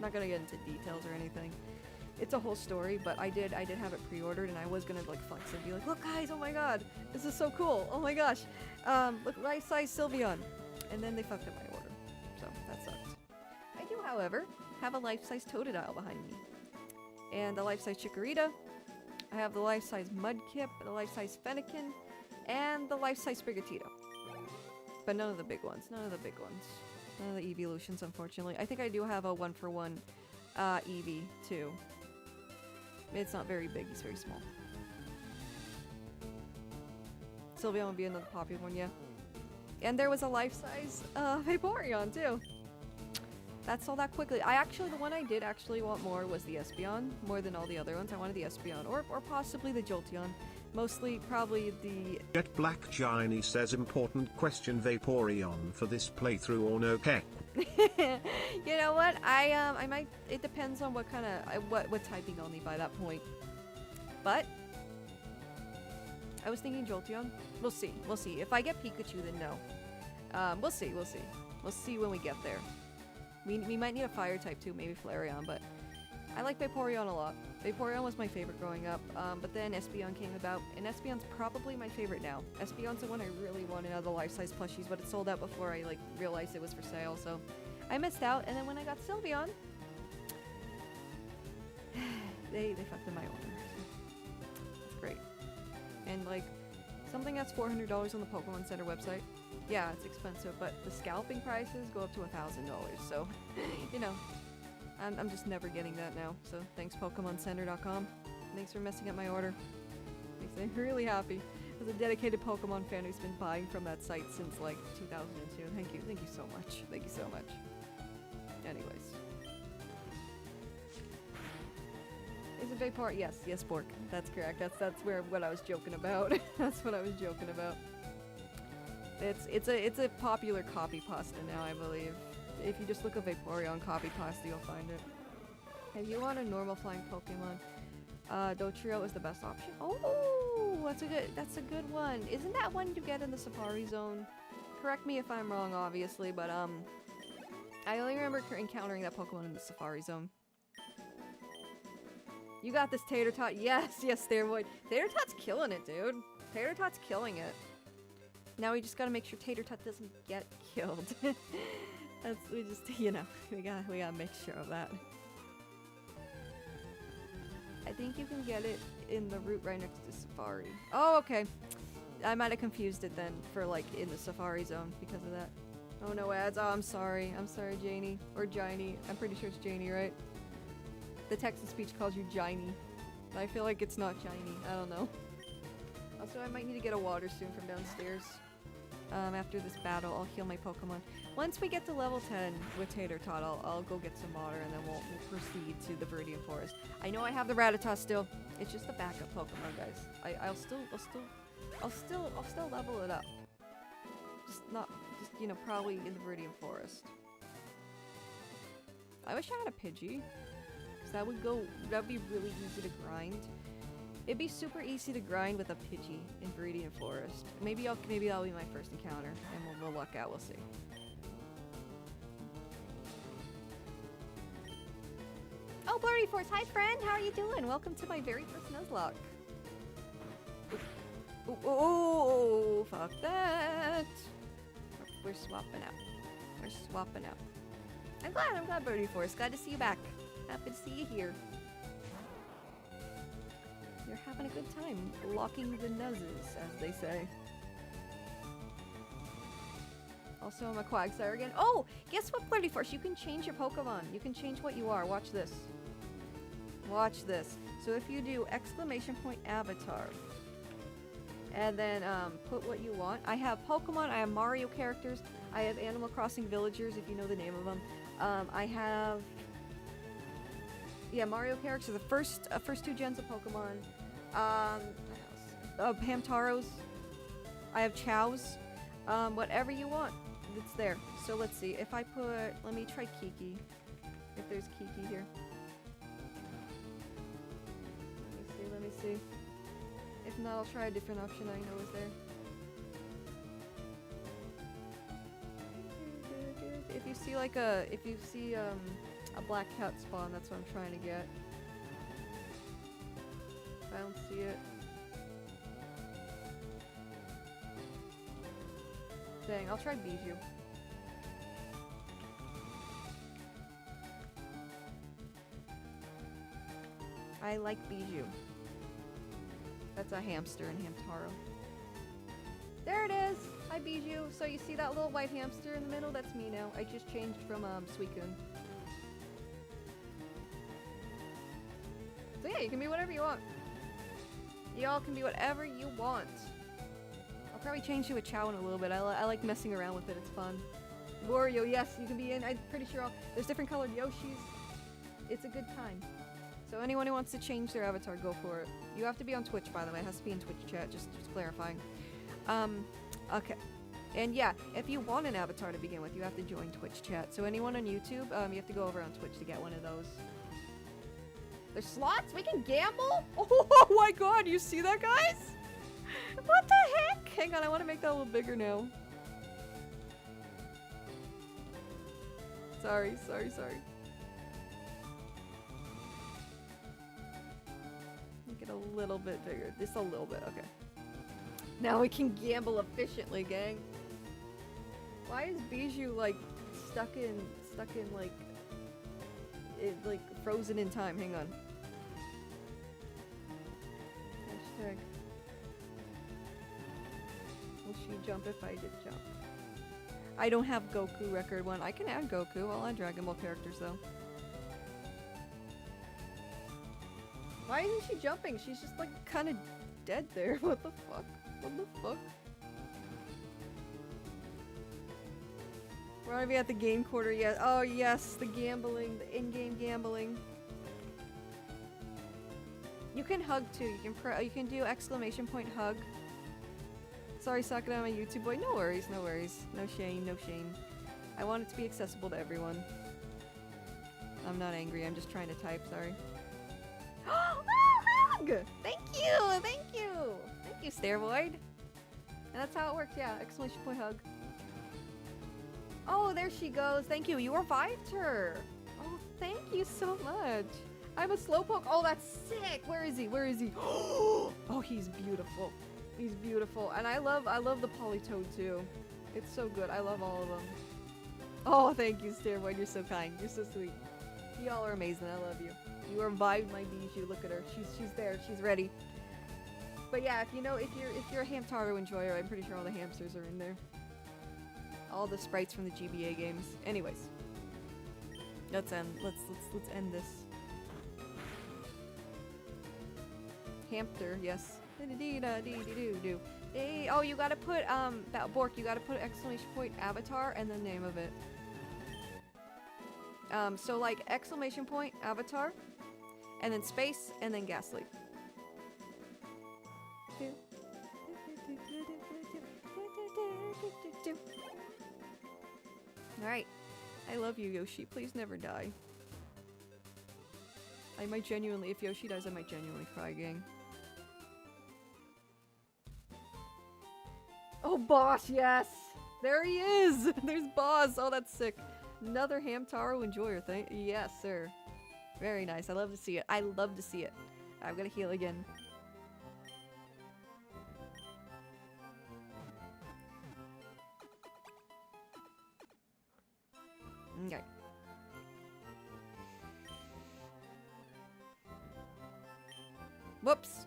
Not gonna get into details or anything. It's a whole story, but I did have it pre-ordered, and I was gonna like flex and be like, look guys, oh my god, this is so cool, oh my gosh, look, life-size Sylveon, and then they fucked up my order, so that sucked. I do, however, have a life-size Totodile behind me, and the life-size Chikorita. I have the life-size Mudkip, the life-size Fennekin, and the life-size Sprigatito. But none of the big ones. None of the evolutions, unfortunately. I think I do have a 1-for-1 Eevee, too. It's not very big, he's very small. Sylveon would be another popular one, yeah. And there was a life-size Vaporeon, too. That sold out quickly. The one I did actually want more was the Espeon, more than all the other ones. I wanted the Espeon, or possibly the Jolteon. Mostly, probably the... Jet Black Giny says, important question, Vaporeon for this playthrough or no heck? You know what? I might... It depends on what kind of... what typing I'll need by that point. But... I was thinking Jolteon. We'll see. If I get Pikachu, then no. We'll see. We'll see when we get there. We might need a fire type too, maybe Flareon, but I like Vaporeon a lot. Vaporeon was my favorite growing up, but then Espeon came about, and Espeon's probably my favorite now. Espeon's the one I really wanted out of the life-size plushies, but it sold out before I realized it was for sale, so I missed out. And then when I got Sylveon, they fucked in my order. That's great. And like, something that's $400 on the Pokemon Center website, yeah, it's expensive, but the scalping prices go up to $1,000, so, you know, I'm just never getting that now, so thanks PokemonCenter.com. Thanks for messing up my order. Makes me really happy. As a dedicated Pokemon fan who's been buying from that site since like 2002. Thank you so much. Thank you so much. Anyways. Is it Vapor? Yes, Bork. That's correct. That's what I was joking about. That's what I was joking about. It's a popular copy pasta now, I believe. If you just look up Vaporeon copy pasta, you'll find it. If you want a normal flying Pokemon, Dotrio is the best option. Oh, that's a good one. Isn't that one you get in the Safari Zone? Correct me if I'm wrong, obviously, but I only remember encountering that Pokemon in the Safari Zone. You got this, Tater Tot. Yes, Stairboy. Tater Tot's killing it, dude. Tater Tot's killing it. Now we just gotta make sure Tater Tot doesn't get killed. We gotta make sure of that. I think you can get it in the route right next to Safari. Oh, okay. I might have confused it then for like in the Safari Zone because of that. Oh, no ads. Oh, I'm sorry. I'm sorry, Janie. Or Jiny. I'm pretty sure it's Janie, right? The text-to-speech calls you Jiny. But I feel like it's not Jiny. I don't know. Also, I might need to get a water soon from downstairs. After this battle, I'll heal my Pokemon. Once we get to level 10 with Tater Tot, I'll go get some water and then we'll proceed to the Viridian Forest. I know I have the Rattata still. It's just a backup Pokemon, guys. I'll still level it up. Just you know, probably in the Viridian Forest. I wish I had a Pidgey, because that'd be really easy to grind. It'd be super easy to grind with a Pidgey in Viridian Forest. Maybe that'll be my first encounter, and we'll luck out. We'll see. Oh, Blurry Force! Hi, friend. How are you doing? Welcome to my very first Nuzlocke. Oh, fuck that! We're swapping out. We're swapping out. I'm glad, Birdie Force. Glad to see you back. Happy to see you here. You're having a good time locking the nuzzes, as they say. Also, I'm a Quagsire again. Oh! Guess what, Birdie Force? You can change your Pokemon. You can change what you are. Watch this. Watch this. So if you do !avatar and then put what you want. I have Pokemon, I have Mario characters, I have Animal Crossing villagers, if you know the name of them. I have Mario characters, the first two gens of Pokemon. Hamtaros. I have Chows. Whatever you want, it's there. So let's see. If I put, let me try Kiki. If there's Kiki here. Let me see. If not, I'll try a different option I know is there. If you see like a black cat spawn, that's what I'm trying to get. If I don't see it. Dang, I'll try Bijou. I like Bijou. That's a hamster in Hamtaro. There it is! Hi, Bijou. So you see that little white hamster in the middle? That's me now. I just changed from Suicune. So yeah, you can be whatever you want. Y'all can be whatever you want. I'll probably change to a Chow in a little bit. I like messing around with it. It's fun. Wario, yes, you can be in. I'm pretty sure there's different colored Yoshis. It's a good time. So anyone who wants to change their avatar, go for it. You have to be on Twitch, by the way. It has to be in Twitch chat, just clarifying. Okay. And yeah, if you want an avatar to begin with, you have to join Twitch chat. So anyone on YouTube, you have to go over on Twitch to get one of those. There's slots? We can gamble? Oh my god, you see that, guys? What the heck? Hang on, I want to make that a little bigger now. Sorry. Make it a little bit bigger. Just a little bit, okay. Now we can gamble efficiently, gang. Why is Bijou like stuck in like frozen in time? Hang on. frig? Will she jump if I did jump? I don't have Goku record 1. I can add Goku. I'll add Dragon Ball characters though. Why isn't she jumping? She's just like kind of dead there. What the fuck? What the fuck? We're not even at the game quarter yet. Oh yes, the gambling, the in-game gambling. You can hug too. You can do exclamation point hug. Sorry, suck it on my YouTube boy. No worries, no worries. No shame, no shame. I want it to be accessible to everyone. I'm not angry. I'm just trying to type. Sorry. Oh, hug! Thank you, thank you, thank you, Stairvoid. And that's how it works. Yeah, exclamation point hug. Oh, there she goes. Thank you. You revived her. Oh, thank you so much. I'm a slowpoke. Oh, that's sick. Where is he? Where is he? Oh, he's beautiful. He's beautiful. And I love the Polytoad too. It's so good. I love all of them. Oh, thank you, Stairboy. You're so kind. You're so sweet. Y'all are amazing. I love you. You revived my Bijou. Look at her. She's there. She's ready. But yeah, if you're a Hamtaro enjoyer, I'm pretty sure all the hamsters are in there. All the sprites from the GBA games. Anyways, let's end this. Hamster, yes. Oh, you gotta put that Bork. You gotta put exclamation point avatar and the name of it. So like exclamation point avatar, and then space, and then Ghastly. Alright. I love you, Yoshi. Please never die. I might genuinely, if Yoshi dies, I might genuinely cry, gang. Oh, Boss, yes! There he is! There's Boss! Oh, that's sick. Another Hamtaro enjoyer thing. Yes, sir. Very nice. I love to see it. I love to see it. I'm gonna heal again. Okay. Whoops.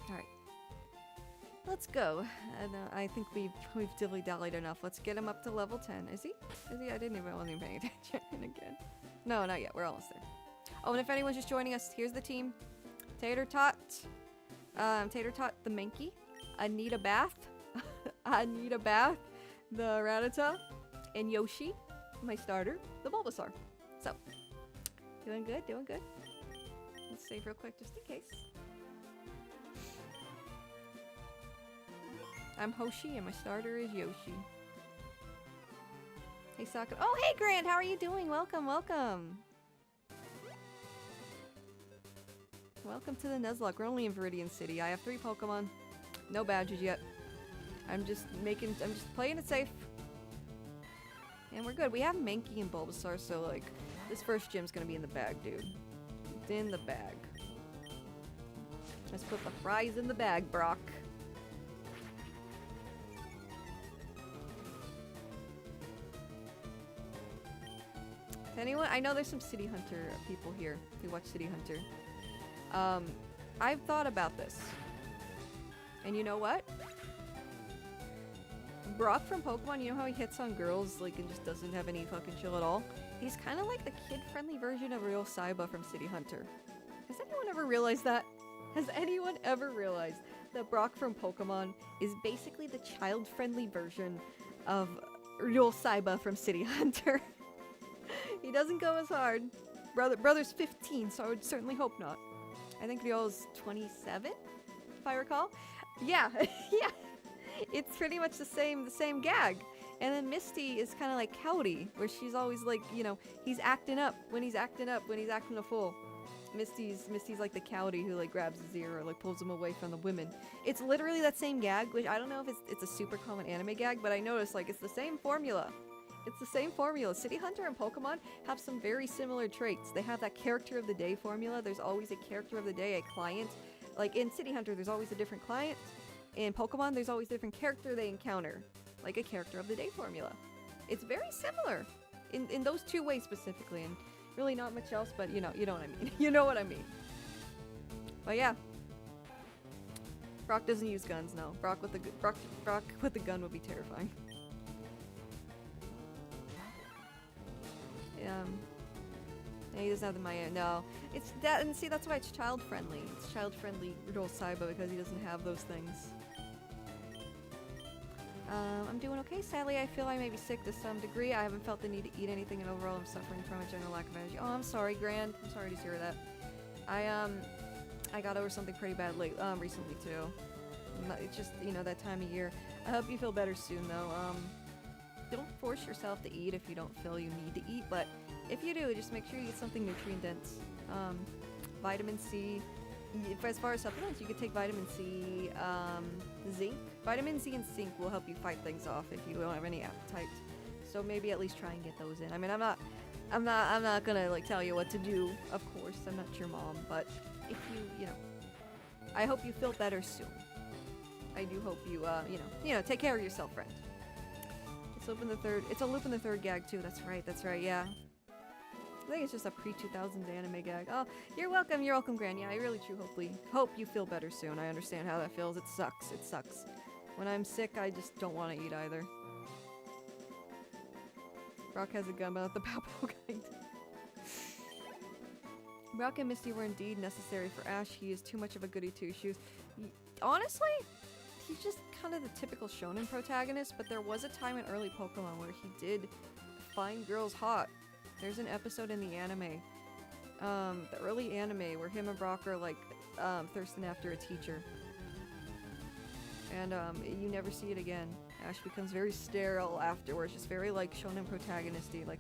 Alright. Let's go. I think we've dilly-dallied enough. Let's get him up to level 10. Is he? Is he? I wasn't even paying attention again. No, not yet. We're almost there. Oh, and if anyone's just joining us, here's the team. Tater Tot. Tater Tot the Mankey. Anita Bath. Anita Bath. The Rattata. And Yoshi. My starter. The Bulbasaur. So. Doing good, doing good. Let's save real quick just in case. I'm Hoshi and my starter is Yoshi. Hey Sokka. Oh, hey Grant! How are you doing? Welcome, welcome! Welcome to the Nuzlocke. We're only in Viridian City. I have 3 Pokemon. No badges yet. I'm just playing it safe. And we're good. We have Mankey and Bulbasaur, so like, this first gym's gonna be in the bag, dude. It's in the bag. Let's put the fries in the bag, Brock. Anyone? I know there's some City Hunter people here who watch City Hunter. I've thought about this. And you know what? Brock from Pokemon, you know how he hits on girls like and just doesn't have any fucking chill at all? He's kind of like the kid-friendly version of Real Saiba from City Hunter. Has anyone ever realized that? Has anyone ever realized that Brock from Pokemon is basically the child-friendly version of Real Saiba from City Hunter? He doesn't go as hard. Brother's 15, so I would certainly hope not. I think Ryul's 27, if I recall. Yeah, yeah. It's pretty much the same gag. And then Misty is kind of like Cowdy, where she's always like, you know, he's acting up when he's acting a fool. Misty's like the Cowdy who like grabs his ear or like pulls him away from the women. It's literally that same gag, which I don't know if it's a super common anime gag, but I noticed like it's the same formula. It's the same formula. City Hunter and Pokemon have some very similar traits. They have that character of the day formula. There's always a character of the day, a client. Like in City Hunter, there's always a different client. In Pokemon, there's always a different character they encounter. Like a character of the day formula. It's very similar. in those two ways specifically, and really not much else. But you know what I mean. You know what I mean. But yeah, Brock doesn't use guns. No, Brock with the gun would be terrifying. And he doesn't have the Maya. No, it's that, and see, that's why it's child friendly. It's child friendly Rudolph Saiba because he doesn't have those things. I'm doing okay. Sadly, I feel I may be sick to some degree. I haven't felt the need to eat anything, and overall, I'm suffering from a general lack of energy. Oh, I'm sorry, Grand. I'm sorry to hear that. I got over something pretty bad recently too. It's just, you know, that time of year. I hope you feel better soon, though. Don't force yourself to eat if you don't feel you need to eat, but if you do, just make sure you get something nutrient dense. Vitamin C. As far as supplements, you could take vitamin C, zinc. Vitamin C and zinc will help you fight things off if you don't have any appetite. So maybe at least try and get those in. I mean, I'm not gonna like tell you what to do. Of course, I'm not your mom, but if you know, I hope you feel better soon. I do hope you, you know, take care of yourself, friend. It's a loop in the third gag too. That's right. Yeah. I think it's just a pre-2000s anime gag. Oh, you're welcome, Gran. Yeah, I really hope you feel better soon. I understand how that feels. It sucks. When I'm sick, I just don't want to eat either. Brock has a gun, but not the Papo kind. Brock and Misty were indeed necessary for Ash. He is too much of a goody two-shoes. Honestly, he's just kind of the typical shonen protagonist, but there was a time in early Pokemon where he did find girls hot. There's an episode in the anime, the early anime, where him and Brock are like thirsting after a teacher. And you never see it again. Ash becomes very sterile afterwards, just very like shonen protagonisty, like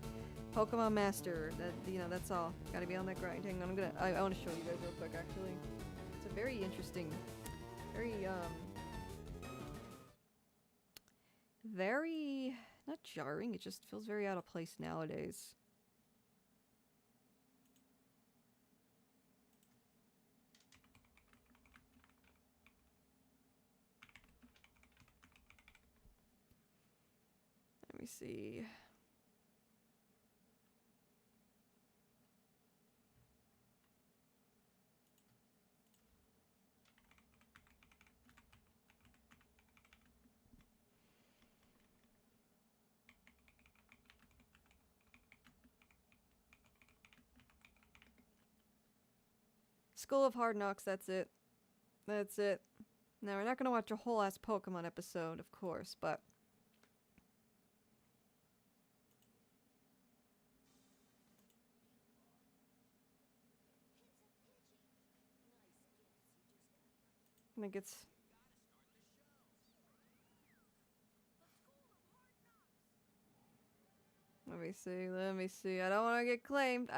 Pokemon Master. That, you know, that's all. Gotta be on that grind. Hang on, I want to show you guys real quick. Actually, it's a very interesting, very not jarring. It just feels very out of place nowadays. Let me see. School of Hard Knocks, that's it. That's it. Now, we're not gonna watch a whole ass Pokemon episode, of course, but I think it's... Let me see. I don't want to get claimed.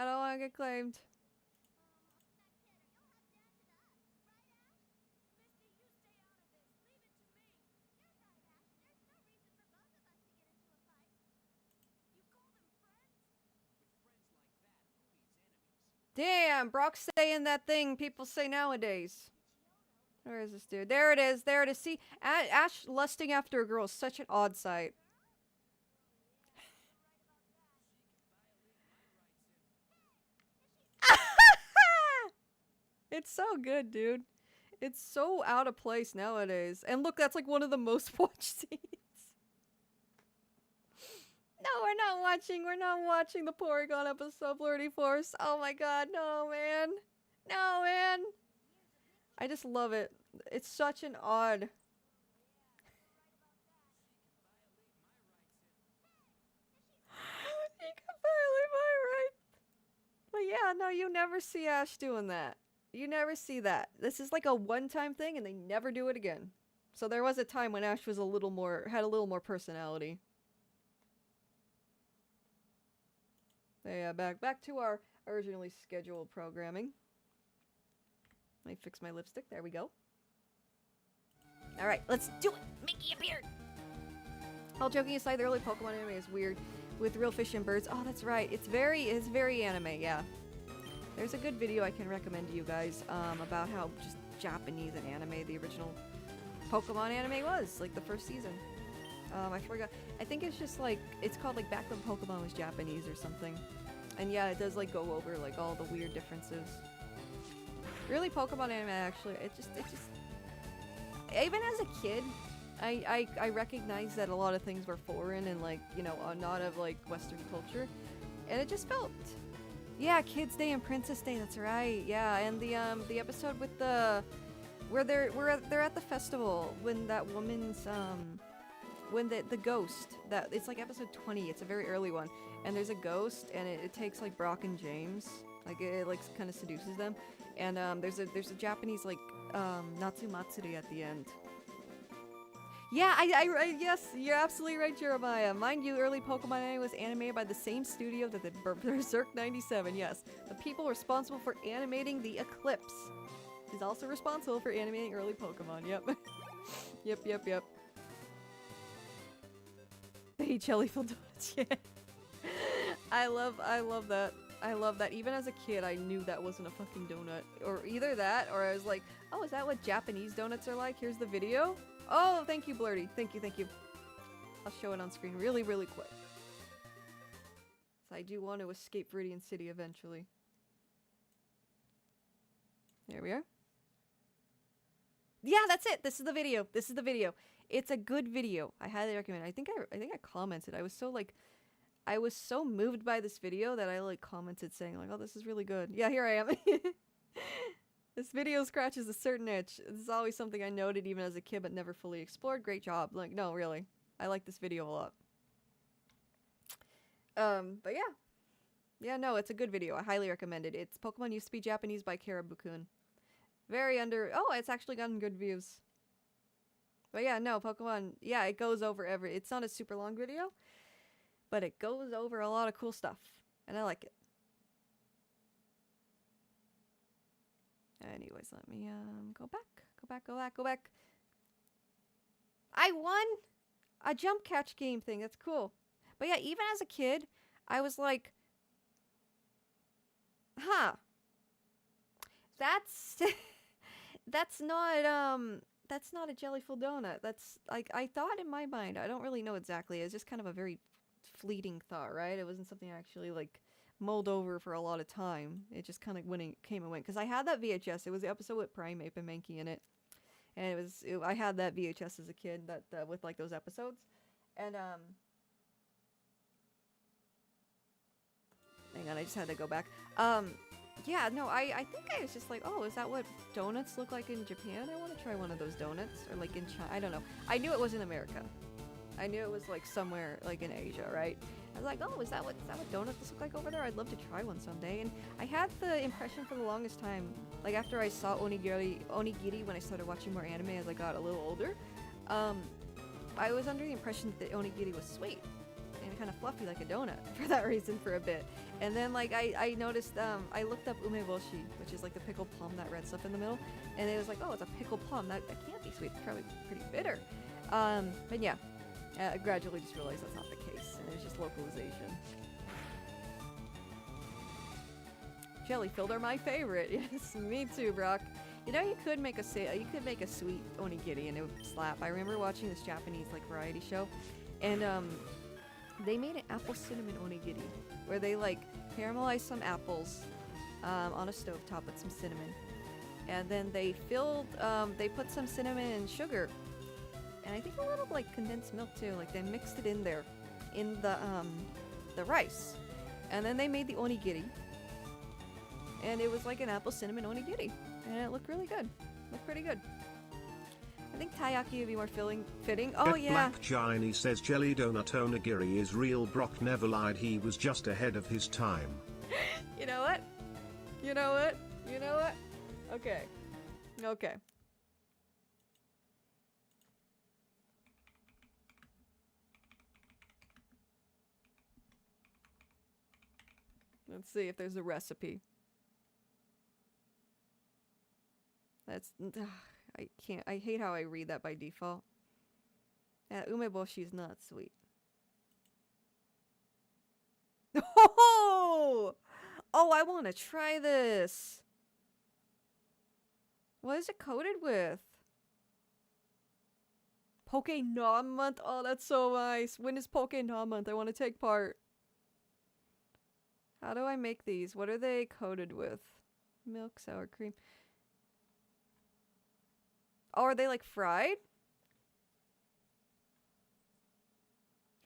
Damn, Brock's saying that thing people say nowadays. Where is this dude? There it is. See, Ash lusting after a girl is such an odd sight. It's so good, dude. It's so out of place nowadays. And look, that's like one of the most watched scenes. No, we're not watching the Porygon episode, Flirty Force. Oh my god, no, man. No, man. I just love it. It's such an odd... He can violate my rights. But yeah, no, you never see Ash doing that. You never see that. This is like a one-time thing, and they never do it again. So there was a time when Ash was had a little more personality. Yeah, back to our originally scheduled programming. Let me fix my lipstick. There we go. Alright, let's do it! Mickey appeared! All joking aside, the early Pokemon anime is weird with real fish and birds. Oh, that's right. It's very anime, yeah. There's a good video I can recommend to you guys about how just Japanese and anime the original Pokemon anime was, like the first season. I forgot. I think it's just like, it's called like Back When Pokemon Was Japanese or something. And yeah, it does like go over like all the weird differences. Really, Pokemon anime actually, it just, even as a kid, I recognized that a lot of things were foreign and like, you know, not of like Western culture. And it just felt, yeah, Kids Day and Princess Day, that's right. Yeah, and the episode with the, where they're at the festival when that woman's, when the ghost, that, it's like episode 20, it's a very early one. And there's a ghost, and it takes like Brock and James, like it like kind of seduces them, and there's a Japanese like Natsu Matsuri at the end. Yeah, I yes, you're absolutely right, Jeremiah. Mind you, early Pokemon anime was animated by the same studio that did Berserk 97. Yes, the people responsible for animating the Eclipse is also responsible for animating early Pokemon. Yep, yep. They eat jellyfish donuts. Yeah. I love that. I love that. Even as a kid, I knew that wasn't a fucking donut. Or either that, or I was like, oh, is that what Japanese donuts are like? Here's the video. Oh, thank you, Blurty. Thank you. I'll show it on screen really quick. So I do want to escape Viridian City eventually. There we are. Yeah, that's it. This is the video. It's a good video. I highly recommend it. I think I commented. I was so moved by this video that I like commented saying like, oh, this is really good. Yeah, here I am. This video scratches a certain itch. This is always something I noted even as a kid but never fully explored. Great job. Like, no, really. I like this video a lot. But yeah. Yeah, no, it's a good video. I highly recommend it. It's Pokemon Used to Be Japanese by Karabu-kun. Very oh, it's actually gotten good views. But yeah, no, Pokemon, yeah, it goes over it's not a super long video, but it goes over a lot of cool stuff, and I like it. Anyways, let me, go back. I won a jump catch game thing. That's cool. But yeah, even as a kid, I was like, huh, that's, that's not a jellyful donut. That's, like, I thought in my mind, I don't really know exactly. It's just kind of a very fleeting thought, right? It wasn't something I actually, like, mulled over for a lot of time. It just kind of came and went. Because I had that VHS. It was the episode with Primeape and Mankey in it. And I had that VHS as a kid that with, like, those episodes. And, hang on, I just had to go back. Yeah, no, I think I was just like, oh, is that what donuts look like in Japan? I want to try one of those donuts. Or, like, in China. I don't know. I knew it was in America. I knew it was, like, somewhere, like, in Asia, right? I was like, oh, is that what donuts look like over there? I'd love to try one someday. And I had the impression for the longest time, like, after I saw onigiri when I started watching more anime as I got a little older, I was under the impression that onigiri was sweet and kind of fluffy like a donut for that reason for a bit. And then, like, I noticed, I looked up umeboshi, which is like the pickled plum, that red stuff in the middle, and it was like, oh, it's a pickled plum. That can't be sweet. It's probably pretty bitter. But yeah, I gradually just realized that's not the case, and it was just localization. Jelly-filled are my favorite. Yes, me too, Brock. You know, you could make a sweet onigiri and it would slap. I remember watching this Japanese, like, variety show, and they made an apple cinnamon onigiri where they, like, caramelized some apples on a stovetop with some cinnamon, and then they they put some cinnamon and sugar, and I think a little, like, condensed milk too. Like, they mixed it in there in the rice, and then they made the onigiri, and it was like an apple cinnamon onigiri, and it looked really good. Looked pretty good. I think taiyaki would be more fitting. Oh, yeah. Black Giny says jelly donut onigiri is real. Brock never lied. He was just ahead of his time. You know what? You know what? You know what? Okay. Okay. Let's see if there's a recipe. That's... I can't. I hate how I read that by default. Yeah, umeboshi is not sweet. Oh! Oh, I want to try this. What is it coated with? Pokémon month. Oh, that's so nice. When is Pokémon month? I want to take part. How do I make these? What are they coated with? Milk, sour cream. Oh, are they like fried?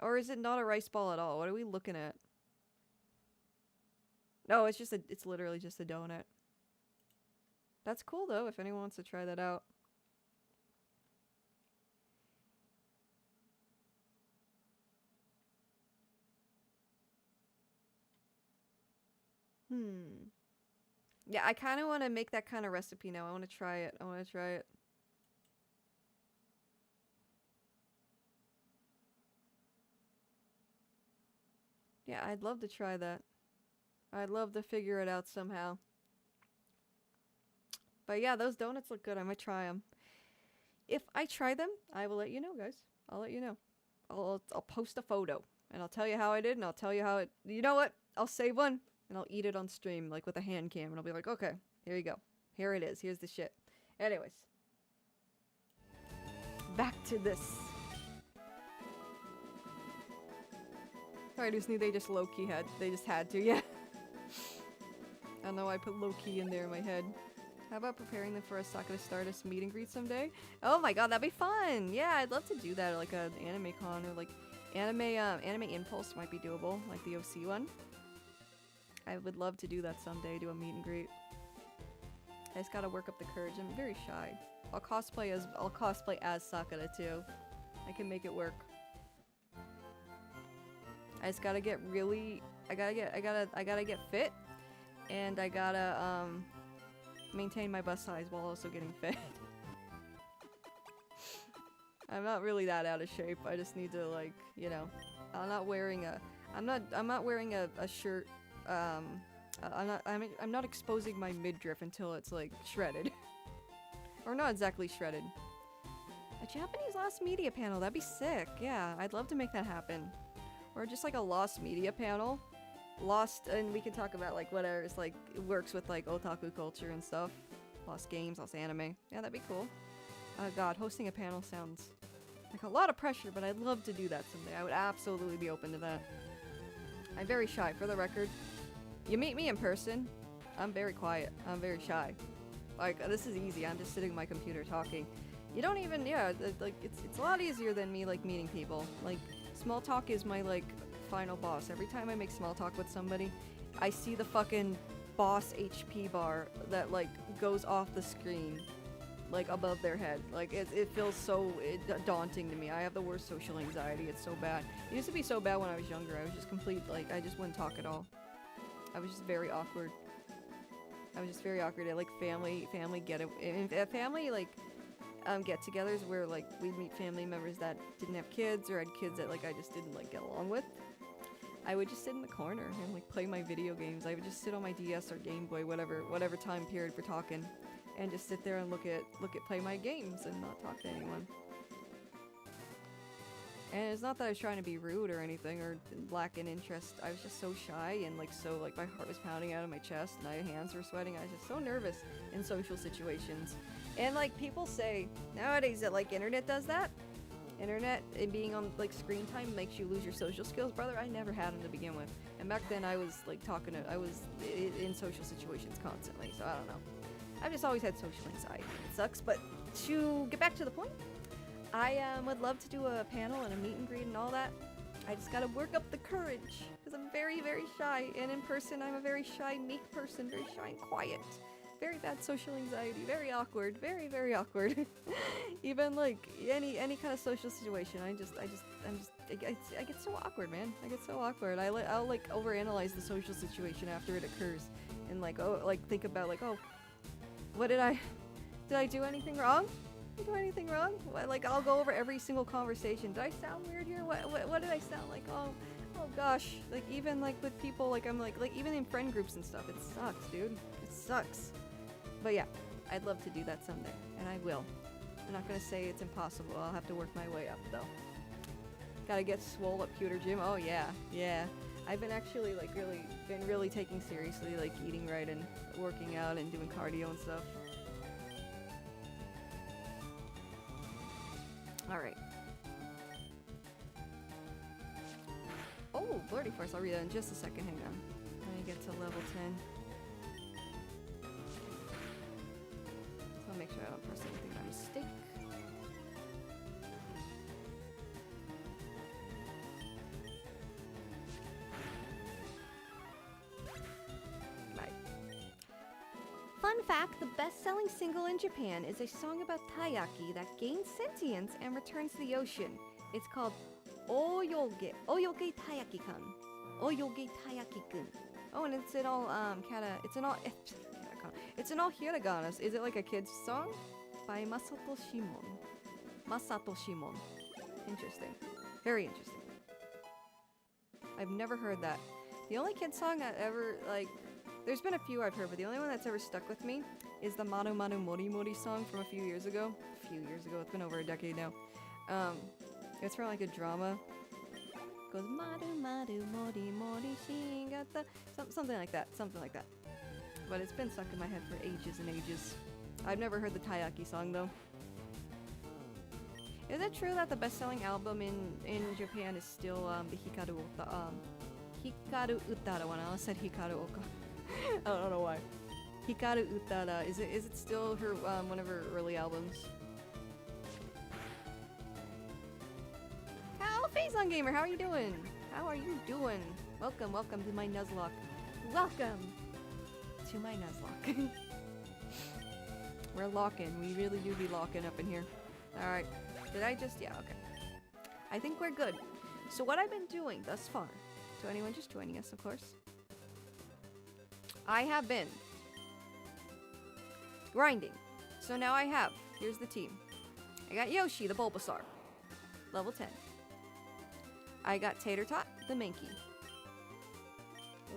Or is it not a rice ball at all? What are we looking at? No, it's just it's literally just a donut. That's cool though, if anyone wants to try that out. Yeah, I kind of want to make that kind of recipe now. I want to try it. I want to try it. Yeah, I'd love to try that. I'd love to figure it out somehow. But yeah, those donuts look good. I might try them. If I try them, I will let you know, guys. I'll let you know. I'll post a photo and I'll tell you how I did and I'll tell you how it. You know what? I'll save one and I'll eat it on stream like with a hand cam and I'll be like, okay, here you go. Here it is. Here's the shit. Anyways, back to this. Sorry, Disney. They just low key had. They just had to. Yeah. I don't know. I put low key in there in my head. How about preparing them for a Sakura Stardust meet and greet someday? Oh my god, that'd be fun! Yeah, I'd love to do that, or like an anime con, or like anime impulse might be doable, like the OC one. I would love to do that someday, do a meet and greet. I just gotta work up the courage. I'm very shy. I'll cosplay as Sakura too. I can make it work. I just gotta get really. I gotta get fit, and I gotta maintain my bust size while also getting fit. I'm not really that out of shape. I just need to, like, you know, I'm not wearing a shirt. I'm not exposing my midriff until it's like shredded. Or not exactly shredded. A Japanese lost media panel, that'd be sick. Yeah, I'd love to make that happen. Or just like a lost media panel. Lost, and we can talk about like whatever it's like it works with like otaku culture and stuff. Lost games, lost anime. Yeah, that'd be cool. Oh god, hosting a panel sounds like a lot of pressure, but I'd love to do that someday. I would absolutely be open to that. I'm very shy, for the record. You meet me in person, I'm very quiet. I'm very shy. Like, this is easy. I'm just sitting at my computer talking. You don't even, yeah, like, it's a lot easier than me, like, meeting people. Like, small talk is my, like, final boss. Every time I make small talk with somebody, I see the fucking boss HP bar that, like, goes off the screen, like, above their head. Like, it feels so daunting to me. I have the worst social anxiety. It's so bad. It used to be so bad when I was younger. I was just like, I just wouldn't talk at all. I was just very awkward. I like family get-togethers where like we'd meet family members that didn't have kids or had kids that like I just didn't like get along with. I would just sit in the corner and like play my video games. I would just sit on my DS or Game Boy, whatever time period for talking, and just sit there and look at play my games and not talk to anyone. And it's not that I was trying to be rude or anything or lack in interest. I was just so shy and like so like my heart was pounding out of my chest and my hands were sweating. I was just so nervous in social situations. And like people say nowadays that like internet does that. Internet and being on like screen time makes you lose your social skills, brother. I never had them to begin with. And back then I was like I was in social situations constantly. So I don't know. I've just always had social anxiety. It sucks. But to get back to the point, I would love to do a panel and a meet and greet and all that. I just gotta work up the courage because I'm very, very shy. And in person, I'm a very shy, meek person, very shy and quiet. Very bad social anxiety, very awkward, very, very awkward. Even like any kind of social situation, I get so awkward, man. I get so awkward. I'll like overanalyze the social situation after it occurs, and like think about like, oh, what did I do anything wrong? Did I do anything wrong? Like I'll go over every single conversation. Did I sound weird here? What did I sound like? Oh gosh. Like even like with people, like I'm like even in friend groups and stuff, it sucks, dude. It sucks. But yeah, I'd love to do that someday, and I will. I'm not gonna say it's impossible. I'll have to work my way up though. Gotta get swole at Pewter Gym. Oh yeah. I've been actually like really taking seriously like eating right and working out and doing cardio and stuff. Alright, Oh, Bloody Force. I'll read that in just a second. Hang on. Let me get to level 10. So I'll make sure I don't press anything by mistake. Right. Fun fact, the best-selling single in Japan is a song about taiyaki that gains sentience and returns to the ocean. It's called Oyoge Taiyaki-kun. Oyoge Taiyaki-kun. Oh, and it's in all it's in all hiraganas. Is it like a kid's song? By Masato Shimon. Masato Shimon. Interesting. Very interesting. I've never heard that. The only kid song I ever, like, there's been a few I've heard, but the only one that's ever stuck with me is the Manu Manu Mori Mori song from a few years ago. It's been over a decade now. It's from like a drama. It goes Maru Maru Mori Mori Shingata. Something like that. But it's been stuck in my head for ages and ages. I've never heard the Taiyaki song though. Is it true that the best-selling album in Japan is still the Hikaru Utara one? I almost said Hikaru Oka. I don't know why. Hikaru Utara. Is it still her one of her early albums? Phazon Gamer, how are you doing? Welcome to my Nuzlocke. Welcome to my Nuzlocke. We're locking. We really do be locking up in here. Alright. Did I just... Yeah, okay. I think we're good. So what I've been doing thus far, to anyone just joining us, of course, I have been grinding. So now I have... Here's the team. I got Yoshi, the Bulbasaur. Level 10. I got Tater Tot, the Mankey.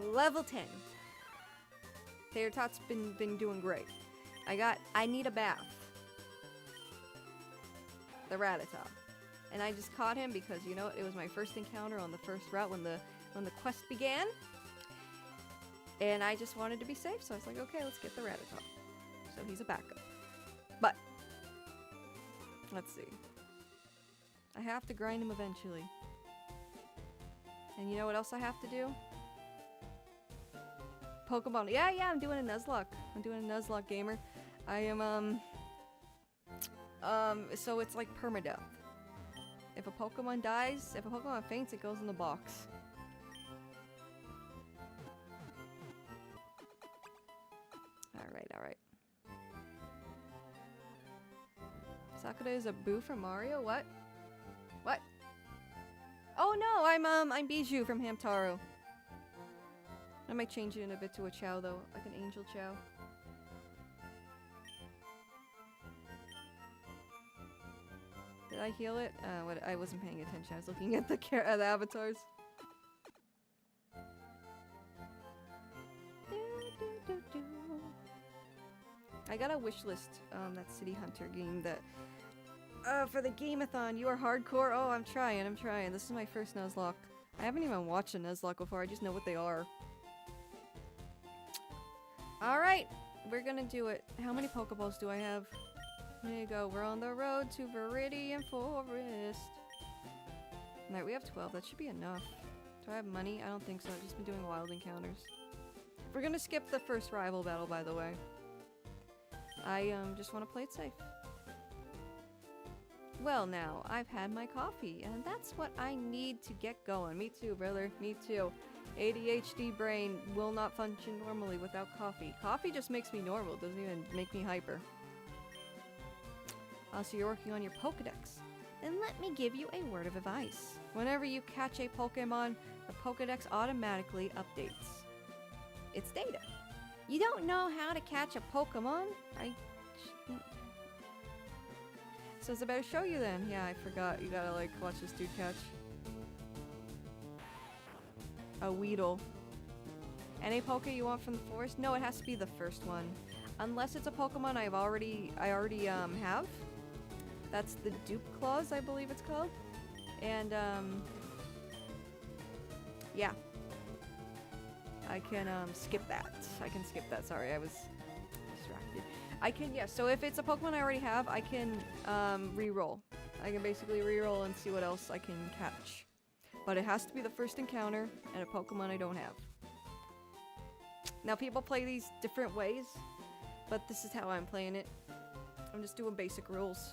Level 10. Tater Tot's been doing great. I Need a Bath. The Rattata. And I just caught him because, you know, it was my first encounter on the first route when the quest began. And I just wanted to be safe, so I was like, okay, let's get the Rattata. So he's a backup. But, let's see. I have to grind him eventually. And you know what else I have to do? Pokemon. Yeah, I'm doing a Nuzlocke. I'm doing a Nuzlocke gamer. I am, so it's like permadeath. If a Pokemon dies, if a Pokemon faints, it goes in the box. Alright. Sakura is a Boo from Mario? What? Oh no, I'm Bijou from Hamtaro. I might change it in a bit to a Chow though, like an Angel Chow. Did I heal it? What? I wasn't paying attention. I was looking at the avatars. I got a wish list, that City Hunter game that for the Gameathon. You are hardcore? Oh, I'm trying. This is my first Nuzlocke. I haven't even watched a Nuzlocke before, I just know what they are. Alright, we're gonna do it. How many Pokeballs do I have? There you go, we're on the road to Viridian Forest. Alright, we have 12, that should be enough. Do I have money? I don't think so, I've just been doing wild encounters. We're gonna skip the first rival battle, by the way. I just want to play it safe. Well now, I've had my coffee, and that's what I need to get going. Me too, brother, me too. ADHD brain will not function normally without coffee. Coffee just makes me normal, it doesn't even make me hyper. So you're working on your Pokedex. Then let me give you a word of advice. Whenever you catch a Pokemon, the Pokedex automatically updates its data. You don't know how to catch a Pokemon? So it's about to show you then. Yeah, I forgot. You gotta like watch this dude catch a Weedle. Any Poke you want from the forest? No, it has to be the first one. Unless it's a Pokemon I already have. That's the Dupe Claws, I believe it's called. And yeah. I can skip that. Sorry, I was distracted. Yeah, so if it's a Pokemon I already have, I can re-roll. I can basically re-roll and see what else I can catch. But it has to be the first encounter and a Pokemon I don't have. Now people play these different ways, but this is how I'm playing it. I'm just doing basic rules.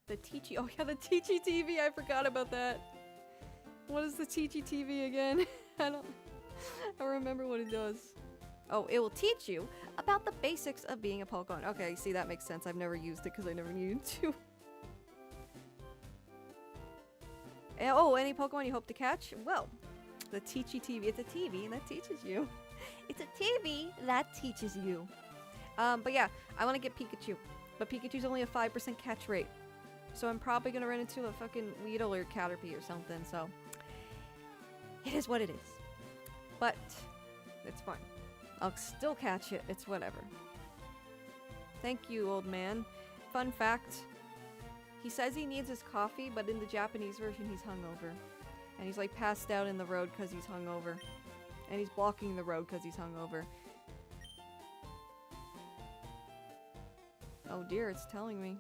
The Teachy, oh yeah, the Teachy TV, I forgot about that. What is the Teachy TV again? I don't remember what it does. Oh, it will teach you about the basics of being a Pokemon. Okay, see, that makes sense. I've never used it because I never needed to. Oh, any Pokemon you hope to catch? Well, the Teachy TV. It's a TV that teaches you. It's a TV that teaches you. But yeah, I want to get Pikachu. But Pikachu's only a 5% catch rate. So I'm probably going to run into a fucking Weedle or Caterpie or something, so... It is what it is. But, it's fine. I'll still catch it. It's whatever. Thank you, old man. Fun fact. He says he needs his coffee, but in the Japanese version he's hungover. And he's like passed out in the road because he's hungover. And he's blocking the road because he's hungover. Oh dear, it's telling me.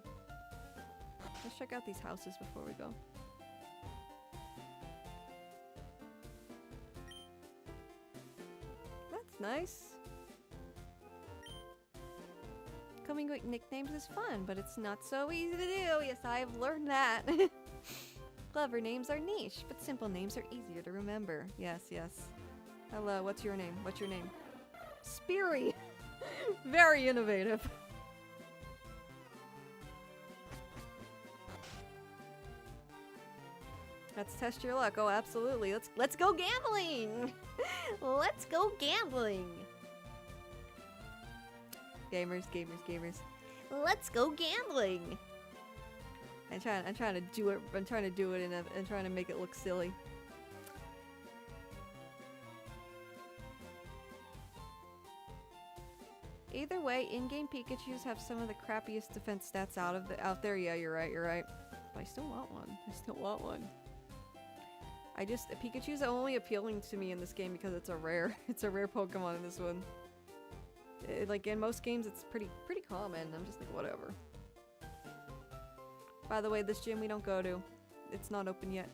Let's check out these houses before we go. That's nice. Coming with nicknames is fun, but it's not so easy to do. Yes, I've learned that. Clever names are niche, but simple names are easier to remember. Yes, yes. Hello, what's your name? What's your name? Speary! Very innovative. Let's test your luck. Oh, absolutely. Let's go gambling. Let's go gambling. Gamers, gamers, gamers. Let's go gambling. I'm trying to do it. I'm trying to do it and trying to make it look silly. Either way, in-game Pikachus have some of the crappiest defense stats out there. Yeah, you're right. You're right. But I still want one. I still want one. Pikachu's only appealing to me in this game because it's a rare Pokemon in this one. Like in most games, it's pretty common. I'm just like, whatever. By the way, this gym we don't go to. It's not open yet.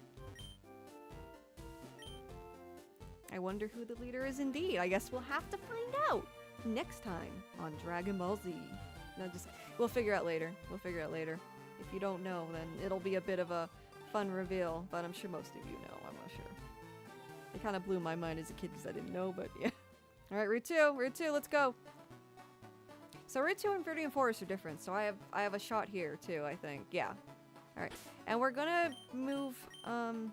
I wonder who the leader is indeed. I guess we'll have to find out next time on Dragon Ball Z. No, we'll figure out later. We'll figure out later. If you don't know, then it'll be a bit of a fun reveal, but I'm sure most of you know. I'm not sure. It kind of blew my mind as a kid because I didn't know, but yeah. Alright, Route 2, let's go. So Route 2 and Viridian Forest are different, so I have a shot here too, I think. Yeah. Alright. And we're gonna move, I'm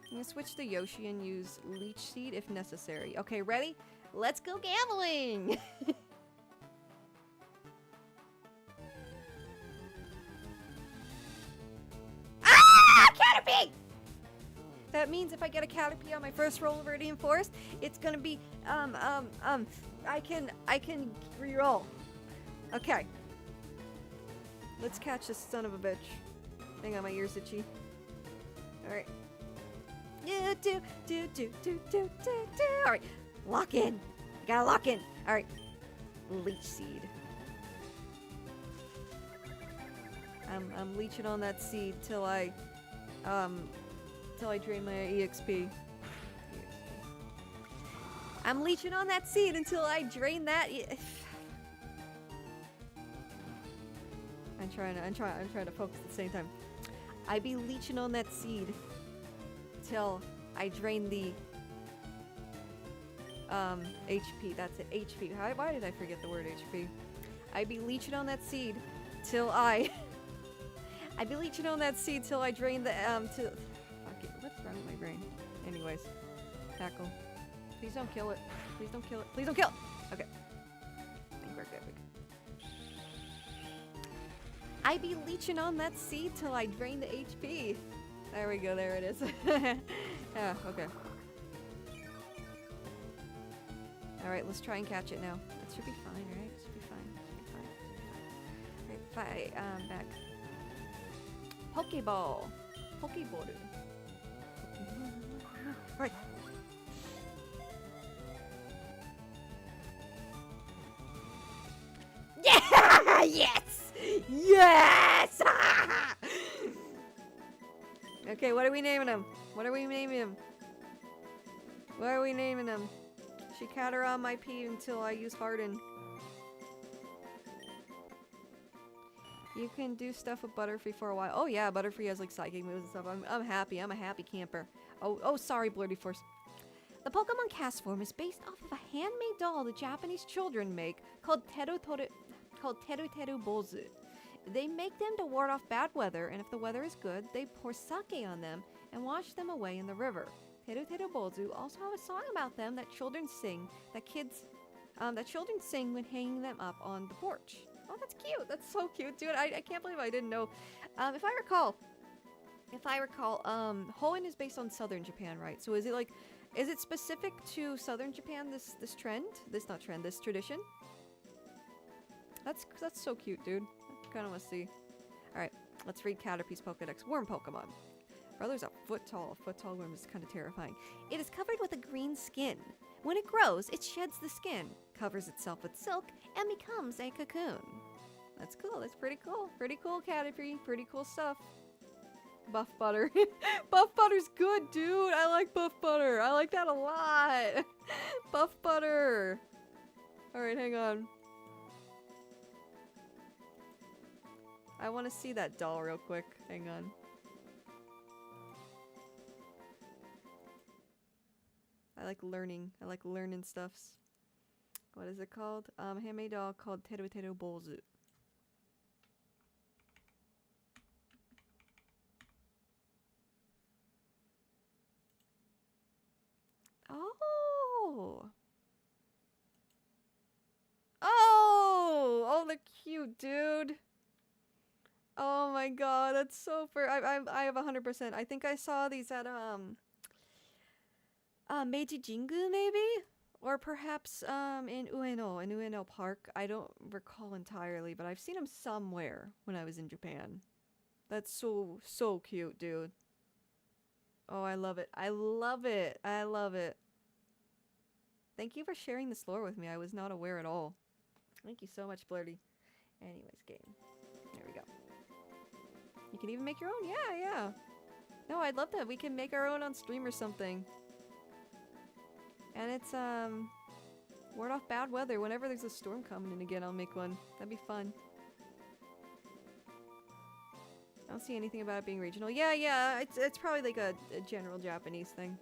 gonna switch to Yoshi and use Leech Seed if necessary. Okay, ready? Let's go gambling! Caterpie! That means if I get a Caterpie on my first roll of Viridian Forest, it's gonna be, I can reroll. Okay. Let's catch this son of a bitch. Hang on, my ear's itchy. Alright. Alright. Lock in. I gotta lock in. Alright. Leech Seed. I'm leeching on that seed till I drain my EXP. I'm leeching on that seed until I drain that. I'm trying to focus at the same time. I be leeching on that seed till I drain the HP. That's it. HP. Why did I forget the word HP? I be leeching on that seed till I be leeching on that seed till I drain the fuck it. What's wrong with my brain? Anyways, tackle. Please don't kill it. Please don't kill it. Please don't kill it. Okay. I think we're good. I be leeching on that seed till I drain the HP. There we go. There it is. Yeah. Okay. All right. Let's try and catch it now. It should be fine, right? It should be fine. It should be fine. Alright, back. Pokeball. Pokeball. Right. Yeah! Yes! Yes! Okay, what are we naming him? What are we naming him? What are we naming him? Shikadara my pee until I use Harden. You can do stuff with Butterfree for a while. Oh yeah, Butterfree has like psychic moves and stuff. I'm happy. I'm a happy camper. Oh, sorry, Blurty Force. The Pokemon cast form is based off of a handmade doll the Japanese children make called Teru Teru Bozu. They make them to ward off bad weather, and if the weather is good, they pour sake on them and wash them away in the river. Teru Teru Bozu also have a song about them that children sing, that children sing when hanging them up on the porch. Oh, that's cute. That's so cute, dude. I can't believe I didn't know. If I recall, Hoenn is based on southern Japan, right? So is it specific to southern Japan, this tradition? That's so cute, dude. I kind of want to see. Alright, let's read Caterpie's Pokedex. Worm Pokemon. Brother's a foot tall. A foot tall worm is kind of terrifying. It is covered with a green skin. When it grows, it sheds the skin, covers itself with silk, and becomes a cocoon. That's cool. That's pretty cool. Pretty cool, Caterpie. Pretty cool stuff. Buff Butter. Buff Butter's good, dude. I like Buff Butter. I like that a lot. Buff Butter. Alright, hang on. I want to see that doll real quick. Hang on. I like learning. I like learning stuffs. What is it called? Handmade doll called Teru Teru Bozu. Oh! Oh! Oh, they're cute, dude. Oh my god, that's so fair. I have 100%. I think I saw these at Meiji Jingu maybe, or perhaps in Ueno Park. I don't recall entirely, but I've seen them somewhere when I was in Japan. That's so cute, dude. Oh, I love it. I love it. I love it. Thank you for sharing this lore with me. I was not aware at all. Thank you so much, Blurty. Anyways, game. There we go. You can even make your own? Yeah. No, I'd love that. We can make our own on stream or something. And it's, ward off bad weather. Whenever there's a storm coming in again, I'll make one. That'd be fun. I don't see anything about it being regional. Yeah, it's probably like a general Japanese thing.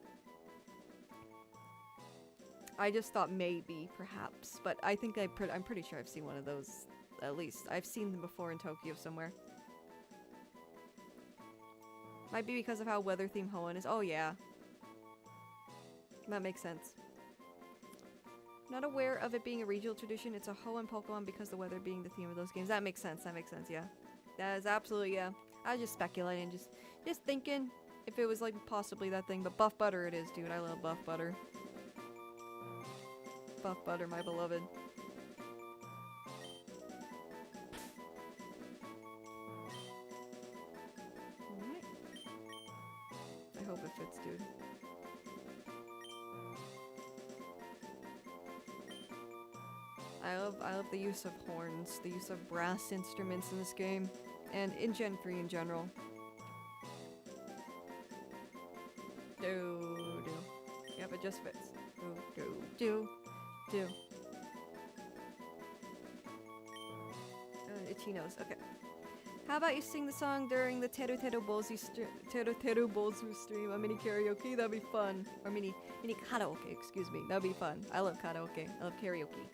I just thought maybe, perhaps. But I think I'm pretty sure I've seen one of those, at least. I've seen them before in Tokyo somewhere. Might be because of how weather-themed Hoenn is. Oh, yeah. That makes sense. Not aware of it being a regional tradition. It's a Hoenn Pokemon because the weather being the theme of those games. That makes sense. That makes sense, yeah. That is absolutely, yeah. I was just speculating, just thinking if it was, like, possibly that thing. But Buff Butter it is, dude. I love Buff Butter. Buff Butter, my beloved. I hope it fits, dude. I love the use of horns, the use of brass instruments in this game, and in Gen 3 in general. Do. Yep, it just fits. Do. Itchy nose. Okay. How about you sing the song during the Teru Teru Bozu stream? A mini karaoke? That'd be fun. Or mini karaoke, excuse me. That'd be fun. I love karaoke. I love karaoke.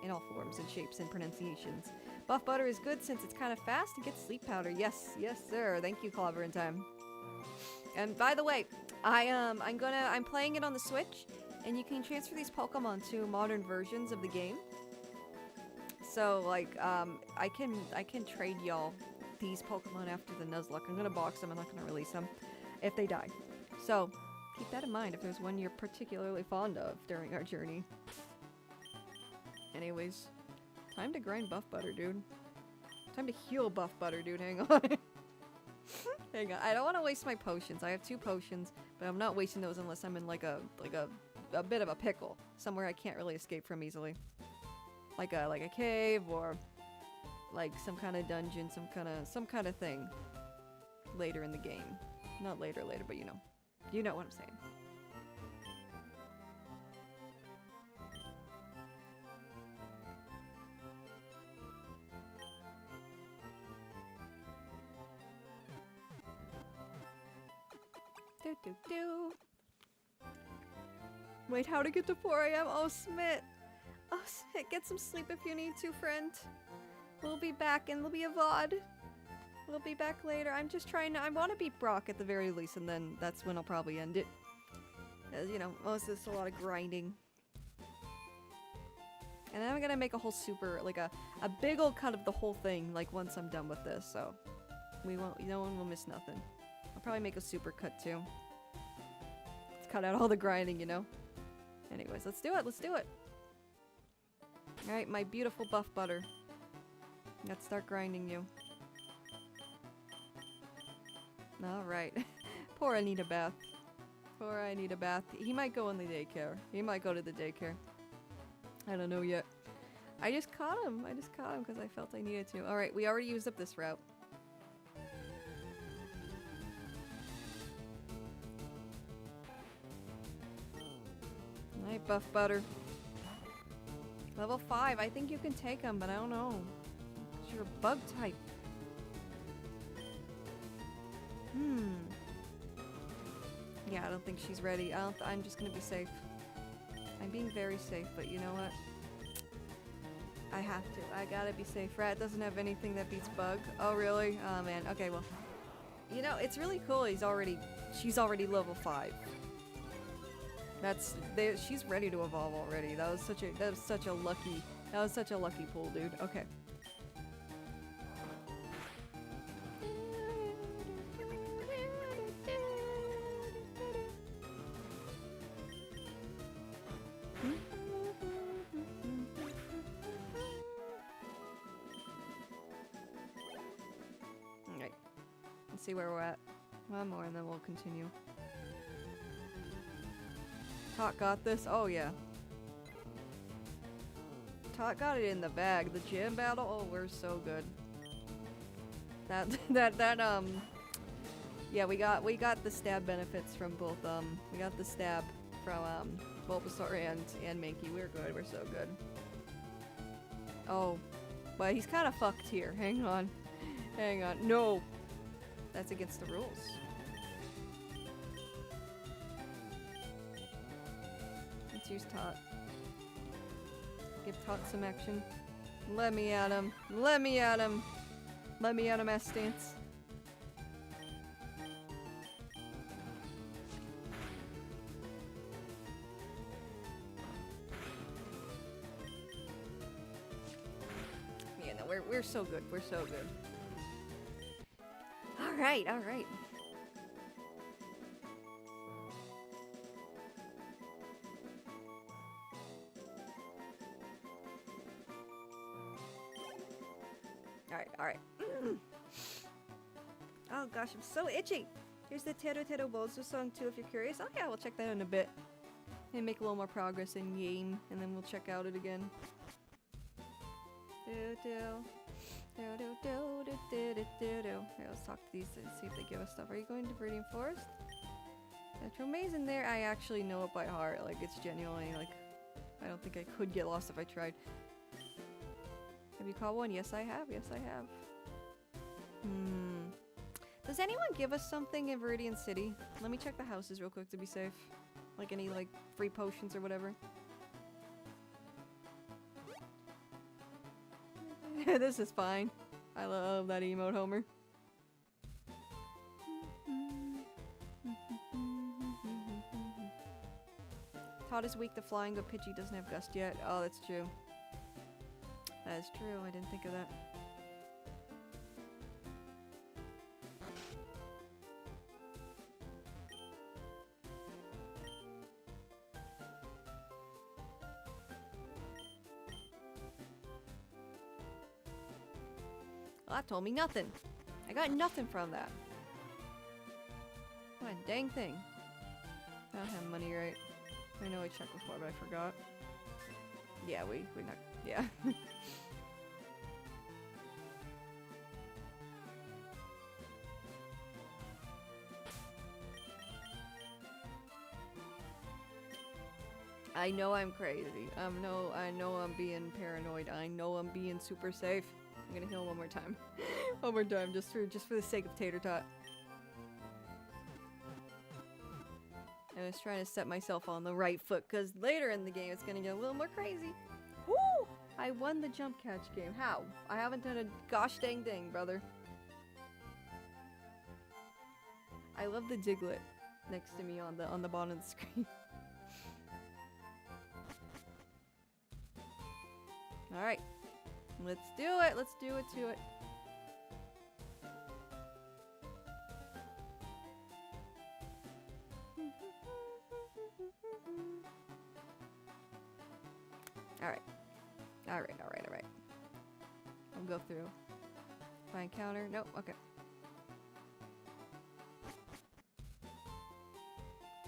In all forms and shapes and pronunciations. Buff Butter is good since it's kind of fast and gets sleep powder. Yes, sir. Thank you, Clobber in Time. And by the way, I'm playing it on the Switch, and you can transfer these Pokemon to modern versions of the game. So like, I can trade y'all these Pokemon after the Nuzlocke. I'm gonna box them. I'm not gonna release them if they die. So keep that in mind if there's one you're particularly fond of during our journey. Anyways, time to grind Buff Butter, dude. Time to heal Buff Butter, dude. Hang on. Hang on. I don't want to waste my potions. I have 2 potions, but I'm not wasting those unless I'm in like a bit of a pickle, somewhere I can't really escape from easily. Like a cave or like some kind of dungeon, some kind of thing later in the game. Not later, but you know what I'm saying. Do. Wait, how to get to 4 a.m.? Oh, Smit. Oh, Smit, get some sleep if you need to, friend. We'll be back, and there'll be a VOD. We'll be back later. I'm just trying to... I want to beat Brock at the very least, and then that's when I'll probably end it. As, you know, most of this is a lot of grinding. And then I'm gonna make a whole super... Like, a big old cut of the whole thing, like, once I'm done with this, so... No one will miss nothing. I'll probably make a super cut, too. Let's cut out all the grinding, you know? Anyways, let's do it! Alright, my beautiful buff butter. Let's start grinding you. Alright. Poor I need a bath. He might go in the daycare. He might go to the daycare. I don't know yet. I just caught him because I felt I needed to. Alright, we already used up this route. Alright, buff butter. Level 5. I think you can take him, but I don't know. 'Cause you're a bug type. Yeah, I don't think she's ready. I'm just gonna be safe. I'm being very safe, but you know what? I have to. I gotta be safe. Rat doesn't have anything that beats bug. Oh, really? Oh, man. Okay, well. You know, it's really cool. She's already level 5. She's ready to evolve already. That was such a lucky pull, dude. Okay. Alright. Let's see where we're at. One more and then we'll continue. Tot got this? Oh yeah. Tot got it in the bag. The gym battle? Oh, we're so good. Yeah, we got the stab benefits from both, we got the stab from, Bulbasaur and Mankey. We're good. We're so good. Oh. But he's kind of fucked here. Hang on. No! That's against the rules. Let's use Tot. Give Tot some action. Let me at him. Let me at him, S-Stance. Yeah, no, we're so good. We're so good. Alright, alright. Alright. Oh gosh, I'm so itchy. Here's the Tero Tero Bozo song too if you're curious. Oh yeah, we'll check that out in a bit. And make a little more progress in game, and then we'll check out it again. Here, let's talk to these and see if they give us stuff. Are you going to Viridian Forest? Natural Maze in there. I actually know it by heart. Like, it's genuinely, like, I don't think I could get lost if I tried. Have you caught one? Yes, I have. Yes, I have. Does anyone give us something in Viridian City? Let me check the houses real quick to be safe. Like, any, like, free potions or whatever. This is fine. I love that emote, Homer. Todd is weak to flying, but Pidgey doesn't have Gust yet. Oh, that's true. That is true. I didn't think of that. Well, that told me nothing. I got nothing from that. What a dang thing. I don't have money right. I know I checked before, but I forgot. Yeah, we're not. Yeah. I know I'm crazy. I know I'm being paranoid. I know I'm being super safe. I'm gonna heal one more time. One more time, just for the sake of Tater Tot. I was trying to set myself on the right foot, because later in the game it's gonna get a little more crazy. Woo! I won the jump catch game. How? I haven't done a gosh dang thing, brother. I love the Diglett next to me on the bottom of the screen. Alright. Let's do it. Let's do it to it. Alright. Alright. I'll go through. Find counter. Nope. Okay.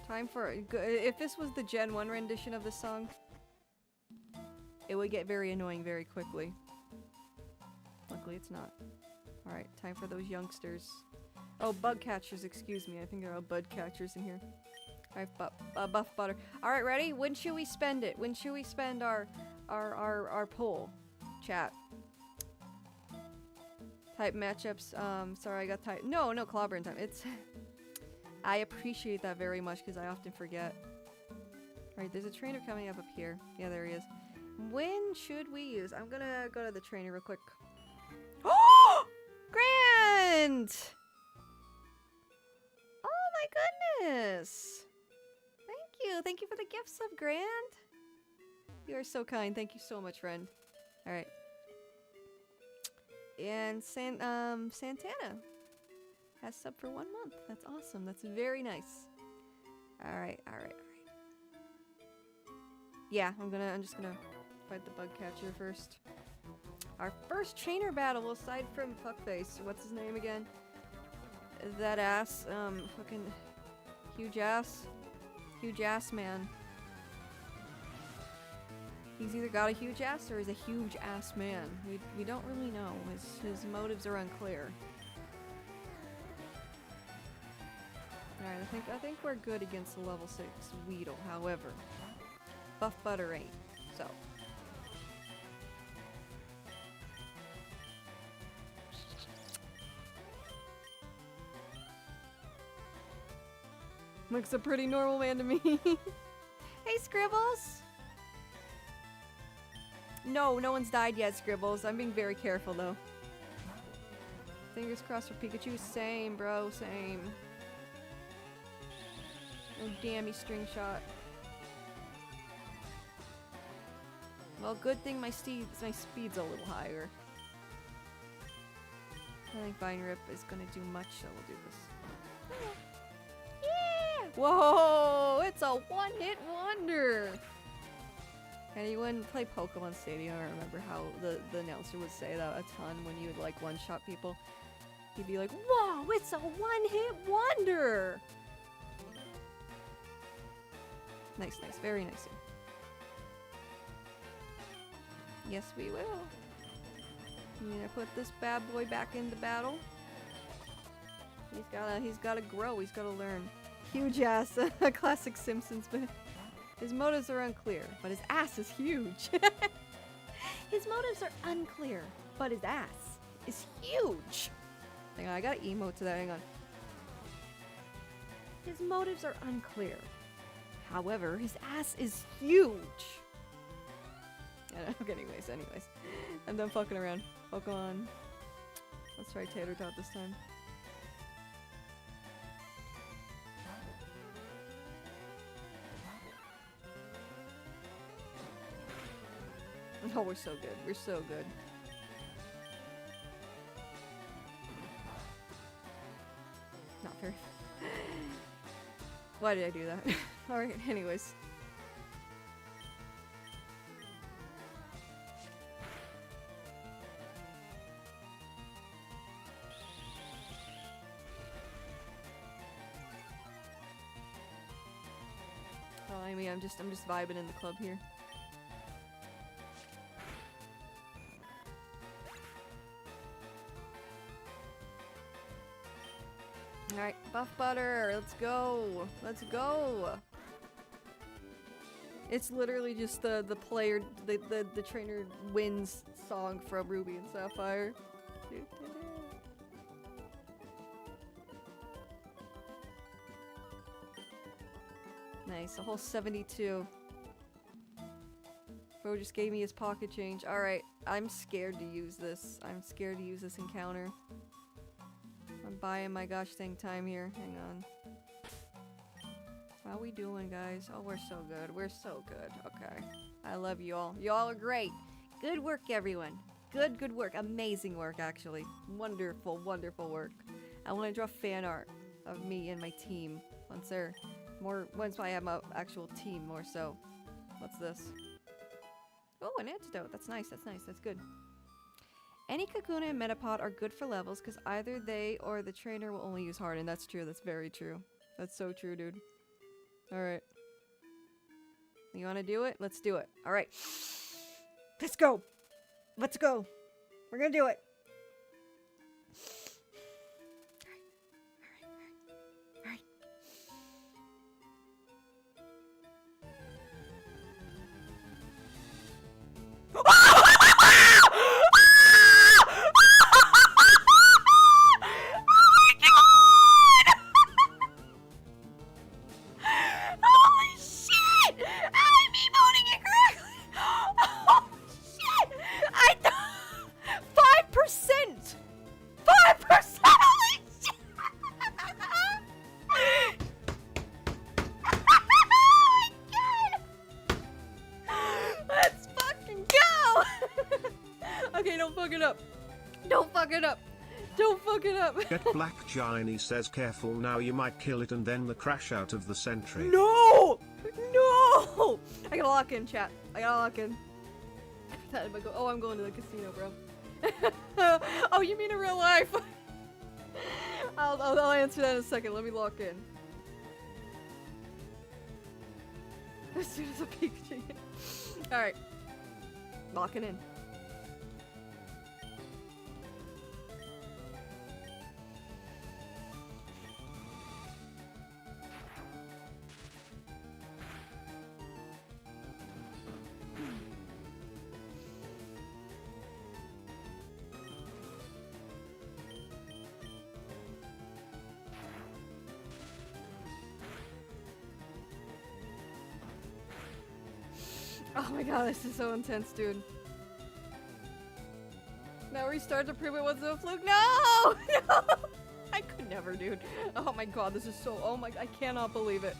Time for... If this was the Gen 1 rendition of this song, it would get very annoying very quickly. Luckily it's not. Alright, time for those youngsters. Oh, bug catchers, excuse me. I think there are bug catchers in here. Alright, buff butter. Alright, ready? When should we spend it? When should we spend our poll? Chat. Type matchups. Sorry, I got type. No, clobbering time. It's... I appreciate that very much because I often forget. Alright, there's a trainer coming up here. Yeah, there he is. When should we use? I'm gonna go to the trainer real quick. Oh! Grant! Oh my goodness! Thank you. Thank you for the gifts of Grant. You are so kind. Thank you so much, friend. Alright. And Santana has sub for 1 month. That's awesome. That's very nice. Alright. Yeah, I'm just gonna fight the bug catcher first. Our first trainer battle, aside from Fuckface. What's his name again? That ass, fucking huge ass man. He's either got a huge ass or he's a huge ass man. We don't really know. His motives are unclear. Alright, I think we're good against the level 6 Weedle, however. Buff Butter ain't, so. Looks a pretty normal man to me. Hey, Scribbles! No one's died yet, Scribbles. I'm being very careful, though. Fingers crossed for Pikachu. Same, bro, same. Oh, damn, he string shot. Well, good thing my speed's a little higher. I think Vine Rip is gonna do much, so we'll do this. Yeah! Whoa! It's a one-hit wonder! Anyone play Pokemon Stadium? I remember how the announcer would say that a ton when you would like one-shot people. He'd be like, "Whoa! It's a one-hit wonder!" Nice, very nice. Yes, we will. I'm gonna put this bad boy back into battle. He's gotta grow. He's gotta learn. Huge ass, a classic Simpsons bit. His motives are unclear, but his ass is huge. His motives are unclear, but his ass is huge. Hang on, I gotta emote to that. Hang on. His motives are unclear. However, his ass is huge. Okay, anyways. I'm done fucking around. Pokemon. Let's try Tater Tot this time. Oh, we're so good. We're so good. Not fair. Why did I do that? Alright, anyways. Oh, I mean, I'm just vibing in the club here. Alright, Buff Butter, let's go! Let's go! It's literally just the player, the trainer wins song from Ruby and Sapphire. Nice, a whole 72. Bro just gave me his pocket change. Alright, I'm scared to use this. I'm scared to use this encounter. I'm buying my gosh dang time here. Hang on. How we doing, guys? Oh, we're so good. We're so good. Okay. I love you all. You all are great. Good work, everyone. Good work. Amazing work, actually. Wonderful, wonderful work. I want to draw fan art of me and my team. Once I have my actual team, more so. What's this? Oh, an antidote. That's nice. That's nice. That's good. Any Kakuna and Metapod are good for levels because either they or the trainer will only use Harden. That's true. That's very true. That's so true, dude. Alright. You wanna do it? Let's do it. Alright. Let's go! Let's go! We're gonna do it! Alright. Get Black Giny says careful now, you might kill it and then the crash out of the sentry. No! No! I gotta lock in, chat. I gotta lock in. Oh, I'm going to the casino, bro. Oh, you mean in real life? I'll answer that in a second. Let me lock in. As soon as a Pikachu. Alright. Locking in. Oh my god, this is so intense, dude. Now restart to prove it wasn't a fluke. No! No! I could never, dude. Oh my god, this is so. Oh my, I cannot believe it.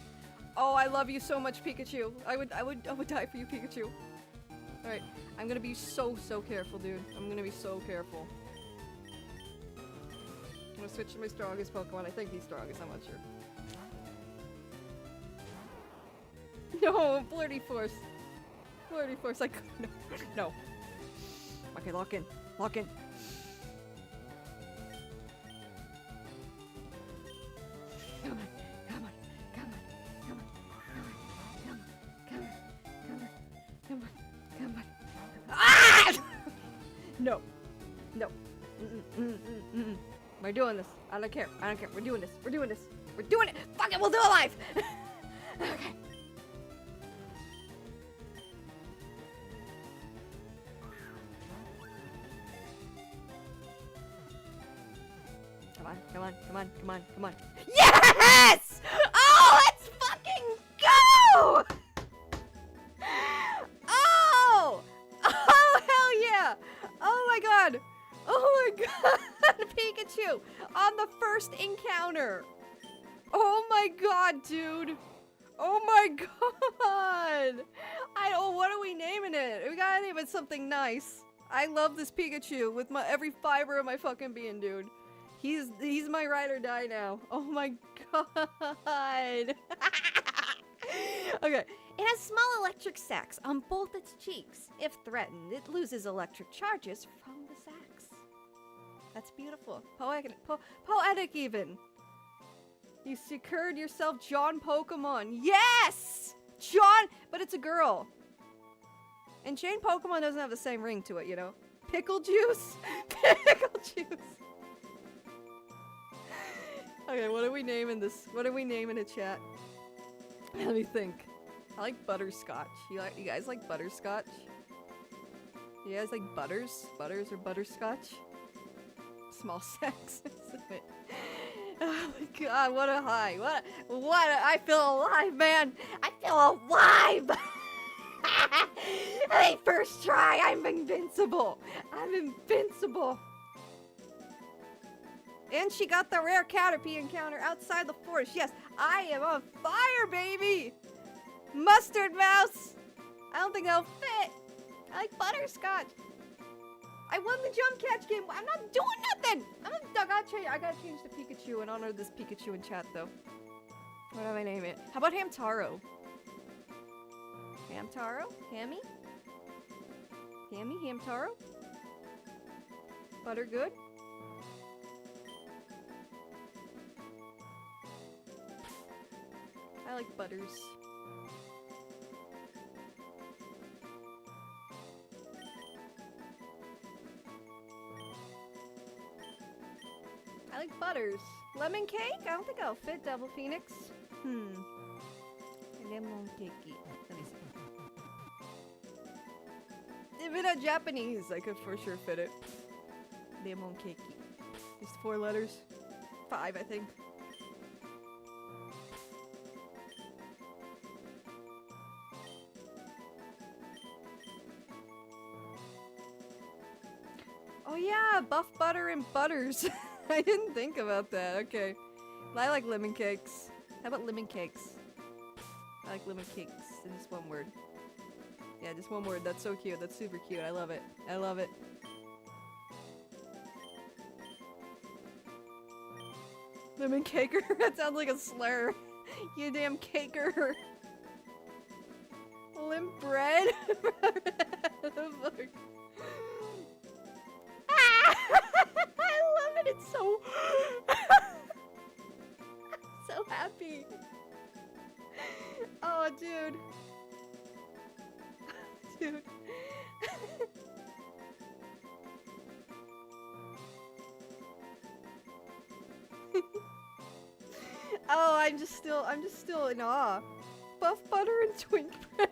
Oh, I love you so much, Pikachu. I would die for you, Pikachu. All right, I'm gonna be so careful, dude. I'm gonna be so careful. I'm gonna switch to my strongest Pokemon. I think he's strongest. I'm not sure. No, Flirty Force. Flirty Force. I couldn't. No. No. Okay, lock in. Lock in. Come on. Come on. Come on. Come on. Come on. Come on. Come on. Come on. Ah! No. No. We're doing this. I don't care. I don't care. We're doing this. We're doing this. We're doing it. Fuck it. We'll do it live. Okay. Come on, come on, come on, come on. Yes! Oh, let's fucking go! Oh! Oh, hell yeah! Oh my god! Oh my god! Pikachu! On the first encounter! Oh my god, dude! Oh my god! What are we naming it? We gotta name it something nice. I love this Pikachu with every fiber of my fucking being, dude. He's my ride or die now. Oh my god. Okay. It has small electric sacs on both its cheeks. If threatened, it loses electric charges from the sacs. That's beautiful. Poetic even. You secured yourself John Pokemon. Yes! John, but it's a girl. And Jane Pokemon doesn't have the same ring to it, you know? Pickle juice? Pickle juice. Okay, what are we naming this? What are we naming it, chat? Let me think. I like butterscotch. You guys like butterscotch? You guys like butters? Butters or butterscotch? Small sex. Oh my god, what a high. I feel alive, man. I feel alive. Hey, first try, I'm invincible. I'm invincible. And she got the rare Caterpie encounter outside the forest. Yes, I am on fire, baby. Mustard mouse. I don't think that'll fit. I like butterscotch. I won the jump catch game. I'm not doing nothing. I gotta change the Pikachu and honor this Pikachu in chat, though. What do I name it? How about Hamtaro? Hamtaro? Hammy? Hammy? Hamtaro? Butter good? I like butters. I like butters. Lemon cake? I don't think I'll fit Devil Phoenix. Lemon cakey. Let me see. If it had Japanese, I could for sure fit it. Lemon cakey. Just 4 letters. 5, I think. Oh yeah, buff butter and butters. I didn't think about that. Okay. I like lemon cakes. How about lemon cakes? I like lemon cakes in just one word. Yeah, just one word. That's so cute. That's super cute. I love it. I love it. Lemon caker? That sounds like a slur. You damn caker. Limp bread? I love it. It's so so happy. Oh, dude. Dude. Oh, I'm just still in awe. Buff butter and twink bread.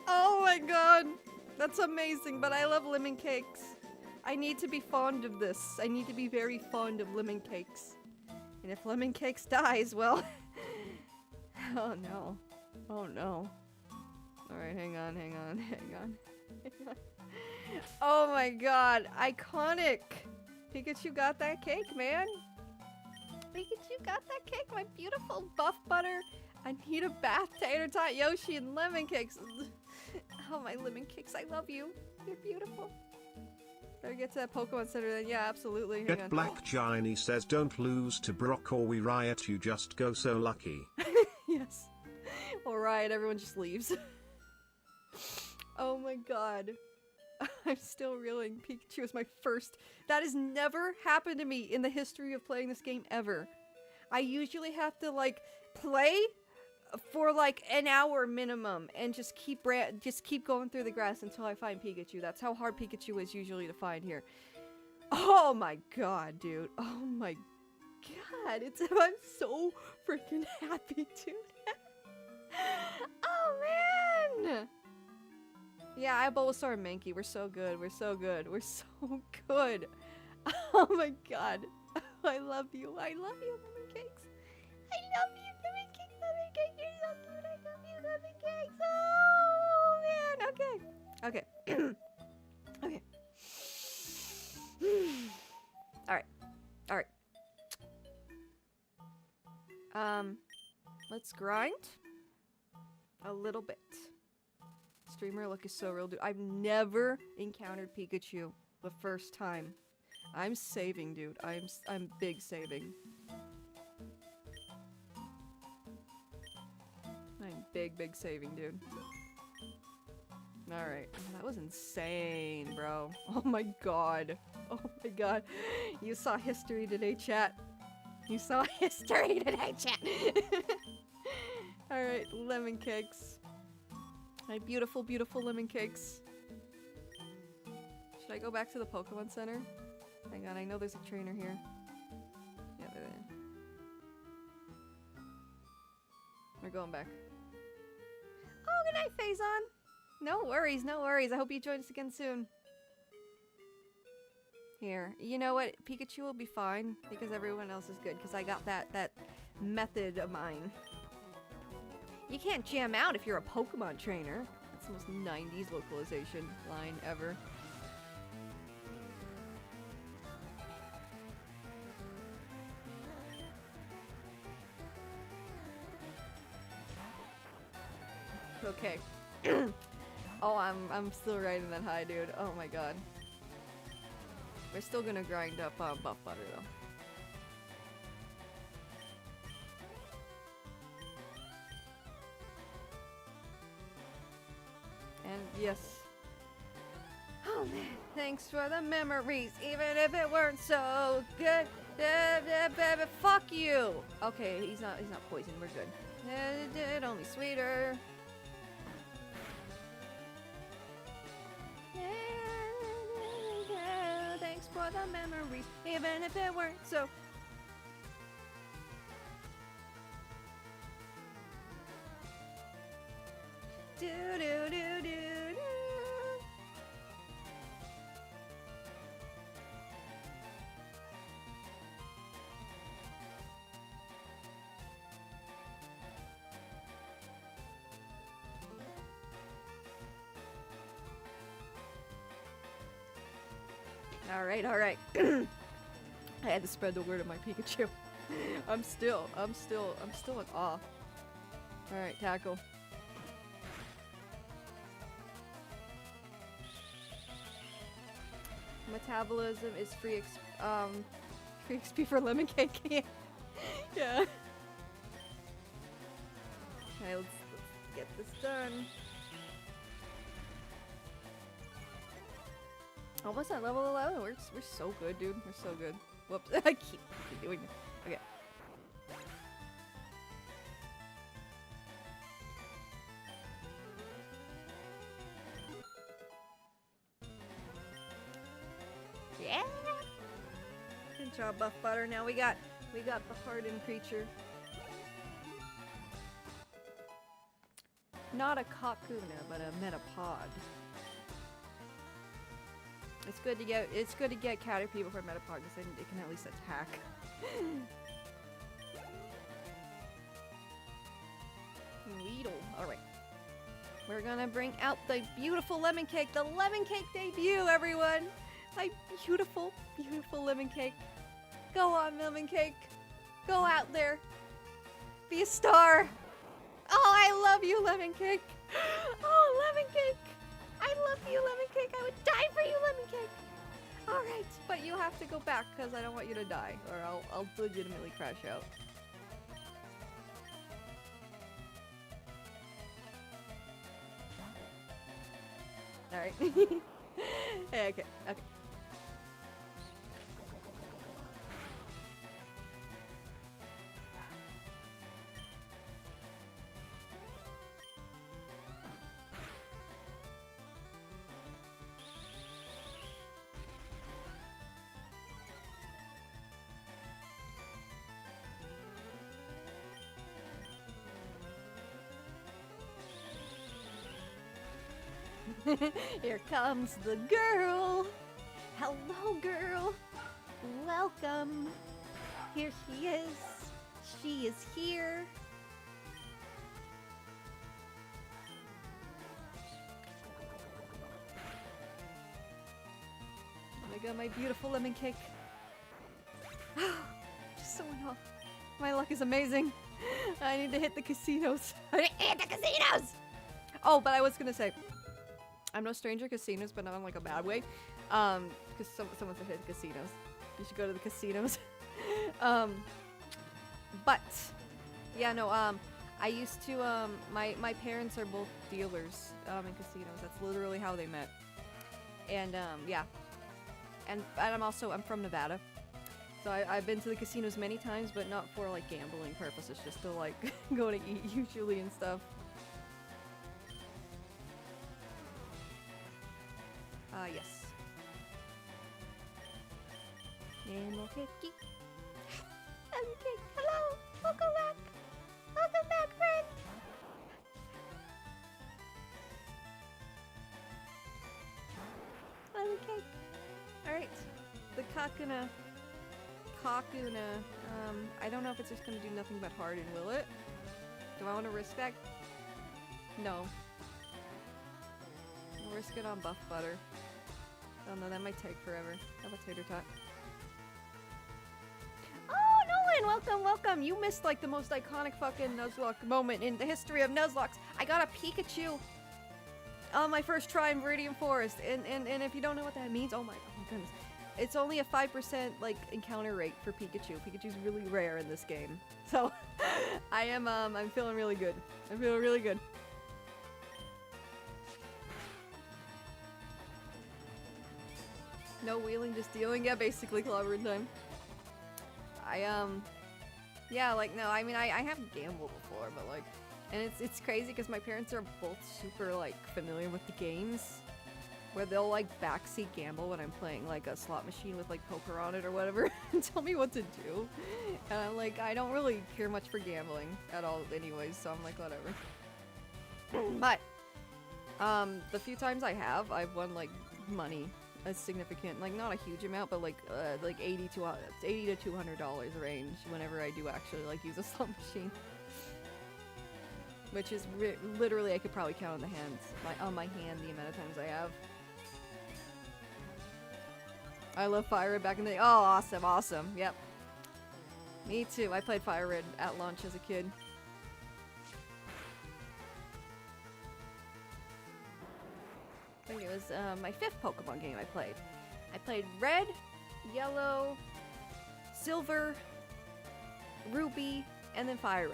Oh my god. That's amazing, but I love lemon cakes. I need to be fond of this. I need to be very fond of lemon cakes. And if lemon cakes dies, well... Oh no. Oh no. Alright, hang on. Oh my god, iconic! Pikachu got that cake, man! Pikachu got that cake, my beautiful buff butter. I need a bath tater tot Yoshi and lemon cakes. Oh, my lemon cakes, I love you. You're beautiful. Better get to that Pokemon Center then. Yeah, absolutely. Hang on. Get Black Giny says don't lose to Brock or we riot, you just go so lucky. Yes. All right, everyone just leaves. Oh my god. I'm still reeling. Pikachu is my first. That has never happened to me in the history of playing this game ever. I usually have to like play for like an hour minimum and just keep going through the grass until I find Pikachu. That's how hard Pikachu is usually to find here. Oh my god, dude. Oh my god. I'm so freaking happy, dude. Oh man. Yeah, I have Bulbasaur and Mankey. We're so good. We're so good. We're so good. Oh my god. I love you. I love you, lemon cakes. I love you, lemon cakes. Lemon cakes, you're so cute. I love you, lemon cakes. Oh man. Okay. Okay. Okay. Alright. Alright. Let's grind a little bit. Streamer look is so real, dude. I've never encountered Pikachu the first time. I'm saving, dude. I'm big saving. I'm big saving, dude. Alright. That was insane, bro. Oh my god. Oh my god. You saw history today, chat. You saw history today, chat. Alright, lemon cakes. My beautiful, beautiful lemon cakes. Should I go back to the Pokemon Center? Hang on, I know there's a trainer here. Yeah, they're there. We're going back. Oh, good night, Faison. No worries, no worries. I hope you join us again soon. Here, you know what? Pikachu will be fine because everyone else is good because I got that method of mine. You can't jam out if you're a Pokemon trainer. That's the most 90s localization line ever. Okay. Oh, I'm still riding that high, dude. Oh my god. We're still gonna grind up buff butter though. And yes. Oh man, thanks for the memories, even if it weren't so good. Fuck you. Okay, he's not poisoned. We're good. Only sweeter. Thanks for the memories, even if it weren't so. Do do do do do. All right, all right. I had to spread the word of my Pikachu. I'm still in awe. All right, tackle. Metabolism is free XP for lemon cake. Yeah. Okay, let's get this done. Almost at level 11. We're so good, dude. We're so good. Whoops. I keep doing it. Okay. Yeah. Good job, Buff Butter. Now we got the hardened creature. Not a Kakuna, but a Metapod. It's good to get Caterpie before Metapod because then it can at least attack. Weedle. Alright. We're gonna bring out the beautiful lemon cake. The lemon cake debut, everyone! My beautiful, beautiful lemon cake. Go on, lemon cake. Go out there. Be a star. Oh, I love you, lemon cake. Oh, lemon cake. I love you, lemon cake. I would die for you, lemon cake. All right, but you have to go back because I don't want you to die, or I'll legitimately crash out. All right. Okay. Okay. Here comes the girl. Hello, girl. Welcome. Here she is. She is here. Oh my god, my beautiful lemon cake. Just so in awe. My luck is amazing. I need to hit the casinos. I need to hit the casinos! Oh, but I was gonna say, I'm no stranger to casinos, but not in like a bad way. Because someone said hit the casinos. You should go to the casinos. But yeah, no. I used to. My parents are both dealers in casinos. That's literally how they met. And yeah. And I'm from Nevada, so I've been to the casinos many times, but not for like gambling purposes, just to like go to eat usually and stuff. Yes. Lemon cake. Lemon cake. Hello. Welcome back. Welcome back, friend. Kakuna. Kakuna. I don't know if it's just gonna do nothing but harden, will it? Do I want to risk that? No. I'll risk it on buff butter. Oh no, that might take forever. How about tater tot? Oh, Nolan! Welcome, welcome! You missed like the most iconic fucking Nuzlocke moment in the history of Nuzlocks. I got a Pikachu on my first try in Viridian Forest, and if you don't know what that means, oh my goodness. It's only a 5% like encounter rate for Pikachu. Pikachu's really rare in this game. So I'm feeling really good. I'm feeling really good. No wheeling, just dealing. Yeah, basically clobbering time. Yeah, like, no, I mean, I have gambled before, but like, and it's crazy because my parents are both super like familiar with the games, where they'll like backseat gamble when I'm playing like a slot machine with like poker on it or whatever and tell me what to do. And I'm like, I don't really care much for gambling at all anyways, so I'm like, whatever. But the few times I have, I've won like money, a significant, like not a huge amount, but like $80 to $200 range whenever I do actually like use a slot machine. Which is literally, I could probably count on the hands, on my hand the amount of times I have. I love FireRed back in the day. Oh, awesome, awesome. Yep. Me too. I played FireRed at launch as a kid. I think it was my 5th Pokemon game I played. I played Red, Yellow, Silver, Ruby, and then FireRed.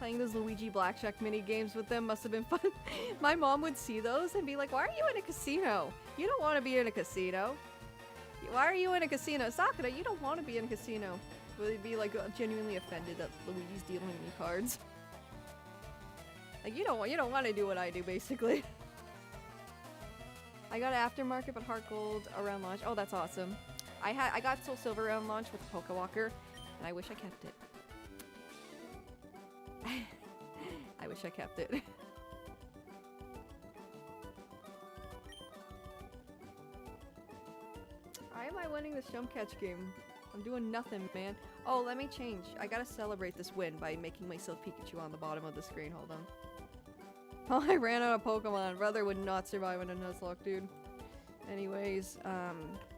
Playing those Luigi Blackjack mini games with them must have been fun. My mom would see those and be like, why are you in a casino? You don't want to be in a casino. Why are you in a casino? Sakura, you don't want to be in a casino. Would be like genuinely offended that Luigi's dealing me cards. Like, you don't want to do what I do, basically. I got Aftermarket but Heart Gold around launch. Oh, that's awesome. I got Soul Silver around launch with the Pokewalker, and I wish I kept it. I wish I kept it. Why am I winning this jump catch game? I'm doing nothing, man. Oh, let me change. I gotta celebrate this win by making myself Pikachu on the bottom of the screen. Hold on. Oh, I ran out of Pokemon. Brother would not survive in a Nuzlocke, dude. Anyways,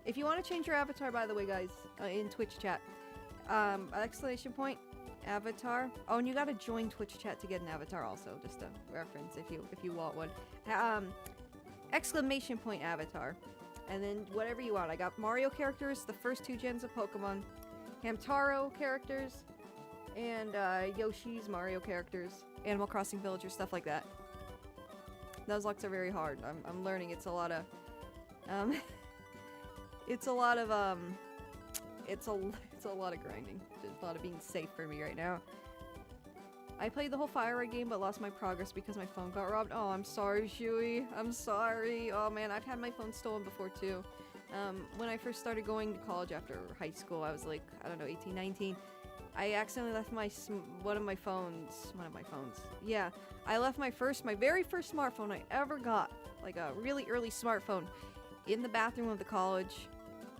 if you want to change your avatar, by the way, guys, in Twitch chat, exclamation point, avatar. Oh, and you gotta join Twitch chat to get an avatar also, just a reference if you want one. Exclamation point avatar. And then whatever you want. I got Mario characters, the first 2 gens of Pokemon, Hamtaro characters, and Yoshi's Mario characters, Animal Crossing villagers, stuff like that. Nuzlocks are very hard. I'm learning. It's a lot of it's a lot of grinding. Just a lot of being safe for me right now. I played the whole FireRed game but lost my progress because my phone got robbed. Oh, I'm sorry, Shuey. I'm sorry. Oh man, I've had my phone stolen before too. When I first started going to college after high school, I was like, I don't know, 18, 19. I accidentally left one of my phones. Yeah, I left my very first smartphone I ever got, like a really early smartphone, in the bathroom of the college.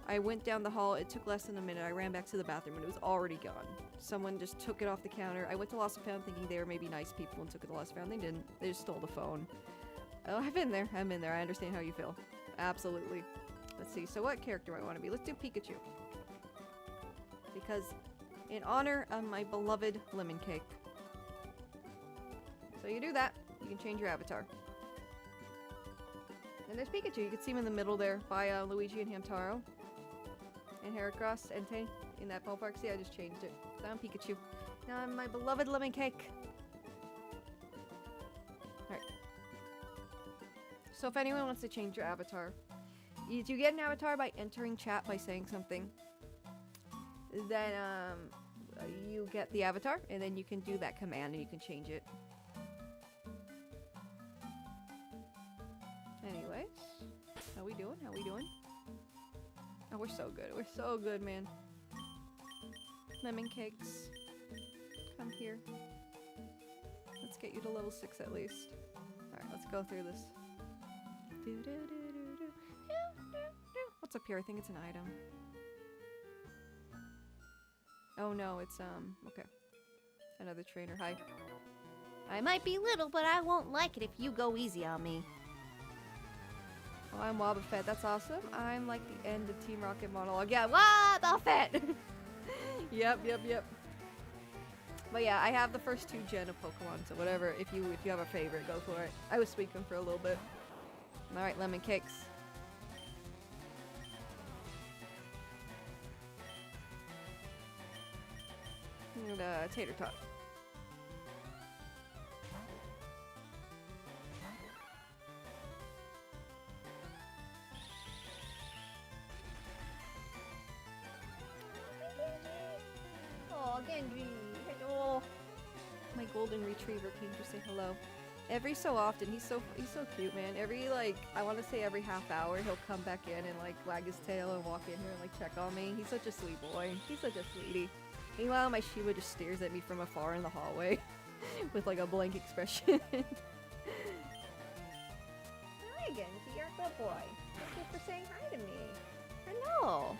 I went down the hall. It took less than a minute. I ran back to the bathroom and it was already gone. Someone just took it off the counter. I went to Lost and Found thinking they were maybe nice people and took it to Lost and Found. They didn't. They just stole the phone. Oh, I've been there. I understand how you feel. Absolutely. Let's see. So what character do I want to be? Let's do Pikachu. Because in honor of my beloved lemon cake. So you do that. You can change your avatar. And there's Pikachu. You can see him in the middle there by Luigi and Hamtaro. And Heracross, Entei, in that ballpark. See, I just changed it. So I'm Pikachu. Now I'm my beloved lemon cake. Alright. So if anyone wants to change your avatar, you get an avatar by entering chat by saying something. Then you get the avatar, and then you can do that command and you can change it. Anyways, how we doing? Oh, we're so good. We're so good, man. Lemon cakes. Come here. Let's get you to level 6 at least. Alright, let's go through this. What's up here? I think it's an item. Oh no, it's okay. Another trainer. Hi. I might be little, but I won't like it if you go easy on me. Oh, I'm Wobbuffet. That's awesome. I'm like the end of Team Rocket monologue. Yeah, Wobbuffet! Yep. But yeah, I have the first 2 gen of Pokemon, so whatever. If you have a favorite, go for it. I was speaking for a little bit. Alright, lemon cakes. And tater tot. Oh, Genji. Hello. My golden retriever came to say hello. Every so often, he's so cute, man. Every I want to say every half hour, he'll come back in and like wag his tail and walk in here and like check on me. He's such a sweet boy. He's such a sweetie. Meanwhile, my Shiva just stares at me from afar in the hallway with like a blank expression. Hi, Genji. You're a good boy. Thank you for saying hi to me. I know.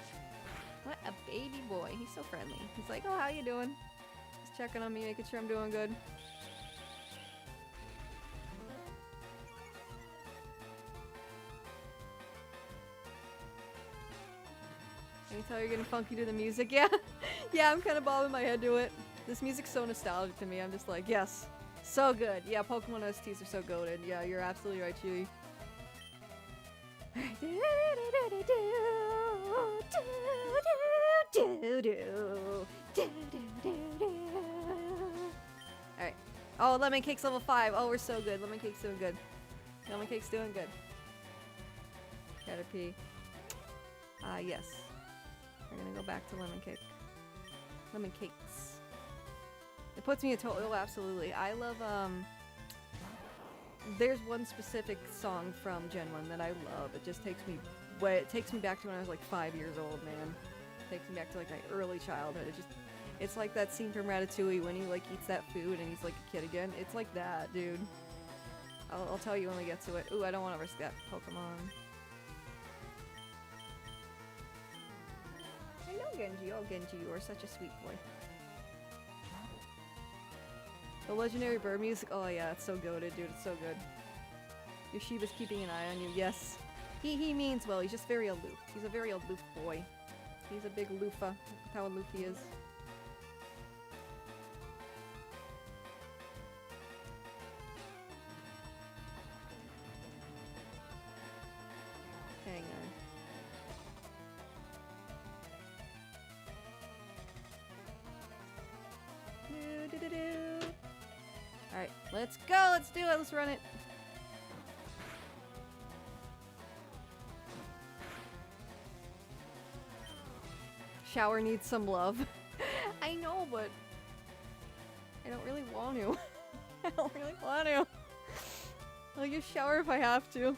What a baby boy. He's so friendly. He's like, oh, how you doing? Just checking on me, making sure I'm doing good. Can you tell you're getting funky to the music? Yeah. Yeah, I'm kind of bobbing my head to it. This music's so nostalgic to me. I'm just like, yes. So good. Yeah, Pokemon OSTs are so goated. Yeah, you're absolutely right, Chewy. Alright. Oh, Lemon Cake's level 5. Oh, we're so good. Lemon Cake's doing good. Lemon Cake's doing good. Caterpie. Yes. We're gonna go back to Lemon Cake. Lemon Cakes. It puts me in total. Oh, absolutely. I love, there's one specific song from Gen 1 that I love. It just takes me it takes me back to when I was like 5 years old, man. It takes me back to like my early childhood. It's like that scene from Ratatouille when he like eats that food and he's like a kid again. It's like that, dude. I'll tell you when we get to it. Ooh, I don't want to risk that Pokemon. Hello, Genji. Oh, Genji, you are such a sweet boy. The legendary bird music. Oh yeah, it's so goated, dude. It's so good. Yoshiba's keeping an eye on you. Yes. He means well. He's just very aloof. He's a very aloof boy. He's a big aloofa. That's how aloof he is. Hang on. Alright, let's go! Let's do it! Let's run it! Shower needs some love. I know, but I don't really want to. I don't really want to. I'll give shower if I have to.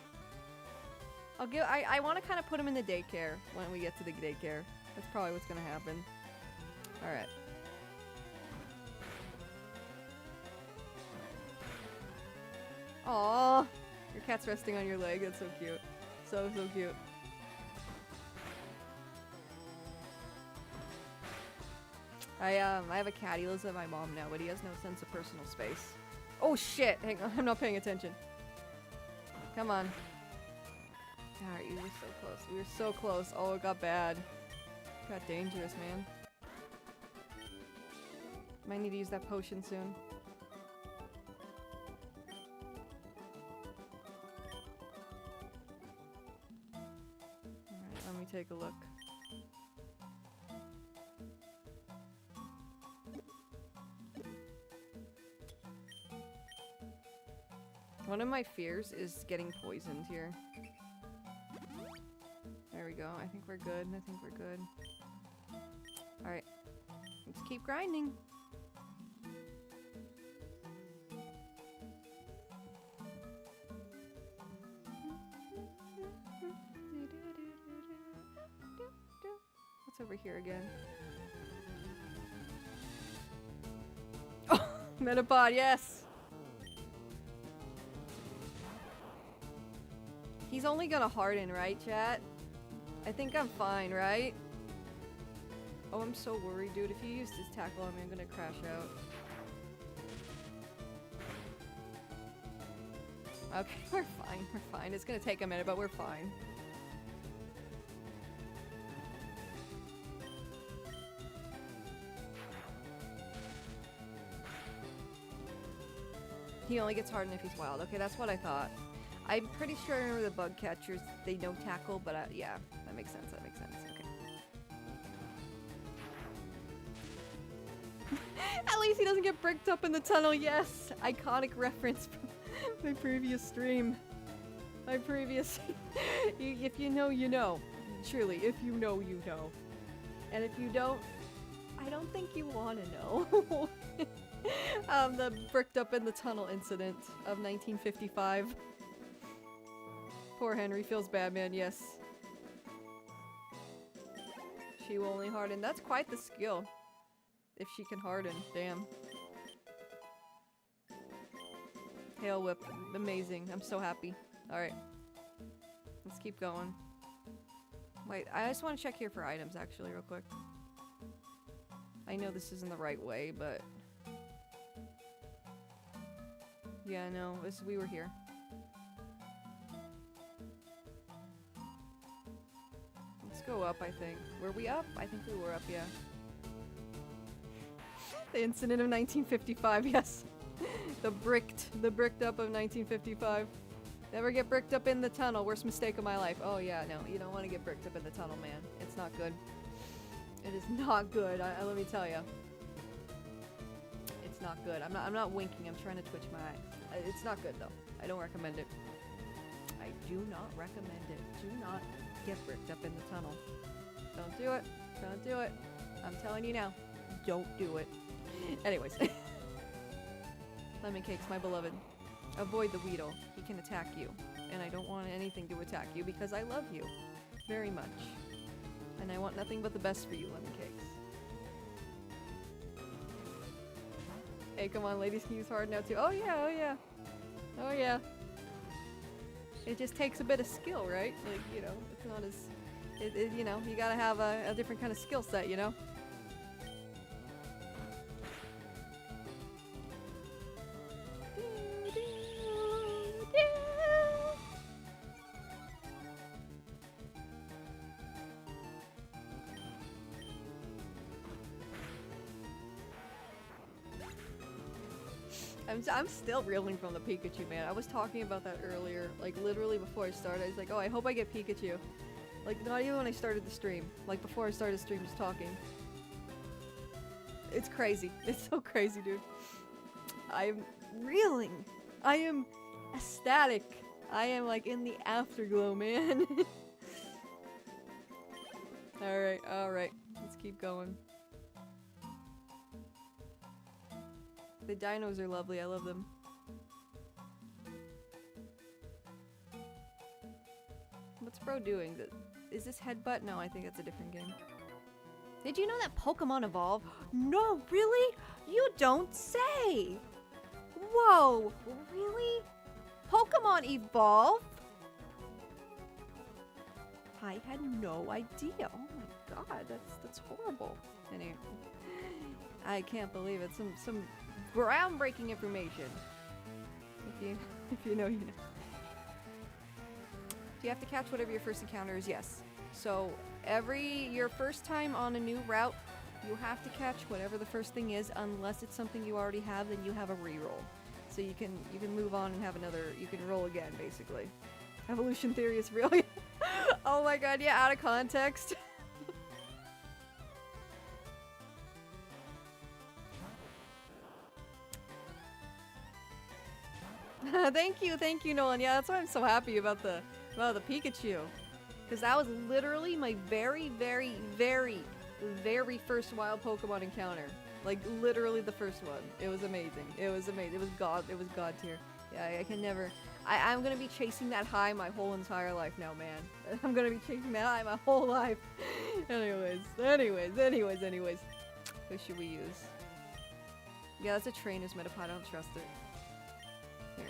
I want to kind of put him in the daycare when we get to the daycare. That's probably what's gonna happen. Alright. Aww, your cat's resting on your leg. That's so cute. So cute. I have a cat. He lives with my mom now, but he has no sense of personal space. Oh shit! Hang on, I'm not paying attention. Come on. Alright, you were so close. We were so close. Oh, it got bad. It got dangerous, man. Might need to use that potion soon. Alright, let me take a look. One of my fears is getting poisoned here. There we go. I think we're good. I think we're good. Alright. Let's keep grinding. What's over here again? Oh! Metapod, yes! He's only gonna harden, right, chat? I think I'm fine, right? Oh, I'm so worried, dude. If you use this tackle on me, I'm gonna crash out. Okay, we're fine. We're fine. It's gonna take a minute, but we're fine. He only gets hardened if he's wild. Okay, that's what I thought. I'm pretty sure I remember the bug catchers, they know tackle, but yeah, that makes sense, that makes sense. Okay. At least he doesn't get bricked up in the tunnel, yes! Iconic reference from my previous stream. My previous... If you know, you know. Truly, if you know, you know. And if you don't, I don't think you want to know. The bricked up in the tunnel incident of 1955. Poor Henry feels bad, man, yes. She will only harden. That's quite the skill. If she can harden, damn. Hail whip, amazing. I'm so happy. Alright. Let's keep going. Wait, I just want to check here for items, actually, real quick. I know this isn't the right way, but... Yeah, no, we were here. Let's go up, I think. Were we up? I think we were up, yeah. The incident of 1955, yes. The bricked up of 1955. Never get bricked up in the tunnel. Worst mistake of my life. Oh yeah, no, you don't want to get bricked up in the tunnel, man. It's not good. It is not good. Let me tell you. It's not good. I'm not winking. I'm trying to twitch my eyes. It's not good though. I don't recommend it. I do not recommend it. Do not get bricked up in the tunnel. Don't do it. Don't do it. I'm telling you now. Don't do it. Anyways. Lemon cakes, my beloved. Avoid the Weedle. He can attack you. And I don't want anything to attack you because I love you. Very much. And I want nothing but the best for you, lemon cakes. Hey, come on, ladies can use hard now too. Oh yeah, oh yeah. Oh yeah. It just takes a bit of skill, right? Like, you know, it's not as... you know, you gotta have a different kind of skill set, you know? I'm still reeling from the Pikachu, man. I was talking about that earlier, like literally before I started. I was like, oh, I hope I get Pikachu. Like, not even when I started the stream. Like, before I started the stream, just talking. It's crazy. It's so crazy, dude. I'm reeling. I am ecstatic. I am, like, in the afterglow, man. Alright, alright. Let's keep going. The dinos are lovely. I love them. What's bro doing? Is this headbutt? No, I think that's a different game. Did you know that Pokemon evolve? No, really? You don't say! Whoa, really? Pokemon evolve? I had no idea. Oh my god, that's horrible. Anyway, I can't believe it. Some groundbreaking information. If you know, you know. Do you have to catch whatever your first encounter is? Yes. So your first time on a new route, you have to catch whatever the first thing is, unless it's something you already have, then you have a reroll. So you can move on and have another, you can roll again, basically. Evolution theory is real. Oh my god, yeah, out of context. Thank you, Nolan. Yeah, that's why I'm so happy about the Pikachu. Because that was literally my very, very, very, very first wild Pokemon encounter. Like, literally the first one. It was amazing. It was amazing. It was god tier. Yeah, I can never... I'm gonna be chasing that high my whole entire life now, man. I'm gonna be chasing that high my whole life. Anyways. Who should we use? Yeah, that's a trainer's Metapod. I don't trust it. Here.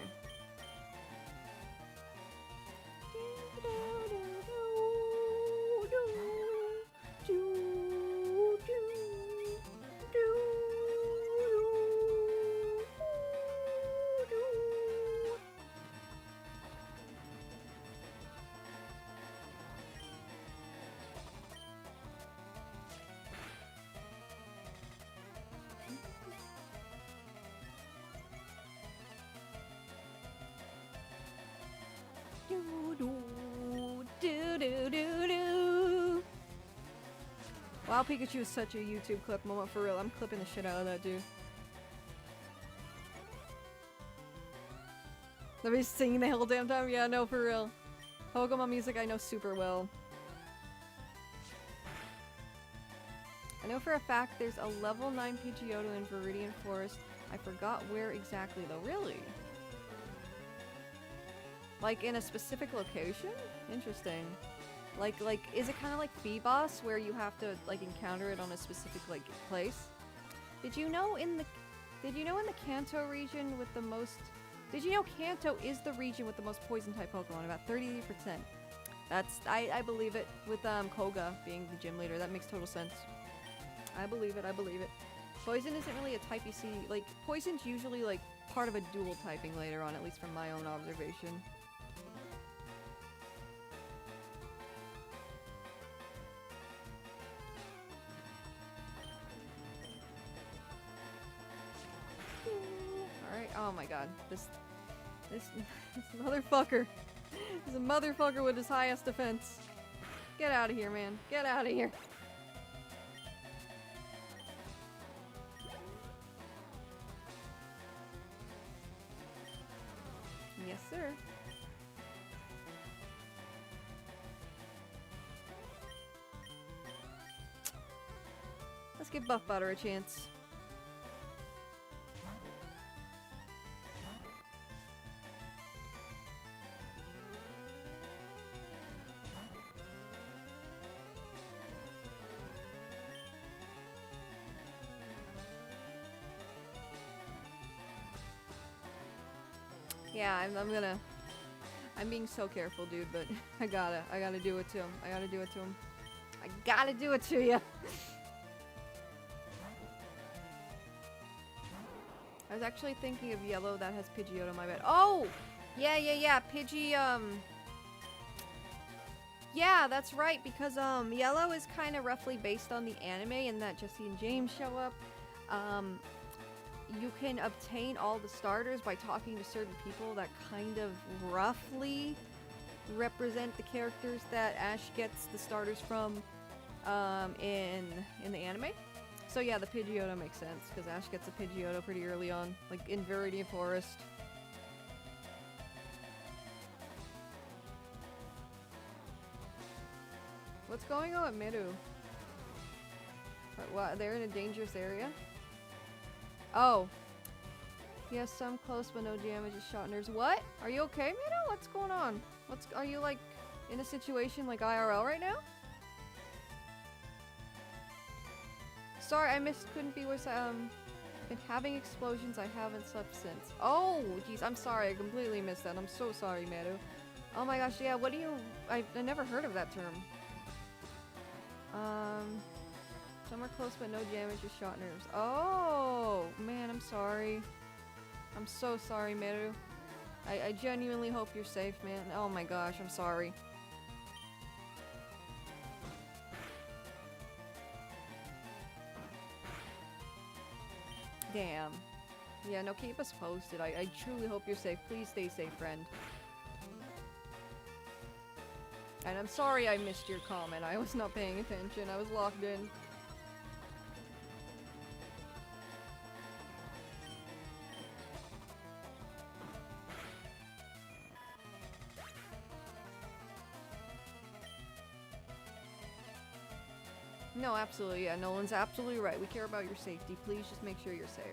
Wow, Pikachu is such a YouTube clip moment for real. I'm clipping the shit out of that dude. Let me singing the whole damn time. Yeah, no, for real. Pokemon music I know super well. I know for a fact there's a level 9 Pidgeotto in Viridian Forest. I forgot where exactly though. Really? Like in a specific location? Interesting. Like, is it kind of like Feebas where you have to like encounter it on a specific like place? Did you know in the Kanto region with the most? Did you know Kanto is the region with the most poison type Pokemon? About 38%. That's I believe it. With Koga being the gym leader, that makes total sense. I believe it. I believe it. Poison isn't really a type you see. Like poison's usually like part of a dual typing later on, at least from my own observation. Alright, oh my god. This motherfucker. He's a motherfucker with his highest defense. Get out of here, man. Get out of here. Yes, sir. Let's give Buff Butter a chance. Yeah, I'm being so careful, dude, but I gotta do it to him. I gotta do it to him. I gotta do it to you. I was actually thinking of yellow that has Pidgeotto, my bad. Oh! Yeah, Pidgey, yeah, that's right, because, yellow is kind of roughly based on the anime in that Jesse and James show up. You can obtain all the starters by talking to certain people that kind of roughly represent the characters that Ash gets the starters from in the anime. So yeah, the Pidgeotto makes sense because Ash gets a Pidgeotto pretty early on, like in Viridian Forest. What's going on with Miru? What? They're in a dangerous area? Oh. Yes, some close but no damage is shot nerves. What? Are you okay, Miru? What's going on? Are you like in a situation like IRL right now? Sorry, I missed, couldn't be worse. Been having explosions, I haven't slept since. Oh, jeez, I'm sorry, I completely missed that. I'm so sorry, Miru. Oh my gosh, yeah, what do you, I never heard of that term. Somewhere close but no damage is shot nerves. Oh, man, I'm sorry. I'm so sorry, Miru. I genuinely hope you're safe, man. Oh my gosh, I'm sorry. Damn. Yeah, no, keep us posted. I truly hope you're safe. Please stay safe, friend. And I'm sorry I missed your comment. I was not paying attention. I was locked in. No, absolutely, yeah, Nolan's absolutely right. We care about your safety. Please just make sure you're safe.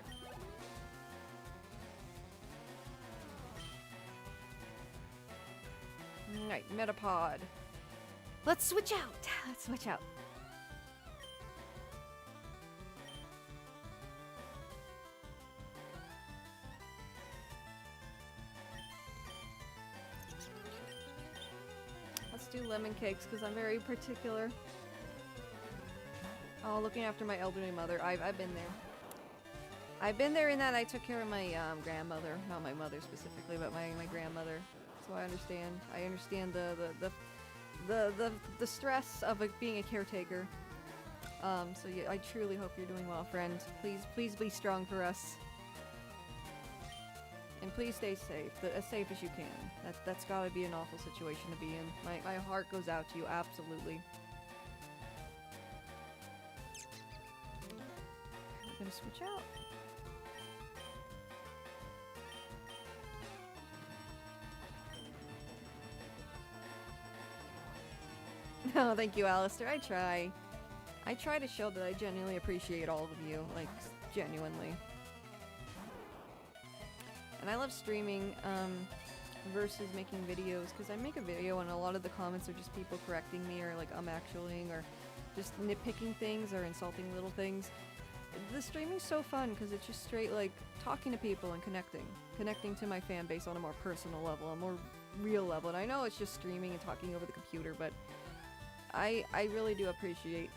Alright, Metapod. Let's switch out! Let's switch out. Let's do lemon cakes, because I'm very particular. Oh, looking after my elderly mother. I've been there. I've been there in that I took care of my grandmother. Not my mother specifically, but my grandmother. So I understand. I understand the stress of being a caretaker. So yeah, I truly hope you're doing well, friend. Please be strong for us. And please stay safe. As safe as you can. That's gotta be an awful situation to be in. My heart goes out to you, absolutely. gonna switch out. Oh, thank you, Alistair. I try. I try to show that I genuinely appreciate all of you, like, genuinely. And I love streaming, versus making videos, because I make a video and a lot of the comments are just people correcting me, or like actuallying, or just nitpicking things, or insulting little things. The streaming's so fun, because it's just straight, like, talking to people and connecting to my fan base on a more personal level, a more real level. And I know it's just streaming and talking over the computer, but I really do appreciate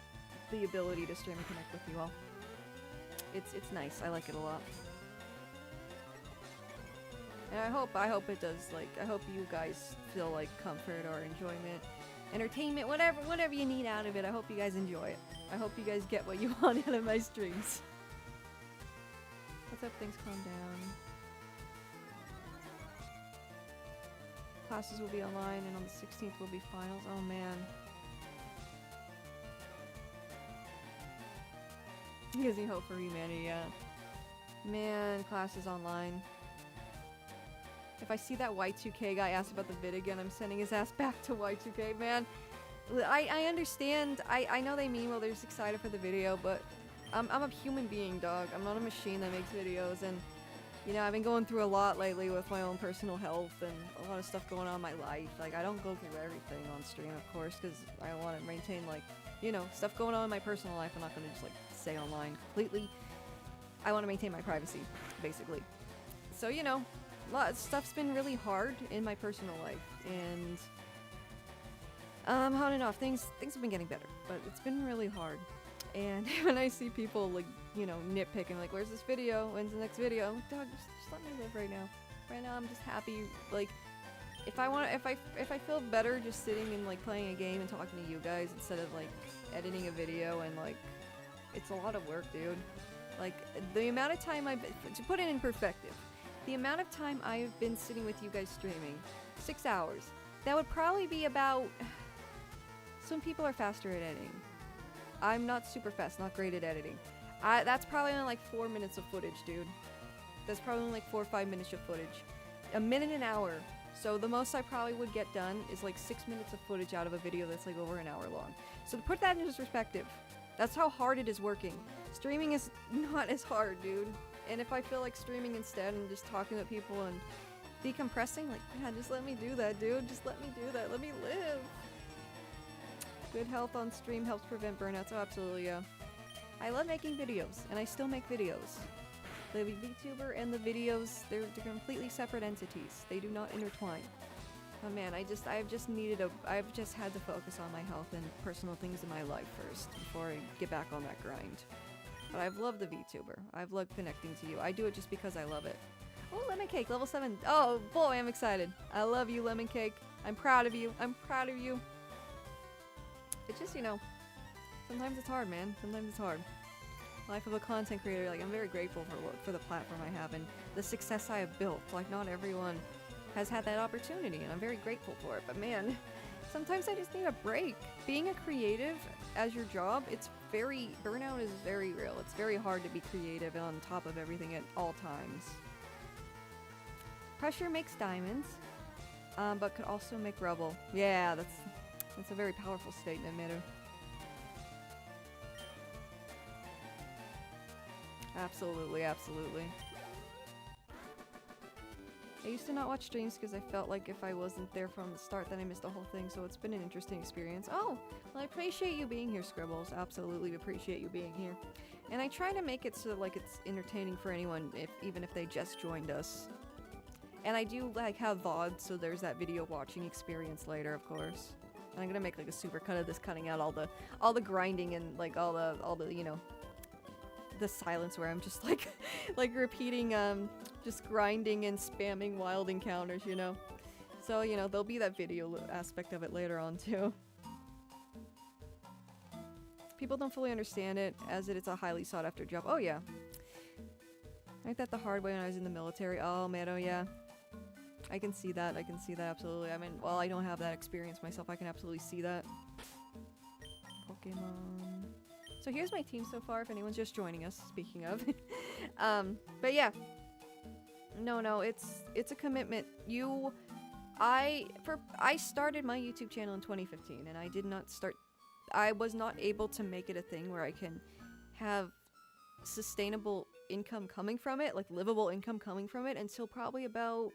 the ability to stream and connect with you all. It's nice. I like it a lot. And I hope it does, like, I hope you guys feel like comfort or enjoyment, entertainment, whatever you need out of it. I hope you guys enjoy it. I hope you guys get what you want out of my streams. What's up? Things calm down. Classes will be online, and on the 16th will be finals. Oh man. Gives me hope for humanity, yeah. Man, classes online. If I see that Y2K guy ask about the vid again, I'm sending his ass back to Y2K, man. I understand. I know they mean well, they're just excited for the video, but I'm a human being, dog. I'm not a machine that makes videos, and you know, I've been going through a lot lately with my own personal health and a lot of stuff going on in my life. Like, I don't go through everything on stream, of course, because I want to maintain, like, you know, stuff going on in my personal life. I'm not going to just, like, say online completely. I want to maintain my privacy, basically. So, you know, a lot of stuff's been really hard in my personal life, and on and off, things have been getting better, but it's been really hard. And when I see people, like, you know, nitpicking, like, where's this video? When's the next video? I'm like, dog, just let me live right now. Right now, I'm just happy. Like, if I feel better just sitting and, like, playing a game and talking to you guys instead of, like, editing a video, and, like, it's a lot of work, dude. Like, the amount of time to put it in perspective, the amount of time I have been sitting with you guys streaming, 6 hours, that would probably be about, some people are faster at editing. I'm not super fast, not great at editing. That's probably only like 4 minutes of footage, dude. That's probably only like 4 or 5 minutes of footage. A minute an hour. So the most I probably would get done is like 6 minutes of footage out of a video that's like over an hour long. So to put that into perspective, that's how hard it is working. Streaming is not as hard, dude. And if I feel like streaming instead and just talking to people and decompressing, like, yeah, just let me do that, dude. Just let me do that. Let me live. Good health on stream helps prevent burnouts. Oh, absolutely, yeah. I love making videos, and I still make videos. The VTuber and the videos, they're completely separate entities. They do not intertwine. Oh man, I've just had to focus on my health and personal things in my life first before I get back on that grind. But I've loved the VTuber. I've loved connecting to you. I do it just because I love it. Oh, Lemon Cake, level 7. Oh boy, I'm excited. I love you, Lemon Cake. I'm proud of you. I'm proud of you. It's just, you know, sometimes it's hard, man. Sometimes it's hard. Life of a content creator, like, I'm very grateful for the platform I have and the success I have built. Like, not everyone has had that opportunity, and I'm very grateful for it. But man, sometimes I just need a break. Being a creative as your job, burnout is very real. It's very hard to be creative and on top of everything at all times. Pressure makes diamonds, but could also make rubble. Yeah, that's a very powerful statement, Miru. Absolutely, absolutely. I used to not watch streams because I felt like if I wasn't there from the start, then I missed the whole thing, so it's been an interesting experience. Oh, well, I appreciate you being here, Scribbles. Absolutely appreciate you being here. And I try to make it so, like, it's entertaining for anyone, even if they just joined us. And I do, like, have VOD, so there's that video watching experience later, of course. And I'm gonna make, like, a super cut of this, cutting out all the grinding and, like, all the, you know, the silence where I'm just like repeating, just grinding and spamming wild encounters, you know. So, you know, there'll be that video aspect of it later on too. People don't fully understand it, as it's a highly sought after job. Oh yeah. I got that the hard way when I was in the military. Oh man, oh yeah. I can see that, absolutely. I mean, while I don't have that experience myself, I can absolutely see that. Pokemon. So here's my team so far, if anyone's just joining us, speaking of. But yeah. No, it's a commitment. I started my YouTube channel in 2015, and I was not able to make it a thing where I can have sustainable income coming from it, like livable income coming from it, until probably about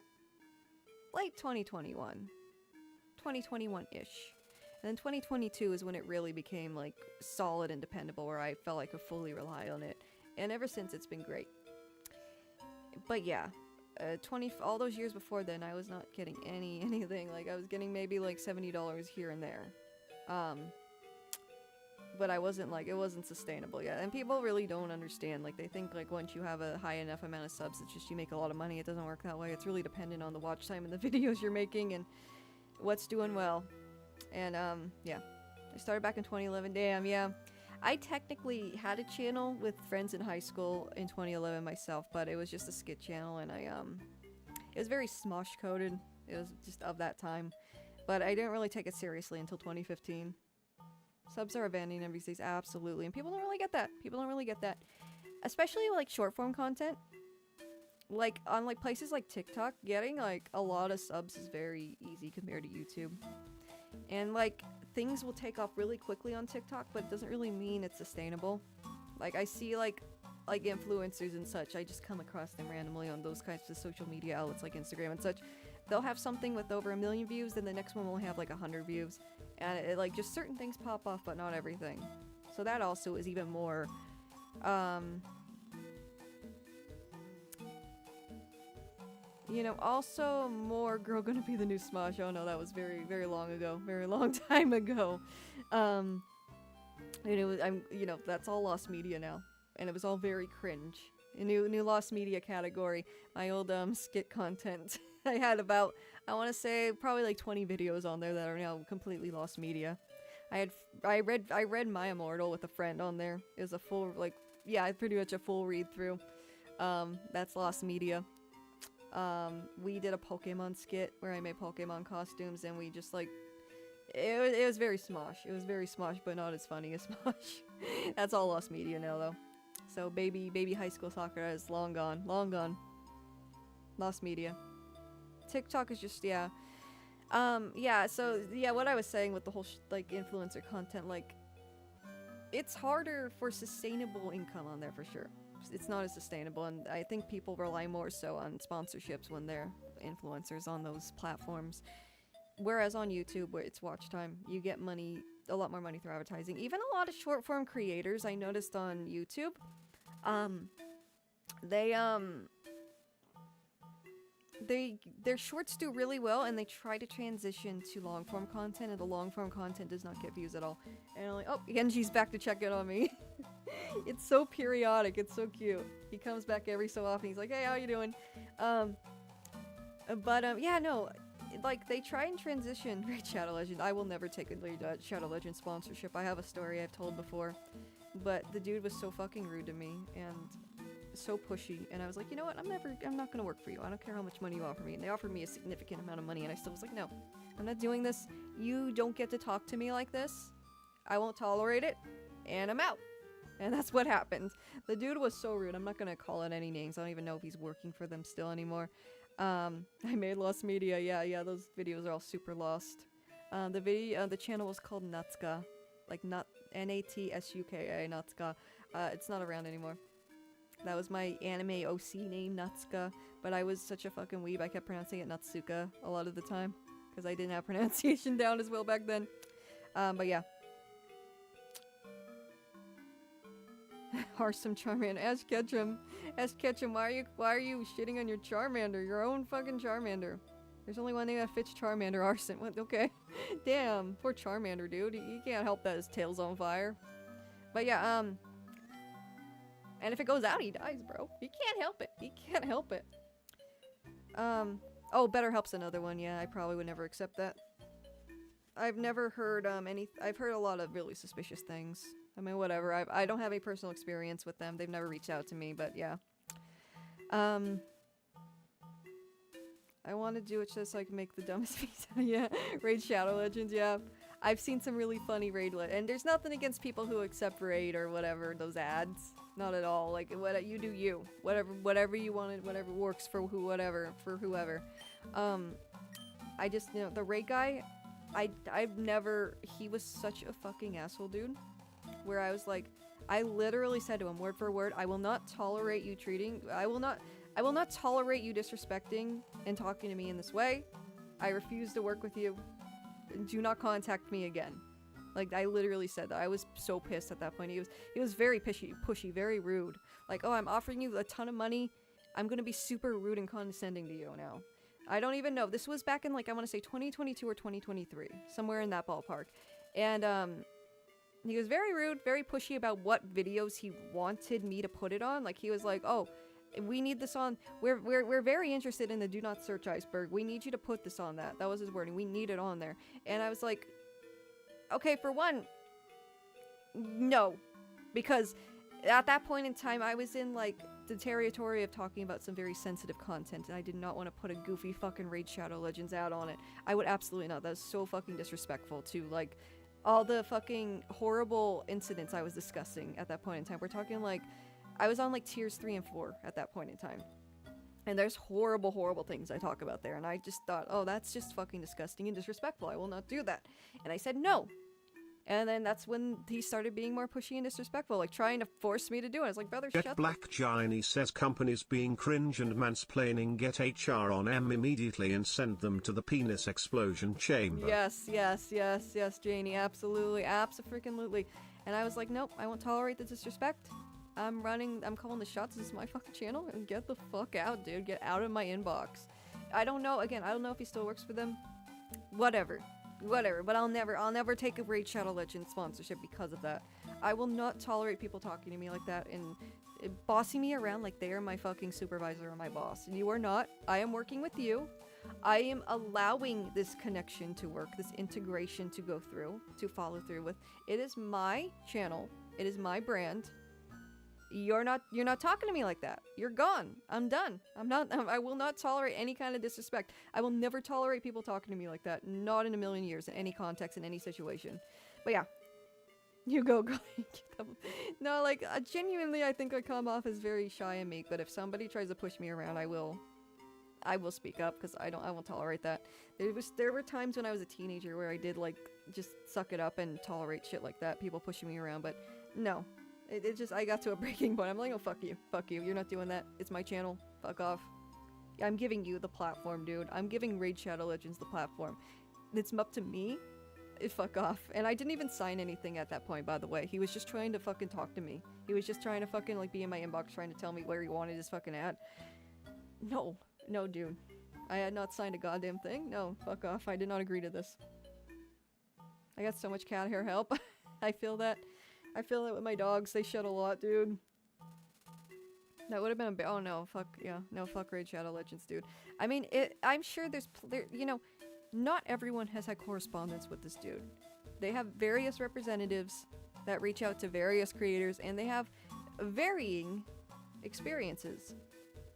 late 2021-ish. And then 2022 is when it really became like solid and dependable, where I felt I could fully rely on it. And ever since, it's been great. But yeah, all those years before then, I was not getting anything. Like, I was getting maybe like $70 here and there. But I wasn't like, it wasn't sustainable yet. And people really don't understand. Like, they think like once you have a high enough amount of subs, it's just you make a lot of money. It doesn't work that way. It's really dependent on the watch time and the videos you're making and what's doing well. And yeah, I started back in 2011. Damn, yeah. I technically had a channel with friends in high school in 2011 myself, but it was just a skit channel, and it was very smosh coded. It was just of that time, but I didn't really take it seriously until 2015. Subs are abandoning these days, absolutely, and people don't really get that. People don't really get that, especially like short form content. Like on like places like TikTok, getting like a lot of subs is very easy compared to YouTube, and like things will take off really quickly on TikTok, but it doesn't really mean it's sustainable. Like, I see like influencers and such, I just come across them randomly on those kinds of social media outlets like Instagram and such. They'll have something with over 1 million views, then the next one will have like 100 views. And it, like, just certain things pop off, but not everything. So that also is even more, you know, also more Girl Gonna Be the New Smosh. Oh no, that was very, very long ago. Very long time ago. And it was, you know, that's all lost media now. And it was all very cringe. A new lost media category. My old, skit content. I had about, I want to say, probably like 20 videos on there that are now completely lost media. I read My Immortal with a friend on there. It was a full, like, yeah, pretty much a full read through. That's lost media. We did a Pokemon skit where I made Pokemon costumes, and we just like, it was very smosh. It was very smosh, but not as funny as smosh. That's all lost media now, though. So baby high school Sakura is long gone, lost media. TikTok is just, yeah. Yeah, so, yeah, what I was saying with the whole, like, influencer content, like, it's harder for sustainable income on there for sure. It's not as sustainable, and I think people rely more so on sponsorships when they're influencers on those platforms. Whereas on YouTube, where it's watch time, you get money, a lot more money through advertising. Even a lot of short form creators I noticed on YouTube, their shorts do really well, and they try to transition to long form content, and the long form content does not get views at all. And I'm like, oh, Genji's back to check in on me. It's so periodic. It's so cute. He comes back every so often. He's like, hey, how you doing? Yeah, no. Like, they try and transition. Great Shadow Legend. I will never take a Shadow Legend sponsorship. I have a story I've told before. But the dude was so fucking rude to me and so pushy. And I was like, you know what? I'm not gonna work for you. I don't care how much money you offer me. And they offered me a significant amount of money, and I still was like, no. I'm not doing this. You don't get to talk to me like this. I won't tolerate it. And I'm out. And that's what happened. The dude was so rude. I'm not gonna call out any names. I don't even know if he's working for them still anymore. I made lost media. Yeah, those videos are all super lost. The channel was called Natsuka. Like, not Natsuka, Natsuka. It's not around anymore. That was my anime OC name, Natsuka. But I was such a fucking weeb, I kept pronouncing it Natsuka a lot of the time. Because I didn't have pronunciation down as well back then. But yeah. Some Charmander. Ash Ketchum, why are you shitting on your Charmander? Your own fucking Charmander. There's only one thing that fits Charmander, Arsene. What? Okay. Damn, poor Charmander, dude. He can't help that his tail's on fire. But yeah, and if it goes out, he dies, bro. He can't help it. He can't help it. Oh, BetterHelp's another one. Yeah, I probably would never accept that. I've never heard, I've heard a lot of really suspicious things. I mean, whatever. I don't have any personal experience with them. They've never reached out to me, but yeah. I want to do it just so I can make the dumbest face. Yeah, Raid Shadow Legends, yeah. I've seen some really funny raid and there's nothing against people who accept raid or whatever, those ads. Not at all. Like, what you do you. Whatever you wanted, whatever works for whoever. I just, you know, the raid guy, I've never, he was such a fucking asshole, dude. Where I was like, I literally said to him, word for word, I will not tolerate you I will not tolerate you disrespecting and talking to me in this way. I refuse to work with you. Do not contact me again. Like, I literally said that. I was so pissed at that point. He was very pushy, very rude. Like, oh, I'm offering you a ton of money. I'm gonna be super rude and condescending to you now. I don't even know. This was back in, like, I want to say 2022 or 2023. Somewhere in that ballpark. And, he was very rude, very pushy about what videos he wanted me to put it on. Like, he was like, oh, we need this on. We're very interested in the do not search iceberg. We need you to put this on that. That was his wording. We need it on there. And I was like, okay, for one, no. Because at that point in time, I was in, like, the territory of talking about some very sensitive content, and I did not want to put a goofy fucking Raid Shadow Legends ad on it. I would absolutely not. That was so fucking disrespectful to, like, all the fucking horrible incidents I was discussing at that point in time. We're talking, like, I was on, like, tiers 3 and 4 at that point in time. And there's horrible, horrible things I talk about there, and I just thought, oh, that's just fucking disgusting and disrespectful. I will not do that. And I said no. And then that's when he started being more pushy and disrespectful, like trying to force me to do it. I was like, brother, shut Get Black Giny says companies being cringe and mansplaining, get HR on M immediately and send them to the penis explosion chamber. Yes, Janie, absolutely, abso-freaking-lutely. And I was like, nope, I won't tolerate the disrespect. I'm calling the shots. This is my fucking channel, and get the fuck out, dude. Get out of my inbox. I don't know, again, I don't know if he still works for them. Whatever, but I'll never take a Raid Shadow Legends sponsorship because of that. I will not tolerate people talking to me like that and bossing me around like they are my fucking supervisor or my boss. And you are not. I am working with you. I am allowing this connection to work, this integration to go through, to follow through with. It is my channel. It is my brand. You're not talking to me like that. You're gone. I'm done. I will not tolerate any kind of disrespect. I will never tolerate people talking to me like that. Not in a million years, in any context, in any situation. But yeah. You go. No, like, genuinely, I think I come off as very shy and meek, but if somebody tries to push me around, I will speak up, because I won't tolerate that. There were times when I was a teenager where I did, like, just suck it up and tolerate shit like that, people pushing me around, but no. It just, I got to a breaking point. I'm like, oh, fuck you. You're not doing that. It's my channel. Fuck off. I'm giving you the platform, dude. I'm giving Raid Shadow Legends the platform. It's up to me. Fuck off. And I didn't even sign anything at that point, by the way. He was just trying to fucking talk to me. He was just trying to fucking, like, be in my inbox trying to tell me where he wanted his fucking ad. No, dude. I had not signed a goddamn thing. No, fuck off. I did not agree to this. I got so much cat hair help. I feel that. I feel that with my dogs. They shed a lot, dude. That would have been a oh no, fuck, yeah. No, fuck Raid Shadow Legends, dude. I mean, I'm sure you know, not everyone has had correspondence with this dude. They have various representatives that reach out to various creators, and they have varying experiences.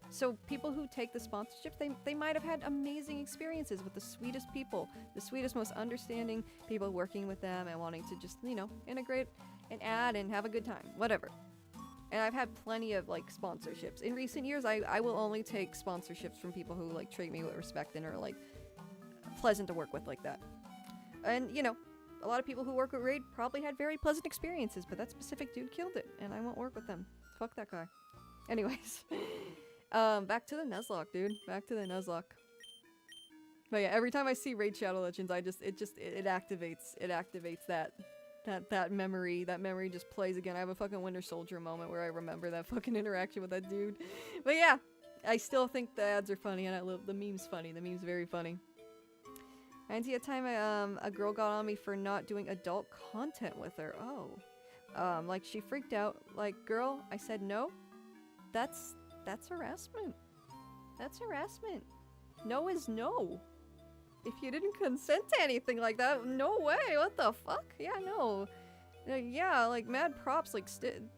So people who take the sponsorship, they might have had amazing experiences with the sweetest people, the sweetest, most understanding people working with them and wanting to just, you know, integrate an ad and have a good time, whatever. And I've had plenty of, like, sponsorships. In recent years, I will only take sponsorships from people who, like, treat me with respect and are, like, pleasant to work with like that. And, you know, a lot of people who work with Raid probably had very pleasant experiences, but that specific dude killed it, and I won't work with them. Fuck that guy. Anyways. Back to the Nuzlocke, dude. Back to the Nuzlocke. But yeah, every time I see Raid Shadow Legends, it activates that memory. That memory just plays again. I have a fucking Winter Soldier moment where I remember that fucking interaction with that dude. But yeah, I still think the ads are funny, and I love the meme's funny. The meme's very funny. I see a time a girl got on me for not doing adult content with her. Oh. Like, she freaked out. Like, girl, I said no. That's harassment. That's harassment. No is no. If you didn't consent to anything like that, no way. What the fuck? Yeah, no. Yeah, like, mad props. Like,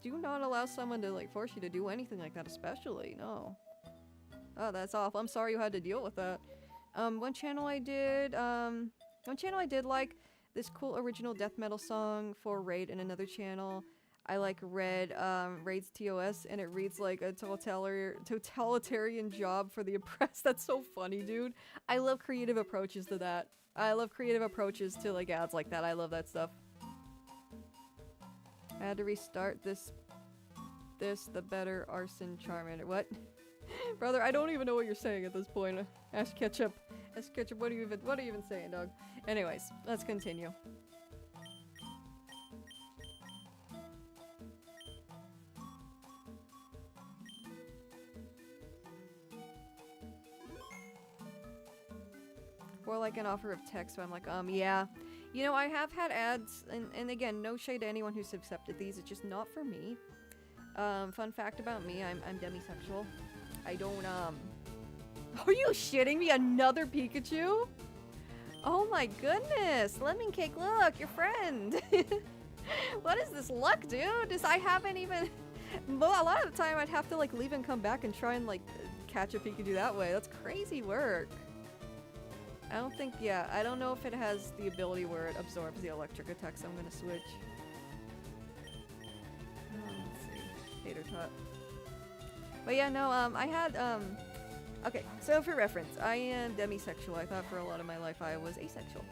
do not allow someone to, like, force you to do anything like that, especially. No. Oh, that's awful. I'm sorry you had to deal with that. One channel I did, like, this cool original death metal song for Raid in another channel. I like read Raid's TOS, and it reads like a totalitarian job for the oppressed. That's so funny, dude. I love creative approaches to that. I love creative approaches to like ads like that. I love that stuff. I had to restart this the better arson Charmander. What? Brother, I don't even know what you're saying at this point. Ash Ketchup. Ash Ketchup, what are you even saying, dog? Anyways, let's continue. Or like an offer of text, so I'm like, yeah. You know, I have had ads, and again, no shade to anyone who's accepted these, it's just not for me. Fun fact about me, I'm demisexual. I don't, Are you shitting me? Another Pikachu? Oh my goodness! Lemon Cake, look, your friend! What is this luck, dude? I haven't even... Well, a lot of the time I'd have to like leave and come back and try and like catch a Pikachu that way. That's crazy work. I don't think, yeah, I don't know if it has the ability where it absorbs the electric attacks. I'm gonna switch. Let's see. Tater tot. But yeah, no, I had, okay, so for reference, I am demisexual. I thought for a lot of my life I was asexual.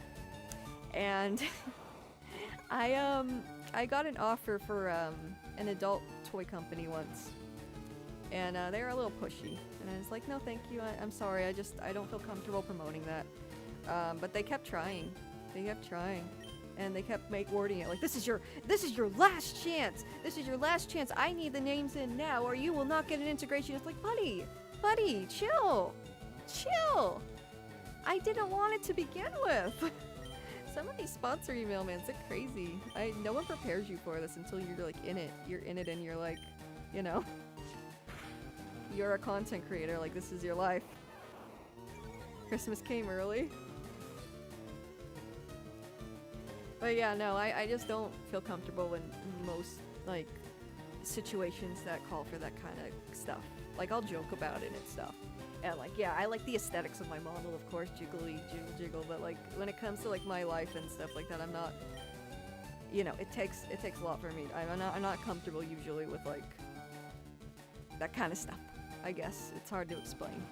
And I got an offer for, an adult toy company once. And, they were a little pushy. And I was like, no, thank you. I'm sorry. I don't feel comfortable promoting that. But they kept trying. They kept trying. And they kept wording it like, this is your last chance. This is your last chance. I need the names in now or you will not get an integration. It's like, buddy, chill. Chill. I didn't want it to begin with. Some of these sponsor email, man, it's crazy. No one prepares you for this until you're like in it. You're in it and you're like, you know, you're a content creator. Like, this is your life. Christmas came early. But yeah, no, I just don't feel comfortable in most, like, situations that call for that kind of stuff. Like, I'll joke about it and stuff. And, like, yeah, I like the aesthetics of my model, of course, jiggly, jiggle, but, like, when it comes to, like, my life and stuff like that, I'm not, you know, it takes a lot for me. I'm not comfortable usually with, like, that kind of stuff, I guess. It's hard to explain.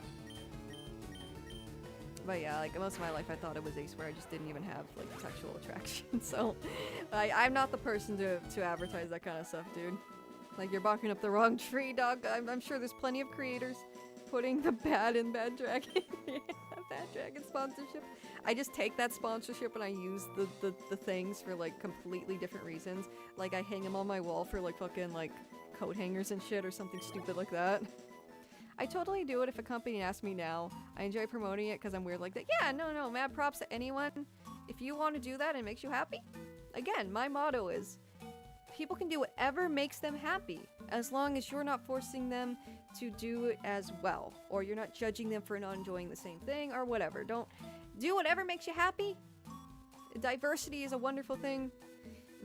But yeah, like most of my life I thought it was ace where I just didn't even have like sexual attraction. So I'm not the person to advertise that kind of stuff, dude. Like, you're barking up the wrong tree, dog. I'm sure there's plenty of creators putting the bad in Bad Dragon. Yeah, Bad Dragon sponsorship. I just take that sponsorship and I use the things for like completely different reasons. Like, I hang them on my wall for like fucking like coat hangers and shit or something stupid like that. I totally do it if a company asks me now. I enjoy promoting it because I'm weird like that. Yeah, no, mad props to anyone. If you want to do that and it makes you happy. Again, my motto is, people can do whatever makes them happy, as long as you're not forcing them to do it as well, or you're not judging them for not enjoying the same thing, or whatever. Don't do whatever makes you happy. Diversity is a wonderful thing,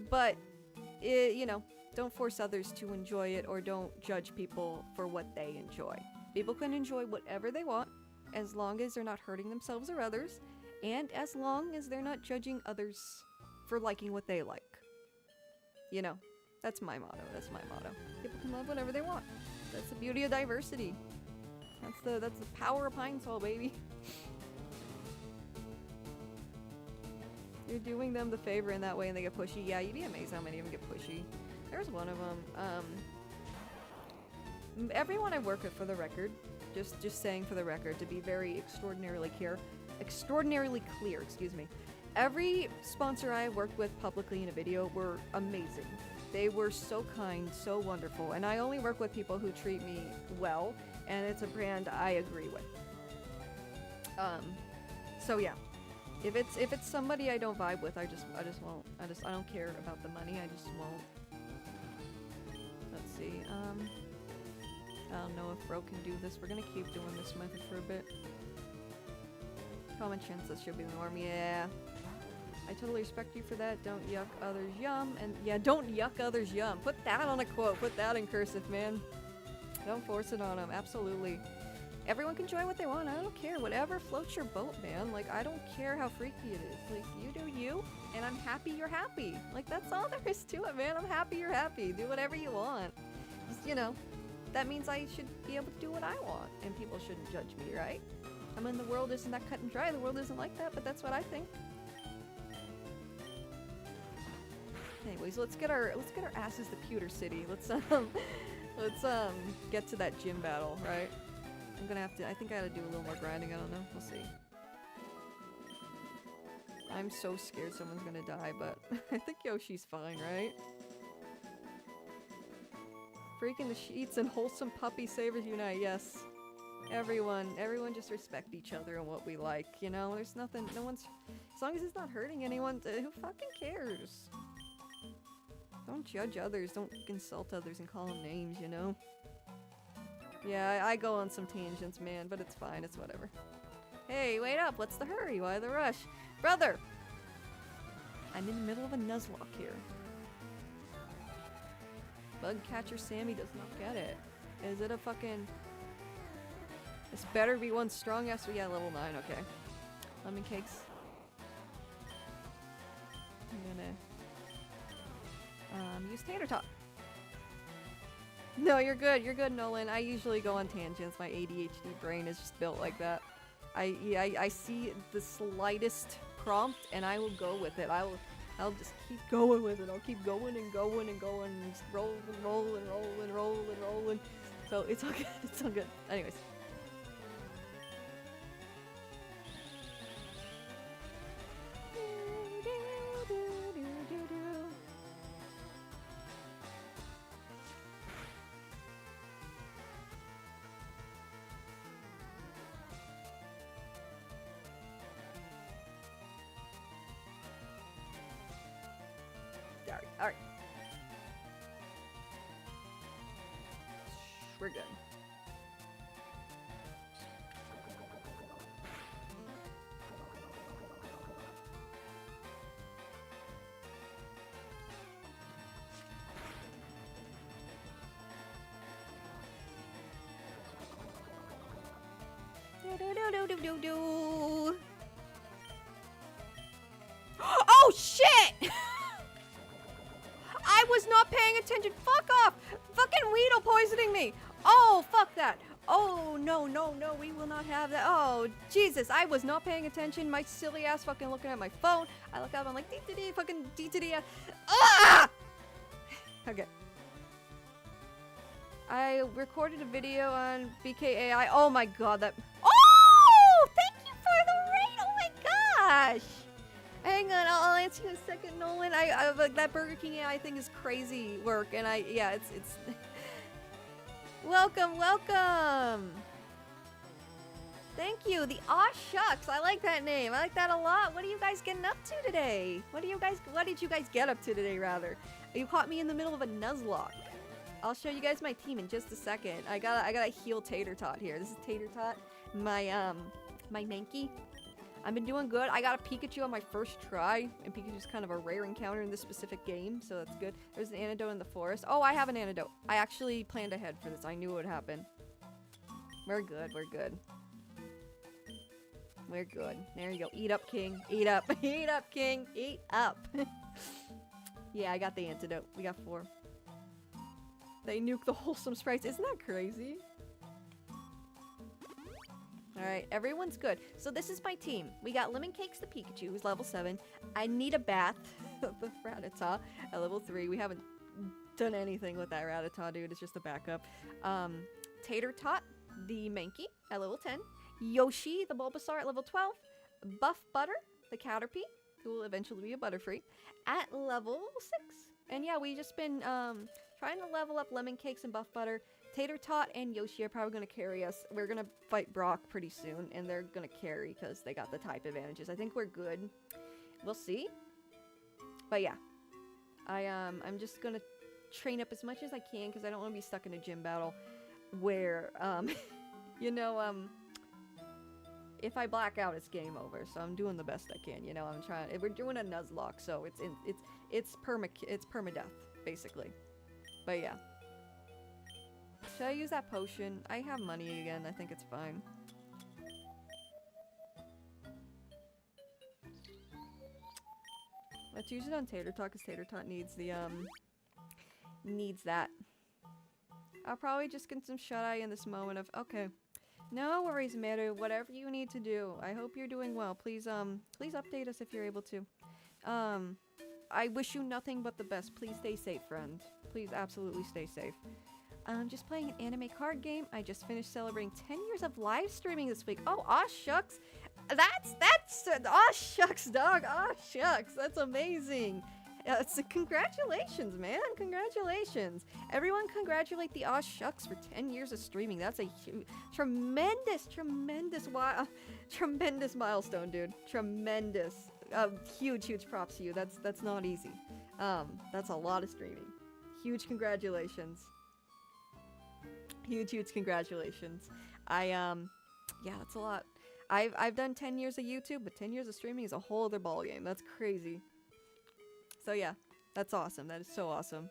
but, you know, don't force others to enjoy it, or don't judge people for what they enjoy. People can enjoy whatever they want, as long as they're not hurting themselves or others, and as long as they're not judging others for liking what they like. You know, that's my motto. That's my motto. People can love whatever they want. That's the beauty of diversity. That's the power of Pine Sol, baby. You're doing them the favor in that way and they get pushy. Yeah, you'd be amazed how many of them get pushy. There's one of them. Everyone I work with, for the record, just saying for the record, to be very extraordinarily clear, excuse me. Every sponsor I worked with publicly in a video were amazing. They were so kind, so wonderful, and I only work with people who treat me well, and it's a brand I agree with. So yeah, if it's somebody I don't vibe with, I just won't. I don't care about the money. I just won't. Let's see. I don't know if Bro can do this. We're gonna keep doing this method for a bit. Common sense, that should be the norm. Yeah. I totally respect you for that. Don't yuck others yum. And yeah, don't yuck others yum. Put that on a quote. Put that in cursive, man. Don't force it on them. Absolutely. Everyone can join what they want. I don't care. Whatever floats your boat, man. Like, I don't care how freaky it is. Like, you do you, and I'm happy you're happy. Like, that's all there is to it, man. I'm happy you're happy. Do whatever you want. Just, you know, that means I should be able to do what I want, and people shouldn't judge me, right? I mean, the world isn't that cut and dry. The world isn't like that, but that's what I think. Anyways, let's get our asses to Pewter City. Let's get to that gym battle, right? I'm gonna have to. I think I gotta do a little more grinding. I don't know. We'll see. I'm so scared someone's gonna die, but I think Yoshi's fine, right? Freaking the sheets and wholesome puppy savers unite. Yes. Everyone just respect each other and what we like, you know? There's nothing, no one's, as long as it's not hurting anyone, who fucking cares? Don't judge others, don't insult others and call them names, you know? Yeah, I go on some tangents, man, but it's fine, it's whatever. Hey, wait up, what's the hurry? Why the rush? Brother! I'm in the middle of a Nuzlocke here. Bug catcher Sammy does not get it. Is it a fucking... This better be one strong ass. Yeah, level 9, okay. Lemon cakes. I'm gonna use tater tot. No, you're good, Nolan. I usually go on tangents. My ADHD brain is just built like that. I see the slightest prompt and I will go with it. I'll just keep going with it. I'll keep going and going and going and just roll and roll and roll and roll and roll and so it's all good. It's all good. Anyways. Alright. We're good. Do. Oh shit! I was not paying attention. Fuck off! Fucking Weedle poisoning me! Oh, fuck that. Oh, no, we will not have that. Oh, Jesus, I was not paying attention. My silly ass fucking looking at my phone. I look up, I'm like, dee-dee-dee, fucking dee-dee-dee. Ah! Okay. I recorded a video on BKAI. Oh my god, that... Oh! Thank you for the raid! Oh my gosh! Hang on, I'll answer you in a second, Nolan. I like that Burger King AI thing is crazy work, and yeah, it's welcome. Thank you. The Aw Shucks. I like that name. I like that a lot. What are you guys getting up to today? What did you guys get up to today, rather? You caught me in the middle of a Nuzlocke. I'll show you guys my team in just a second. I gotta heal Tater Tot here. This is Tater Tot, my Mankey. I've been doing good. I got a Pikachu on my first try, and Pikachu's kind of a rare encounter in this specific game, so that's good. There's an antidote in the forest. Oh, I have an antidote. I actually planned ahead for this. I knew it would happen. We're good. We're good. There you go. Eat up, King. Eat up. Eat up, King. Eat up. Yeah, I got the antidote. We got 4. They nuke the wholesome sprites. Isn't that crazy? Alright, everyone's good. So this is my team. We got Lemon Cakes the Pikachu, who's level 7. I need a bath, the Rattata, at level 3. We haven't done anything with that Rattata, dude. It's just a backup. Tater Tot, the Mankey, at level 10. Yoshi, the Bulbasaur, at level 12. Buff Butter, the Caterpie, who will eventually be a Butterfree, at level 6. And yeah, we just been trying to level up Lemon Cakes and Buff Butter. Tater Tot and Yoshi are probably going to carry us. We're going to fight Brock pretty soon, and they're going to carry because they got the type advantages. I think we're good. We'll see. But yeah, I'm just going to train up as much as I can because I don't want to be stuck in a gym battle where, you know, if I black out, it's game over. So I'm doing the best I can. You know, I'm trying. We're doing a Nuzlocke, so it's permadeath basically. But yeah. Should I use that potion? I have money again. I think it's fine. Let's use it on Tater Tot because Tater Tot needs the, needs that. I'll probably just get some shut-eye in this moment of, okay. No worries, Meru. Whatever you need to do. I hope you're doing well. Please, please update us if you're able to. I wish you nothing but the best. Please stay safe, friend. Please absolutely stay safe. I'm just playing an anime card game. I just finished celebrating 10 years of live streaming this week. Oh, aw shucks. That's, aw shucks, dog. Aw shucks. That's amazing. Congratulations, man. Congratulations. Everyone congratulate the aw shucks for 10 years of streaming. That's a tremendous milestone, dude. Tremendous. Huge props to you. That's not easy. That's a lot of streaming. Huge congratulations. Huge congratulations. Yeah, that's a lot. I've done 10 years of YouTube, but 10 years of streaming is a whole other ballgame. That's crazy. So yeah, that's awesome. That is so awesome.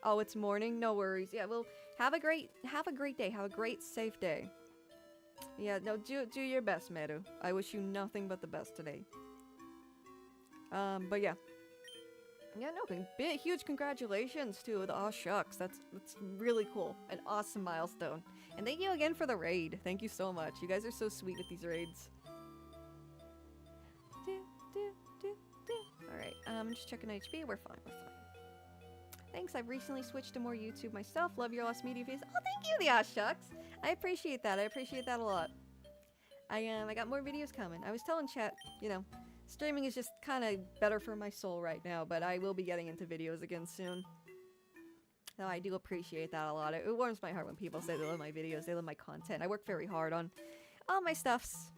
Oh, it's morning? No worries. Yeah, well, have a great day. Have a great, safe day. Yeah, no, do your best, Meru. I wish you nothing but the best today. But yeah. Yeah, no, huge congratulations to the aw shucks. That's really cool. An awesome milestone. And thank you again for the raid. Thank you so much. You guys are so sweet with these raids. Alright, I'm just checking HP. We're fine, Thanks, I've recently switched to more YouTube myself. Love your last media face. Oh, thank you, the aw shucks. I appreciate that. I appreciate that a lot. I got more videos coming. I was telling chat, you know, streaming is just kind of better for my soul right now, but I will be getting into videos again soon. No, I do appreciate that a lot. It warms my heart when people say they love my videos, they love my content. I work very hard on all my stuffs.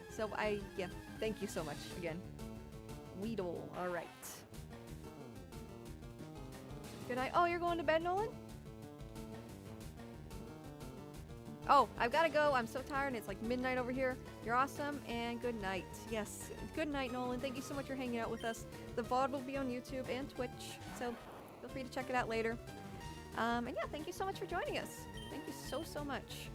So yeah, thank you so much again. Weedle, alright. Good night. Oh, you're going to bed, Nolan? Oh, I've got to go. I'm so tired. It's like midnight over here. You're awesome, and good night. Yes, good night, Nolan. Thank you so much for hanging out with us. The VOD will be on YouTube and Twitch, so feel free to check it out later. And yeah, thank you so much for joining us. Thank you so much.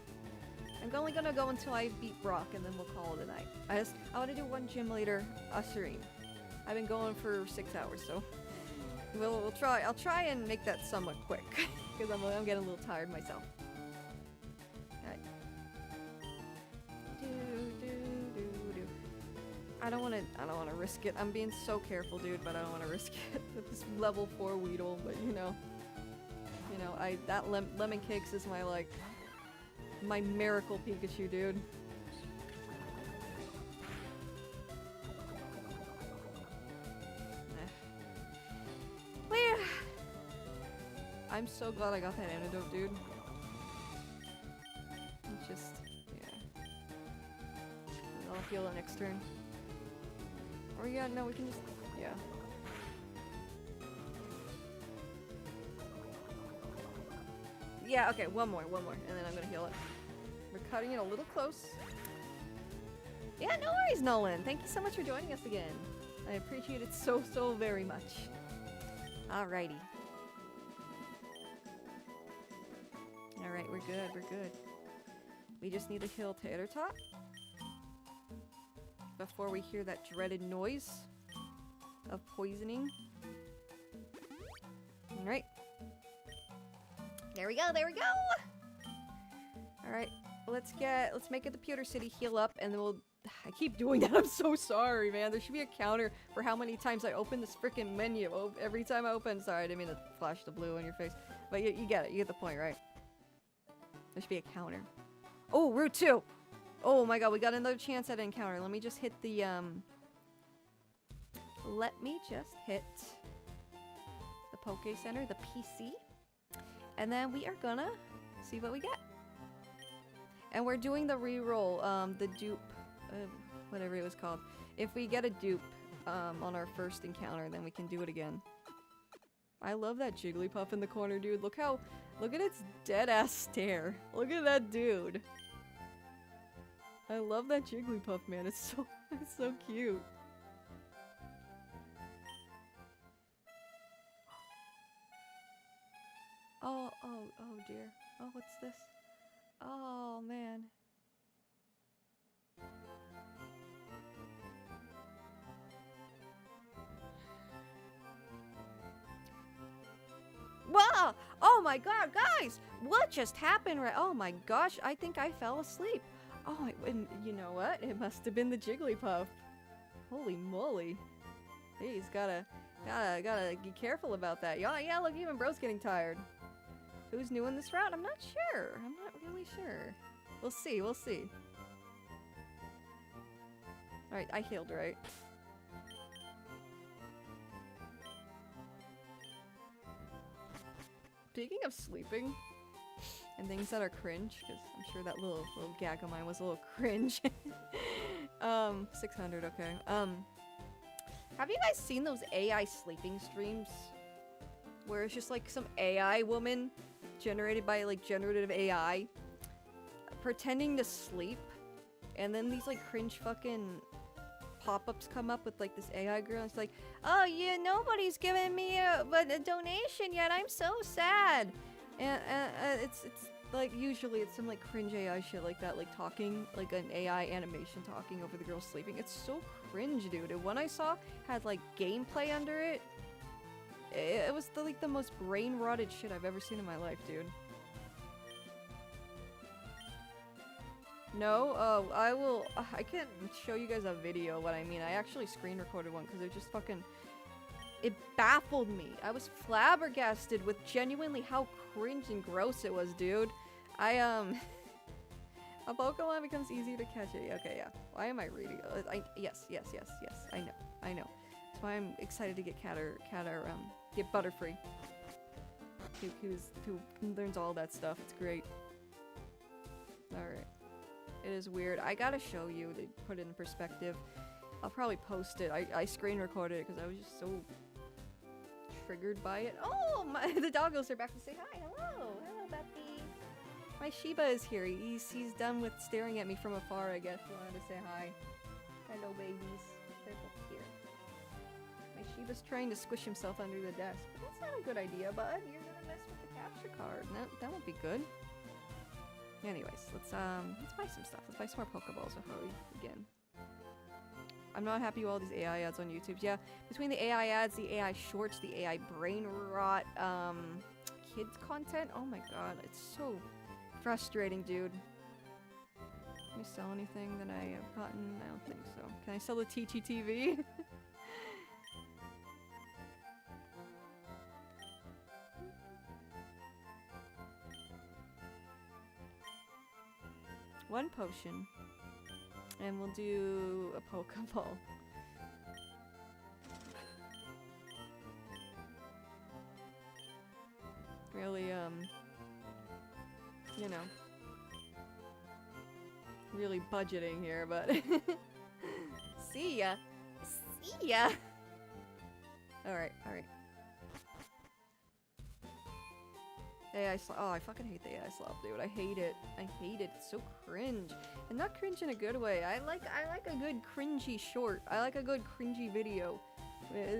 I'm only gonna go until I beat Brock, and then we'll call it a night. I want to do one gym leader stream. I've been going for 6 hours, so we'll try. I'll try and make that somewhat quick because I'm getting a little tired myself. Alright. I don't want to risk it. I'm being so careful, dude, but I don't want to risk it with this level 4 Weedle. But you know, that lemon cakes is my miracle Pikachu, dude. I'm so glad I got that antidote, dude. It's just, yeah. I'll heal it next turn. Or yeah, no, we can just, yeah. Yeah, okay, one more, and then I'm gonna heal it. We're cutting it a little close. Yeah, no worries, Nolan. Thank you so much for joining us again. I appreciate it so very much. Alrighty. Alright, we're good. We just need to kill Tater Tot before we hear that dreaded noise of poisoning. Alright. There we go! Alright, let's make it the Pewter City, heal up, and then I keep doing that, I'm so sorry, man. There should be a counter for how many times I open this freaking menu. Every time I open, sorry, I didn't mean to flash the blue on your face. But you get it, you get the point, right? There should be a counter. Oh, Route 2! Oh my god, we got another chance at an encounter. Let me just hit the, Poke Center, the PC. And then we are gonna see what we get. And we're doing the reroll, the dupe, whatever it was called. If we get a dupe, on our first encounter, then we can do it again. I love that Jigglypuff in the corner, dude. Look at its dead-ass stare. Look at that dude. I love that Jigglypuff, man. It's so cute. Oh, oh dear. Oh, what's this? Oh, man. Wow! Oh my god, guys! What just happened right? Oh my gosh, I think I fell asleep. Oh, and you know what? It must have been the Jigglypuff. Holy moly. He's gotta be careful about that. Yeah, look, even bro's getting tired. Who's new in this route? I'm not sure. I'm not really sure. We'll see, we'll see. Alright, I healed, right? Speaking of sleeping and things that are cringe, because I'm sure that little gag of mine was a little cringe. 600, okay. Have you guys seen those AI sleeping streams? Where it's just like some AI woman generated by like generative AI pretending to sleep, and then these like cringe fucking pop-ups come up with like this AI girl, and it's like, oh yeah, nobody's giving me a donation yet, I'm so sad. And it's like, usually it's some like cringe AI shit like that, like talking, like an AI animation talking over the girl sleeping. It's so cringe, dude. And one I saw had like gameplay under it. It was like the most brain-rotted shit I've ever seen in my life, dude. No? Oh, I can show you guys a video what I mean. I actually screen recorded one because it just fucking... It baffled me. I was flabbergasted with genuinely how cringe and gross it was, dude. A Pokemon becomes easier to catch it. Okay, yeah. Why am I reading? Yes. I know. That's why I'm excited to get get Butterfree. Who learns all that stuff. It's great. Alright. It is weird. I gotta show you to put it in perspective. I'll probably post it. I screen recorded it because I was just so triggered by it. Oh, the doggos are back to say hi. Hello, Beppy. My Shiba is here. He's done with staring at me from afar. I guess he wanted to say hi. Hello, babies. They're both here. My Shiba's trying to squish himself under the desk. But that's not a good idea, bud. You're gonna mess with the capture card. That won't be good. Anyways, let's buy some stuff. Let's buy some more Pokeballs before we begin. I'm not happy with all these AI ads on YouTube. Yeah, between the AI ads, the AI shorts, the AI brain rot, kids content. Oh my god, it's so frustrating, dude. Can I sell anything that I have gotten? I don't think so. Can I sell the TTTV? One potion. And we'll do a Pokeball. Really, you know, really budgeting here, but see ya. See ya. Alright. AI slop. Oh, I fucking hate the AI slop, dude. I hate it. It's so cringe. And not cringe in a good way. I like a good cringy short. I like a good cringy video.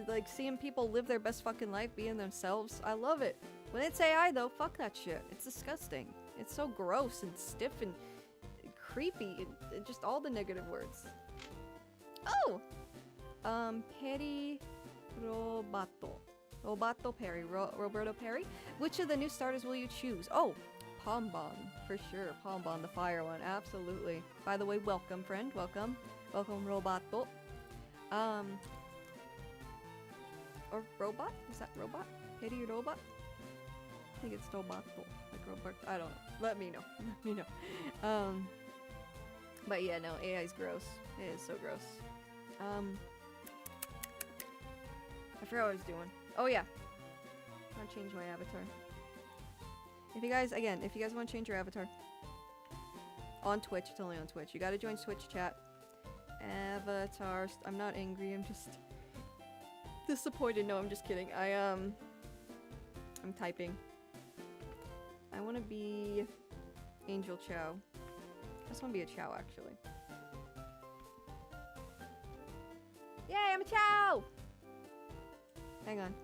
Like seeing people live their best fucking life being themselves. I love it. When it's AI though, fuck that shit. It's disgusting. It's so gross and stiff and creepy and just all the negative words. Oh! Peri Robato. Robato Perry. Roberto Perry. Which of the new starters will you choose? Oh, Pombon. For sure. Pombon, the fire one. Absolutely. By the way, welcome, friend. Welcome. Welcome, Robato. Or Robot? Is that Robot? Peri Robot? I think it's Robato. Like Robert. I don't know. Let me know. Let me know. But yeah, no, AI is gross. It is so gross. I forgot what I was doing. Oh yeah. I'm gonna change my avatar. If you guys want to change your avatar on Twitch, it's only on Twitch. You gotta join Twitch chat. Avatar. I'm not angry. I'm just disappointed. No, I'm just kidding. I'm typing. I want to be Angel Chow. I just want to be a Chow, actually. Yay, I'm a Chow! Hang on.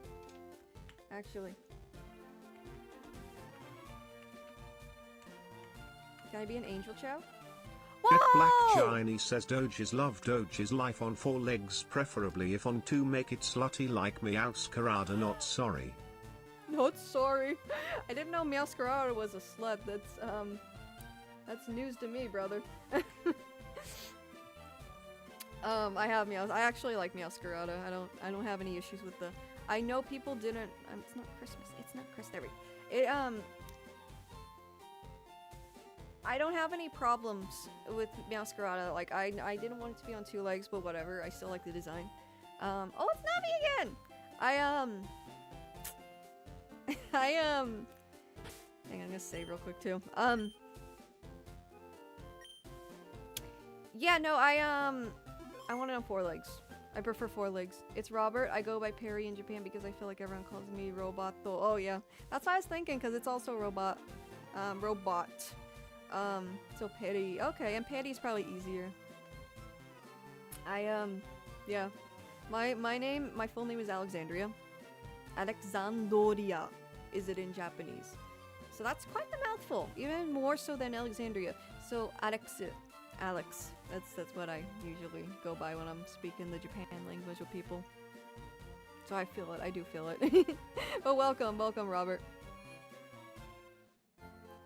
Actually. Can I be an angel chow? Get Black Whoa! Shiny says Doge's love Doge's life on 4 legs, preferably if on 2 make it slutty like Meowscarada, not sorry. Not sorry. I didn't know Meowscarada was a slut. That's news to me, brother. I have Meows. I actually like Meowscarada. I don't have any issues with the. I know people didn't. It's not Christmas. It's not Christmas. I don't have any problems with Meowscarada. Like I didn't want it to be on 2 legs, but whatever. I still like the design. Oh, it's not me again. Hang on, I'm gonna save real quick too. Yeah, no, I want it on 4 legs. I prefer 4 legs. It's Robert. I go by Perry in Japan because I feel like everyone calls me Robot though. Oh yeah, that's what I was thinking because it's also Robot. So Perry. Okay, and Perry's probably easier. Yeah. My full name is Alexandria. Alexandria is it in Japanese. So that's quite the mouthful, even more so than Alexandria. So Alex. That's what I usually go by when I'm speaking the Japan language with people. So I feel it. I do feel it. But welcome, Robert.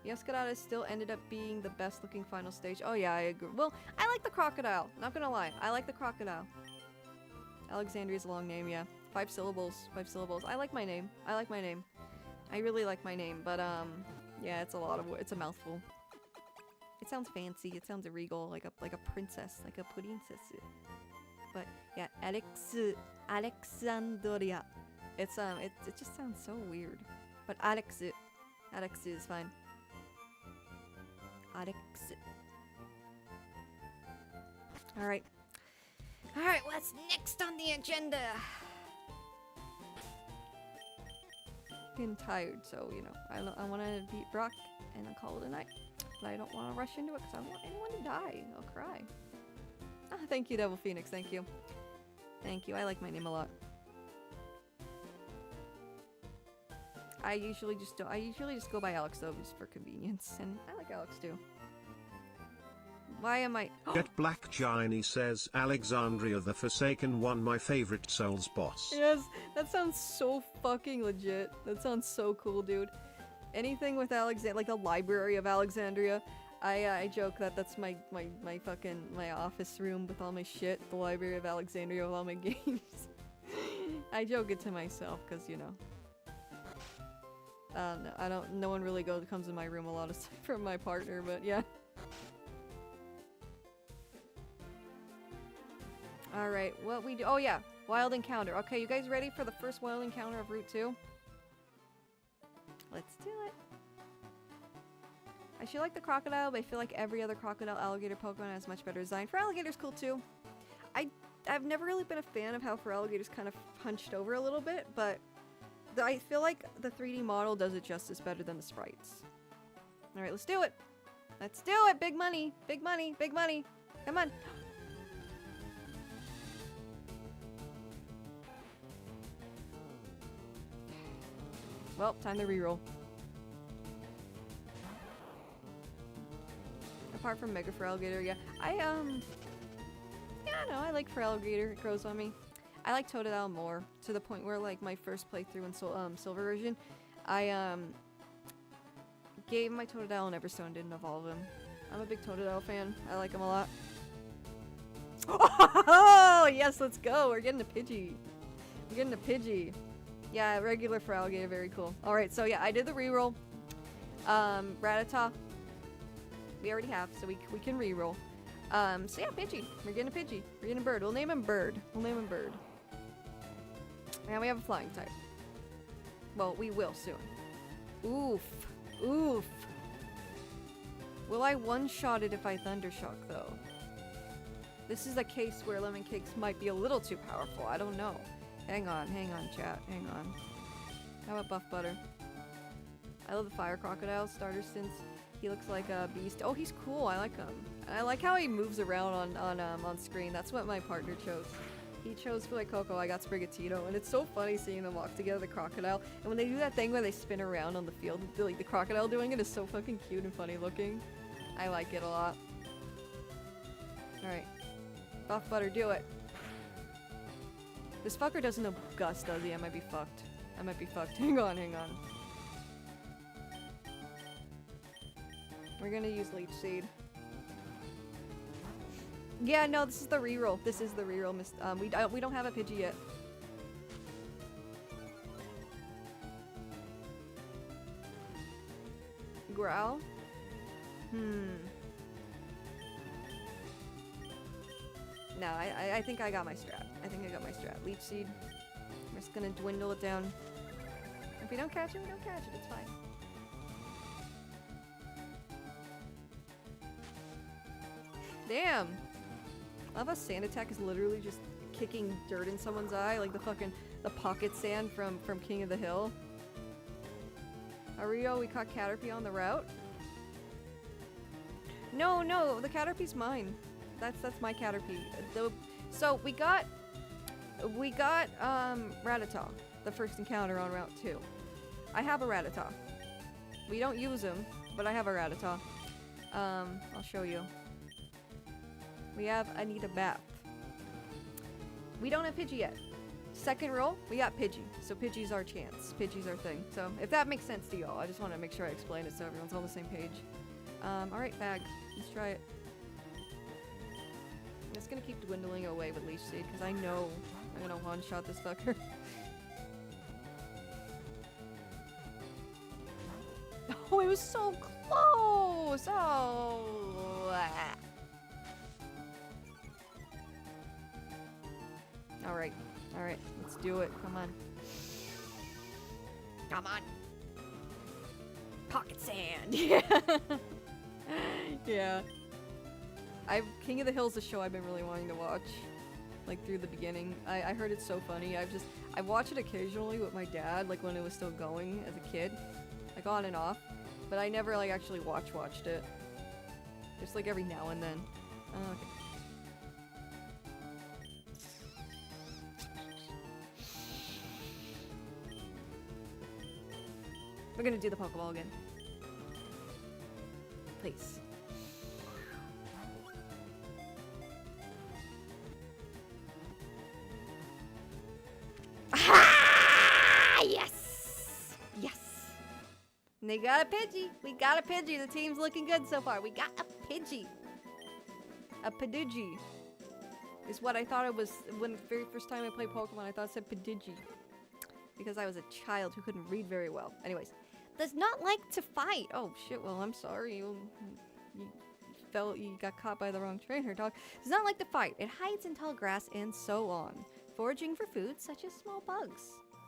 Meowscarada still ended up being the best looking final stage. Oh yeah, I agree. Well, I like the crocodile. Not gonna lie. I like the crocodile. Alexandria's a long name, yeah. 5 syllables. 5 syllables. I like my name. I really like my name, but yeah, it's a mouthful. It sounds fancy. It sounds regal, like a princess, like a princess. But yeah, Alexandria. It just sounds so weird. But Alex is fine. Alex. All right, what's next on the agenda? Getting tired, so you know, I want to beat Brock and then call it a night. But I don't want to rush into it because I don't want anyone to die. I'll cry. Ah, thank you, Devil Phoenix. Thank you. Thank you. I like my name a lot. I usually just go by Alex though, just for convenience, and I like Alex too. Why am I? Get Black Shiny says Alexandria the Forsaken One, my favorite Souls boss. Yes, that sounds so fucking legit. That sounds so cool, dude. Anything with like the library of Alexandria. I joke that that's my fucking office room with all my shit. The library of Alexandria with all my games. I joke it to myself because you know. No one really comes in my room a lot of stuff from my partner, but yeah. Alright, what we do? Oh yeah, wild encounter. Okay, you guys ready for the first wild encounter of Route 2? Let's do it. I should like the crocodile, but I feel like every other crocodile alligator Pokemon has much better design. For alligator's cool too. I've never really been a fan of how for alligator's kind of hunched over a little bit, but I feel like the 3D model does it justice better than the sprites. Alright, let's do it. Let's do it. Big money. Big money. Big money. Come on. Well, time to reroll. Apart from Mega Feraligatr, yeah. Yeah, no, I like Feraligatr. It grows on me. I like Totodile more, to the point where, like, my first playthrough in Silver version, I, gave my Totodile and Everstone, didn't evolve him. I'm a big Totodile fan. I like him a lot. Oh, yes, let's go. We're getting a Pidgey. We're getting a Pidgey. Yeah, regular Feraligatr, very cool. Alright, so yeah, I did the reroll. Rattata. We already have, so we can reroll. So yeah, Pidgey. We're getting a Pidgey. We're getting a bird. We'll name him Bird. And we have a flying type. Well, we will soon. Oof. Oof. Will I one-shot it if I Thundershock, though? This is a case where Lemon Cakes might be a little too powerful. I don't know. Hang on, chat. Hang on. How about Buff Butter? I love the Fire Crocodile starter since he looks like a beast. Oh, he's cool. I like him. I like how he moves around on screen. That's what my partner chose. He chose for like Coco. I got Sprigatito, and it's so funny seeing them walk together, the crocodile. And when they do that thing where they spin around on the field, like the crocodile doing it is so fucking cute and funny looking. I like it a lot. Alright. Buff butter, do it. This fucker doesn't know Gus, does he? I might be fucked. I might be fucked. Hang on, hang on. We're gonna use Leech Seed. Yeah, no, this is the reroll. This is the reroll. We don't have a Pidgey yet. Growl? No, I think I got my strat. I think I got my strat. Leech Seed. We're just gonna dwindle it down. If we don't catch it, we don't catch it. It's fine. Damn! I love how sand attack is literally just kicking dirt in someone's eye, like the pocket sand from King of the Hill. Ario, we caught Caterpie on the route. No, the Caterpie's mine. That's my Caterpie. So we got Rattata, the first encounter on Route 2. I have a Rattata. We don't use him, but I have a Rattata. I'll show you. We have Anita Bath. We don't have Pidgey yet. Second roll, we got Pidgey. So Pidgey's our chance. Pidgey's our thing. So if that makes sense to y'all, I just want to make sure I explain it so everyone's on the same page. Alright, bag. Let's try it. I'm just gonna keep dwindling away with Leech Seed because I know I'm gonna one-shot this fucker. Oh, it was so close! Oh! Alright, let's do it. Come on. Come on! Pocket sand! Yeah! Yeah. King of the Hill's a show I've been really wanting to watch. Like, through the beginning. I heard it's so funny. I watch it occasionally with my dad, like, when it was still going as a kid. Like, on and off. But I never, like, actually watched it. Just, like, every now and then. Okay. We're gonna do the Pokeball again. Please. Ah! Yes! Yes! And they got a Pidgey. We got a Pidgey. The team's looking good so far. We got a Pidgey. A Pidgey is what I thought it was when the very first time I played Pokemon. I thought it said Pidgey. Because I was a child who couldn't read very well. Anyways. Does not like to fight. Oh shit, well I'm sorry. You got caught by the wrong trainer, dog. Does not like to fight. It hides in tall grass and so on. Foraging for food such as small bugs.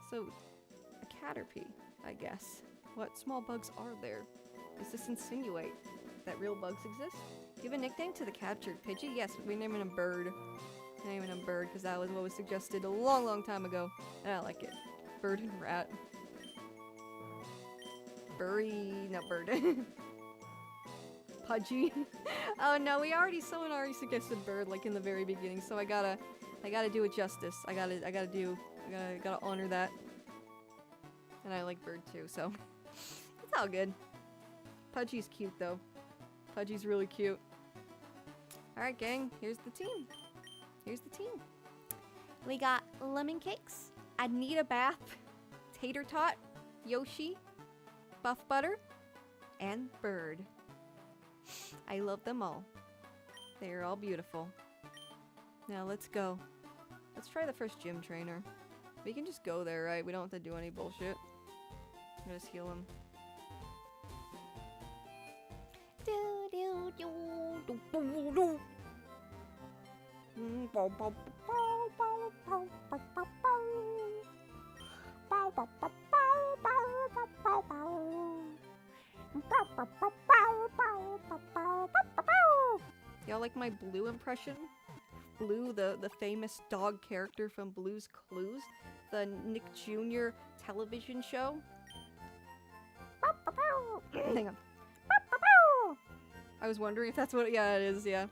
So, a Caterpie, I guess. What small bugs are there? Does this insinuate that real bugs exist? Give a nickname to the captured Pidgey? Yes, we're naming him Bird. Naming him Bird because that was what was suggested a long time ago. And I like it. Bird and Rat. Not Bird. Pudgy. Oh no, someone already suggested Bird like in the very beginning, so I gotta do it justice. I gotta honor that. And I like Bird too, so it's all good. Pudgy's cute though. Pudgy's really cute. Alright gang, here's the team. We got Lemon Cakes, Anita Bath, Tater Tot, Yoshi, Buff Butter, and Bird. I love them all. They are all beautiful. Now let's go. Let's try the first gym trainer. We can just go there, right? We don't have to do any bullshit. I'll just heal him. Y'all like my Blue impression? Blue, the famous dog character from Blue's Clues, the Nick Jr. television show. Hang on. I was wondering if that's what. Yeah, it is. Yeah.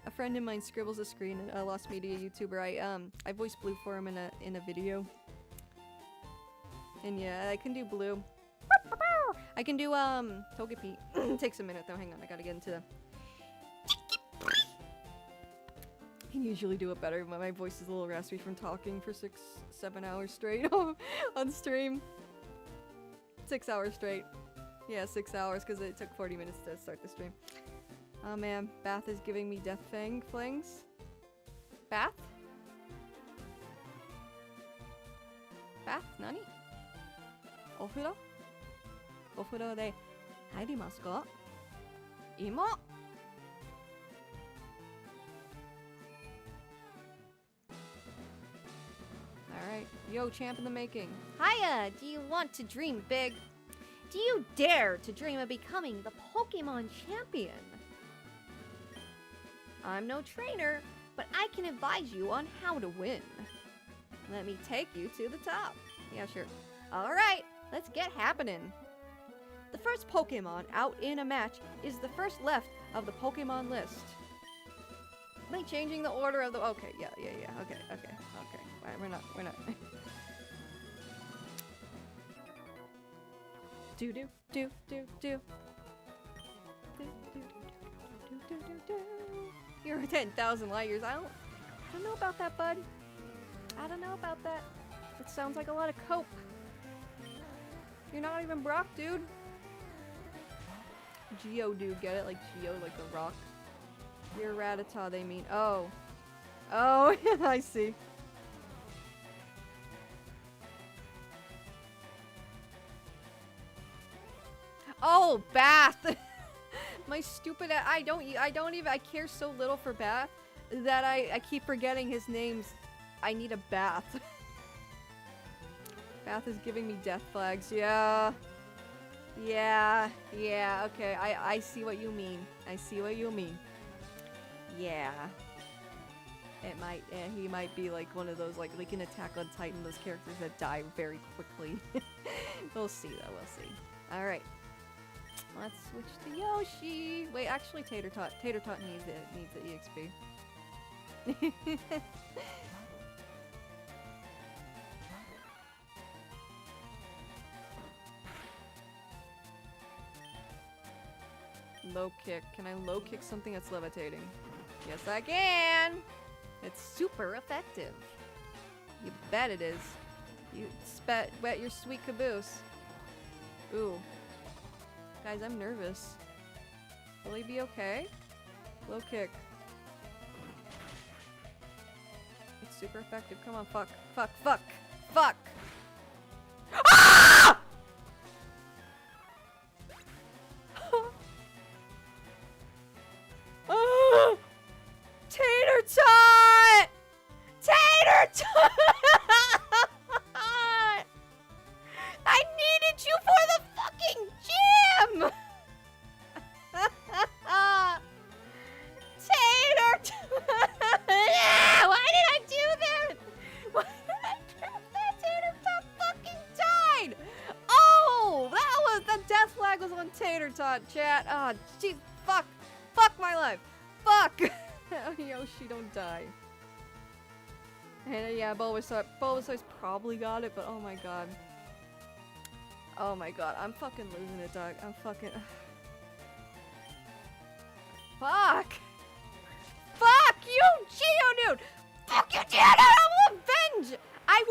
A friend of mine scribbles a screen. A Lost Media YouTuber. I voiced Blue for him in a video. And yeah, I can do Blue. I can do Togepi. Takes a minute though. Hang on, I gotta get into the. I can usually do it better, but my voice is a little raspy from talking for 6-7 hours straight on stream. 6 hours straight. Yeah, 6 hours because it took 40 minutes to start the stream. Oh man, Bath is giving me death flings. Bath? Bath? Nani? Ofuro? Ofuro de hairimasu ka? Imo? Alright. Yo, champ in the making. Hiya! Do you want to dream big? Do you dare to dream of becoming the Pokemon champion? I'm no trainer, but I can advise you on how to win. Let me take you to the top. Yeah, sure. Alright, let's get happening. The first Pokemon out in a match is the first left of the Pokemon list. Am I changing the order of the... Okay, yeah. Okay. Right, we're not. Do. You're 10,000 light years. I don't know about that, bud. I don't know about that. It sounds like a lot of cope. You're not even Brock, dude. Geodude, get it? Like Geo, like the rock. You're Rattata, they mean. Oh, I see. Oh, Bath. My stupid. I care so little for Bath that I keep forgetting his name's. I need a bath. Bath is giving me death flags. Yeah, okay. I see what you mean. Yeah. It might, he might be like one of those, like an Attack on Titan, those characters that die very quickly. We'll see though, we'll see. Alright. Let's switch to Yoshi. Wait, actually Tater Tot needs the EXP. Low kick. Can I low kick something that's levitating? Yes, I can! It's super effective. You bet it is. You wet your sweet caboose. Ooh. Guys, I'm nervous. Will he be okay? Low kick. It's super effective. Come on, fuck. Ah! Tater Tot! Tater Tot! I needed you for the fucking gym! Tater Tot! Yeah, why did I do that? Why did I do that? Tater Tot fucking died! Oh, the death flag was on Tater Tot, chat. Ah, oh, jeez, fuck. Fuck my life. Fuck! Yoshi, don't die. And yeah, Bulbasaur's probably got it, but oh my god. Oh my god, I'm fucking losing it, dog. I'm fucking... Fuck! Fuck you, Geodude! Fuck you, Geodude! I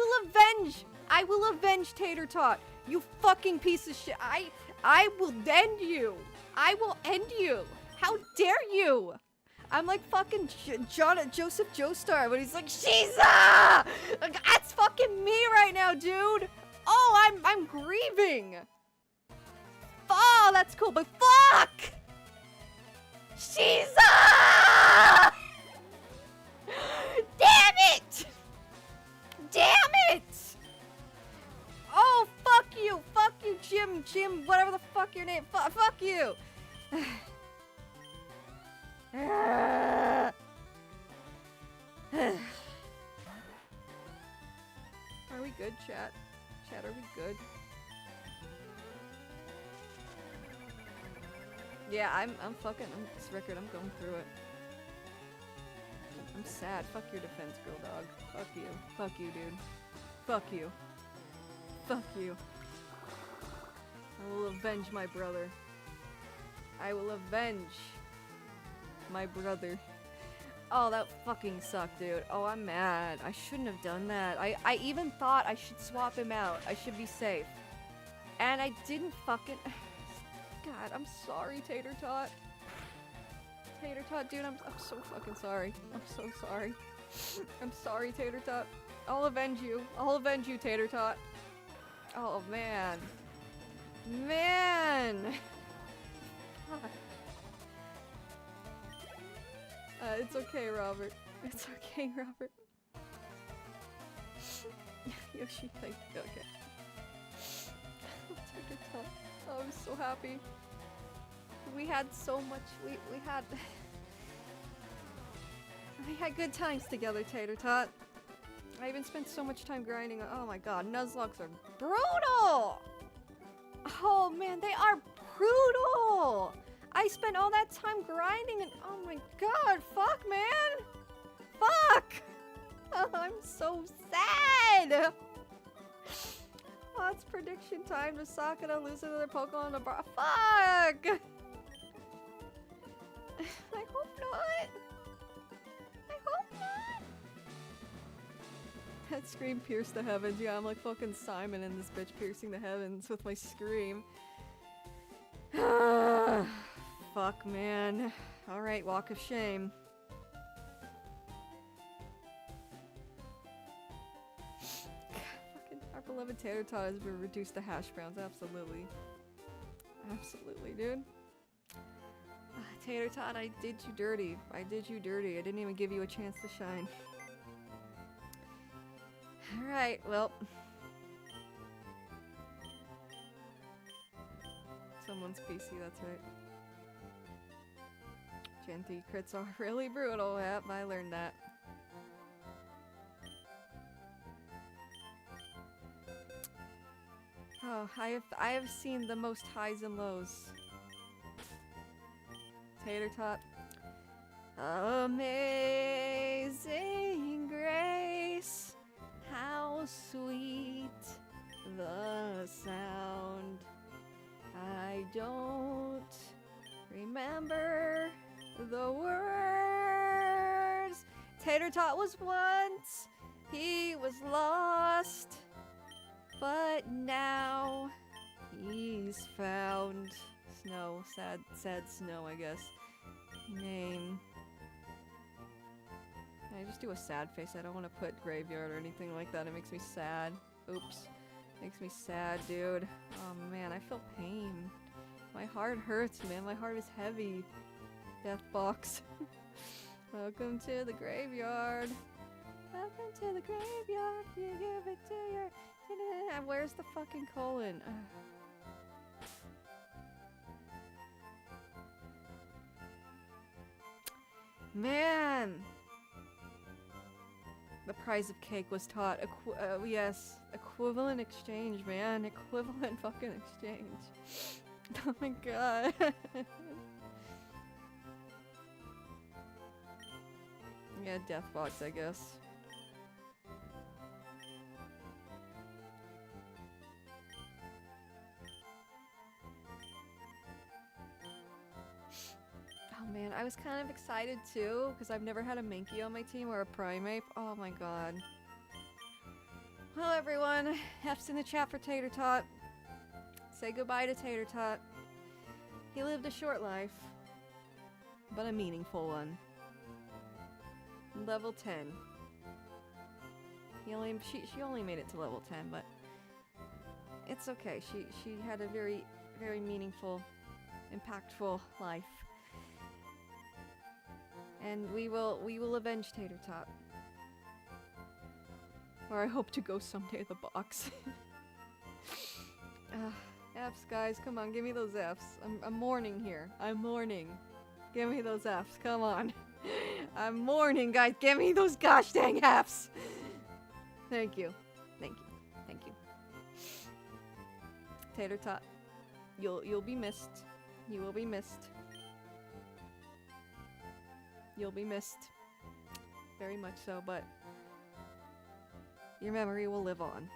will avenge Tater Tot. You fucking piece of shit. I will end you. I will end you. How dare you? I'm like fucking Joseph Joestar when he's like, Shiza! Like, that's fucking me right now, dude. Oh, I'm grieving. Oh, that's cool, but fuck! Shiza! Damn it! Damn it! Oh, fuck you, Jim, whatever the fuck your name. Fuck you. Are we good, chat? Chat, are we good? Yeah, I'm this record, I'm going through it. I'm sad. Fuck your defense, girl dog. Fuck you, dude. Fuck you. I will avenge my brother. I will avenge my brother. Oh, that fucking sucked, dude. Oh, I'm mad. I shouldn't have done that. I even thought I should swap him out. I should be safe. And I didn't fucking... God, I'm sorry, Tater Tot. Tater Tot, dude, I'm so fucking sorry. I'm so sorry. I'm sorry, Tater Tot. I'll avenge you. I'll avenge you, Tater Tot. Oh, man. Man! God. It's okay, Robert. It's okay, Robert. Yoshi, thank you. Okay. Tater Tot. Oh, I'm so happy. We had so much. We had good times together, Tater Tot. I even spent so much time grinding. Oh my god, Nuzlocks are brutal! Oh man, they are brutal! I spent all that time grinding and oh my god, fuck man! Fuck! Oh, I'm so sad! Oh, it's prediction time to Sakura lose another Pokemon in a bar. Fuck! I hope not! I hope not! That scream pierced the heavens. Yeah, I'm like fucking Simon in this bitch piercing the heavens with my scream. Fuck, man. Alright, walk of shame. Fucking our beloved Tater Tot has been reduced to hash browns. Absolutely. Absolutely, dude. Tater Tot, I did you dirty. I did you dirty. I didn't even give you a chance to shine. Alright, well. Someone's PC, that's right. Genty crits are really brutal. Yep, I learned that. Oh, I have seen the most highs and lows. Tater Tot. Amazing grace, how sweet the sound. I don't remember the words. Tater Tot was once, he was lost, but now he's found. Snow, sad snow, I guess. Name. Can I just do a sad face? I don't want to put graveyard or anything like that. It makes me sad. Oops. Makes me sad, dude. Oh man, I feel pain. My heart hurts, man. My heart is heavy. Death box. Welcome to the graveyard. Welcome to the graveyard. You give it to your... Where's the fucking colon? Man! The price of cake was taught. Yes. Equivalent exchange, man. Equivalent fucking exchange. Oh my god. Yeah, death box, I guess. Oh man, I was kind of excited too, because I've never had a Mankey on my team or a Primeape. Oh my god. Well everyone, F's in the chat for Tater Tot. Say goodbye to Tater Tot. He lived a short life, but a meaningful one. Level 10. She only made it to level 10, but it's okay. She had a very, very meaningful, impactful life. And we will avenge Tater Tot. Or I hope to go someday the box. F's, guys, come on, give me those F's. I'm mourning here. I'm mourning. Give me those F's, come on. I'm mourning, guys. Give me those gosh dang F's. Thank you. Thank you. Thank you. Tater Tot, you'll be missed. You will be missed. You'll be missed. Very much so, but your memory will live on.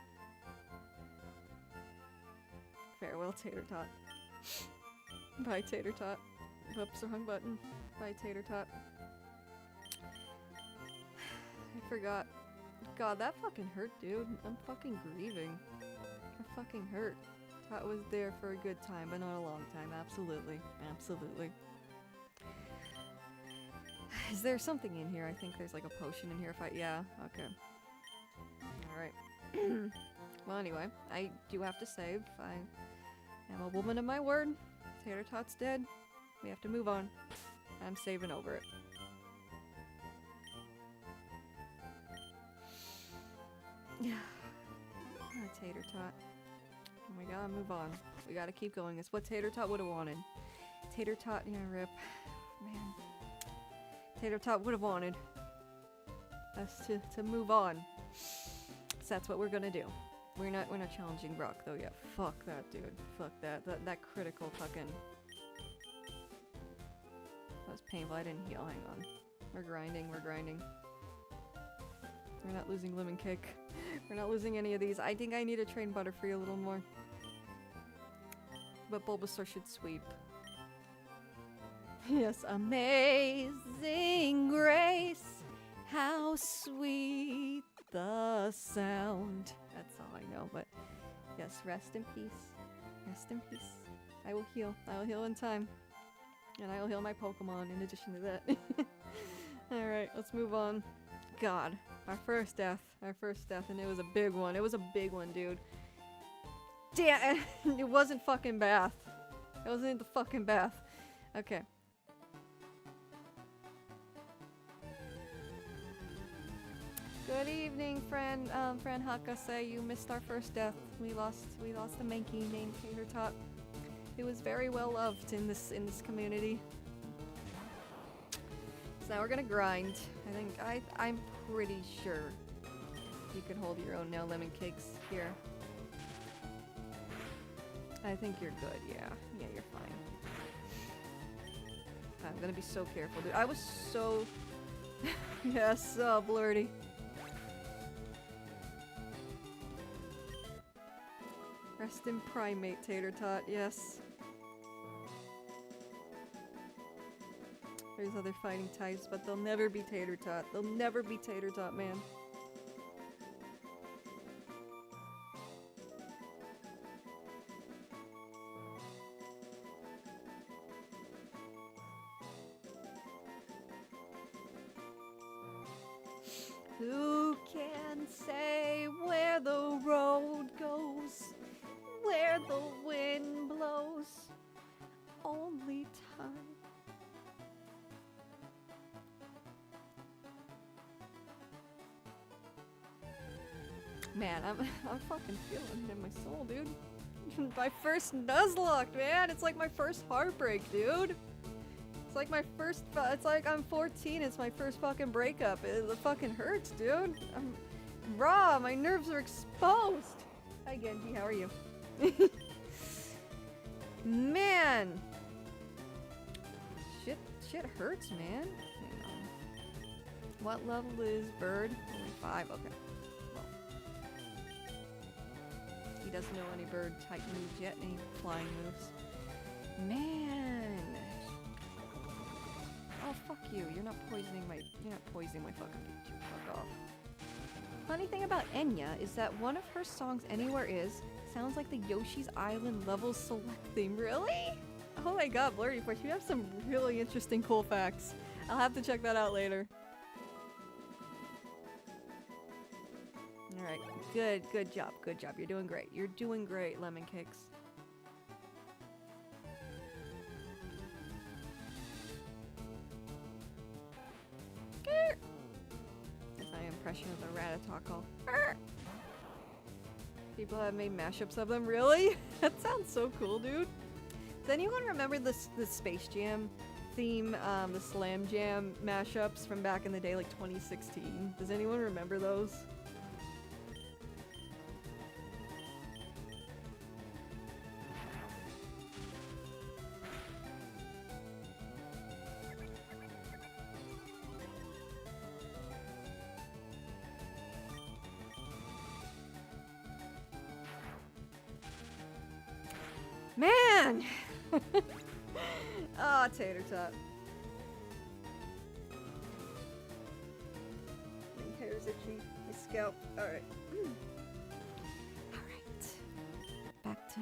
Farewell, Tater Tot. Bye, Tater Tot. Oops, wrong button. Bye, Tater Tot. I forgot. God, that fucking hurt, dude. I'm fucking grieving. I fucking hurt. Tot was there for a good time, but not a long time. Absolutely. Absolutely. Is there something in here? I think there's like a potion in here if I- yeah, okay. Alright. Well, anyway, I do have to save. I am a woman of my word. Tater Tot's dead. We have to move on. I'm saving over it. Tater Tot. Oh my god, move on. We gotta keep going. It's what Tater Tot would have wanted. Tater Tot, yeah, rip. Man. Tater Tot would have wanted us to move on. So that's what we're gonna do. We're not challenging Brock though yet. Fuck that, dude. Fuck that. That critical fucking. That was painful. I didn't heal. Hang on. We're grinding. We're grinding. We're not losing Lemon Cake. We're not losing any of these. I think I need to train Butterfree a little more. But Bulbasaur should sweep. Yes, amazing grace. How sweet the sound. That's all I know, but yes, rest in peace. Rest in peace. I will heal. I will heal in time. And I will heal my Pokemon in addition to that. Alright, let's move on. God. Our first death, and it was a big one. It was a big one, dude. Damn, it wasn't fucking Bath. It wasn't in the fucking Bath. Okay. Good evening, friend Hakase. You missed our first death. We lost a Mankey named Tater Tot. It was very well loved in this community. So now we're gonna grind. I'm pretty sure you can hold your own now, Lemon Cakes. Here. I think you're good, yeah. Yeah, you're fine. I'm gonna be so careful, dude. I was so... yes, Blurty. Rest in Primate, Tater Tot, yes. There's other fighting types, but they'll never be Tater Tot. They'll never be Tater Tot, man. Who can say where the road goes, where the wind blows? Only time. Man, I'm fucking feeling it in my soul, dude. My first Nuzlocke, man. It's like my first heartbreak, dude. It's like my first. It's like I'm 14. It's my first fucking breakup. It fucking hurts, dude. I'm raw. My nerves are exposed. Hi, Genji. How are you? Man. Shit hurts, man. Hang on. What level is Bird? Only 5. Okay. He doesn't know any bird type moves yet, any flying moves. Man! Oh, fuck you. You're not poisoning my fucking Pikachu. Fuck off. Funny thing about Enya is that one of her songs, Anywhere Is, sounds like the Yoshi's Island level select theme. Really? Oh my god, Blurry Force, you have some really interesting cool facts. I'll have to check that out later. Alright, good job. You're doing great. You're doing great, Lemon Cakes. That's my impression of the Ratataco. People have made mashups of them, really? That sounds so cool, dude. Does anyone remember the Space Jam theme, the Slam Jam mashups from back in the day, like 2016? Does anyone remember those? Man! Oh, tater tot. My hair's itchy. My scalp. Alright. Alright. Back to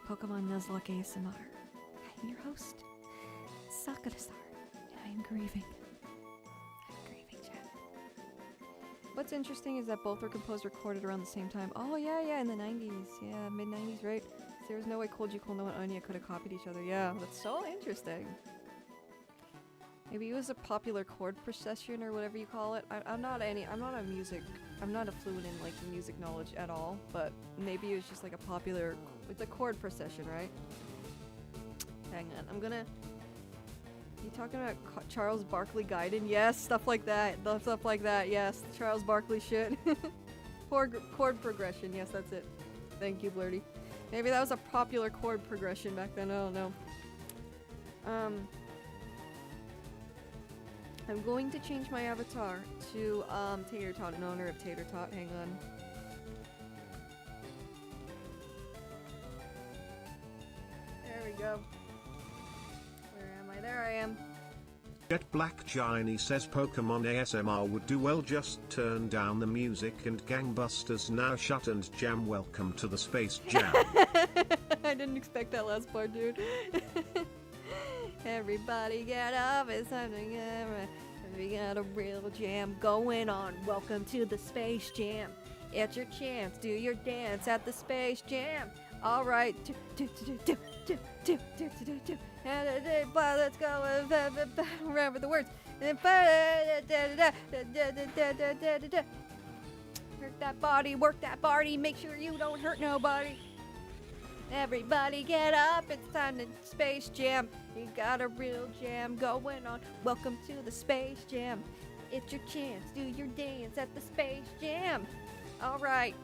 Pokemon Nuzlocke ASMR. I am your host, Sakura-san, and I am grieving. I'm grieving, chat. What's interesting is that both were composed recorded around the same time. Oh, yeah, in the 90s. Yeah, mid-90s, right? There was no way Koji Kono and Anya could have copied each other. Yeah, that's so interesting. Maybe it was a popular chord procession or whatever you call it. I'm not a fluent in like music knowledge at all, but maybe it was just like a popular, it's a chord procession, right? Hang on, you talking about Charles Barkley Gaiden? Yes, stuff like that, yes, Charles Barkley shit. Chord progression, yes, that's it. Thank you, Blurty. Maybe that was a popular chord progression back then, I don't know. I'm going to change my avatar to Tater Tot in honor of Tater Tot. Hang on. There we go. Where am I? There I am. Jet Black Giny says Pokemon ASMR would do well, just turn down the music and gangbusters now shut and jam. Welcome to the Space Jam. I didn't expect that last part, dude. Everybody get up, it's time to get right. We got a real jam going on. Welcome to the Space Jam. It's your chance, do your dance at the Space Jam. Alright, let's go, remember the words. Work that body, make sure you don't hurt nobody. Everybody get up, it's time to Space Jam. You got a real jam going on. Welcome to the Space Jam. It's your chance, do your dance at the Space Jam. Alright.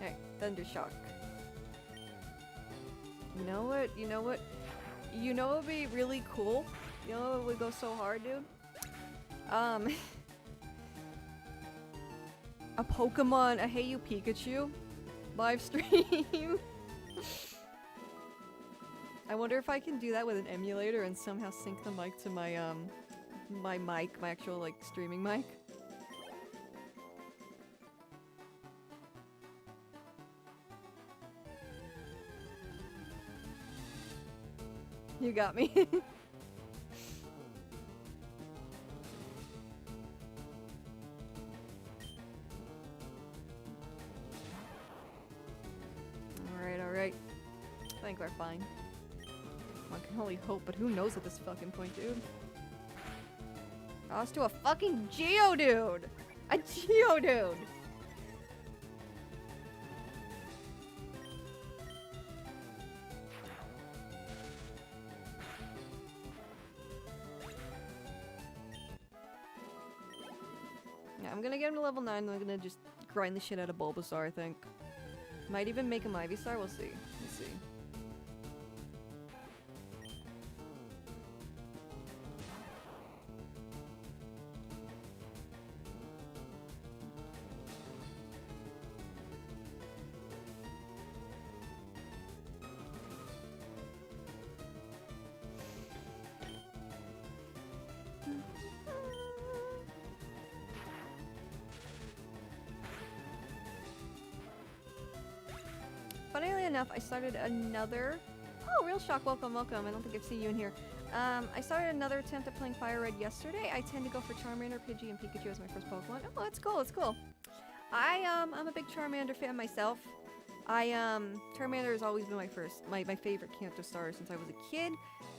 Hey, Thundershock. You know what would be really cool? You know what would go so hard, dude? A Pokemon, a Hey You Pikachu live stream. I wonder if I can do that with an emulator and somehow sync the mic to my my actual like streaming mic. You got me. Alright. I think we're fine. I can only hope, but who knows at this fucking point, dude? Lost to a fucking Geodude! A Geodude! Yeah, I'm gonna get him to level 9 and I'm gonna just grind the shit out of Bulbasaur, I think. Might even make him Ivysaur, we'll see. We'll see. Funnily enough, I started another... Oh, Real Shock, welcome. I don't think I've seen you in here. I started another attempt at playing FireRed yesterday. I tend to go for Charmander, Pidgey, and Pikachu as my first Pokemon. Oh, that's cool. I'm a big Charmander fan myself. Charmander has always been my favorite Kanto starter since I was a kid.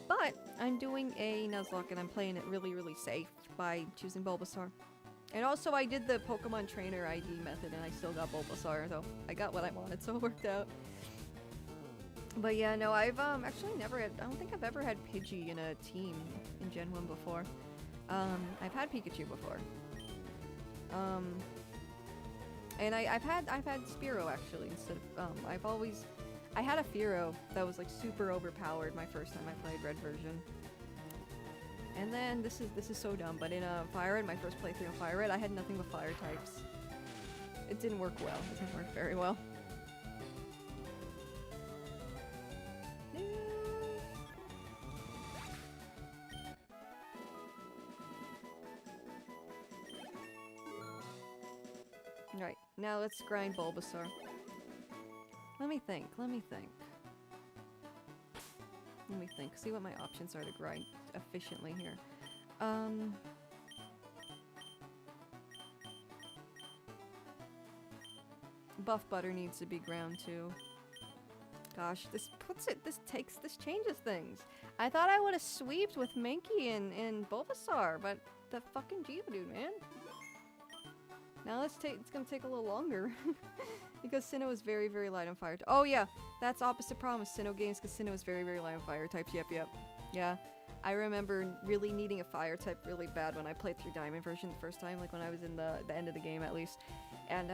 But I'm doing a Nuzlocke and I'm playing it really, really safe by choosing Bulbasaur. And also I did the Pokemon Trainer ID method and I still got Bulbasaur, so I got what I wanted, so it worked out. But yeah, no, I've actually never had, I don't think I've ever had Pidgey in a team in Gen 1 before. I've had Pikachu before. And I've had Spearow actually instead of, I had a Fearow that was like super overpowered my first time I played Red version. And then, this is so dumb, but in FireRed, my first playthrough of FireRed, I had nothing but fire types. It didn't work well. It didn't work very well. Now let's grind Bulbasaur. Let me think, let me think. Let me think, see what my options are to grind efficiently here. Buff Butter needs to be ground too. Gosh, this changes things. I thought I would have sweeped with Mankey and Bulbasaur, but the fucking Geodude, man. Now it's gonna take a little longer. Because Sinnoh is very, very light on fire. Oh yeah, that's opposite promise. Sinnoh gains because Sinnoh is very, very light on fire types. Yep. Yeah. I remember really needing a fire type really bad when I played through Diamond version the first time, like when I was in the end of the game at least. And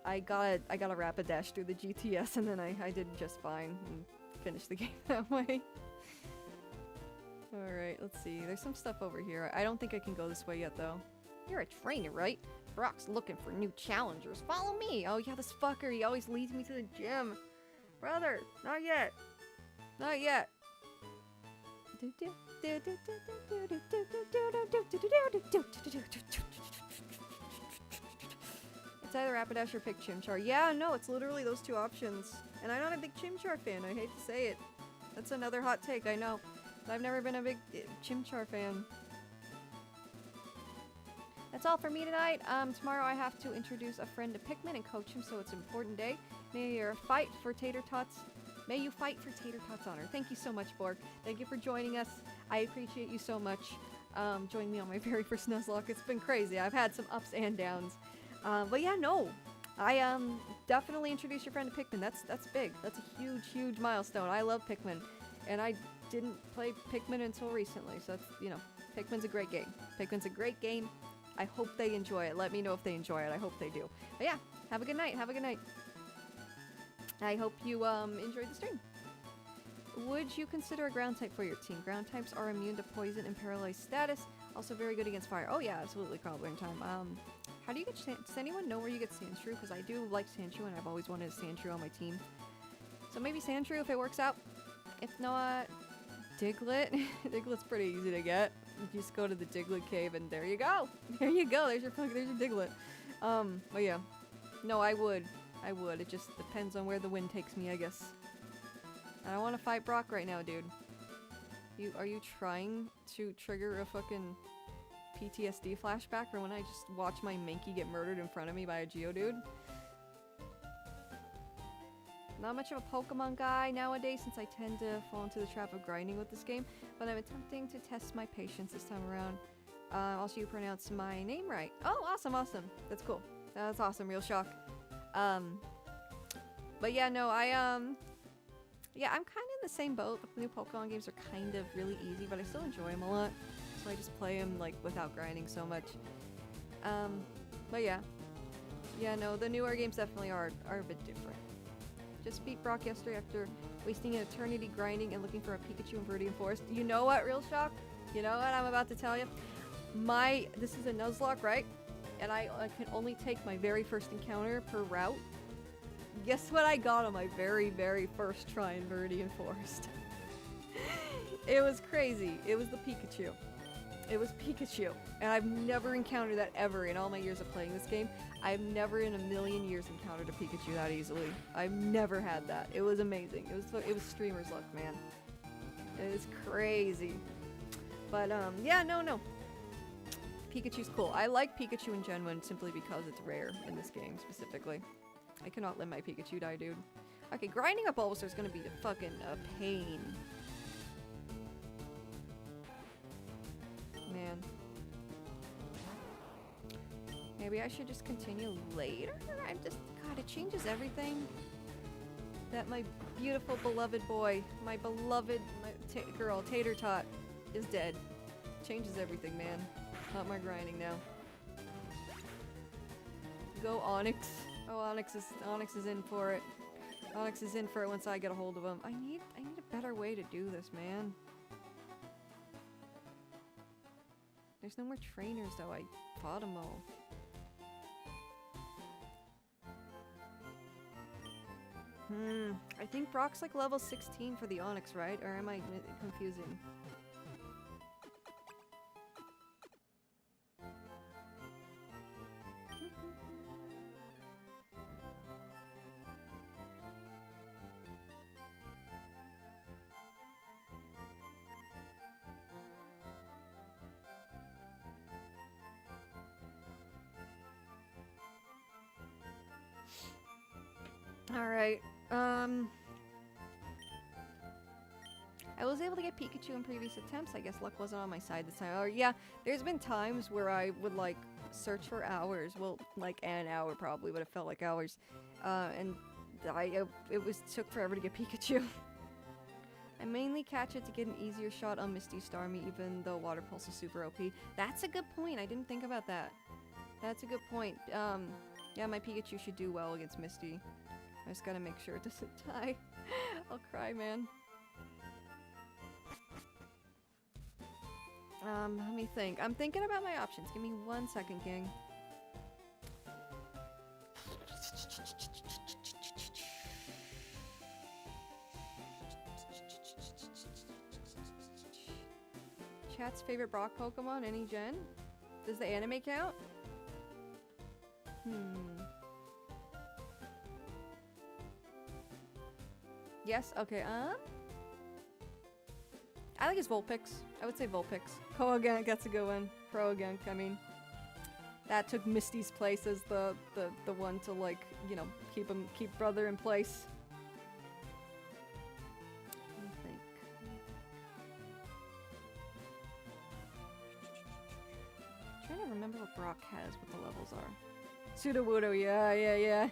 I got a Rapidash through the GTS, and then I did just fine and finished the game that way. Alright, let's see. There's some stuff over here. I don't think I can go this way yet, though. You're a trainer, right? Brock's looking for new challengers. Follow me! Oh yeah, this fucker, he always leads me to the gym. Brother, not yet. Not yet. It's either Rapidash or pick Chimchar. Yeah, no, it's literally those two options. And I'm not a big Chimchar fan, I hate to say it. That's another hot take, I know. But I've never been a big Chimchar fan. That's all for me tonight. Tomorrow I have to introduce a friend to Pikmin and coach him, so it's an important day. May you fight for Tater Tots. May you fight for Tater Tots honor. Thank you so much, Borg. Thank you for joining us. I appreciate you so much. Joining me on my very first Nuzlocke. It's been crazy. I've had some ups and downs. But yeah, no. I definitely introduce your friend to Pikmin. That's big. That's a huge, huge milestone. I love Pikmin. And I didn't play Pikmin until recently. So that's, you know, Pikmin's a great game. Pikmin's a great game. I hope they enjoy it. Let me know if they enjoy it. I hope they do. But yeah, have a good night. Have a good night. I hope you enjoyed the stream. Would you consider a ground type for your team? Ground types are immune to poison and paralyzed status. Also very good against fire. Oh yeah, absolutely. Crawling time. How do you get does anyone know where you get Sandshrew? Because I do like Sandshrew and I've always wanted a Sandshrew on my team. So maybe Sandshrew if it works out. If not, Diglett. Diglett's pretty easy to get. You just go to the Diglett cave and there you go. There you go. There's your Diglett. But yeah. No, I would. It just depends on where the wind takes me, I guess. I don't want to fight Brock right now, dude. Are you trying to trigger a fucking PTSD flashback from when I just watched my Mankey get murdered in front of me by a Geodude? Not much of a Pokemon guy nowadays since I tend to fall into the trap of grinding with this game, but I'm attempting to test my patience this time around. Also, you pronounce my name right. Oh, awesome, awesome. That's cool. That's awesome, real shock. But yeah, no, yeah, I'm kind of in the same boat. The new Pokemon games are kind of really easy, but I still enjoy them a lot. So I just play them, like, without grinding so much. But yeah. Yeah, no, the newer games definitely are a bit different. Just beat Brock yesterday after wasting an eternity grinding and looking for a Pikachu in Viridian Forest. You know what, real shock? You know what I'm about to tell you? This is a Nuzlocke, right? And I can only take my very first encounter per route. Guess what I got on my very, very first try in Viridian Forest? It was crazy. It was the Pikachu. It was Pikachu. And I've never encountered that ever in all my years of playing this game. I've never in a million years encountered a Pikachu that easily. I've never had that. It was amazing. It was streamer's luck, man. It was crazy. But, yeah, no. Pikachu's cool. I like Pikachu in Gen 1 simply because it's rare in this game, specifically. I cannot let my Pikachu die, dude. Okay, grinding up Bulbasaur is gonna be a fucking pain. Man. Maybe I should just continue later? God, it changes everything. That my beautiful, beloved boy, my beloved girl, Tater Tot, is dead. Changes everything, man. Not my grinding now. Go Onyx. Oh, Onyx is in for it. Onyx is in for it once I get a hold of him. I need a better way to do this, man. There's no more trainers though. I fought them all. I think Brock's like level 16 for the Onyx, right? Or am I confusing? Alright, I was able to get Pikachu in previous attempts. I guess luck wasn't on my side this time. Or yeah, there's been times where I would like search for hours. Well, like an hour probably, but it felt like hours. And it took forever to get Pikachu. I mainly catch it to get an easier shot on Misty Starmie, even though Water Pulse is super OP. That's a good point. I didn't think about that. That's a good point. Yeah, my Pikachu should do well against Misty. I just gotta make sure it doesn't die. I'll cry, man. Let me think. I'm thinking about my options. Give me 1 second, gang. Chat's favorite Brock Pokemon, any gen? Does the anime count? Yes? Okay, I think it's Vulpix. I would say Vulpix. Koagunk gets a good one. Kroagunk, I mean. That took Misty's place as the one to, like, you know, keep brother in place. Let me think. I'm trying to remember what Brock has, what the levels are. Sudowoodo, yeah.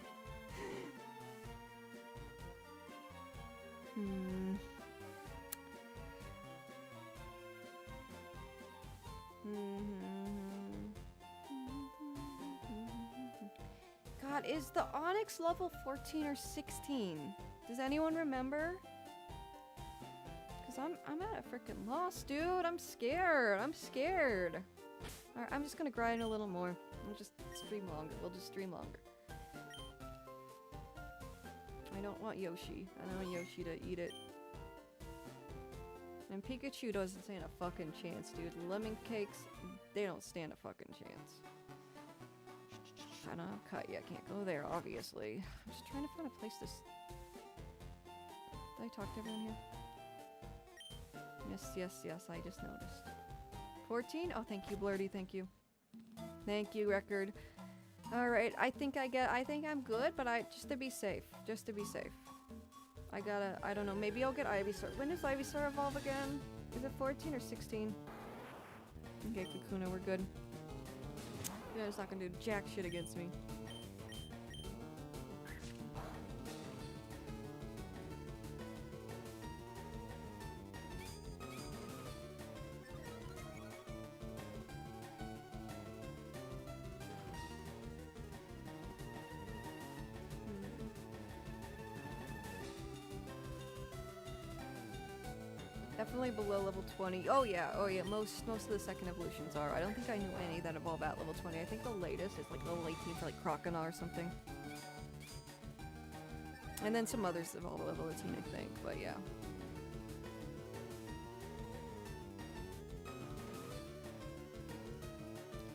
God, is the Onyx level 14 or 16? Does anyone remember? Cause I'm at a freaking loss, dude. I'm scared. Alright, I'm just gonna grind a little more. We'll just stream longer. We'll just stream longer. I don't want Yoshi. I don't want Yoshi to eat it. And Pikachu doesn't stand a fucking chance, dude. Lemon cakes, they don't stand a fucking chance. I don't have cut yet. Can't go there, obviously. I'm just trying to find a place to... Did I talk to everyone here? Yes, I just noticed. 14? Oh, thank you, Blurdy, thank you. Thank you, Record. Alright, I think I'm good, but just to be safe. I don't know, maybe I'll get Ivysaur. When does Ivysaur evolve again? Is it 14 or 16? Okay, Kakuna, we're good. Yeah, it's not gonna do jack shit against me. Definitely below level 20. Oh yeah, most of the second evolutions are. I don't think I knew any that evolve at level 20. I think the latest is like level 18 for like Croconaw or something. And then some others evolve at level 18, I think, but yeah.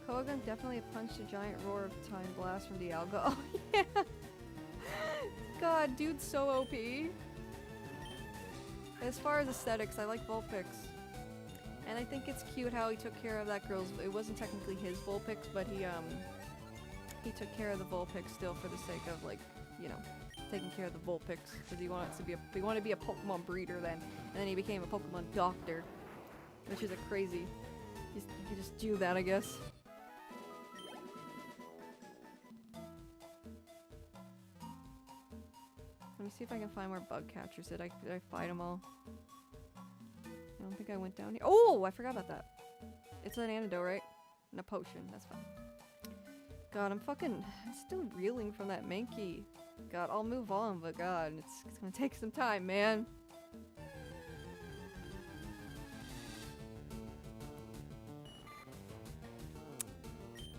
Koagunk definitely punched a giant roar of time blast from Dialga. Oh yeah! God, dude's so OP. As far as aesthetics, I like Vulpix. And I think it's cute how he took care of that girl's... It wasn't technically his Vulpix, but he took care of the Vulpix still for the sake of, like, you know, taking care of the Vulpix. Because he wanted to be a Pokemon breeder then. And then he became a Pokemon doctor. Which is a crazy... You could just do that, I guess. Let me see if I can find where bug catchers did I fight them all? I don't think I went down here. Oh, I forgot about that. It's an antidote, right? And a potion. That's fine. God, I'm still reeling from that Mankey. God, I'll move on, but God, it's gonna take some time, man.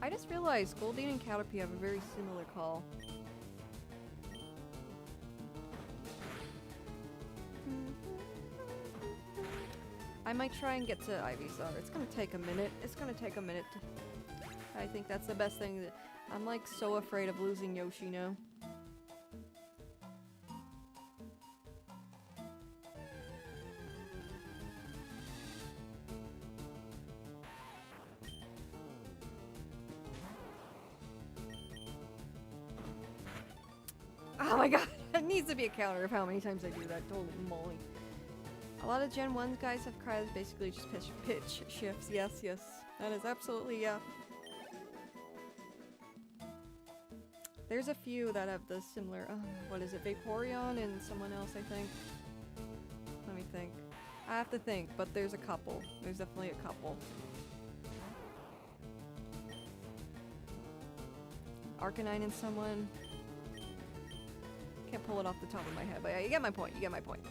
I just realized Goldeen and Caterpie have a very similar call. I might try and get to Ivysaur. It's gonna take a minute. I think that's the best thing. I'm like so afraid of losing Yoshi now. Oh my god! There needs to be a counter of how many times I do that. Holy moly. A lot of Gen 1 guys have cries basically just pitch shifts. Yes, yes. That is absolutely, yeah. There's a few that have the similar, what is it, Vaporeon and someone else, I think. Let me think. I have to think, but there's a couple. There's definitely a couple. Arcanine and someone. Can't pull it off the top of my head, but yeah, you get my point, you get my point.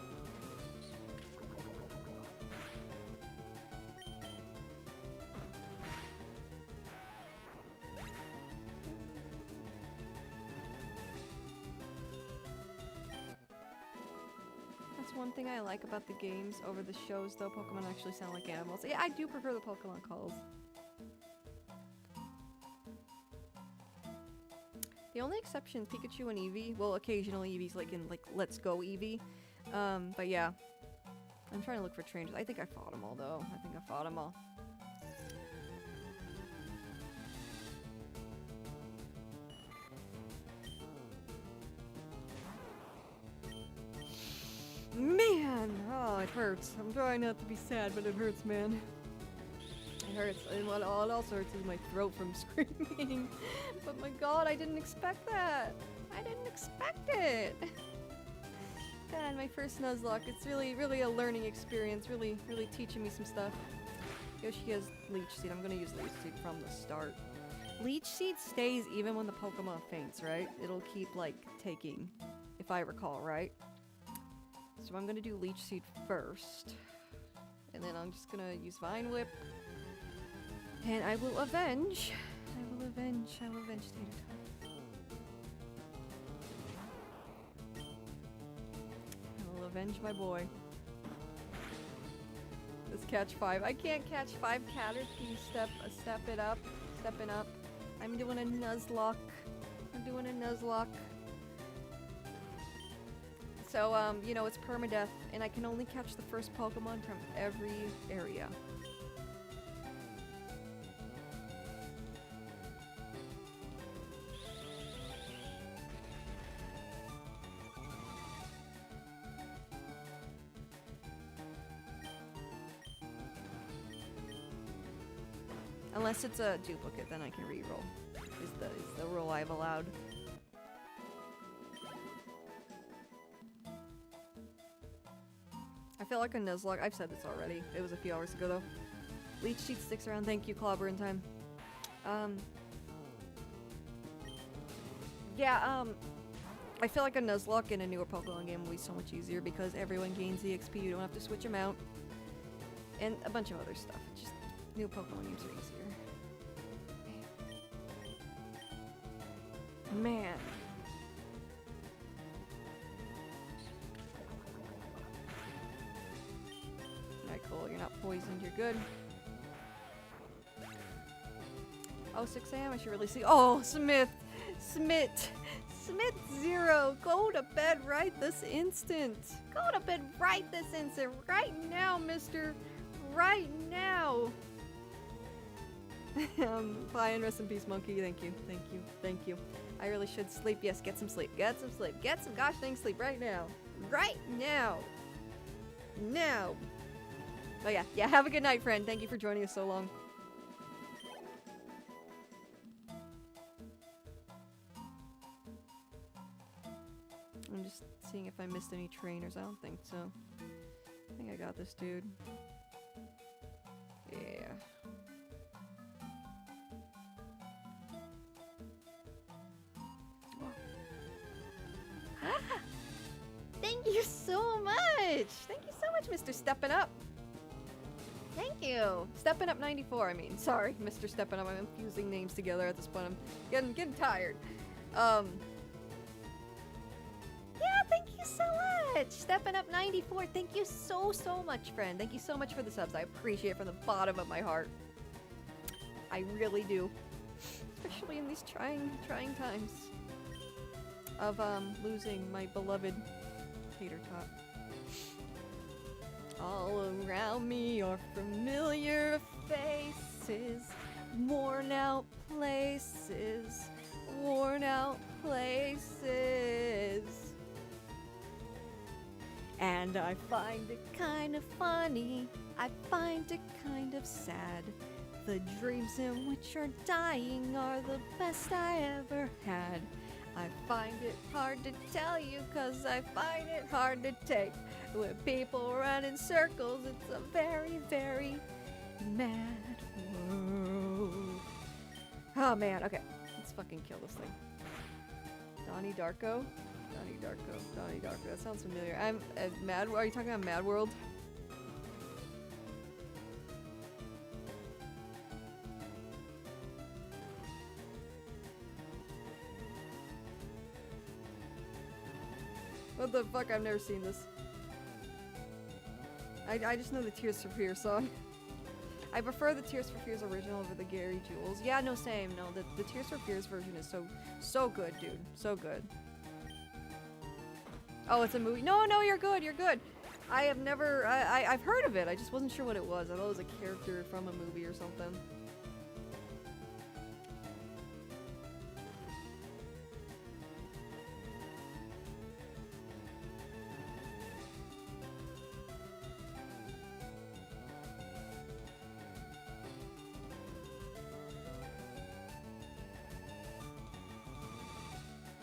That's one thing I like about the games over the shows, though. Pokemon actually sound like animals. Yeah, I do prefer the Pokemon calls. The only exception, Pikachu and Eevee. Well, occasionally Eevee's like in Let's Go Eevee. But yeah. I'm trying to look for trainers. I think I fought them all, though. I think I fought them all. Man! Oh, it hurts. I'm trying not to be sad, but it hurts, man. It hurts. And what also hurts is my throat from screaming. But my god, I didn't expect that. I didn't expect it. God, my first Nuzlocke. It's really, really a learning experience. Really, really teaching me some stuff. Yoshi has Leech Seed. I'm gonna use Leech Seed from the start. Leech Seed stays even when the Pokemon faints, right? It'll keep, like, taking, if I recall, right? So I'm gonna do Leech Seed first. And then I'm just gonna use Vine Whip. And I will avenge. I will avenge Tater Tot. I will avenge my boy. Let's catch 5. I can't catch 5 Caterpie. Step it up. Stepping up. I'm doing a Nuzlocke. I'm doing a Nuzlocke. So, you know, it's permadeath, and I can only catch the first Pokemon from every area. Unless it's a duplicate, then I can re-roll. Is the rule I've allowed. I feel like a Nuzlocke. I've said this already. It was a few hours ago, though. Leech Seed sticks around. Thank you, Clobber in time. Yeah, I feel like a Nuzlocke in a newer Pokemon game will be so much easier because everyone gains the XP. You don't have to switch them out. And a bunch of other stuff. It's just new Pokemon games are easier. Man. Alright, cool. You're not poisoned. You're good. Oh, 6 a.m. I should really see. Oh, Smith 0. Go to bed right this instant. Go to bed right this instant. Right now, mister. Right now. Bye and rest in peace, monkey. Thank you. Thank you. Thank you. I really should sleep. Yes, get some sleep. Get some sleep. Get some gosh dang sleep right now. Right now. Now. Oh yeah. Yeah, have a good night, friend. Thank you for joining us so long. I'm just seeing if I missed any trainers. I don't think so. I think I got this, dude. Yeah. Thank you so much! Thank you so much, Mr. Steppin' Up! Thank you! Steppin' Up 94, I mean. Sorry, Mr. Steppin' Up. I'm fusing names together at this point. I'm getting tired. Yeah, thank you so much! Steppin' Up 94, thank you so much, friend. Thank you so much for the subs. I appreciate it from the bottom of my heart. I really do. Especially in these trying times of losing my beloved Tater Tot. All around me are familiar faces, worn out places, worn out places. And I find it kind of funny, I find it kind of sad. The dreams in which you're dying are the best I ever had. I find it hard to tell you, cause I find it hard to take. When people run in circles, it's a very, very mad world. Oh man, okay. Let's fucking kill this thing. Donnie Darko? Donnie Darko, Donnie Darko. That sounds familiar. I'm Mad. Are you talking about Mad World? What the fuck? I've never seen this. I just know the Tears for Fears song. I prefer the Tears for Fears original over the Gary Jules. Yeah, no, same. No, the Tears for Fears version is so good, dude. So good. Oh, it's a movie. No, no, you're good. You're good. I have never. I've heard of it. I just wasn't sure what it was. I thought it was a character from a movie or something.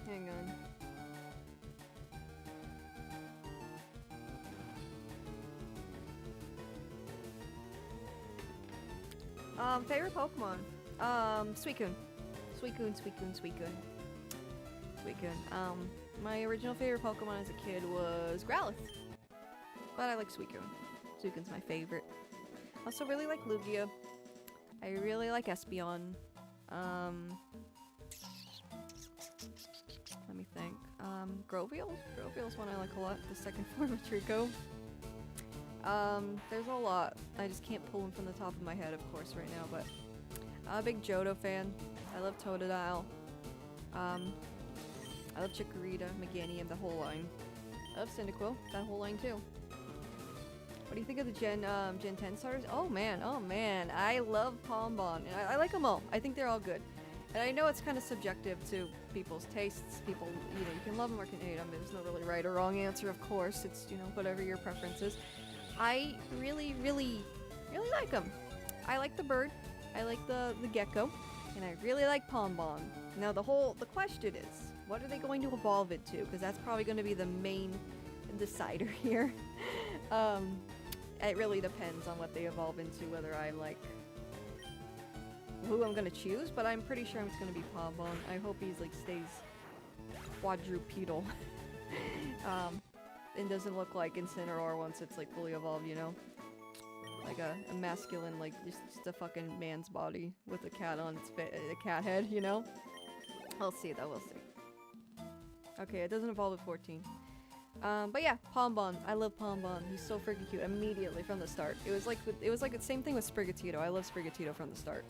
Hang on. Favorite Pokemon? Suicune. Suicune. My original favorite Pokemon as a kid was Growlithe. But I like Suicune. Suicune's my favorite. Also really like Lugia. I really like Espeon. Let me think. Grovyle? Grovyle's one I like a lot. The second form of Trico. There's a lot. I just can't pull them from the top of my head, of course, right now, but I'm a big Johto fan. I love Totodile. I love Chikorita, Meganium, the whole line. I love Cyndaquil, that whole line too. What do you think of the Gen 10 starters? Oh man, I love Palmbon, and I like them all. I think they're all good. And I know it's kind of subjective to people's tastes. People, you know, you can love them or can hate them. There's no really right or wrong answer, of course. It's, you know, whatever your preference is. I really like them. I like the bird. I like the gecko. And I really like Palmbon. Now the question is, what are they going to evolve it to? Because that's probably going to be the main decider here. It really depends on what they evolve into, whether I like who I'm gonna choose, but I'm pretty sure it's gonna be Palmbon. I hope he's like stays quadrupedal. And doesn't look like Incineroar once it's like fully evolved, you know? Like a masculine, like just a fucking man's body with a cat on its a cat head, you know? We'll see though, we'll see. Okay, it doesn't evolve at 14. But yeah, Palmbon. I love Palmbon. He's so freaking cute immediately from the start. It was like the same thing with Sprigatito. I love Sprigatito from the start.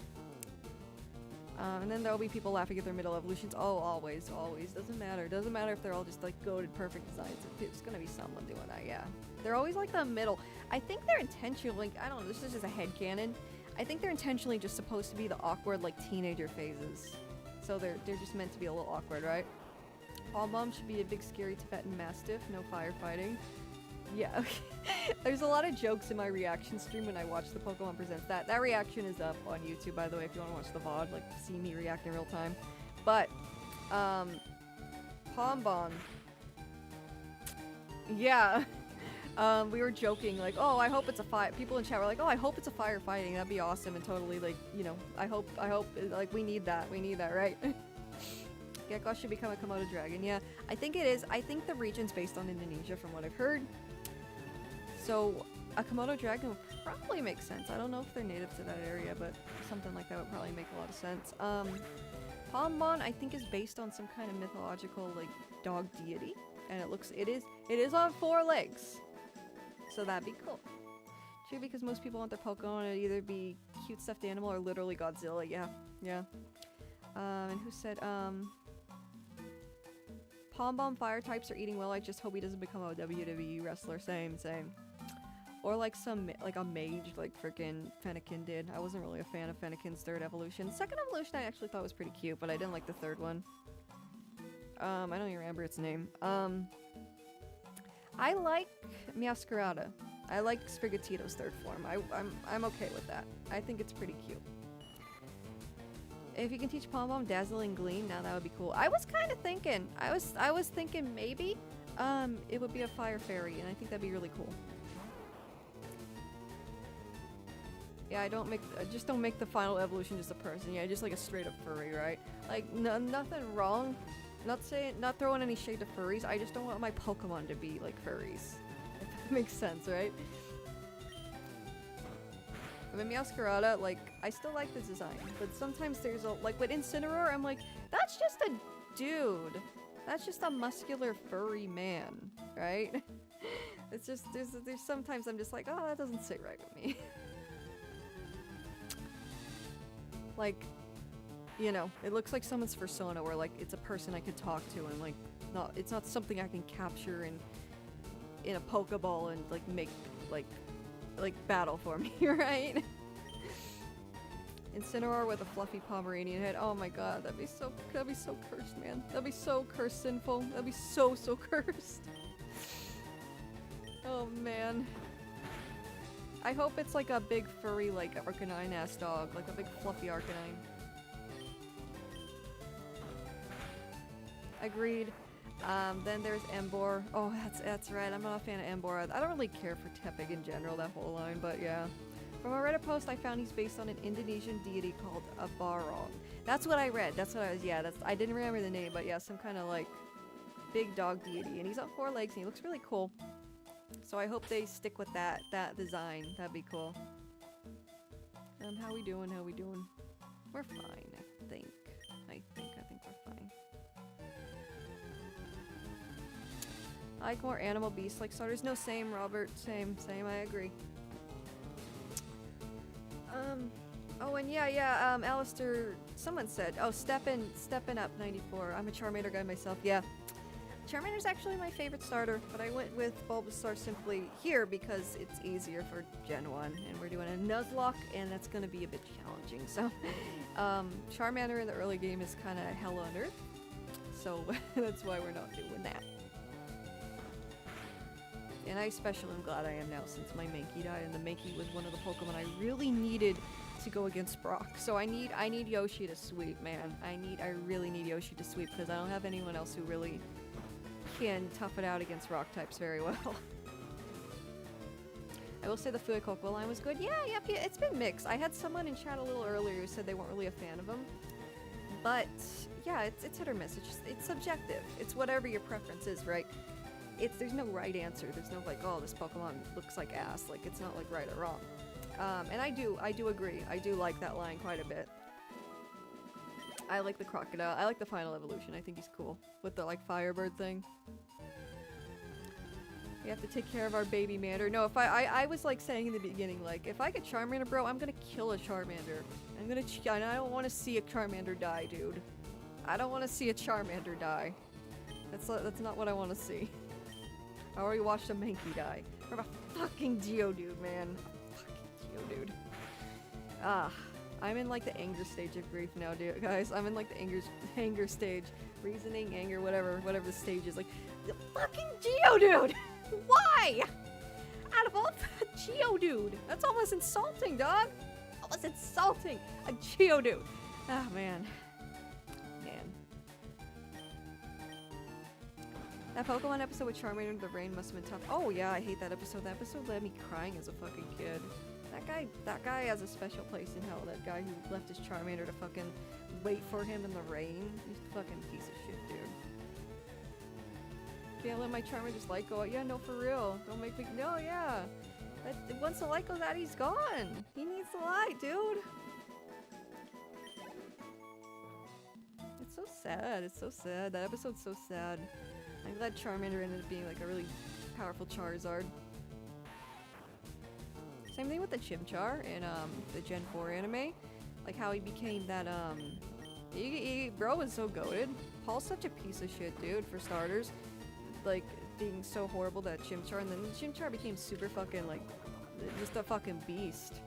And then there'll be people laughing at their middle evolutions. Oh, always. Doesn't matter. Doesn't matter if they're all just like goated perfect designs. There's gonna be someone doing that, yeah. They're always like the middle. I think they're intentionally, I don't know, this is just a headcanon. I think they're intentionally just supposed to be the awkward like teenager phases. So they're just meant to be a little awkward, right? Palmbon should be a big scary Tibetan Mastiff, no firefighting. Yeah, okay. There's a lot of jokes in my reaction stream when I watch the Pokemon Presents. That reaction is up on YouTube, by the way, if you want to watch the VOD, like, see me react in real time. But, Palmbon. Yeah. We were joking, like, oh, I hope it's a fire. People in chat were like, oh, I hope it's a firefighting. That'd be awesome. And totally, like, you know, I hope, like, we need that, right? Gekko should become a Komodo dragon. Yeah, I think it is. I think the region's based on Indonesia from what I've heard. So a Komodo dragon would probably make sense. I don't know if they're native to that area, but something like that would probably make a lot of sense. Palmbon I think is based on some kind of mythological like dog deity, and it is on 4 legs. So that'd be cool. True, because most people want their Pokemon to either be cute stuffed animal or literally Godzilla. Yeah. And who said Palmbon fire types are eating well. I just hope he doesn't become a WWE wrestler. Same. Or like a mage like freaking Fennekin did. I wasn't really a fan of Fennekin's 3rd evolution. 2nd evolution I actually thought was pretty cute, but I didn't like the 3rd one. I don't even remember its name. I like Meowscarada. I like Sprigatito's third form. I'm okay with that. I think it's pretty cute. If you can teach Pom Pom Dazzling Gleam, now that would be cool. I was kind of thinking. I was thinking maybe it would be a fire fairy, and I think that'd be really cool. Yeah, just don't make the final evolution just a person. Yeah, just like a straight up furry, right? Like nothing wrong. Not throwing any shade to furries. I just don't want my Pokemon to be like furries. If that makes sense, right? I mean, Meowscarada, like, I still like the design, but sometimes there's a, like, with Incineroar, I'm like, that's just a dude. That's just a muscular furry man, right? It's just, there's sometimes I'm just like, oh, that doesn't sit right with me. Like, you know, it looks like someone's persona where, like, it's a person I could talk to and, like, it's not something I can capture in a Pokeball and, like, make, like battle for me, right? Incineroar with a fluffy Pomeranian head. Oh my god, that'd be so cursed, man. That'd be so cursed sinful. That'd be so cursed. Oh man. I hope it's like a big furry, like, Arcanine ass dog, like a big fluffy Arcanine. Agreed. Then there's Embor. Oh, that's right. I'm not a fan of Embor. I don't really care for Tepig in general, that whole line, but yeah. From a Reddit post, I found he's based on an Indonesian deity called Abarong. That's what I read. That's what I was, yeah, I didn't remember the name, but yeah, some kind of like big dog deity. And he's on 4 legs and he looks really cool. So I hope they stick with that design. That'd be cool. How we doing? We're fine, I think we're fine. I like more animal beasts like starters. No, same, Robert. Same, I agree. Oh, and yeah, Alistair, someone said, oh, steppin' up 94. I'm a Charmander guy myself. Yeah. Charmander's actually my favorite starter, but I went with Bulbasaur simply here because it's easier for Gen 1, and we're doing a Nuzlocke, and that's gonna be a bit challenging. So, Charmander in the early game is kind of hell on earth, so that's why we're not doing that. And I especially am glad I am now since my Mankey died, and the Mankey was one of the Pokemon I really needed to go against Brock. So I need Yoshi to sweep, man. I really need Yoshi to sweep because I don't have anyone else who really can tough it out against rock types very well. I will say the Fuecoco line was good. Yeah, it's been mixed. I had someone in chat a little earlier who said they weren't really a fan of him. But yeah, it's hit or miss. It's subjective. It's whatever your preference is, right? There's no right answer. There's no like, oh, this Pokemon looks like ass. Like, it's not like right or wrong. And I do agree. I do like that line quite a bit. I like the Crocodile. I like the final evolution. I think he's cool. With the, like, Firebird thing. We have to take care of our baby Mander. No, if I was, like, saying in the beginning, like, if I get Charmander, bro, I'm gonna kill a Charmander. And I don't want to see a Charmander die, dude. I don't want to see a Charmander die. That's not what I want to see. I already watched a Mankey die. Or a fucking Geodude, man. Fucking Geodude. I'm in like the anger stage of grief now, dude, guys. I'm in like the anger stage. Reasoning, anger, whatever the stage is. Like, the fucking Geodude! Why? Out of all Geodude! That's almost insulting, dog! Almost insulting! A Geodude! Ah, man. That Pokemon episode with Charmander in the rain must have been tough. Oh yeah, I hate that episode. That episode led me crying as a fucking kid. That guy has a special place in hell. That guy who left his Charmander to fucking wait for him in the rain. He's a fucking piece of shit, dude. Can't let my Charmander's light go out. Yeah, no, for real. Don't make me. No, yeah. Once the light goes out, he's gone. He needs the light, dude. It's so sad. It's so sad. That episode's so sad. I'm glad Charmander ended up being like a really powerful Charizard. Same thing with the Chimchar in the Gen 4 anime. Like how he became that bro was so goated. Paul's such a piece of shit, dude, for starters. Like being so horrible to that Chimchar, and then Chimchar became super fucking like just a fucking beast.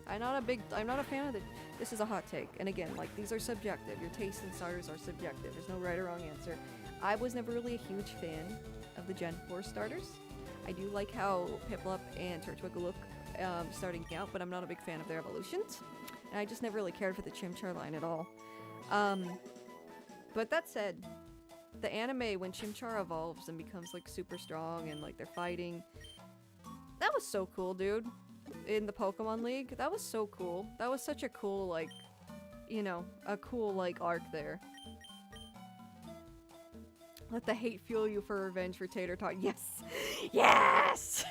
I'm not a fan of the. This is a hot take, and again, like, these are subjective. Your taste in starters are subjective. There's no right or wrong answer. I was never really a huge fan of the Gen 4 starters. I do like how Piplup and Turtwig look starting out, but I'm not a big fan of their evolutions. And I just never really cared for the Chimchar line at all. But that said, the anime, when Chimchar evolves and becomes like super strong and like they're fighting, that was so cool, dude. In the Pokemon League, that was so cool. That was such a cool, like, you know, a cool like arc there. Let the hate fuel you for revenge for Tater Tot. Yes! Yes!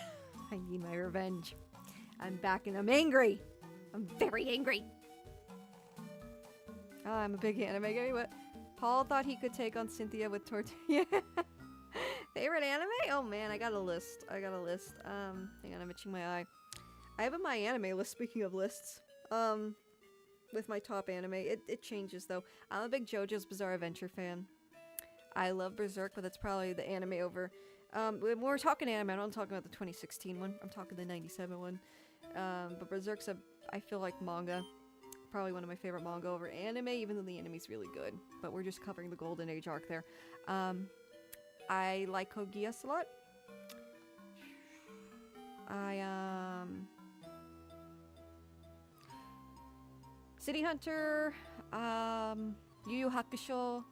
I need my revenge. I'm back and I'm angry. I'm very angry. Oh, I'm a big anime guy. What? Paul thought he could take on Cynthia with tortilla. Favorite anime? Oh man, I got a list. Hang on, I'm itching my eye. I have a my anime list, speaking of lists. With my top anime. It changes though. I'm a big JoJo's Bizarre Adventure fan. I love Berserk, but that's probably the anime over. When we're talking anime, I'm not talking about the 2016 one. I'm talking the 97 one. But Berserk's I feel like manga. Probably one of my favorite manga over anime, even though the anime's really good. But we're just covering the Golden Age arc there. I like Code Geass a lot. City Hunter, Yu Yu Hakusho,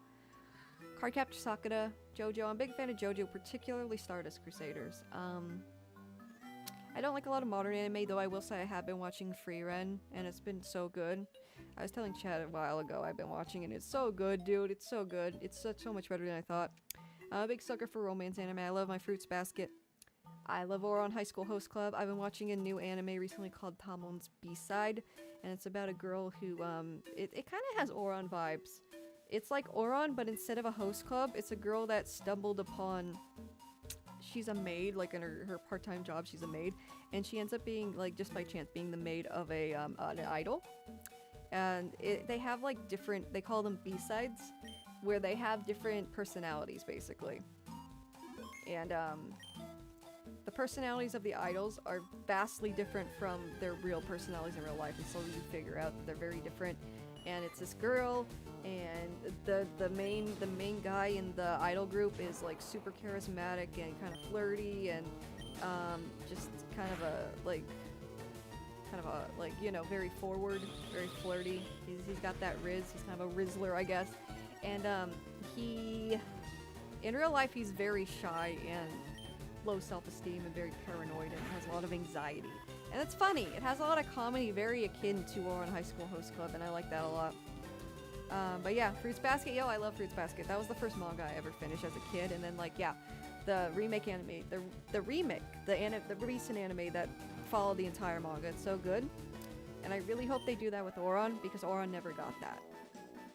Cardcaptor Sakura, JoJo. I'm a big fan of JoJo, particularly Stardust Crusaders. I don't like a lot of modern anime, though I will say I have been watching FireRed, and it's been so good. I was telling Chad a while ago I've been watching, and it's so good, dude. It's so good. It's so much better than I thought. I'm a big sucker for romance anime. I love my Fruits Basket. I love Ouran High School Host Club. I've been watching a new anime recently called Tamon's B-Side, and it's about a girl who, it kind of has Ouran vibes. It's like Ouran, but instead of a host club, it's a girl that stumbled upon... She's a maid, like in her part-time job, she's a maid, and she ends up being, like, just by chance, being the maid of an idol. And they have, like, different, they call them B-sides, where they have different personalities, basically. And, the personalities of the idols are vastly different from their real personalities in real life, and so you figure out that they're very different. And it's this girl, and the main guy in the idol group is like super charismatic and kind of flirty and just kind of a you know, very forward, very flirty. He's got that riz. He's kind of a rizzler, I guess. And he in real life he's very shy and low self-esteem and very paranoid and has a lot of anxiety. And it's funny. It has a lot of comedy, very akin to Ouran High School Host Club, and I like that a lot. But yeah, Fruits Basket, yo, I love Fruits Basket. That was the first manga I ever finished as a kid, and then, like, yeah, the remake anime, the recent anime that followed the entire manga. It's so good. And I really hope they do that with Ouran, because Ouran never got that.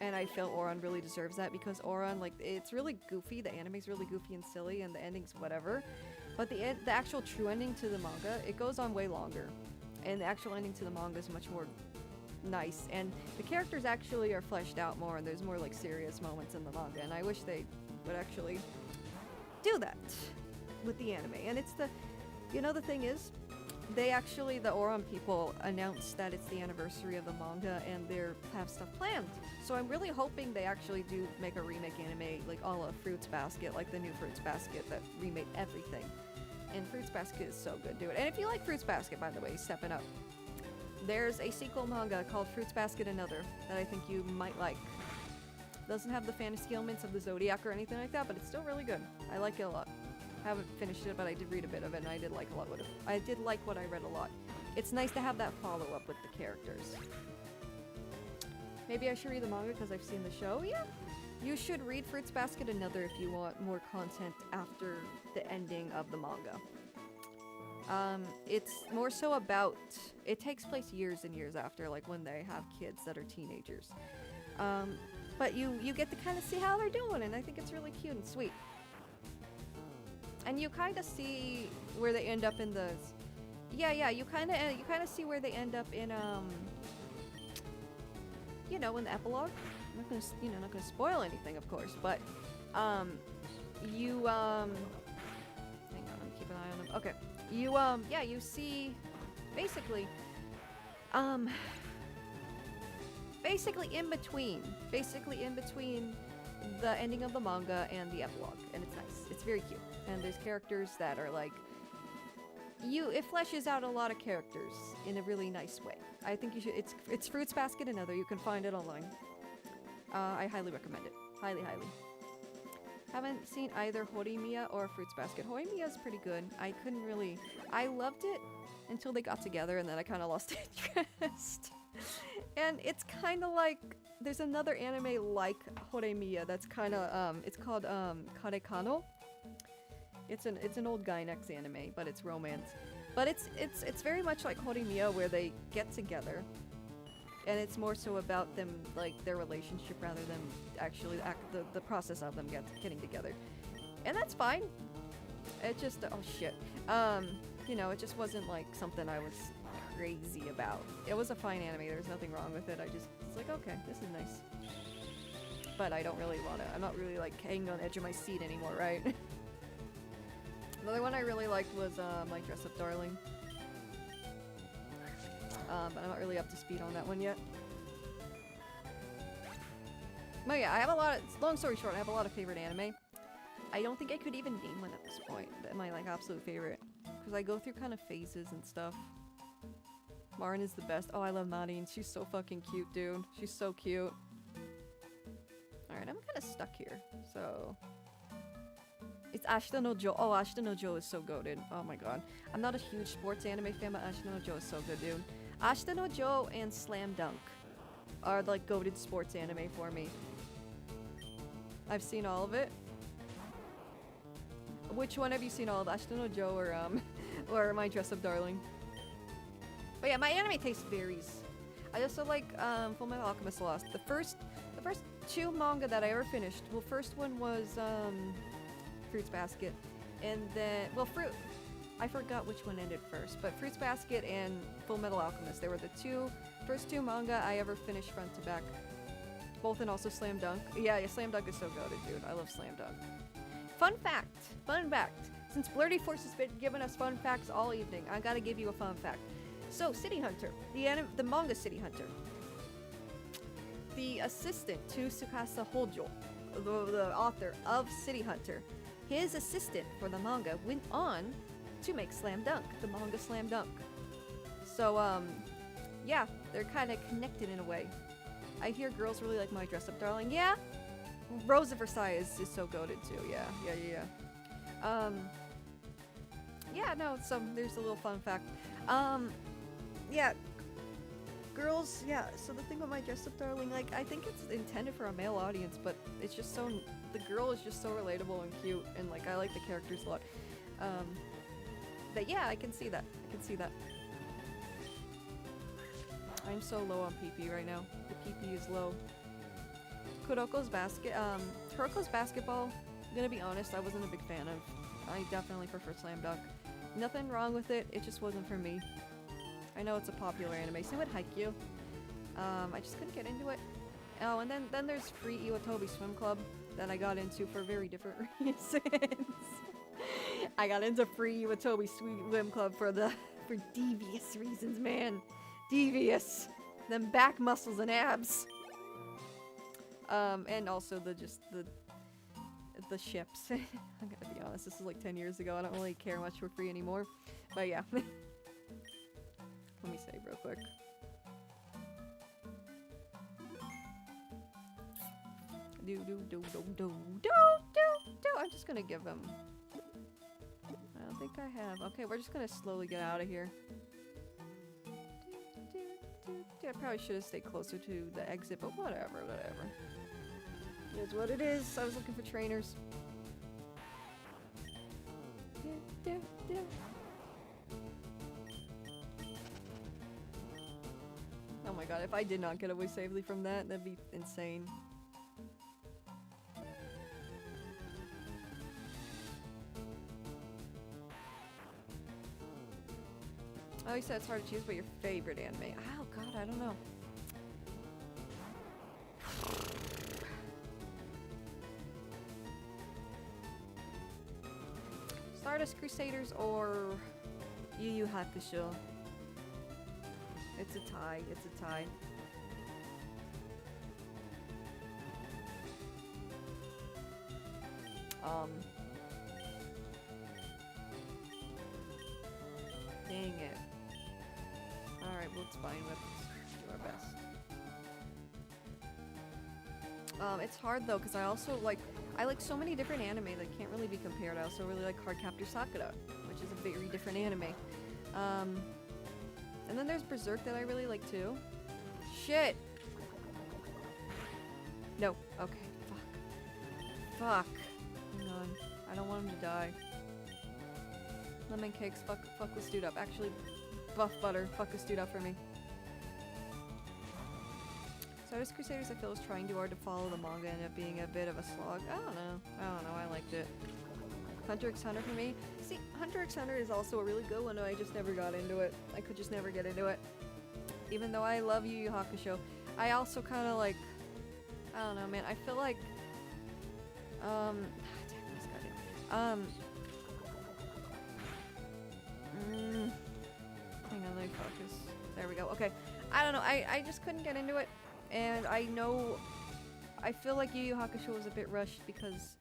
And I feel Ouran really deserves that, because Ouran, like, it's really goofy. The anime's really goofy and silly, and the ending's whatever. But the actual true ending to the manga, it goes on way longer. And the actual ending to the manga is much more nice. And the characters actually are fleshed out more, and there's more, like, serious moments in the manga. And I wish they would actually do that with the anime. And it's the... You know, the thing is, they actually, the Ouran people, announced that it's the anniversary of the manga, and they have stuff planned. So I'm really hoping they actually do make a remake anime, like a la Fruits Basket, like the new Fruits Basket that remade everything. And Fruits Basket is so good, dude. And if you like Fruits Basket, by the way, stepping up, there's a sequel manga called Fruits Basket Another that I think you might like. Doesn't have the fantasy elements of the Zodiac or anything like that, but it's still really good. I like it a lot. Haven't finished it, but I did read a bit of it, and I did like a lot. I did like what I read a lot. It's nice to have that follow-up with the characters. Maybe I should read the manga because I've seen the show. Yeah, you should read Fruits Basket Another if you want more content after the ending of the manga. It's more so about, it takes place years and years after, like when they have kids that are teenagers. But you get to kind of see how they're doing, and I think it's really cute and sweet. And you kind of see where they end up in the... Yeah, you kind of see where they end up in, you know, in the epilogue. I'm not gonna, not gonna spoil anything, of course, but, hang on, I'm keeping an eye on them. Okay. Yeah, you see, basically in between the ending of the manga and the epilogue, and it's nice. It's very cute, and there's characters that are like it fleshes out a lot of characters in a really nice way. I think you should. It's Fruits Basket, another. You can find it online. I highly recommend it. Highly. Haven't seen either Horimiya or Fruits Basket. Horimiya is pretty good. I loved it until they got together, and then I kind of lost interest. And it's kind of like, there's another anime like Horimiya that's kind of, it's called Karekano. It's an old guy next anime, but it's romance. But it's very much like Horimiya, where they get together, and it's more so about them, like, their relationship rather than actually the process of them getting together. And that's fine. It just, oh shit. You know, it just wasn't like something I was crazy about. It was a fine anime, there was nothing wrong with it. I just was like, okay, this is nice. But I don't really want to, I'm not really like hanging on the edge of my seat anymore, right? Another one I really liked was My Dress Up Darling. But I'm not really up to speed on that one yet. But yeah, I have a lot of, long story short, I have a lot of favorite anime. I don't think I could even name one at this point, my like absolute favorite. Because I go through kind of phases and stuff. Marin is the best. Oh, I love Marin. She's so fucking cute, dude. She's so cute. Alright, I'm kind of stuck here. So... It's Ashita no Joe. Oh, Ashita no Joe is so goated. Oh my god. I'm not a huge sports anime fan, but Ashita no Joe is so good, dude. Ashita no Joe and Slam Dunk are like goated sports anime for me. I've seen all of it. Which one have you seen all of? Ashita no Joe or My Dress Up Darling? But yeah, my anime taste varies. I also like Fullmetal Alchemist Lost. The first two manga that I ever finished. Well, first one was Fruits Basket, and then I forgot which one ended first, but Fruits Basket and Fullmetal Alchemist. They were the first two manga I ever finished front to back. Both, and also Slam Dunk. Yeah, Slam Dunk is so goated, dude. I love Slam Dunk. Fun fact. Since Blurdy Force has been giving us fun facts all evening, I gotta give you a fun fact. So, City Hunter, the manga City Hunter, the assistant to Tsukasa Hojo, the author of City Hunter, his assistant for the manga went on to make Slam Dunk, the manga Slam Dunk. So, yeah, they're kind of connected in a way. I hear girls really like My Dress Up Darling. Yeah, Rose of Versailles is so goated too. Yeah. Yeah, no, so there's a little fun fact. Yeah, girls, yeah, so the thing with My Dress Up Darling, like, I think it's intended for a male audience, but it's just so, the girl is just so relatable and cute, and, like, I like the characters a lot. But yeah, I can see that. I'm so low on PP right now. The PP is low. Kuroko's Basketball, I'm gonna be honest, I wasn't a big fan of. I definitely prefer Slam Dunk. Nothing wrong with it, it just wasn't for me. I know it's a popular anime, same with Haikyuu. I just couldn't get into it. Oh, and then there's Free Iwatobi Swim Club that I got into for very different reasons. I got into Free Iwatobi Swim Club for devious reasons, man. Devious. Them back muscles and abs. And also the ships. I'm gonna be honest, this is like 10 years ago. I don't really care much for free anymore. But yeah. Let me save real quick. I'm just gonna give him. I don't think I have. Okay, we're just gonna slowly get out of here. I probably should have stayed closer to the exit, but whatever. It is what it is. I was looking for trainers. Oh my god, if I did not get away safely from that, that'd be insane. Oh, you said it's hard to choose, but your favorite anime. Oh god, I don't know. Stardust Crusaders or Yu Yu Hakusho. It's a tie. Dang it. Alright, well, it's fine. Let's do our best. It's hard though, because I also like so many different anime that can't really be compared. I also really like Cardcaptor Sakura, which is a very different anime. And then there's Berserk that I really like too. Shit! No. Okay. Fuck. Hang on. I don't want him to die. Lemon cakes, fuck this dude up. Actually, buff butter, fuck this dude up for me. Stardust Crusaders I feel is trying too hard to follow the manga and it being a bit of a slog. I don't know, I liked it. Hunter x Hunter for me. See, Hunter x Hunter is also a really good one, I just never got into it. I could just never get into it. Even though I love Yu Yu Hakusho, I also kind of like, I don't know, man, I feel like, hang on, let me focus. There we go, okay. I don't know, I just couldn't get into it, and I feel like Yu Yu Hakusho was a bit rushed because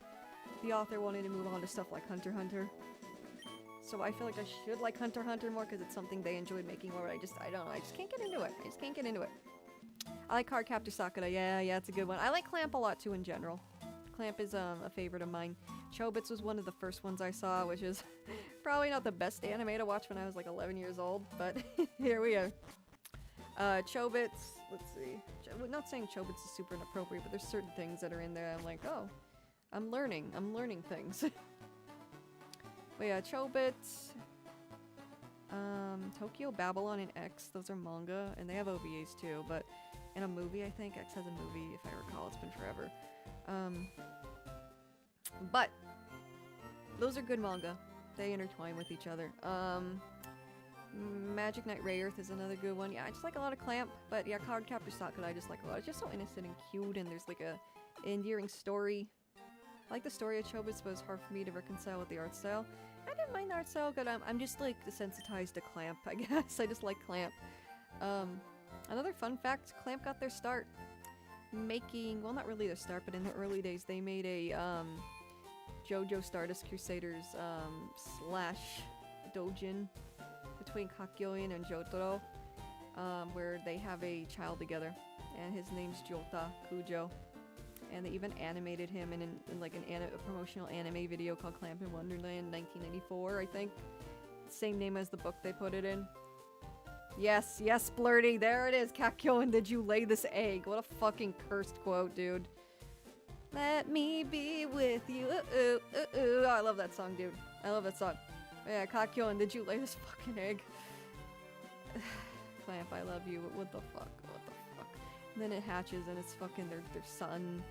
the author wanted to move on to stuff like Hunter x Hunter. So I feel like I should like Hunter x Hunter more because it's something they enjoyed making more, but I don't know, I just can't get into it. I just can't get into it. I like Cardcaptor Sakura, yeah, it's a good one. I like Clamp a lot too in general. Clamp is a favorite of mine. Chobits was one of the first ones I saw, which is probably not the best anime to watch when I was like 11 years old, but here we are. Chobits, let's see. Not saying Chobits is super inappropriate, but there's certain things that are in there I'm like, oh, I'm learning things. But yeah, Chobits, Tokyo Babylon and X, those are manga, and they have OVAs too, but in a movie, I think X has a movie, if I recall, it's been forever. But those are good manga. They intertwine with each other. Magic Knight Rayearth is another good one. Yeah, I just like a lot of Clamp, but yeah, Cardcaptor Sakura I just like a lot. It's just so innocent and cute, and there's like a endearing story. I like the story of Chobits, but it's hard for me to reconcile with the art style. I didn't mind the art style, but I'm just like desensitized to Clamp, I guess. I just like Clamp. Another fun fact, Clamp got their start making, well, not really their start, but in the early days they made a JoJo Stardust Crusaders slash doujin between Kakyoin and Jotaro, where they have a child together, and his name's Jota Kujo, and they even animated him in like a promotional anime video called Clamp in Wonderland 1994, I think. Same name as the book they put it in. Yes, Blurty, there it is. Kakyoin, did you lay this egg? What a fucking cursed quote, dude. Let me be with you. Oh, I love that song, dude. I love that song. Yeah, Kakyoin, did you lay this fucking egg? Clamp, I love you. What the fuck? And then it hatches and it's fucking their son.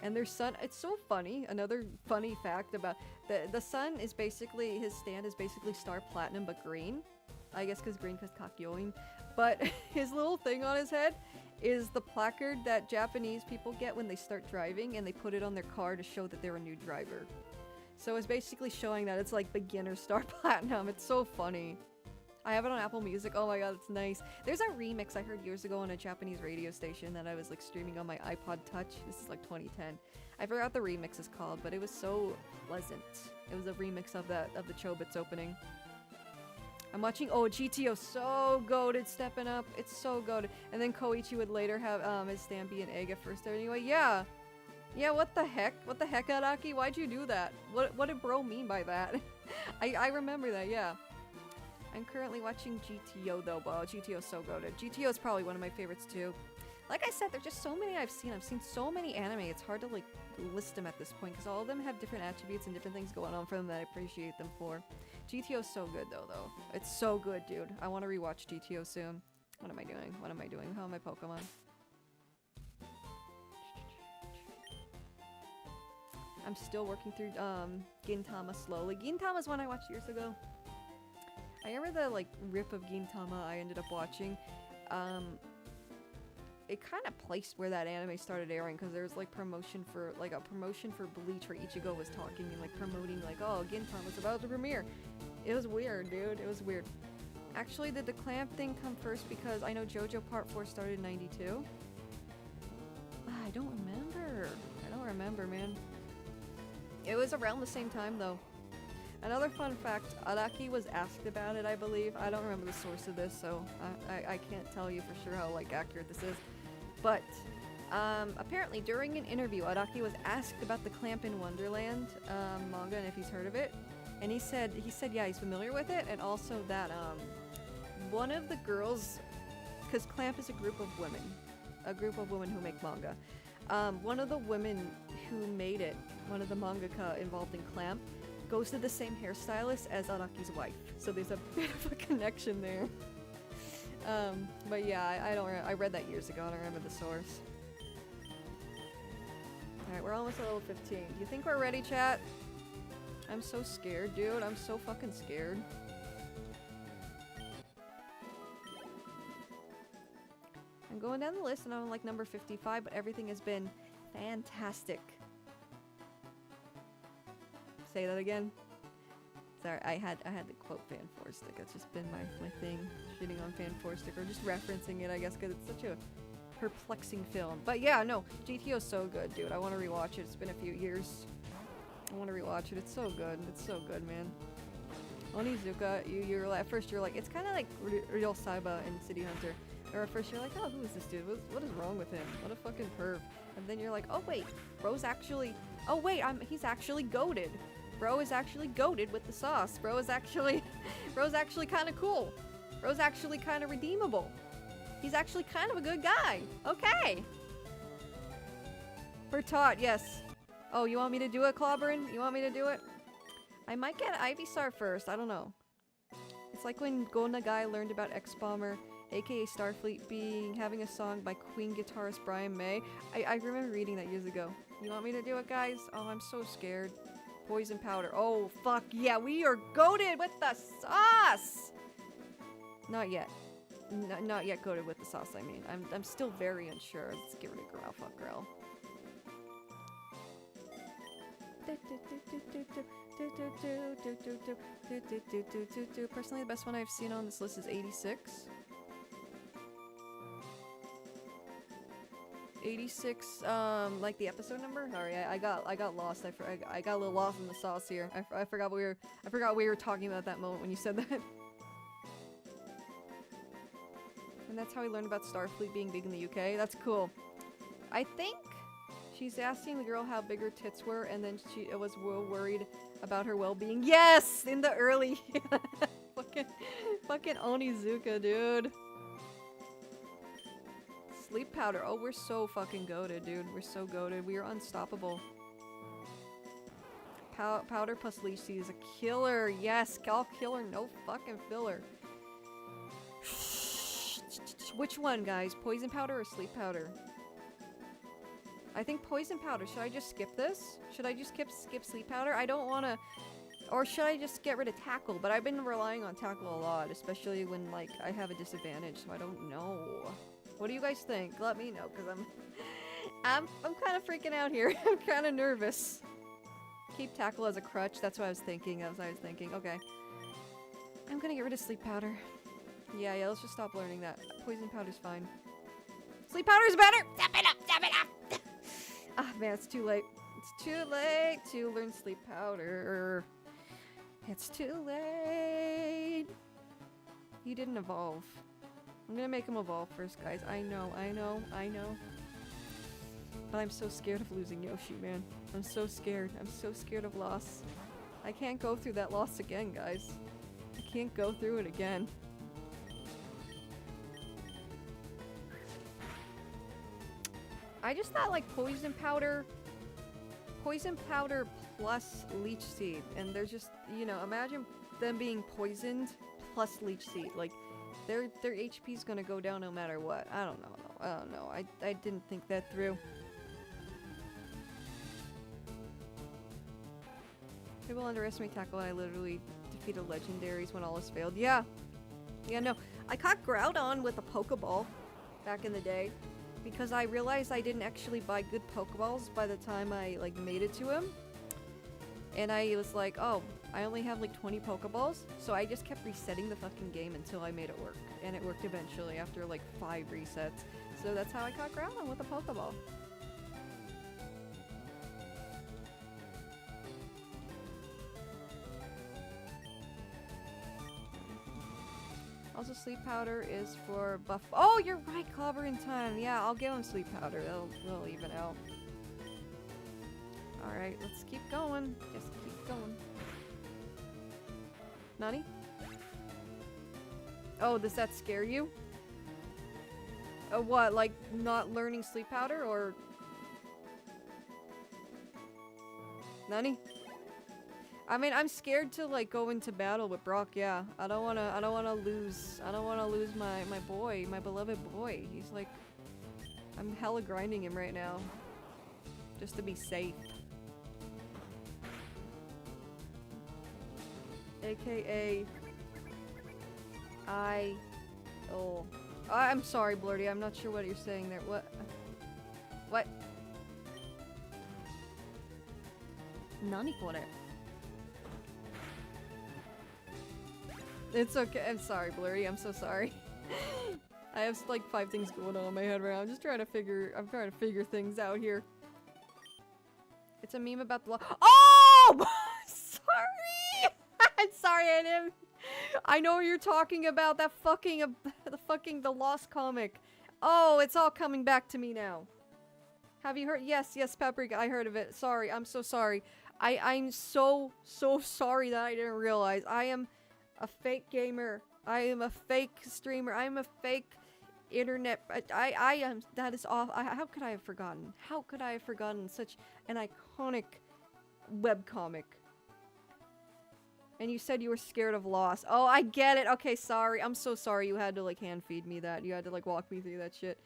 And their son, it's so funny. Another funny fact about the son is basically, his stand is basically Star Platinum but green. I guess because green because Kakyoin. But his little thing on his head is the placard that Japanese people get when they start driving, and they put it on their car to show that they're a new driver. So it's basically showing that it's like beginner Star Platinum. It's so funny. I have it on Apple Music. Oh my god, it's nice. There's a remix I heard years ago on a Japanese radio station that I was like streaming on my iPod Touch. This is like 2010. I forgot what the remix is called, but it was so pleasant. It was a remix of the Chobits opening. I'm watching, oh, GTO, so goated, stepping up. It's so goated. And then Koichi would later have his stand be an egg at first. Anyway, yeah. Yeah, what the heck? What the heck, Araki? Why'd you do that? What did bro mean by that? I remember that, yeah. I'm currently watching GTO though, but GTO's so goated. GTO is probably one of my favorites too. Like I said, there's just so many I've seen. I've seen so many anime, it's hard to like list them at this point because all of them have different attributes and different things going on for them that I appreciate them for. GTO's so good though. It's so good, dude. I want to rewatch GTO soon. What am I doing? How am I Pokemon? I'm still working through Gintama slowly. Gintama's one I watched years ago. I remember the like rip of Gintama I ended up watching. It kind of placed where that anime started airing because there was like a promotion for Bleach where Ichigo was talking and like promoting like, oh, Gintama's about to premiere. It was weird, dude. It was weird. Actually, did the Clamp thing come first? Because I know JoJo Part 4 started in 92. I don't remember, man. It was around the same time though. Another fun fact, Araki was asked about it, I believe. I don't remember the source of this, so I can't tell you for sure how like accurate this is. But apparently during an interview, Araki was asked about the Clamp in Wonderland manga and if he's heard of it. And he said yeah, he's familiar with it, and also that one of the girls, because Clamp is a group of women who make manga. One of the women who made it, one of the mangaka involved in Clamp, goes to the same hairstylist as Araki's wife. So there's a bit of a connection there. But yeah, I read that years ago. I don't remember the source. Alright, we're almost at level 15. Do you think we're ready, chat? I'm so scared, dude. I'm so fucking scared. I'm going down the list and I'm on like number 55, but everything has been fantastic. Say that again. Sorry, I had to quote Fan Four Stick. It's just been my thing, shitting on Fan Four Stick or just referencing it, I guess, because it's such a perplexing film. But yeah, no, GTO's so good, dude. I want to rewatch it. It's been a few years. I want to rewatch it. It's so good. It's so good, man. Onizuka, you're like, at first you're like, it's kind of like Real Saiba in City Hunter. Or at first you're like, oh, who is this dude? What is wrong with him? What a fucking perv. And then you're like, oh wait, bro's actually, oh wait, he's actually goated. Bro is actually goated with the sauce. Bro is actually, bro's actually kind of cool. Bro's actually kind of redeemable. He's actually kind of a good guy. Okay. Bertot, yes. Oh, you want me to do it, Clobberin? You want me to do it? I might get Ivysaur first. I don't know. It's like when Go Nagai learned about X-Bomber, aka Starfleet, having a song by Queen guitarist Brian May. I remember reading that years ago. You want me to do it, guys? Oh, I'm so scared. Poison powder. Oh, fuck yeah, we are goated with the sauce! Not yet. Not yet goated with the sauce, I mean. I'm still very unsure. Let's get rid of Growl. Fuck Growl. Personally, the best one I've seen on this list is 86. 86, like the episode number? Sorry, I got lost. I got a little lost in the sauce here. I forgot we were talking about that moment when you said that. And that's how we learned about Starfleet being big in the UK. That's cool. I think she's asking the girl how big her tits were, and then she was worried about her well-being. Yes, in the early fucking Onizuka, dude. Sleep powder. Oh, we're so fucking goated, dude. We're so goated. We are unstoppable. Powder plus leech seed is a killer. Yes, all killer, no fucking filler. Which one, guys? Poison powder or sleep powder? I think poison powder. Should I just skip this? Should I just skip sleep powder? I don't want to... Or should I just get rid of tackle? But I've been relying on tackle a lot, especially when, like, I have a disadvantage, so I don't know. What do you guys think? Let me know, because I'm kind of freaking out here. I'm kind of nervous. Keep tackle as a crutch. That's what I was thinking. Okay. I'm gonna get rid of sleep powder. Yeah, let's just stop learning that. Poison powder's fine. Sleep powder's better! Step it up! Ah, man, it's too late. It's too late to learn sleep powder. It's too late. He didn't evolve. I'm gonna make him evolve first, guys. I know. But I'm so scared of losing Yoshi, man. I'm so scared. I'm so scared of loss. I can't go through that loss again, guys. I can't go through it again. I just thought, like, poison powder plus leech seed, and they're just, you know, imagine them being poisoned plus leech seed. Like, their HP's gonna go down no matter what. I don't know. I didn't think that through. People underestimate tackle, and I literally defeated legendaries when all has failed. Yeah, no. I caught Groudon with a Pokeball back in the day, because I realized I didn't actually buy good Pokeballs by the time I, like, made it to him. And I was like, oh, I only have like 20 Pokeballs, so I just kept resetting the fucking game until I made it work. And it worked eventually after like 5 resets. So that's how I caught Groudon with a Pokeball. Also, sleep powder is for buff. Oh, you're right, Clobber in time. Yeah, I'll give him sleep powder. It'll even out. Alright, let's keep going. Just keep going. Nani? Oh, does that scare you? What, like not learning sleep powder or? Nani? I mean, I'm scared to like go into battle with Brock. Yeah, I don't wanna lose my boy, my beloved boy. He's like, I'm hella grinding him right now, just to be safe. AKA, I'm sorry, Blurty. I'm not sure what you're saying there. What? What? Nani kore? It's okay. I'm sorry, Blurry. I'm so sorry. I have like 5 things going on in my head right now. I'm just trying to figure things out here. It's a meme about the Oh! Sorry! I'm sorry, I didn't. I know what you're talking about. That fucking, the Lost comic. Oh, it's all coming back to me now. Have you heard? Yes, Paprika, I heard of it. Sorry, I'm so sorry. I'm so sorry that I didn't realize. I am a fake gamer. I am a fake streamer. I am a fake internet. I am. That is awful. How could I have forgotten? How could I have forgotten such an iconic webcomic? And you said you were scared of loss. Oh, I get it. Okay, sorry. I'm so sorry you had to like hand feed me that. You had to like walk me through that shit.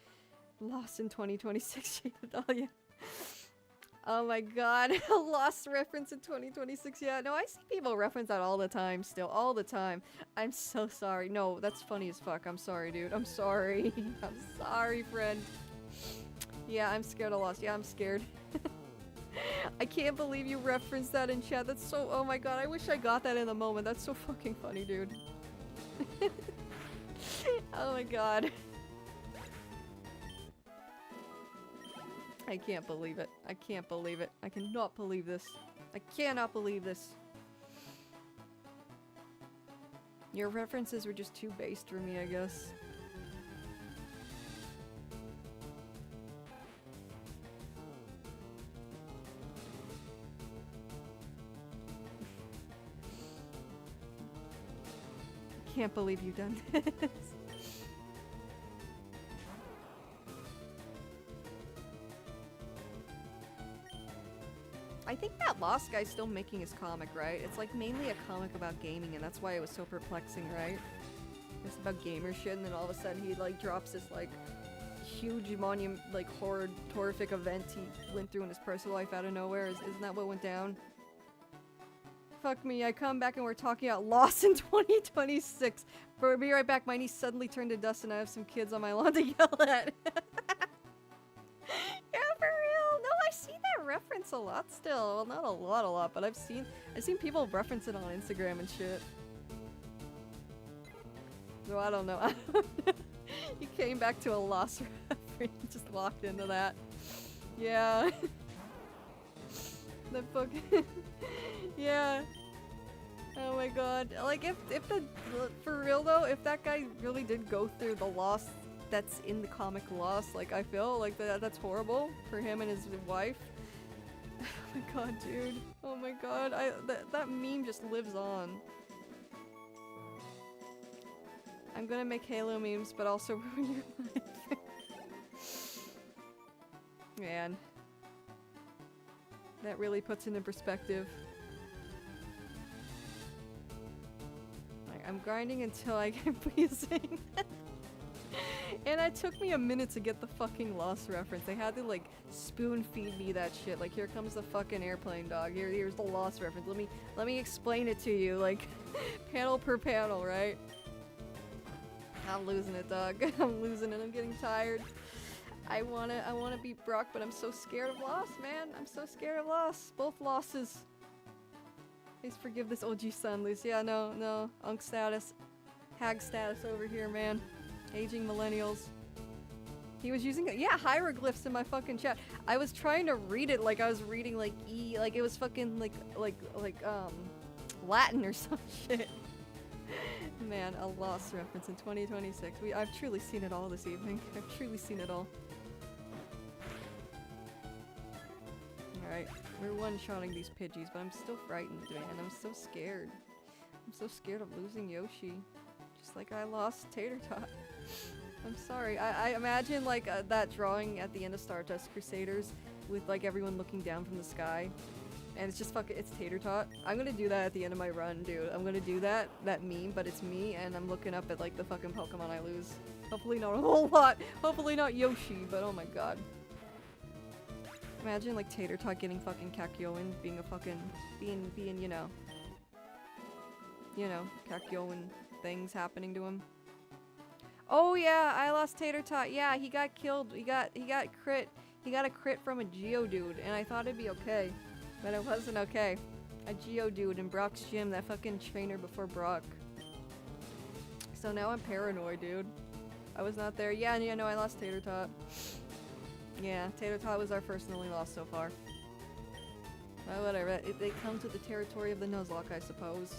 Lost in 2026, Shadallia. Oh my god. A Lost reference in 2026. Yeah, no, I see people reference that all the time still. All the time. I'm so sorry. No, that's funny as fuck. I'm sorry, dude. I'm sorry. I'm sorry, friend. Yeah, I'm scared of Lost. Yeah, I'm scared. I can't believe you referenced that in chat. That's so- oh my god, I wish I got that in the moment. That's so fucking funny, dude. Oh my god. I can't believe it. I can't believe it. I cannot believe this. I cannot believe this. Your references were just too based for me, I guess. Can't believe you've done this. I think that Lost guy's still making his comic, right? It's like mainly a comic about gaming, and that's why it was so perplexing, right? It's about gamer shit, and then all of a sudden he like drops this like huge monument, like horrific event he went through in his personal life out of nowhere. Isn't that what went down? Fuck me, I come back and we're talking about Lost in 2026. But be right back, my niece suddenly turned to dust and I have some kids on my lawn to yell at. Yeah, for real. No, I see that reference a lot still. Well, not a lot, but I've seen people reference it on Instagram and shit. So I don't know. You came back to a Lost reference, just walked into that. Yeah. The fucking yeah. Oh my god. Like if the for real though, if that guy really did go through the loss that's in the comic Lost, like I feel like that's horrible for him and his wife. Oh my god, dude. Oh my god. That meme just lives on. I'm gonna make Halo memes, but also ruin your life. Man. That really puts it in perspective. Like, I'm grinding until I get pleasing. And it took me a minute to get the fucking Lost reference. They had to like spoon feed me that shit. Like, here comes the fucking airplane dog. Here's the Lost reference. Let me explain it to you, like panel per panel, right? I'm losing it, dog. I'm losing it. I'm getting tired. I wanna beat Brock, but I'm so scared of loss, man. I'm so scared of loss. Both losses. Please forgive this OG Sunloose. Yeah, no. Unk status. Hag status over here, man. Aging millennials. He was using, yeah, hieroglyphs in my fucking chat. I was trying to read it like I was reading like like it was fucking like Latin or some shit. Man, a Lost reference in 2026. I've truly seen it all this evening. I've truly seen it all. Alright, we're one-shotting these Pidgeys, but I'm still frightened, man. I'm so scared. I'm so scared of losing Yoshi. Just like I lost Tater Tot. I'm sorry. I imagine like that drawing at the end of Stardust Crusaders with like everyone looking down from the sky. And it's just it's Tater Tot. I'm gonna do that at the end of my run, dude. I'm gonna do that meme, but it's me, and I'm looking up at like the fucking Pokemon I lose. Hopefully not a whole lot. Hopefully not Yoshi, but oh my god. Imagine like Tater Tot getting fucking Kakyoin, being a fucking, being, you know, Kakyoin things happening to him. Oh yeah, I lost Tater Tot. Yeah, he got killed. He got crit. He got a crit from a Geodude, and I thought it'd be okay. But it wasn't okay. A Geodude in Brock's gym, that fucking trainer before Brock. So now I'm paranoid, dude. I was not there. Yeah, no, I lost Tater Tot. Yeah, Tater Tot was our first and only loss so far. But whatever, they come to the territory of the Nuzlocke, I suppose.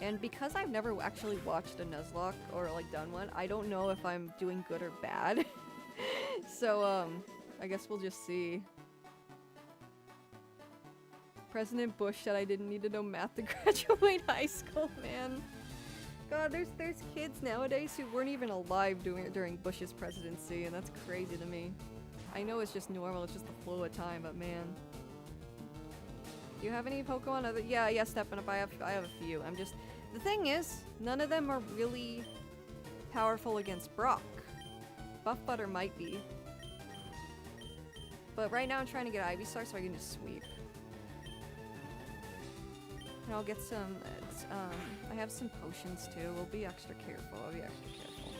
And because I've never actually watched a Nuzlocke or like done one, I don't know if I'm doing good or bad. So, I guess we'll just see. President Bush said I didn't need to know math to graduate high school, man. God, there's kids nowadays who weren't even alive during Bush's presidency, and that's crazy to me. I know it's just normal, it's just the flow of time, but man. Do you have any Pokemon? Yeah, stepping up. I have a few. The thing is, none of them are really powerful against Brock. Buff Butter might be. But right now I'm trying to get Ivysaur so I can just sweep. And I'll get some, I have some potions too. We'll be extra careful. I'll be extra careful.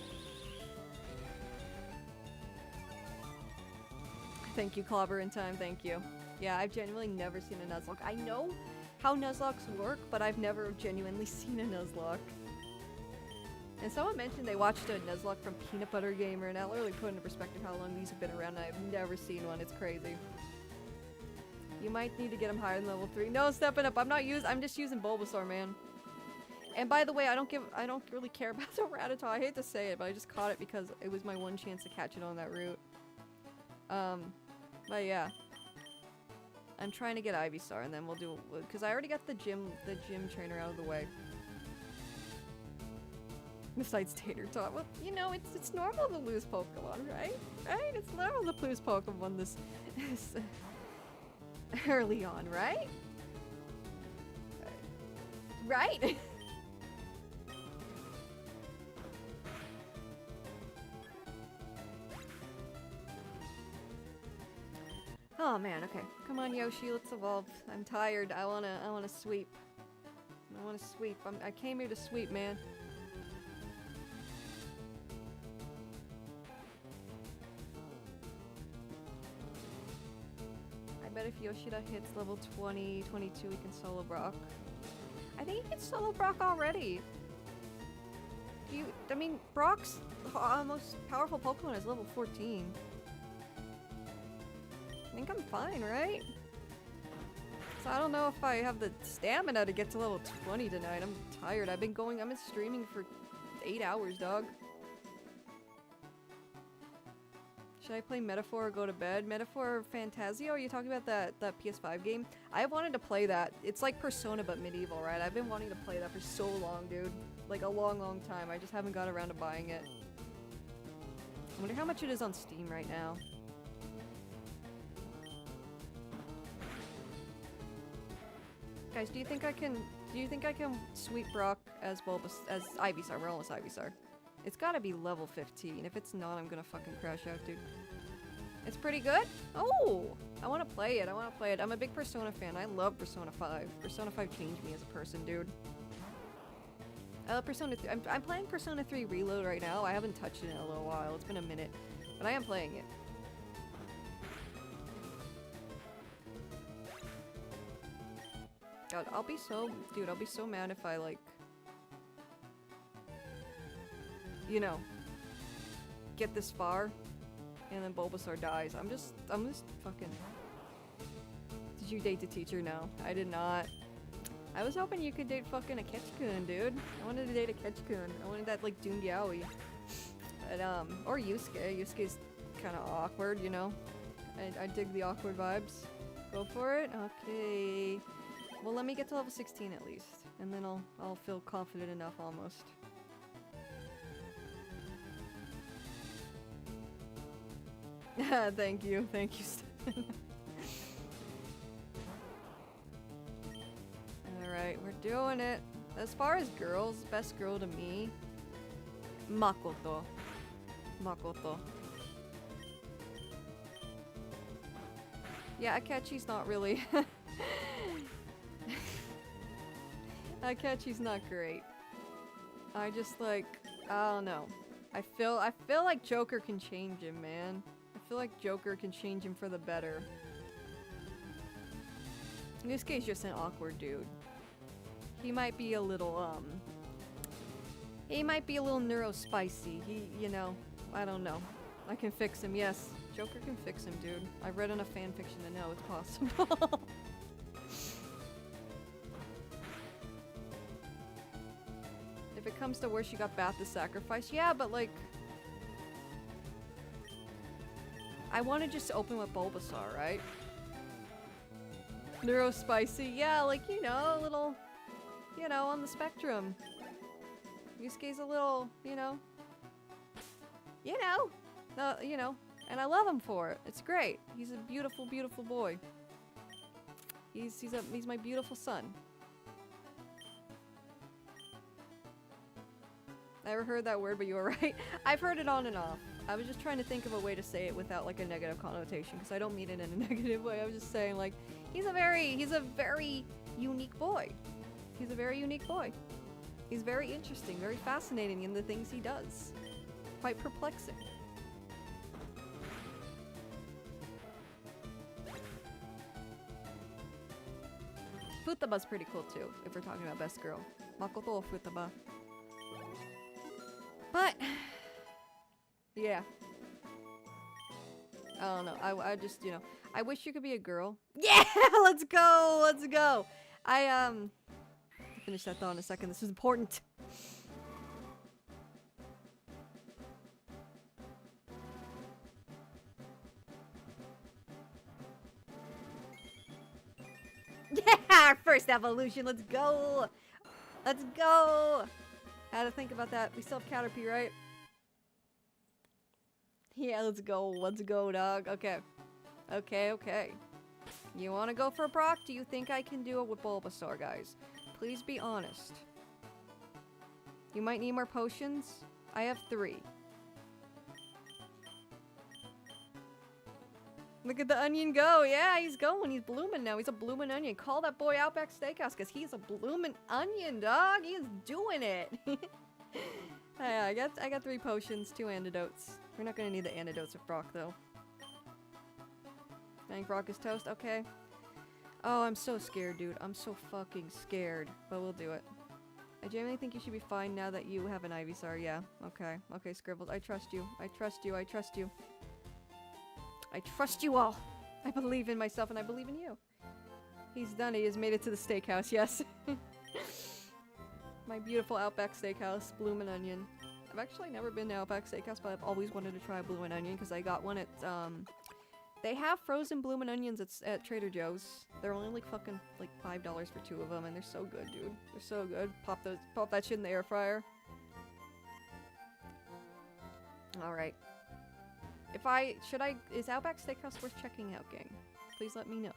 Thank you, Clobber in time. Thank you. Yeah, I've genuinely never seen a Nuzlocke. I know how Nuzlockes work, but I've never genuinely seen a Nuzlocke. And someone mentioned they watched a Nuzlocke from Peanut Butter Gamer, and that literally put into perspective how long these have been around, and I've never seen one. It's crazy. You might need to get them higher than level 3. No, stepping up. I'm just using Bulbasaur, man. And by the way, I don't really care about the Rattata. I hate to say it, but I just caught it because it was my one chance to catch it on that route. But yeah. I'm trying to get Ivysaur, and then we'll do, because I already got the gym trainer out of the way. Besides Tater Tot. Well, you know, it's normal to lose Pokemon, right? Right? It's normal to lose Pokemon this early on, right? Right? Oh man, okay. Come on, Yoshi, let's evolve. I'm tired. I wanna sweep. I wanna sweep. I came here to sweep, man. I bet if Yoshida hits level 20, 22, we can solo Brock. I think he can solo Brock already. I mean, Brock's most powerful Pokemon is level 14. I think I'm fine, right? So I don't know if I have the stamina to get to level 20 tonight. I'm tired. I've been streaming for 8 hours, dog. Should I play Metaphor or go to bed? Metaphor Fantasio? Are you talking about that PS5 game? I wanted to play that. It's like Persona but medieval, right? I've been wanting to play that for so long, dude. Like a long, long time. I just haven't got around to buying it. I wonder how much it is on Steam right now. Guys, do you think I can sweep Brock as Ivysaur? We're almost Ivysaur. It's gotta be level 15. If it's not, I'm gonna fucking crash out, dude. It's pretty good? Oh! I wanna play it. I'm a big Persona fan. I love Persona 5. Persona 5 changed me as a person, dude. Persona 3. I'm playing Persona 3 Reload right now. I haven't touched it in a little while. It's been a minute. But I am playing it. God, I'll be so mad if I, like, you know, get this far, and then Bulbasaur dies. I'm just fucking... Did you date the teacher? No, I did not. I was hoping you could date fucking a Ketchkun, dude. I wanted to date a Ketchkun. I wanted that, like, Doon Yaoi. But, or Yusuke. Yusuke's kind of awkward, you know? I dig the awkward vibes. Go for it? Okay. Well, let me get to level 16 at least. And then I'll feel confident enough almost. Thank you, Stan. Alright, we're doing it. As far as girls, best girl to me, Makoto. Makoto. Yeah, Akechi's not really. Akechi's not great. I just like, I don't know. I feel like Joker can change him, man. I feel like Joker can change him for the better. Yusuke's just an awkward dude. He might be a little, he might be a little neurospicy. He, you know, I don't know. I can fix him, yes. Joker can fix him, dude. I've read enough fanfiction to know it's possible. If it comes to worse, you got Bath the Sacrifice. Yeah, but like... I want to just open with Bulbasaur, right? Neurospicy. Yeah, like, you know, a little... You know, on the spectrum. Yusuke's a little, you know... You know, and I love him for it. It's great. He's a beautiful, beautiful boy. He's my beautiful son. Never heard that word, but you were right. I've heard it on and off. I was just trying to think of a way to say it without like a negative connotation, because I don't mean it in a negative way. I was just saying like, he's a very unique boy. He's a very unique boy. He's very interesting, very fascinating in the things he does. Quite perplexing. Futaba's pretty cool too, if we're talking about best girl. Makoto or Futaba. But, yeah. I don't know. I just, you know, I wish you could be a girl. Yeah, let's go, let's go. I'll finish that thought in a second. This is important. Yeah, first evolution. Let's go. Let's go. Had to think about that. We still have Caterpie, right? Yeah, let's go. Let's go, dog. Okay. Okay. You want to go for Brock? Do you think I can do it with Bulbasaur, guys? Please be honest. You might need more potions. I have 3. Look at the onion go. Yeah, he's going. He's blooming now. He's a blooming onion. Call that boy Outback Steakhouse because he's a blooming onion, dog. He is doing it. Yeah, I got 3 potions, 2 antidotes. We're not gonna need the antidotes of Brock though. I think Brock is toast. Okay. Oh, I'm so scared, dude. I'm so fucking scared. But we'll do it. I genuinely think you should be fine now that you have an Ivysaur. Yeah. Okay. Okay, Scribbles. I trust you. I trust you. I trust you. I trust you all. I believe in myself and I believe in you. He's done it. He has made it to the steakhouse. Yes. My beautiful Outback Steakhouse, Bloomin' Onion. I've actually never been to Outback Steakhouse, but I've always wanted to try Bloomin' Onion because I got one at, they have frozen Bloomin' Onions at Trader Joe's. They're only like fucking like $5 for 2 of them, and they're so good, dude. They're so good. Pop that shit in the air fryer. All right. Is Outback Steakhouse worth checking out, gang? Please let me know.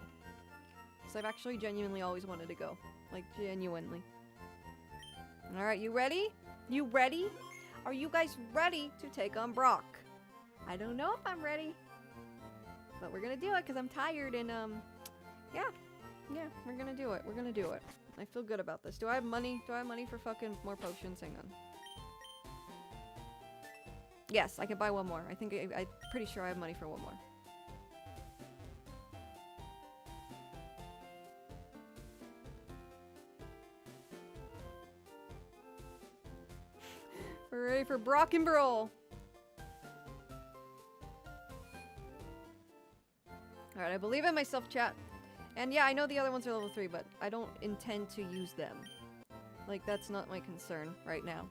Because I've actually genuinely always wanted to go. Like, genuinely. Alright, you ready? You ready? Are you guys ready to take on Brock? I don't know if I'm ready. But we're gonna do it because I'm tired and, yeah. Yeah, we're gonna do it. We're gonna do it. I feel good about this. Do I have money? Do I have money for fucking more potions? Hang on. Yes, I can buy 1 more. I'm pretty sure I have money for 1 more. We're ready for Brock and Brawl. Alright, I believe in myself, chat. And yeah, I know the other ones are level 3, but I don't intend to use them. Like, that's not my concern right now.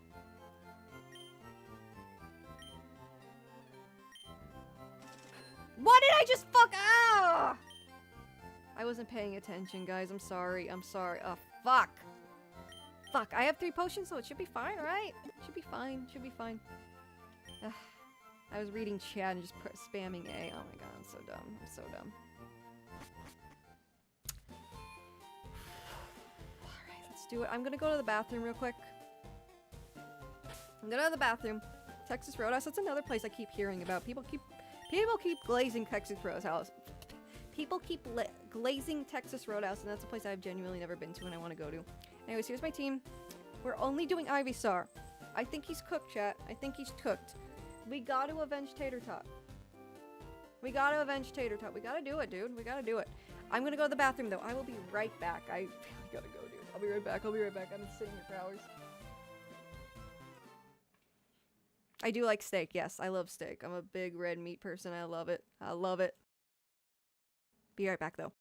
What did I just fuck? Ah! I wasn't paying attention, guys. I'm sorry. I'm sorry. Oh, fuck. Fuck. I have 3 potions, so it should be fine, right? Should be fine. Should be fine. Ugh. I was reading chat and just spamming A. Oh my god, I'm so dumb. I'm so dumb. Alright, let's do it. I'm gonna go to the bathroom real quick. I'm gonna go to the bathroom. Texas Roadhouse, that's another place I keep hearing about. People keep glazing Texas Roadhouse. People keep glazing Texas Roadhouse, and that's a place I've genuinely never been to and I want to go to. Anyways, here's my team. We're only doing Ivysaur. I think he's cooked, chat. I think he's cooked. We gotta avenge Tater Tot. We gotta avenge Tater Tot. We gotta do it, dude. We gotta do it. I'm gonna go to the bathroom, though. I will be right back. I really gotta go, dude. I'll be right back. I'll be right back. I've been sitting here for hours. I do like steak. Yes, I love steak. I'm a big red meat person. I love it. I love it. Be right back, though.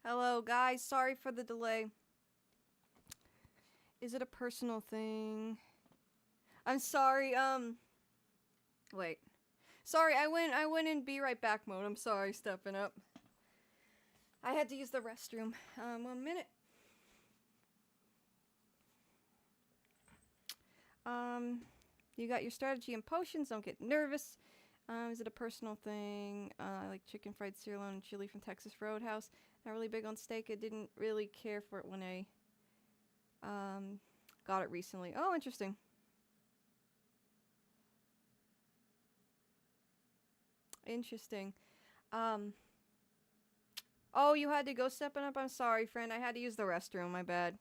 Hello, guys. Sorry for the delay. Is it a personal thing? I'm sorry. Wait. Sorry, I went in be right back mode. I'm sorry, stepping up. I had to use the restroom. 1 minute. You got your strategy and potions. Don't get nervous. Is it a personal thing? I like chicken fried sirloin and chili from Texas Roadhouse. Not really big on steak. I didn't really care for it when I got it recently. Oh, interesting. Interesting. Oh, you had to go stepping up? I'm sorry, friend. I had to use the restroom. My bad.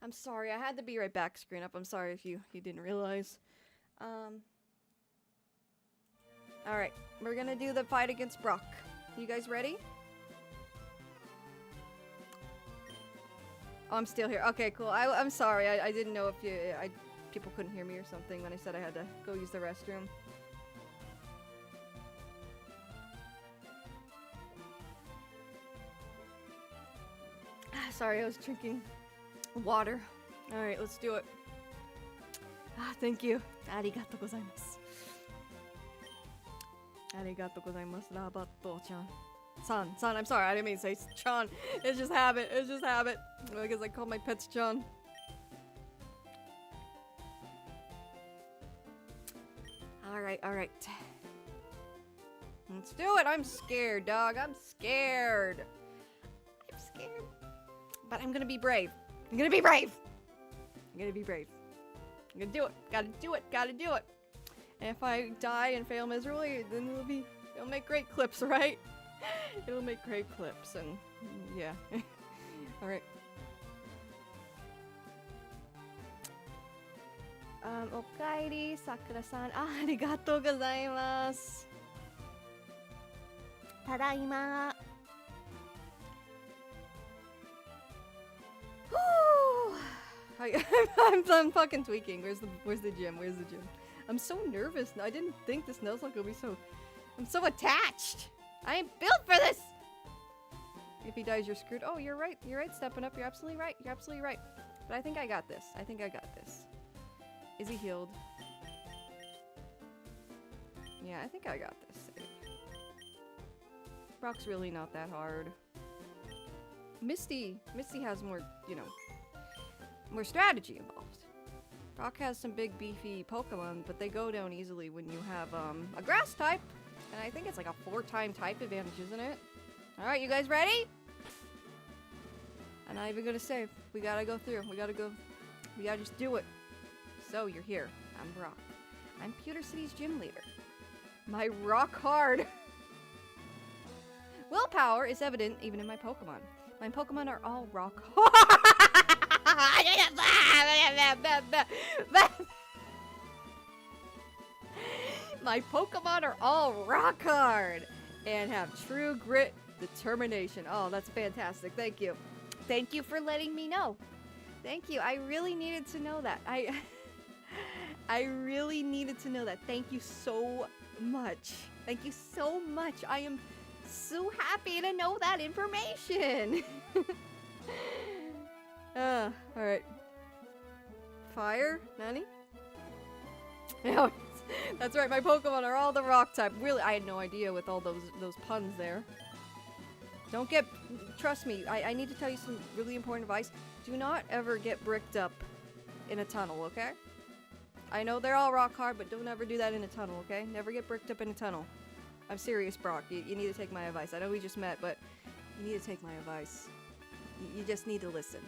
I'm sorry. I had to be right back screen up. I'm sorry if you didn't realize. Alright. We're gonna do the fight against Brock. You guys ready? Oh, I'm still here. Okay, cool. I'm sorry. I didn't know if people couldn't hear me or something when I said I had to go use the restroom. Sorry, I was drinking water. Alright, let's do it. Thank you. Arigato gozaimasu. Arigato gozaimasu. Rabato-chan. San, I'm sorry, I didn't mean to say Chan. It's just habit. It's just habit. Because I call my pets Chan. Alright. Let's do it. I'm scared, dog. I'm scared. But I'm gonna be brave. I'm gonna be brave. I'm gonna do it. Gotta do it. And if I die and fail miserably, then it'll make great clips, right? It'll make great clips, and yeah. Alright. Okaeri, Sakura-san. Arigatou gozaimasu. Tadaima. I'm fucking tweaking. Where's the gym? I'm so nervous. I didn't think this Nuzlocke would be so... I'm so attached! I ain't built for this! If he dies, you're screwed. Oh, you're right. You're right, stepping up. You're absolutely right. But I think I got this. Is he healed? Yeah, I think I got this. Brock's really not that hard. Misty has more, more strategy involved. Brock has some big beefy Pokemon, but they go down easily when you have a grass type. And I think it's like a 4-time type advantage, isn't it? Alright, you guys ready? I'm not even gonna save. We gotta go through. We gotta just do it. So, you're here. I'm Brock. I'm Pewter City's gym leader. My rock hard willpower is evident even in my Pokemon. My Pokemon are all rock hard. My Pokemon are all rock hard and have true grit, determination. Oh, that's fantastic. Thank you. Thank you for letting me know. Thank you. I really needed to know that. I really needed to know that. Thank you so much. Thank you so much. I am so happy to know that information. Alright. Fire? Nani? No, that's right, my Pokemon are all the rock type. Really, I had no idea with all those puns there. Trust me, I need to tell you some really important advice. Do not ever get bricked up in a tunnel, okay? I know they're all rock hard, but don't ever do that in a tunnel, okay? Never get bricked up in a tunnel. I'm serious, Brock. You need to take my advice. I know we just met, but you need to take my advice. You just need to listen.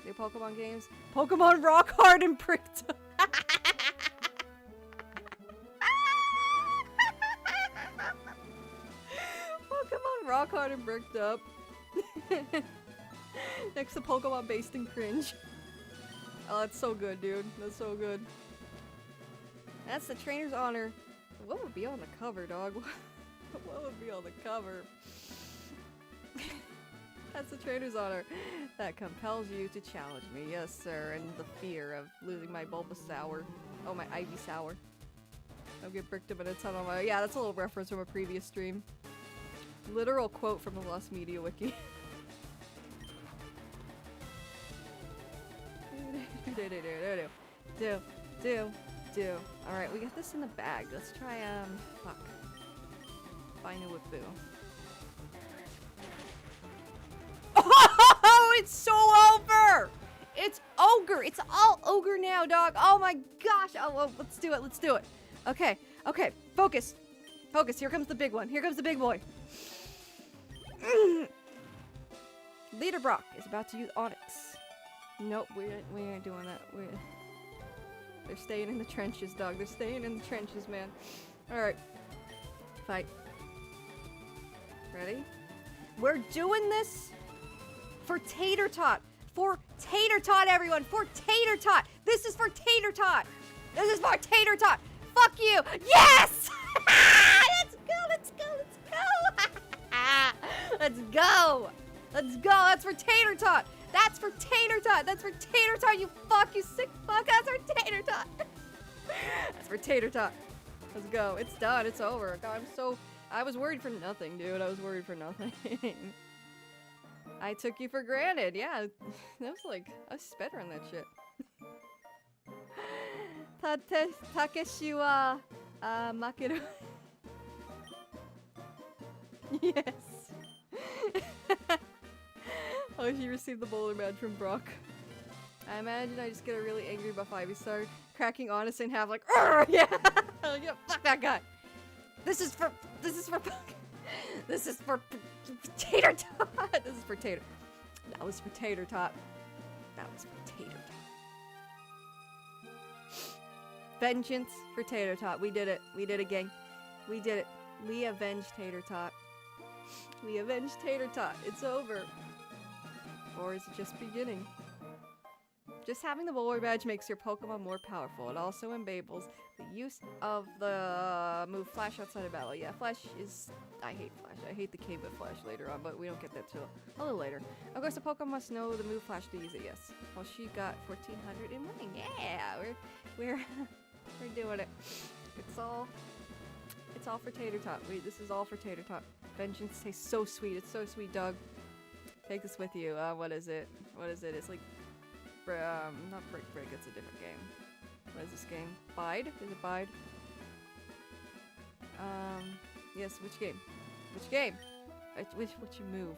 New Pokemon games? Pokemon rock hard and bricked up. Pokemon rock hard and bricked up. Next to Pokemon based in cringe. Oh, that's so good, dude. That's so good. That's the trainer's honor. What would be on the cover, dog? What would be on the cover? That's the trainer's honor. That compels you to challenge me. Yes, sir. And the fear of losing my Bulbasaur. Oh, my Ivysaur. I'll get bricked up in a tunnel. Yeah, that's a little reference from a previous stream. Literal quote from the Lost Media Wiki. Do. Alright, we got this in the bag. Let's try, fuck. Find a whip boo. Oh, it's so over! It's ogre! It's all ogre now, dog! Oh my gosh! Oh, let's do it, let's do it. Okay, okay, focus. Focus, here comes the big one. Here comes the big boy. Leader Brock is about to use Onyx. Nope, we ain't doing that. They're staying in the trenches, dog. They're staying in the trenches, man. Alright. Fight. Ready? We're doing this for Tater Tot. For Tater Tot, everyone. For Tater Tot. This is for Tater Tot. This is for Tater Tot. Fuck you. Yes! Let's go, let's go, let's go. Let's go. Let's go. That's for Tater Tot. That's for Tater Tot. That's for Tater Tot, you fuck, you sick fuck. That's for Tater Tot. That's for Tater Tot. Let's go. It's done. It's over. God, I was worried for nothing, dude. I was worried for nothing. I took you for granted. Yeah. That was like, I was better on that shit. Takeshi wa makeru. Yes. Oh, she received the bowler badge from Brock. I imagine I just get a really angry buff Ivy star, cracking Honest in half like, yeah, yeah, fuck that guy. This is for Tater Tot. This is for Tater. That was for Tater Tot. That was for Tater Tot. Vengeance for Tater Tot. We did it. We did it, gang. We did it. We avenged Tater Tot. We avenged Tater Tot. It's over. Or is it just beginning? Just having the bowler badge makes your Pokemon more powerful. It also enables the use of the move Flash outside of battle. Yeah, Flash is... I hate Flash. I hate the K-Bit Flash later on, but we don't get that till a little later. Of course, the Pokemon must know the move Flash to use it, yes. Well, she got 1400 in winning. Yeah, we're doing it. It's all for Tater Tot. This is all for Tater Tot. Vengeance tastes so sweet. It's so sweet, dog. Take this with you. What is it? What is it? It's like... not Break, it's a different game. What is this game? Bide? Is it Bide? Yes, which game? Which game? Which move?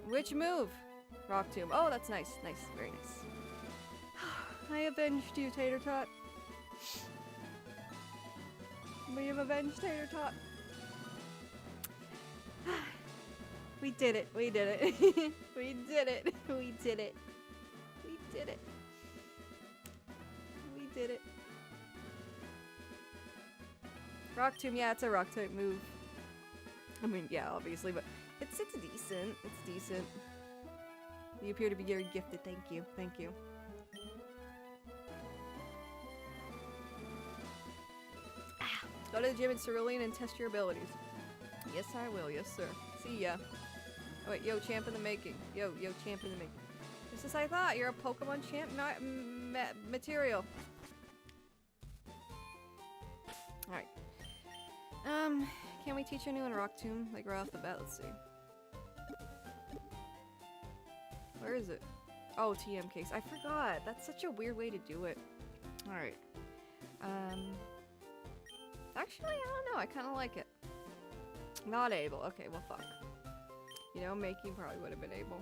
Which move? Rock Tomb. Oh, that's nice. Nice. Very nice. I avenged you, Tater Tot. We have avenged Tater Tot. We did it. We did it. We did it. We did it. We did it. We did it. Rock Tomb, yeah, it's a rock type move. I mean, yeah, obviously, but it's decent. It's decent. You appear to be very gifted. Thank you. Thank you. Go to the gym in Cerulean and test your abilities. Yes, I will. Yes, sir. See ya. Oh, wait, yo, champ in the making. Yo, champ in the making. Just as I thought, you're a Pokemon champ material. Alright. Can we teach anyone Rock Tomb? Like, right off the bat, let's see. Where is it? Oh, TM case. I forgot. That's such a weird way to do it. Alright. Actually, I don't know. I kind of like it. Not able. Okay, well, fuck. You know, making probably would have been able.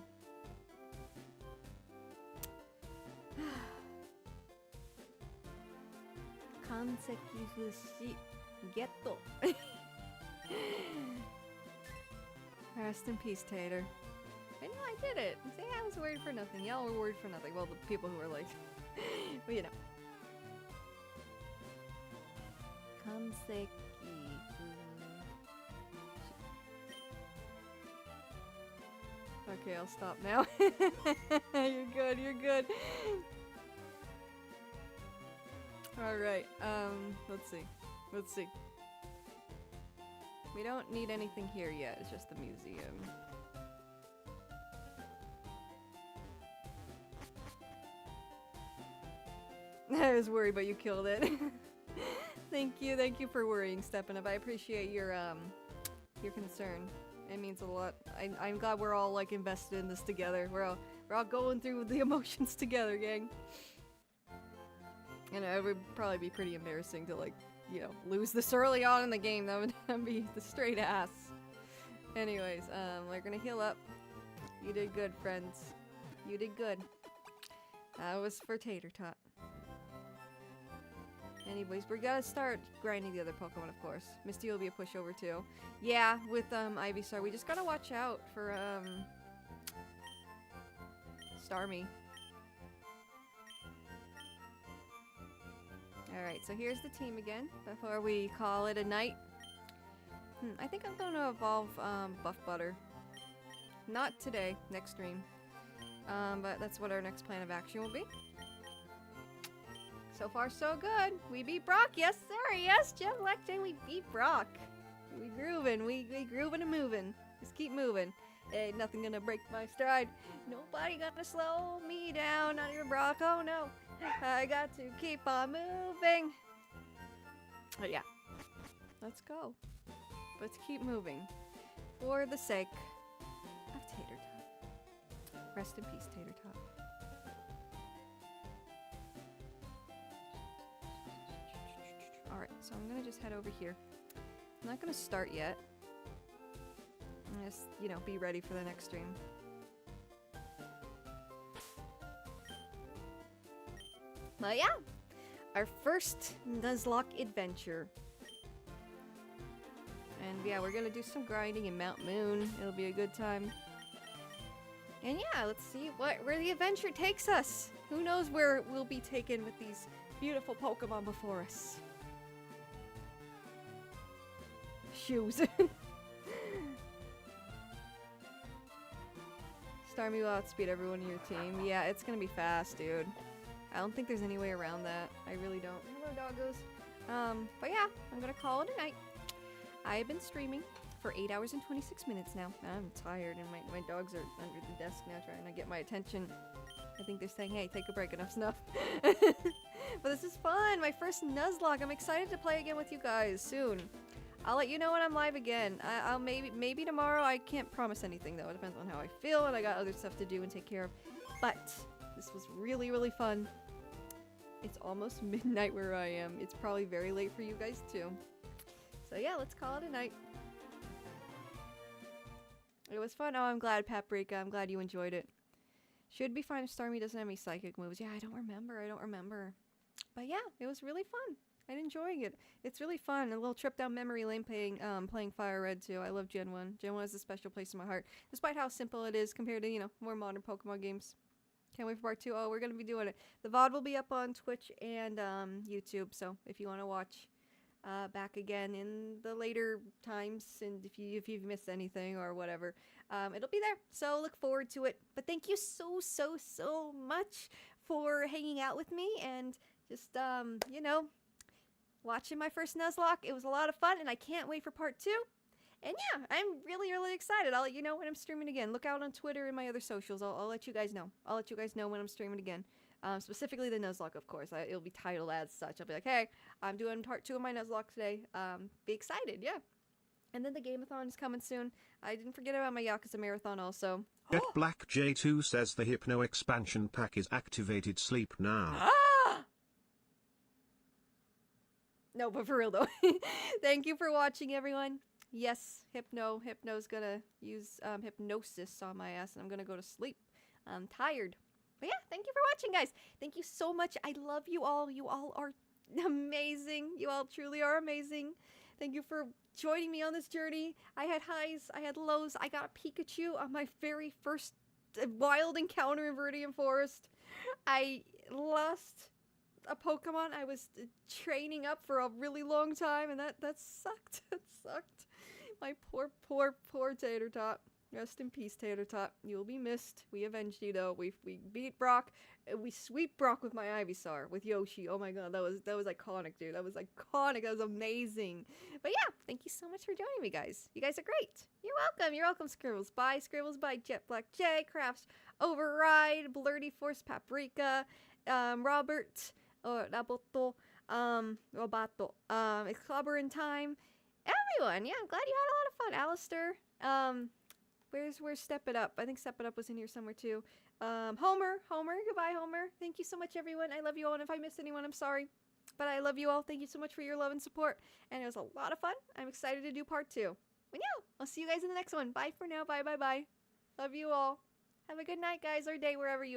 Kansekifushi Getto. Rest in peace, Tater. I know I did it. See, I was worried for nothing. Y'all were worried for nothing. Well, the people who were like, well, you know. Kanseki. Okay, I'll stop now. You're good, you're good. Alright, let's see. Let's see. We don't need anything here yet, it's just the museum. I was worried, but you killed it. Thank you for worrying, Steppin' Up. I appreciate your your concern. It means a lot. I'm glad we're all like invested in this together. We're all going through the emotions together, gang. And it would probably be pretty embarrassing to like, you know, lose this early on in the game. That would be the straight ass. Anyways, we're gonna heal up. You did good, friends. You did good. That was for Tater Tot. Anyways, we gotta start grinding the other Pokemon, of course. Misty will be a pushover too. Yeah, with Ivysaur, we just gotta watch out for Starmie. Alright, so here's the team again before we call it a night. I think I'm gonna evolve Buff Butter. Not today, next stream. But that's what our next plan of action will be. So far, so good. We beat Brock. Yes, sir. Yes, Jeff Lecter, we beat Brock. We grooving. We grooving and moving. Just keep moving. Ain't nothing gonna break my stride. Nobody gonna slow me down. Not even Brock. Oh, no. I got to keep on moving. But yeah. Let's go. Let's keep moving. For the sake of Tater Tot. Rest in peace, Tater Tot. Alright, so I'm gonna just head over here. I'm not gonna start yet. I'm just, you know, be ready for the next stream. But yeah, our first Nuzlocke adventure. And yeah, we're gonna do some grinding in Mount Moon. It'll be a good time. And yeah, let's see where the adventure takes us. Who knows where we'll be taken with these beautiful Pokemon before us. Shoes. Starmie will outspeed everyone in your team. Yeah, it's gonna be fast, dude. I don't think there's any way around that. I really don't. Hello, doggos. But yeah, I'm gonna call it a night. I have been streaming for 8 hours and 26 minutes now. I'm tired, and my dogs are under the desk now trying to get my attention. I think they're saying, hey, take a break, enough snuff. But this is fun, my first Nuzlocke. I'm excited to play again with you guys soon. I'll let you know when I'm live again. I'll maybe tomorrow. I can't promise anything though. It depends on how I feel, and I got other stuff to do and take care of. But this was really, really fun. It's almost midnight where I am. It's probably very late for you guys too. So yeah, let's call it a night. It was fun. Oh, I'm glad, Paprika. I'm glad you enjoyed it. Should be fine if Starmie doesn't have any psychic moves. Yeah, I don't remember. But yeah, it was really fun. I'm enjoying it. It's really fun. A little trip down memory lane playing FireRed too. I love Gen 1. Gen 1 has a special place in my heart, despite how simple it is compared to, you know, more modern Pokemon games. Can't wait for part 2. Oh, we're gonna be doing it. The VOD will be up on Twitch and YouTube, so if you want to watch back again in the later times, and if you've missed anything or whatever, it'll be there. So look forward to it. But thank you so much for hanging out with me and just you know, watching my first Nuzlocke. It was a lot of fun, and I can't wait for part 2. And yeah, I'm really excited. I'll let you know when I'm streaming again. Look out on Twitter and my other socials. I'll let you guys know. I'll let you guys know when I'm streaming again. Specifically the Nuzlocke, of course. It'll be titled as such. I'll be like, hey, I'm doing part 2 of my Nuzlocke today. Be excited, yeah. And then the Gameathon is coming soon. I didn't forget about my Yakuza Marathon also. Jet Black J2 says the Hypno expansion pack is activated. Sleep now. Ah! No, but for real though. Thank you for watching, everyone. Yes, Hypno's gonna use hypnosis on my ass, and I'm gonna go to sleep. I'm tired. But yeah, thank you for watching, guys. Thank you so much. I love you all. You all are amazing. You all truly are amazing. Thank you for joining me on this journey. I had highs, I had lows. I got a Pikachu on my very first wild encounter in Viridian Forest. I lost a Pokemon I was training up for a really long time, and that sucked. That sucked. My poor Tater Tot. Rest in peace, Tater Tot. You'll be missed. We avenged you though. We beat Brock. We sweep Brock with my Ivysaur, with Yoshi. Oh my god, that was iconic, dude. That was iconic. That was amazing. But yeah, thank you so much for joining me, guys. You guys are great. You're welcome. You're welcome, Scribbles. Bye, Scribbles. Bye, Jet Black J, Crafts, Override, Blurty Force, Paprika, Robert, Roboto, Exclubber in Time, Everyone, yeah, I'm glad you had a lot of fun. Alistair, where's Step It Up? I think Step It Up was in here somewhere too. Homer, goodbye, Homer. Thank you so much, everyone. I love you all, and if I missed anyone, I'm sorry. But I love you all. Thank you so much for your love and support. And it was a lot of fun. I'm excited to do part 2. But yeah, I'll see you guys in the next one. Bye for now. Bye. Love you all. Have a good night, guys, or day, wherever you are.